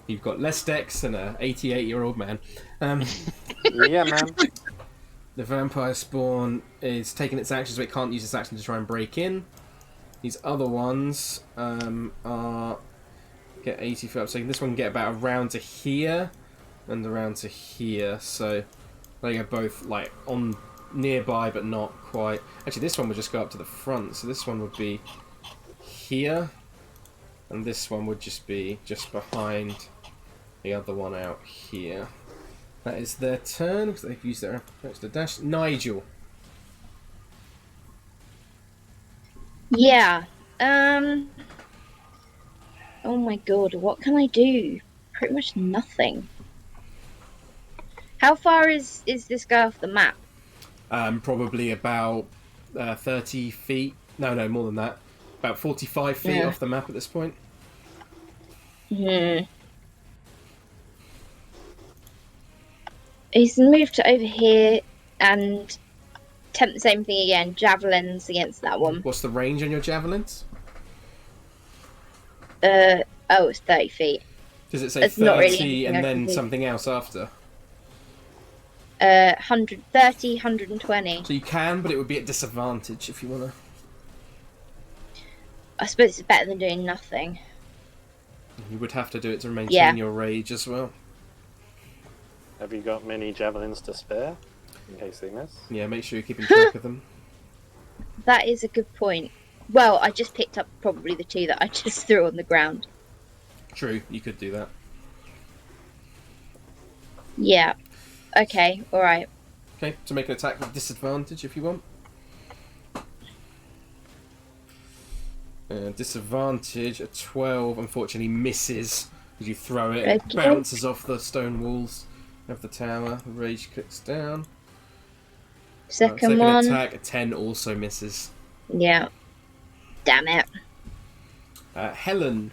You've got less dex than an 88-year-old man. Yeah, man. The vampire spawn is taking its action, so it can't use its action to try and break in. These other ones are... Get 85, so this one can get about around to here and around to here, so they are both like on nearby but not quite. Actually, this one would just go up to the front, so this one would be here, and this one would just be just behind the other one out here. That is their turn because they've used their extra dash. Nigel. Yeah. Oh my god, what can I do? Pretty much nothing. How far is this guy off the map? Probably about 30 feet. No, more than that. About 45 feet off the map at this point. Hmm. He's moved to over here and attempt the same thing again. Javelins against that one. What's the range on your javelins? It's 30 feet. Does it say It's 30 not really and then do. something else after? 130, 120. So you can, but it would be at disadvantage if you want to. I suppose it's better than doing nothing. You would have to do it to maintain your rage as well. Have you got many javelins to spare in case they miss? Yeah, make sure you're keeping track of them. That is a good point. Well, I just picked up probably the 2 that I just threw on the ground. True, you could do that. Yeah. Okay, alright. Okay, to make an attack with disadvantage if you want. Disadvantage, a 12 unfortunately misses as you throw it. It bounces off the stone walls of the tower. The rage clicks down. Second one. Attack, a 10 also misses. Yeah. Damn it. Helen.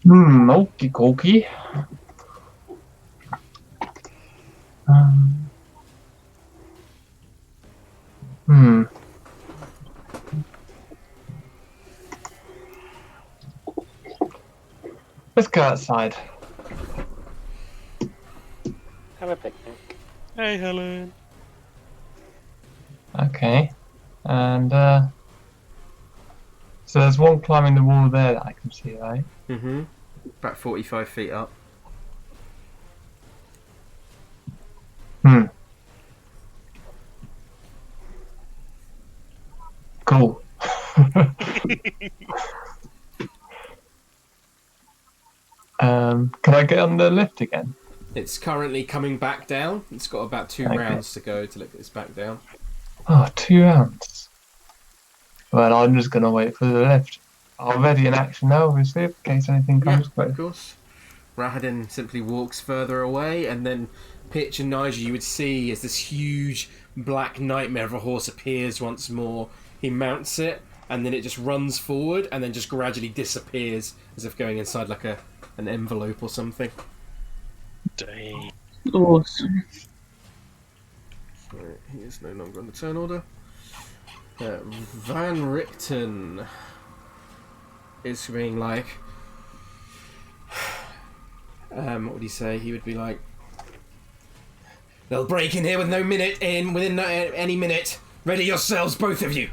Okie dokie. Let's go outside. Have a picnic. Hey, Helen. Okay. And so there's one climbing the wall there that I can see, right? Mm-hmm. About 45 feet up. Cool. Can I get on the lift again? It's currently coming back down. It's got about 2 rounds to go till it gets back down. Oh, 2 rounds. Well, I'm just going to wait for the lift. I'll ready in action now, obviously, in case anything comes. Yeah, of course. Rahadin simply walks further away, and then Pitch and Nigel, you would see as this huge black nightmare of a horse appears once more. He mounts it, and then it just runs forward, and then just gradually disappears, as if going inside like an envelope or something. Dang. Awesome. So he is no longer on the turn order. Van Richten is being like, what would he say? He would be like, "They'll break in here within any minute. Ready yourselves, both of you."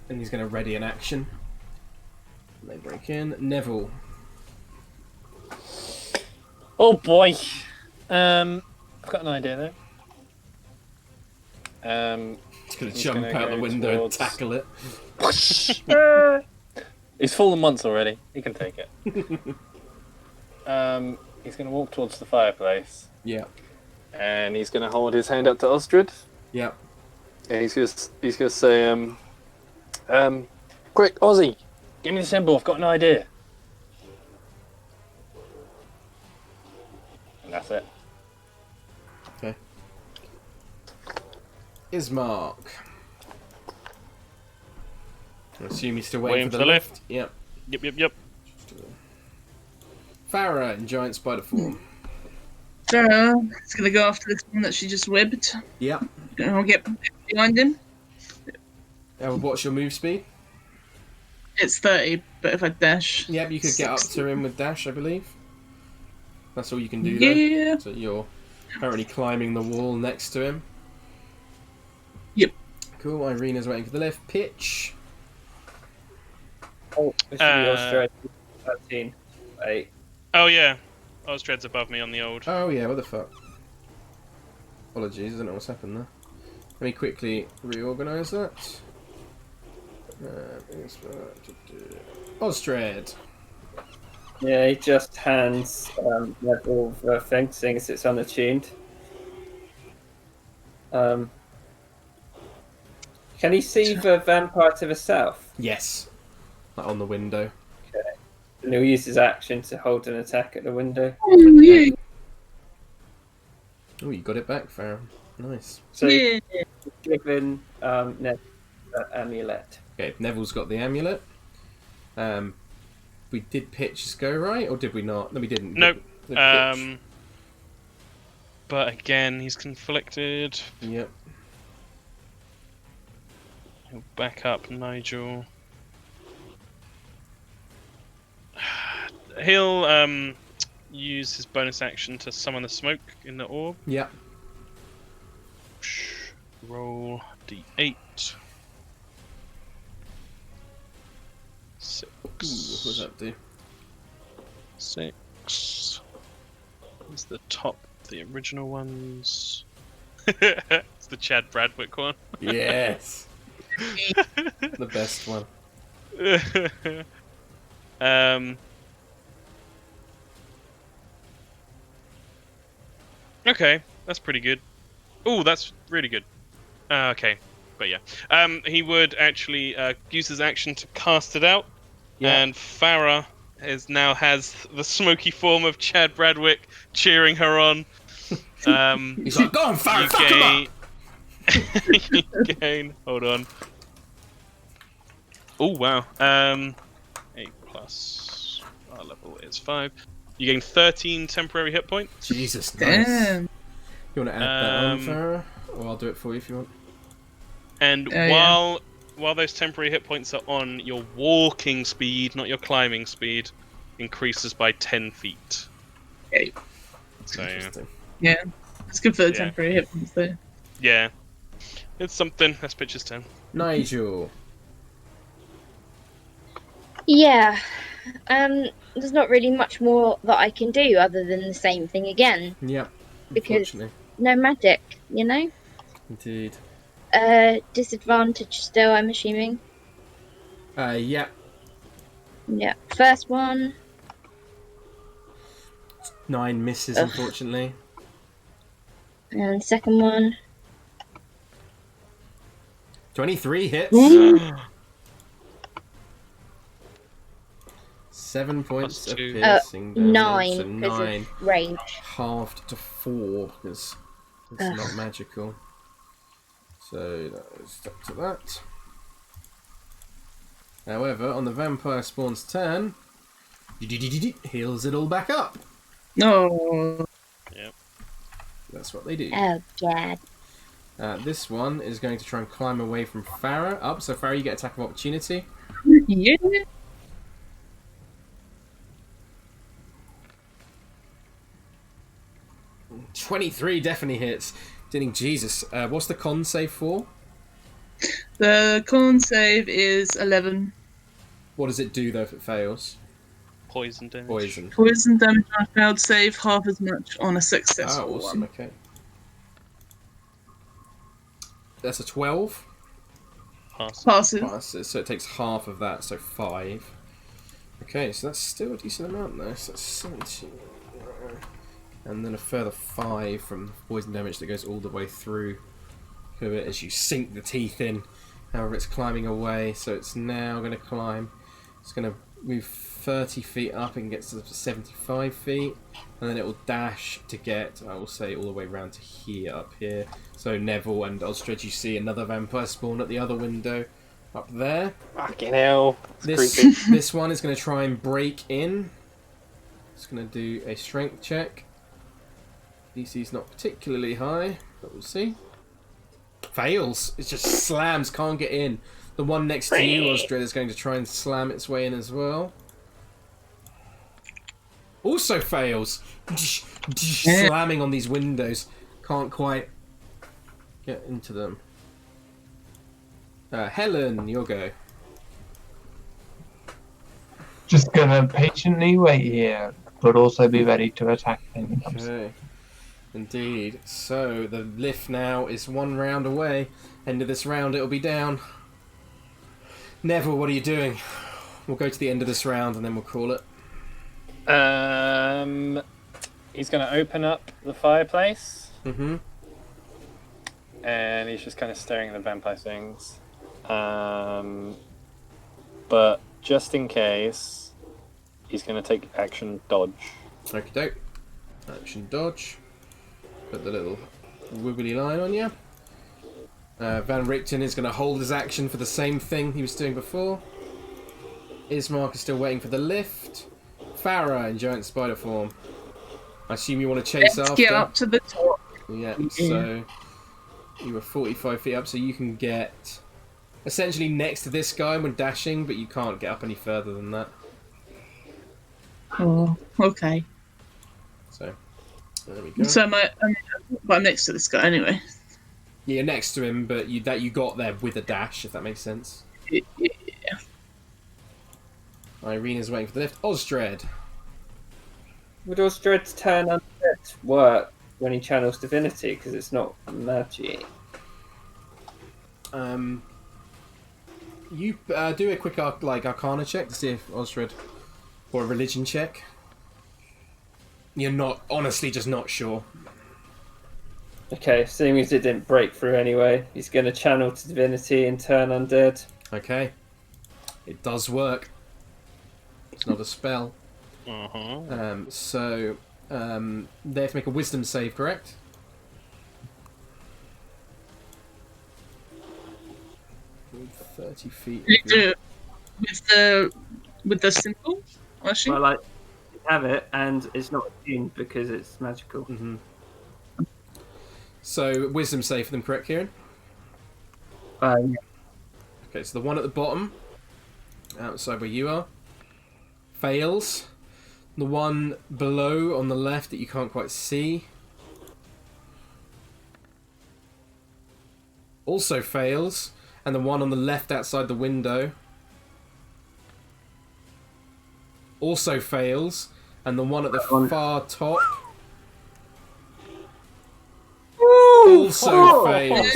And he's going to ready an action. They break in. Neville. Oh boy. I've got an idea though. He's going to jump out the window and tackle it. He's fallen once already. He can take it. He's going to walk towards the fireplace. Yeah. And he's going to hold his hand up to Osdred. Yeah. And he's going to say, quick, Ozzy, give me the symbol. I've got an idea. And that's it. Okay. Ismark. I assume he's still waiting for the lift. Yep. Yep. Farrah in giant spider form. Terra is going to go after this one that she just webbed. Yep. And I'll get behind him. What's your move speed? It's 30, but if I dash... Yep, you could get up to him with dash, I believe. That's all you can do, though. Yeah. So you're currently climbing the wall next to him. Yep. Cool, Irina's waiting for the lift. Pitch. Oh, this should be Osdred. 13. 8. Oh, yeah. Osdred's above me on the old. Oh, yeah, what the fuck? Apologies, I don't know what's happened there. Let me quickly reorganise that. Osdred. Yeah, he just hands Neville the thing, seeing as it's unattuned. Can he see the vampire to the south? Yes. Like on the window. Okay. And he'll use his action to hold an attack at the window. Oh, yeah. Oh, you got it back, Farrah. Nice. So Yeah. given Neville the amulet. Okay, Neville's got the amulet. We did Pitch's go, right? Or did we not? No, we didn't. Nope. The Pitch. But again, he's conflicted. Yep. He'll back up Nigel. He'll use his bonus action to summon the smoke in the orb. Yep. Roll d8. 6. Ooh, what does that do? 6. Is the top of the original ones. the Chad Bradwick one. Yes. The best one. Okay, that's pretty good. Oh, that's really good. Okay, but yeah. He would actually use his action to cast it out, and Farrah now has the smoky form of Chad Bradwick cheering her on. He's like, go on, Farrah, fuck him up! You gain. Hold on. Oh wow. 8 plus our level is 5. You gain 13 temporary hit points. Jesus, nice. Damn. You want to add that on, Farrah? Or I'll do it for you if you want. And while those temporary hit points are on, your walking speed, not your climbing speed, increases by 10 feet. Okay. So yeah, it's good for the temporary hit points though. Yeah, it's something. That's Pitch's turn. Nigel. Yeah. There's not really much more that I can do other than the same thing again. Yep. Because no magic, you know? Indeed. Disadvantage still, I'm assuming. Yeah. Yeah. First one. 9 misses, unfortunately. And second one. 23 hits. 7 points of piercing damage. 9 so because 9 of range. halved to 4 because it's not magical. So that is stuck to that. However, on the vampire spawn's turn, heals it all back up. No. Yep. That's what they do. Oh god. This one is going to try and climb away from Farrah up. So Farrah, you get attack of opportunity. Yeah. 23 definitely hits. Didn't Jesus. What's the con save for? The con save is 11. What does it do though if it fails? Poison damage. Poison damage on a failed save, half as much on a successful awesome. one. Okay. That's a 12. Passes. So it takes half of that, so 5. Okay, so that's still a decent amount though. So that's 17. And then a further 5 from poison damage that goes all the way through to it as you sink the teeth in. However, it's climbing away, so it's now going to climb. It's going to move 30 feet up and get to 75 feet. And then it will dash to get, I will say, all the way around to here, up here. So Neville and Osdred, you see another vampire spawn at the other window up there. Fucking hell. This one is going to try and break in. It's going to do a strength check. DC's not particularly high, but we'll see. Fails. It just slams, can't get in. The one next to you, Osdred, is going to try and slam its way in as well. Also fails. Slamming on these windows. Can't quite get into them. Helen, your go. Just gonna patiently wait here, but also be ready to attack when it comes. Okay. Indeed. So the lift now is 1 round away. End of this round, it'll be down. Neville, what are you doing? We'll go to the end of this round and then we'll call it. He's going to open up the fireplace. Mm-hmm. And he's just kind of staring at the vampire things. But just in case, he's going to take action dodge. Okie doke. Action dodge. Put the little wibbly line on you. Van Richten is going to hold his action for the same thing he was doing before. Ismark is still waiting for the lift. Farrah in giant spider form. I assume you want to chase after. Let's get up to the top. Yeah, so you were 45 feet up, so you can get essentially next to this guy when dashing, but you can't get up any further than that. Oh, okay. So, there we go. So I'm next to this guy anyway. Yeah, you're next to him, but you got there with a dash, if that makes sense. Yeah. Irena's waiting for the lift. Osdred. Would Osdred's turn on work when he channels divinity? Because it's not magic. You do a quick Arcana check to see if Osdred, or a religion check. You're not honestly just not sure. Okay, seeing as it didn't break through anyway, he's going to channel to divinity and turn undead. Okay, it does work. It's not a spell. So they have to make a wisdom save, correct? Move 30 feet. You do it with the symbol, actually. Well, like, you have it, and it's not attuned because it's magical. Mm-hmm. So wisdom save for them, correct, Kieran? Yeah. Okay, so the one at the bottom, outside where you are, fails. The one below on the left that you can't quite see also fails. And the one on the left outside the window also fails. And the one at the far top also fails.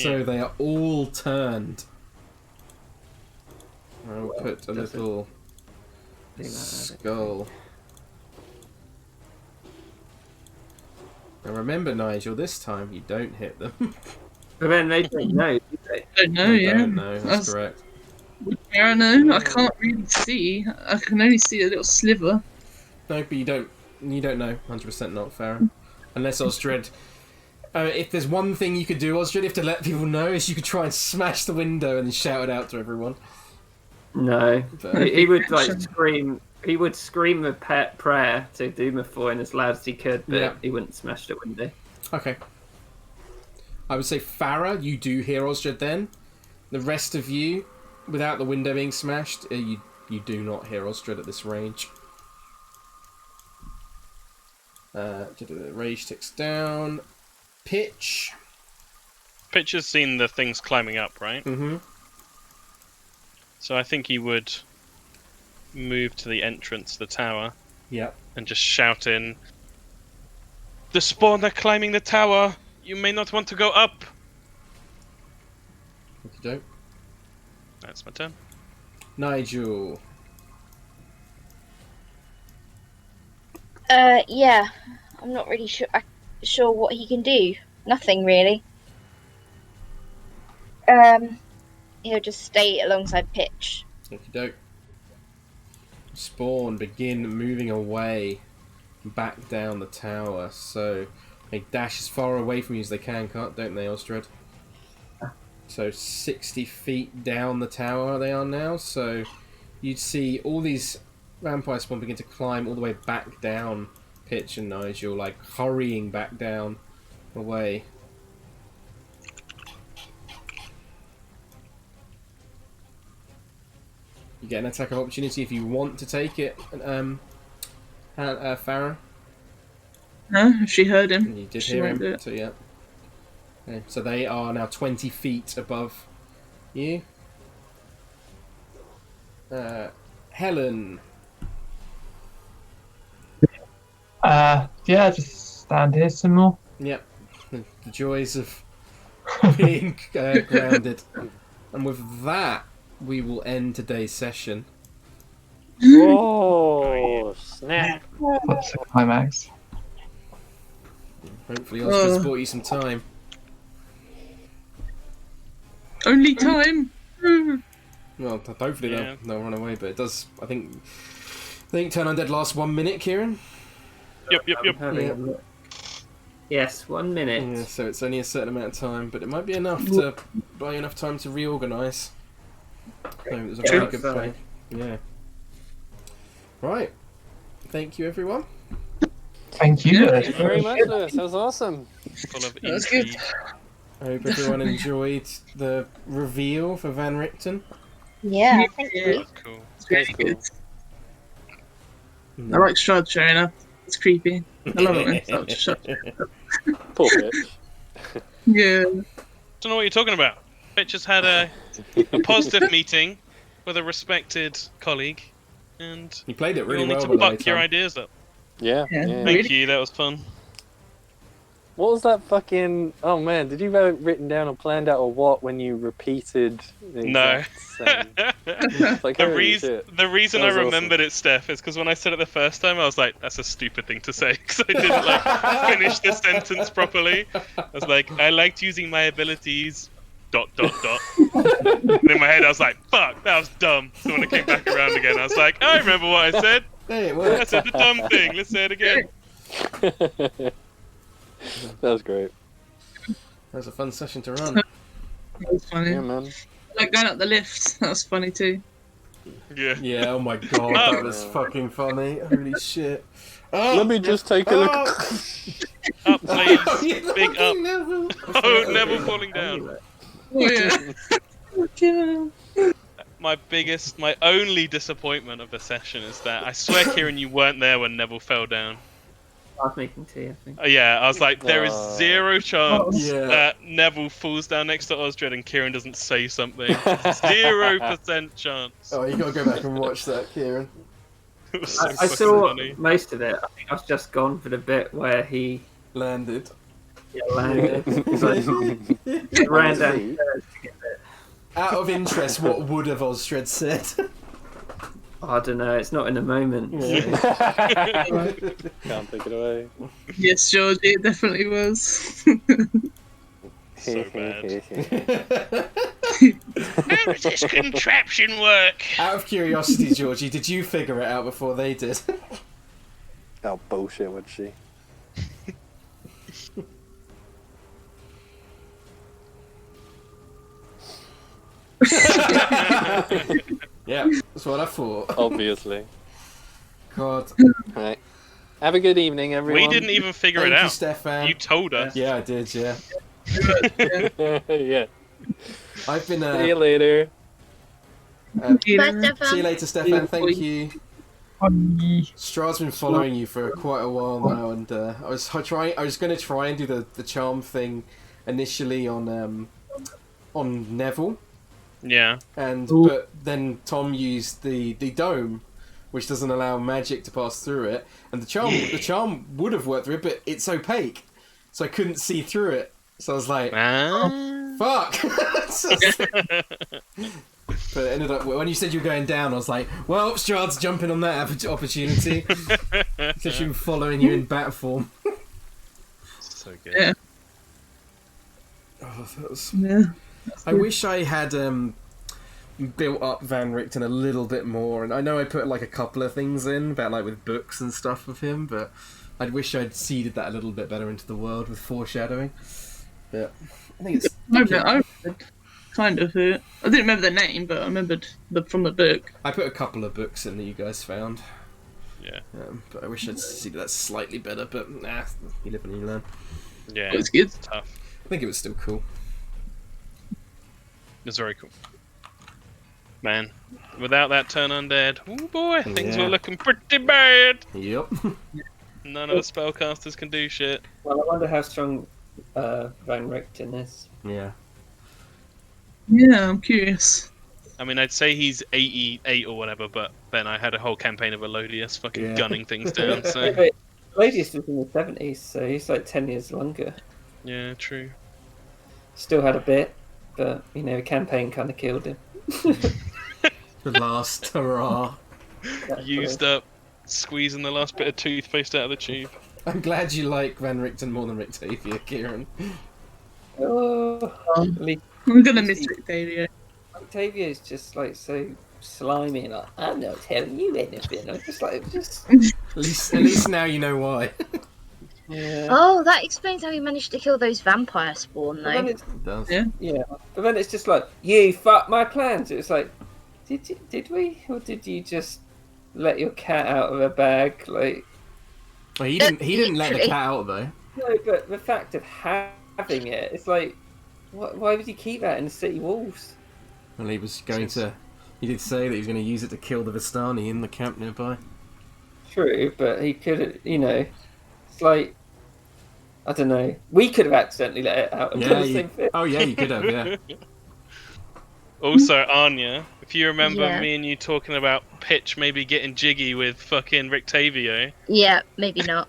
So they are all turned. I'll put a little skull. Now remember, Nigel, this time you don't hit them. But then they don't know, do they? Don't know, yeah. Don't know, that's correct. Would Farrah know? I can't really see. I can only see a little sliver. No, but you don't know. 100% not Farrah. Unless Osdred. If there's one thing you could do, Osdred, if to let people know, is you could try and smash the window and then shout it out to everyone. No, But he would like scream. He would scream a pet prayer to Doomafoin as loud as he could, but he wouldn't smash the window. Okay. I would say Farrah, you do hear Osdred then. The rest of you, without the window being smashed, you do not hear Osdred at this range. Rage ticks down. Pitch. Pitch has seen the things climbing up, right? Mm-hmm. So I think he would move to the entrance to the tower. Yep. And just shout in, "The spawn are climbing the tower! You may not want to go up!" Okey-doke. That's my turn. Nigel. Yeah. I'm not really sure what he can do. Nothing really. He'll just stay alongside Pitch. Okey-doke. Spawn begin moving away back down the tower. So they dash as far away from you as they can, don't they, Osdred? So 60 feet down the tower they are now. So you'd see all these vampire spawn begin to climb all the way back down. Pitch and Nigel, like, hurrying back down away. You get an attack of opportunity if you want to take it, Farrah. No, she heard him. And you did She hear won't do him, it. so yeah. Okay, so they are now 20 feet above you. Helen. Yeah, just stand here some more. Yep, the joys of being grounded. And with that, we will end today's session. Whoa, snap. That's a climax. Hopefully Osdred's bought you some time. Only time. Well, hopefully Yeah. they'll run away, but it does, I think Turn Undead lasts 1 minute, Kieran? Yep. Having a look. Yes, 1 minute. Yeah, so it's only a certain amount of time, but it might be enough to buy you enough time to reorganise. So it was a very good play. Yeah. Right. Thank you, everyone. Thank you. Thank you very much, Lewis. That was awesome. Full of That's good. intrigue. I hope everyone enjoyed the reveal for Van Richten. Yeah. Yeah, That's cool. it's very That's cool. good. I like Strahd showing up. It's creepy. I love it when Strahd shows up. Poor bitch. Yeah. Don't know what you're talking about. Bitch has had a positive meeting with a respected colleague, and You played it you really all need well, to by the way, buck your Tom. ideas up. Yeah. Yeah. yeah. Thank you, that was fun. What was that fucking... Oh man, did you have it written down or planned out or what when you repeated the No. exact same... It's like, holy shit. The reason That I was awesome. remembered it, Steph, is because when I said it the first time, I was like, that's a stupid thing to say, because I didn't finish the sentence properly. I was like, I liked using my abilities... ... And in my head I was like, fuck, that was dumb. So when I came back around again, I was like, I remember what I said. Hey, it I worked. said the dumb thing. Let's say it again. That was great. That was a fun session to run. That was funny. Yeah, man. Like going up the lift. That was funny too. Yeah. Yeah, oh my god, that was fucking funny. Holy shit. Oh, Let me just take a look. Up, please. Big up. Neville. Oh, Neville falling down. Oh yeah. My only disappointment of the session is that I swear, Kieran, you weren't there when Neville fell down. I was making tea, I think. Yeah, I was like, there is zero chance Yeah. that Neville falls down next to Osdred and Kieran doesn't say something. 0% chance. Oh, you gotta go back and watch that, Kieran. It was so I fucking saw funny. most of it. I think I was just gone for the bit where he Landed. landed. It's like, he ran downstairs to get it. Out of interest, what would have Osdred said? I don't know, it's not in the moment. Yeah. Can't take it away. Yes, George, it definitely was. So bad. How How does this contraption work? Out of curiosity, Georgie, did you figure it out before they did? Oh, bullshit, would she? Yeah, that's what I thought. Obviously. God. Right. Have a good evening, everyone. We didn't even figure Thank it you, out. Stefan. You told us. Yeah, I did, yeah. Yeah. I've been... See you later. Bye, see you Stefan. later, Stefan. Thank you. Strahd's been following you for quite a while now, and I was going to try and do the charm thing initially on Neville, Yeah. but then Tom used the dome, which doesn't allow magic to pass through it, and the charm would have worked through it, but it's opaque, so I couldn't see through it. So I was like, fuck. But it ended up, when you said you were going down, I was like, well, Strahd's jumping on that opportunity. Because she was following you in bat form. So good. Yeah. Oh, that was... Yeah. I wish I had built up Van Richten a little bit more, and I know I put like a couple of things in about like with books and stuff with him, but I wish I'd seeded that a little bit better into the world with foreshadowing. But I think it's I remembered kind of who. I didn't remember the name, but I remembered from the book. I put a couple of books in that you guys found. Yeah. But I wish I'd seeded that slightly better. But nah, you live and you learn. Yeah. It was good. It's tough. I think it was still cool. It was very cool. Man, without that turn undead, oh boy, things were looking pretty bad. Yep. None of the spellcasters can do shit. Well, I wonder how strong Van Richten is. Yeah. Yeah, I'm curious. I mean, I'd say he's 88 or whatever, but then I had a whole campaign of Elodius fucking gunning things down, so... Ladies was in the 70s, so he's like 10 years longer. Yeah, true. Still had a bit, but, you know, a campaign kind of killed him. The last hurrah. Used up squeezing the last bit of toothpaste out of the tube. I'm glad you like Van Richten more than Rictavio, Kieran. Oh, I'm gonna miss Rictavio. Rictavio is just like so slimy, like, I'm not telling you anything. I'm just like, At least now you know why. Yeah. Oh, that explains how he managed to kill those vampire spawn, But then though. it's, It does. Yeah. but then it's just like, you fucked my plans. It's like, did we, or did you just let your cat out of a bag? Like, Well, he didn't let the cat out though. no, but the fact of having it, it's like, why would you keep that in the city walls? Well, he was going to. He did say that he was going to use it to kill the Vistani in the camp nearby. True, but he could have, you know, it's like, I don't know. We could have accidentally let it out and done the same thing. Oh yeah, you could have. Yeah. Also, Anja, if you remember Yeah. me and you talking about Pitch maybe getting jiggy with fucking Rictavio, Yeah, maybe not.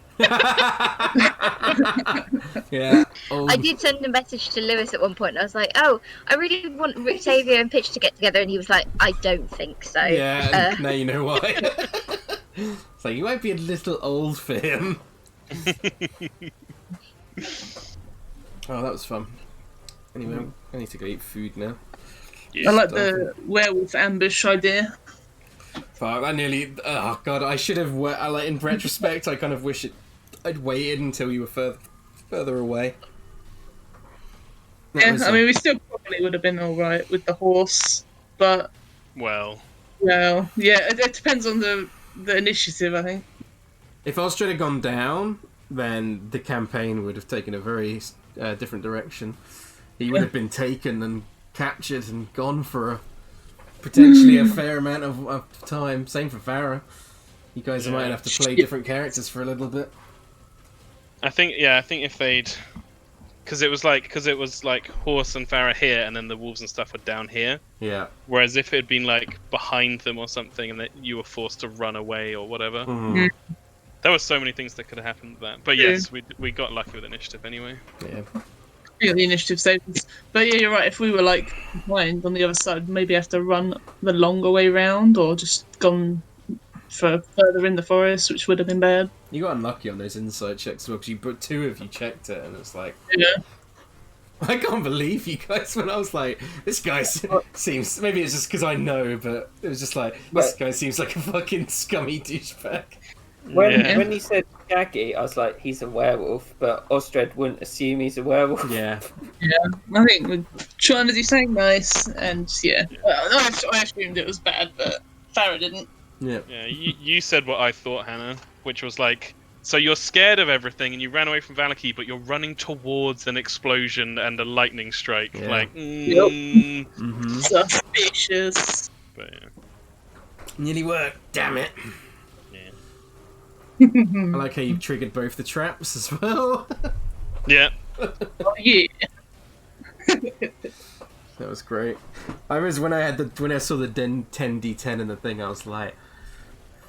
Yeah. I did send a message to Lewis at one point, and I was like, "Oh, I really want Rictavio and Pitch to get together," and he was like, "I don't think so." Yeah, now you know why. So you might be a little old for him. Oh, that was fun. Anyway, I need to go eat food now. I like the werewolf ambush idea. Fuck, I nearly. Oh god, I should have. Like in retrospect, I kind of wish I'd waited until you were further away. Yeah, I mean, we still probably would have been all right with the horse, but Well, yeah, it depends on the initiative, I think. If Osdred had gone down, then the campaign would have taken a very different direction. He would have been taken and captured and gone for potentially a fair amount of time. Same for Farrah. You guys might have to play different characters for a little bit. I think if they'd, because it was like Horse and Farrah here, and then the wolves and stuff were down here. Yeah. Whereas if it had been like behind them or something, and that you were forced to run away or whatever, there were so many things that could have happened with that. But yes, we got lucky with initiative anyway. Yeah. Yeah, the initiative saves. But yeah, you're right. If we were like behind on the other side, maybe have to run the longer way round, or just gone for further in the forest, which would have been bad. You got unlucky on those inside checks as well, because two of you checked it, and it's like, yeah. I can't believe you guys. When I was like, this guy seems. Maybe it's just because I know, but it was just like, this guy seems like a fucking scummy douchebag. When he said Shaggy, I was like, he's a werewolf, but Osdred wouldn't assume he's a werewolf. Yeah. Yeah, I think we're trying to do something nice, and well, I assumed it was bad, but Farrah didn't. Yeah. Yeah, you said what I thought, Hannah, which was like, so you're scared of everything and you ran away from Valaki, but you're running towards an explosion and a lightning strike. Yeah. Like, Suspicious. But yeah. Nearly worked, damn it. Yeah. I like how you triggered both the traps as well. Yeah. Oh, yeah. That was great. I was when I saw the 10d10 in the thing, I was like,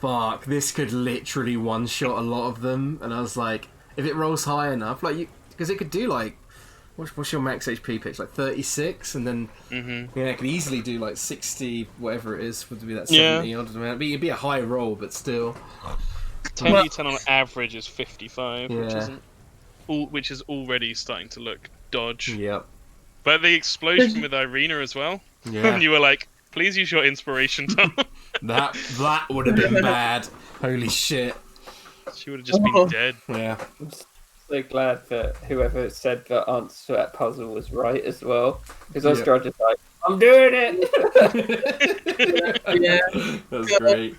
fuck, this could literally one-shot a lot of them. And I was like, if it rolls high enough, like because it could do like, what's your max HP pitch? Like 36, and then it could easily do like 60, whatever it is, would be that 70 odd amount. It'd be a high roll, but still. 10d10 on average is 55, Yeah. which is already starting to look dodge. Yep. But the explosion with Irina as well. Yeah. And you were like, please use your inspiration, Tom. That would have been bad. Holy shit. She would have just been dead. Yeah. I'm so glad that whoever said the answer to that puzzle was right as well. Because Osdred is like, I'm doing it! That's great.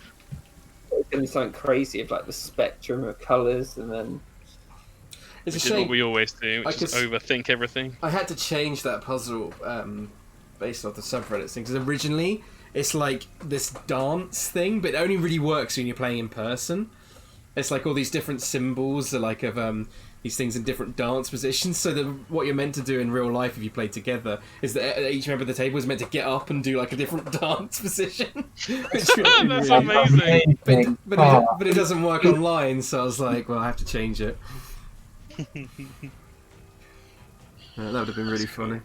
It's going to be something crazy of like the spectrum of colours, and then It's a Which is what we always do, which is overthink everything. I had to change that puzzle based off the subreddit thing, because originally it's like this dance thing, but it only really works when you're playing in person. It's like all these different symbols are like of these things in different dance positions, so that what you're meant to do in real life if you play together is that each member of the table is meant to get up and do like a different dance position. That's amazing. But it doesn't work online, so I was like, well, I have to change it. That would have been really funny.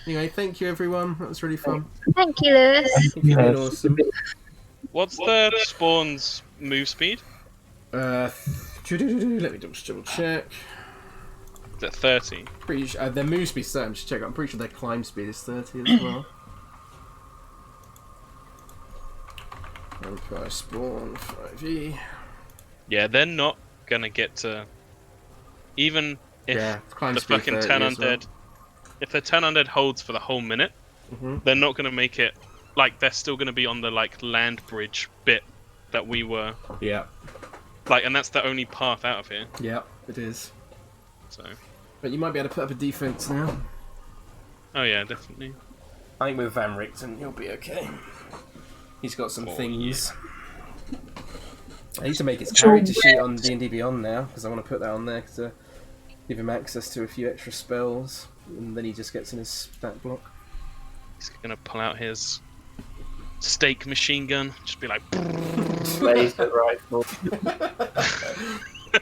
Anyway, thank you everyone. That was really fun. Thank you, Lewis. You've been awesome. What's the spawn's move speed? Let me double check. Is it 30? Pretty sure, their move speed, so I'm just checking. I'm pretty sure their climb speed is 30 as well. Vampire spawn 5e. Yeah, they're not gonna get to. Even if climb the speed fucking 30 10 as well. undead, if the 10 undead holds for the whole minute, they're not gonna make it. Like they're still gonna be on the like land bridge bit that we were. Yeah. Like, and that's the only path out of here. Yeah, it is. So. But you might be able to put up a defense now. Oh yeah, definitely. I think with Van Richten, he'll be okay. He's got some things. Yeah. I need to make his character sheet on D&D Beyond now, because I want to put that on there to give him access to a few extra spells, and then he just gets in his stat block. He's gonna pull out his stake machine gun, just be like. laser rifle.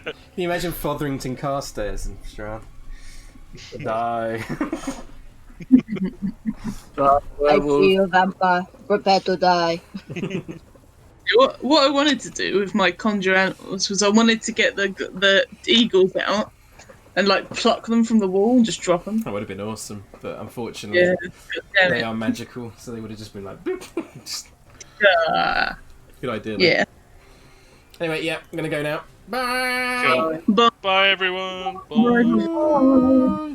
Can you imagine Fotherington Carstairs and Strahd? Die. I feel vampire. Prepare to die. What I wanted to do with my conjure animals was I wanted to get the eagles out and like pluck them from the wall and just drop them. That would have been awesome, but unfortunately they are magical, so they would have just been like boop. Good idea. Yeah. Anyway, yeah, I'm gonna go now. Bye. Bye everyone. Bye. Bye.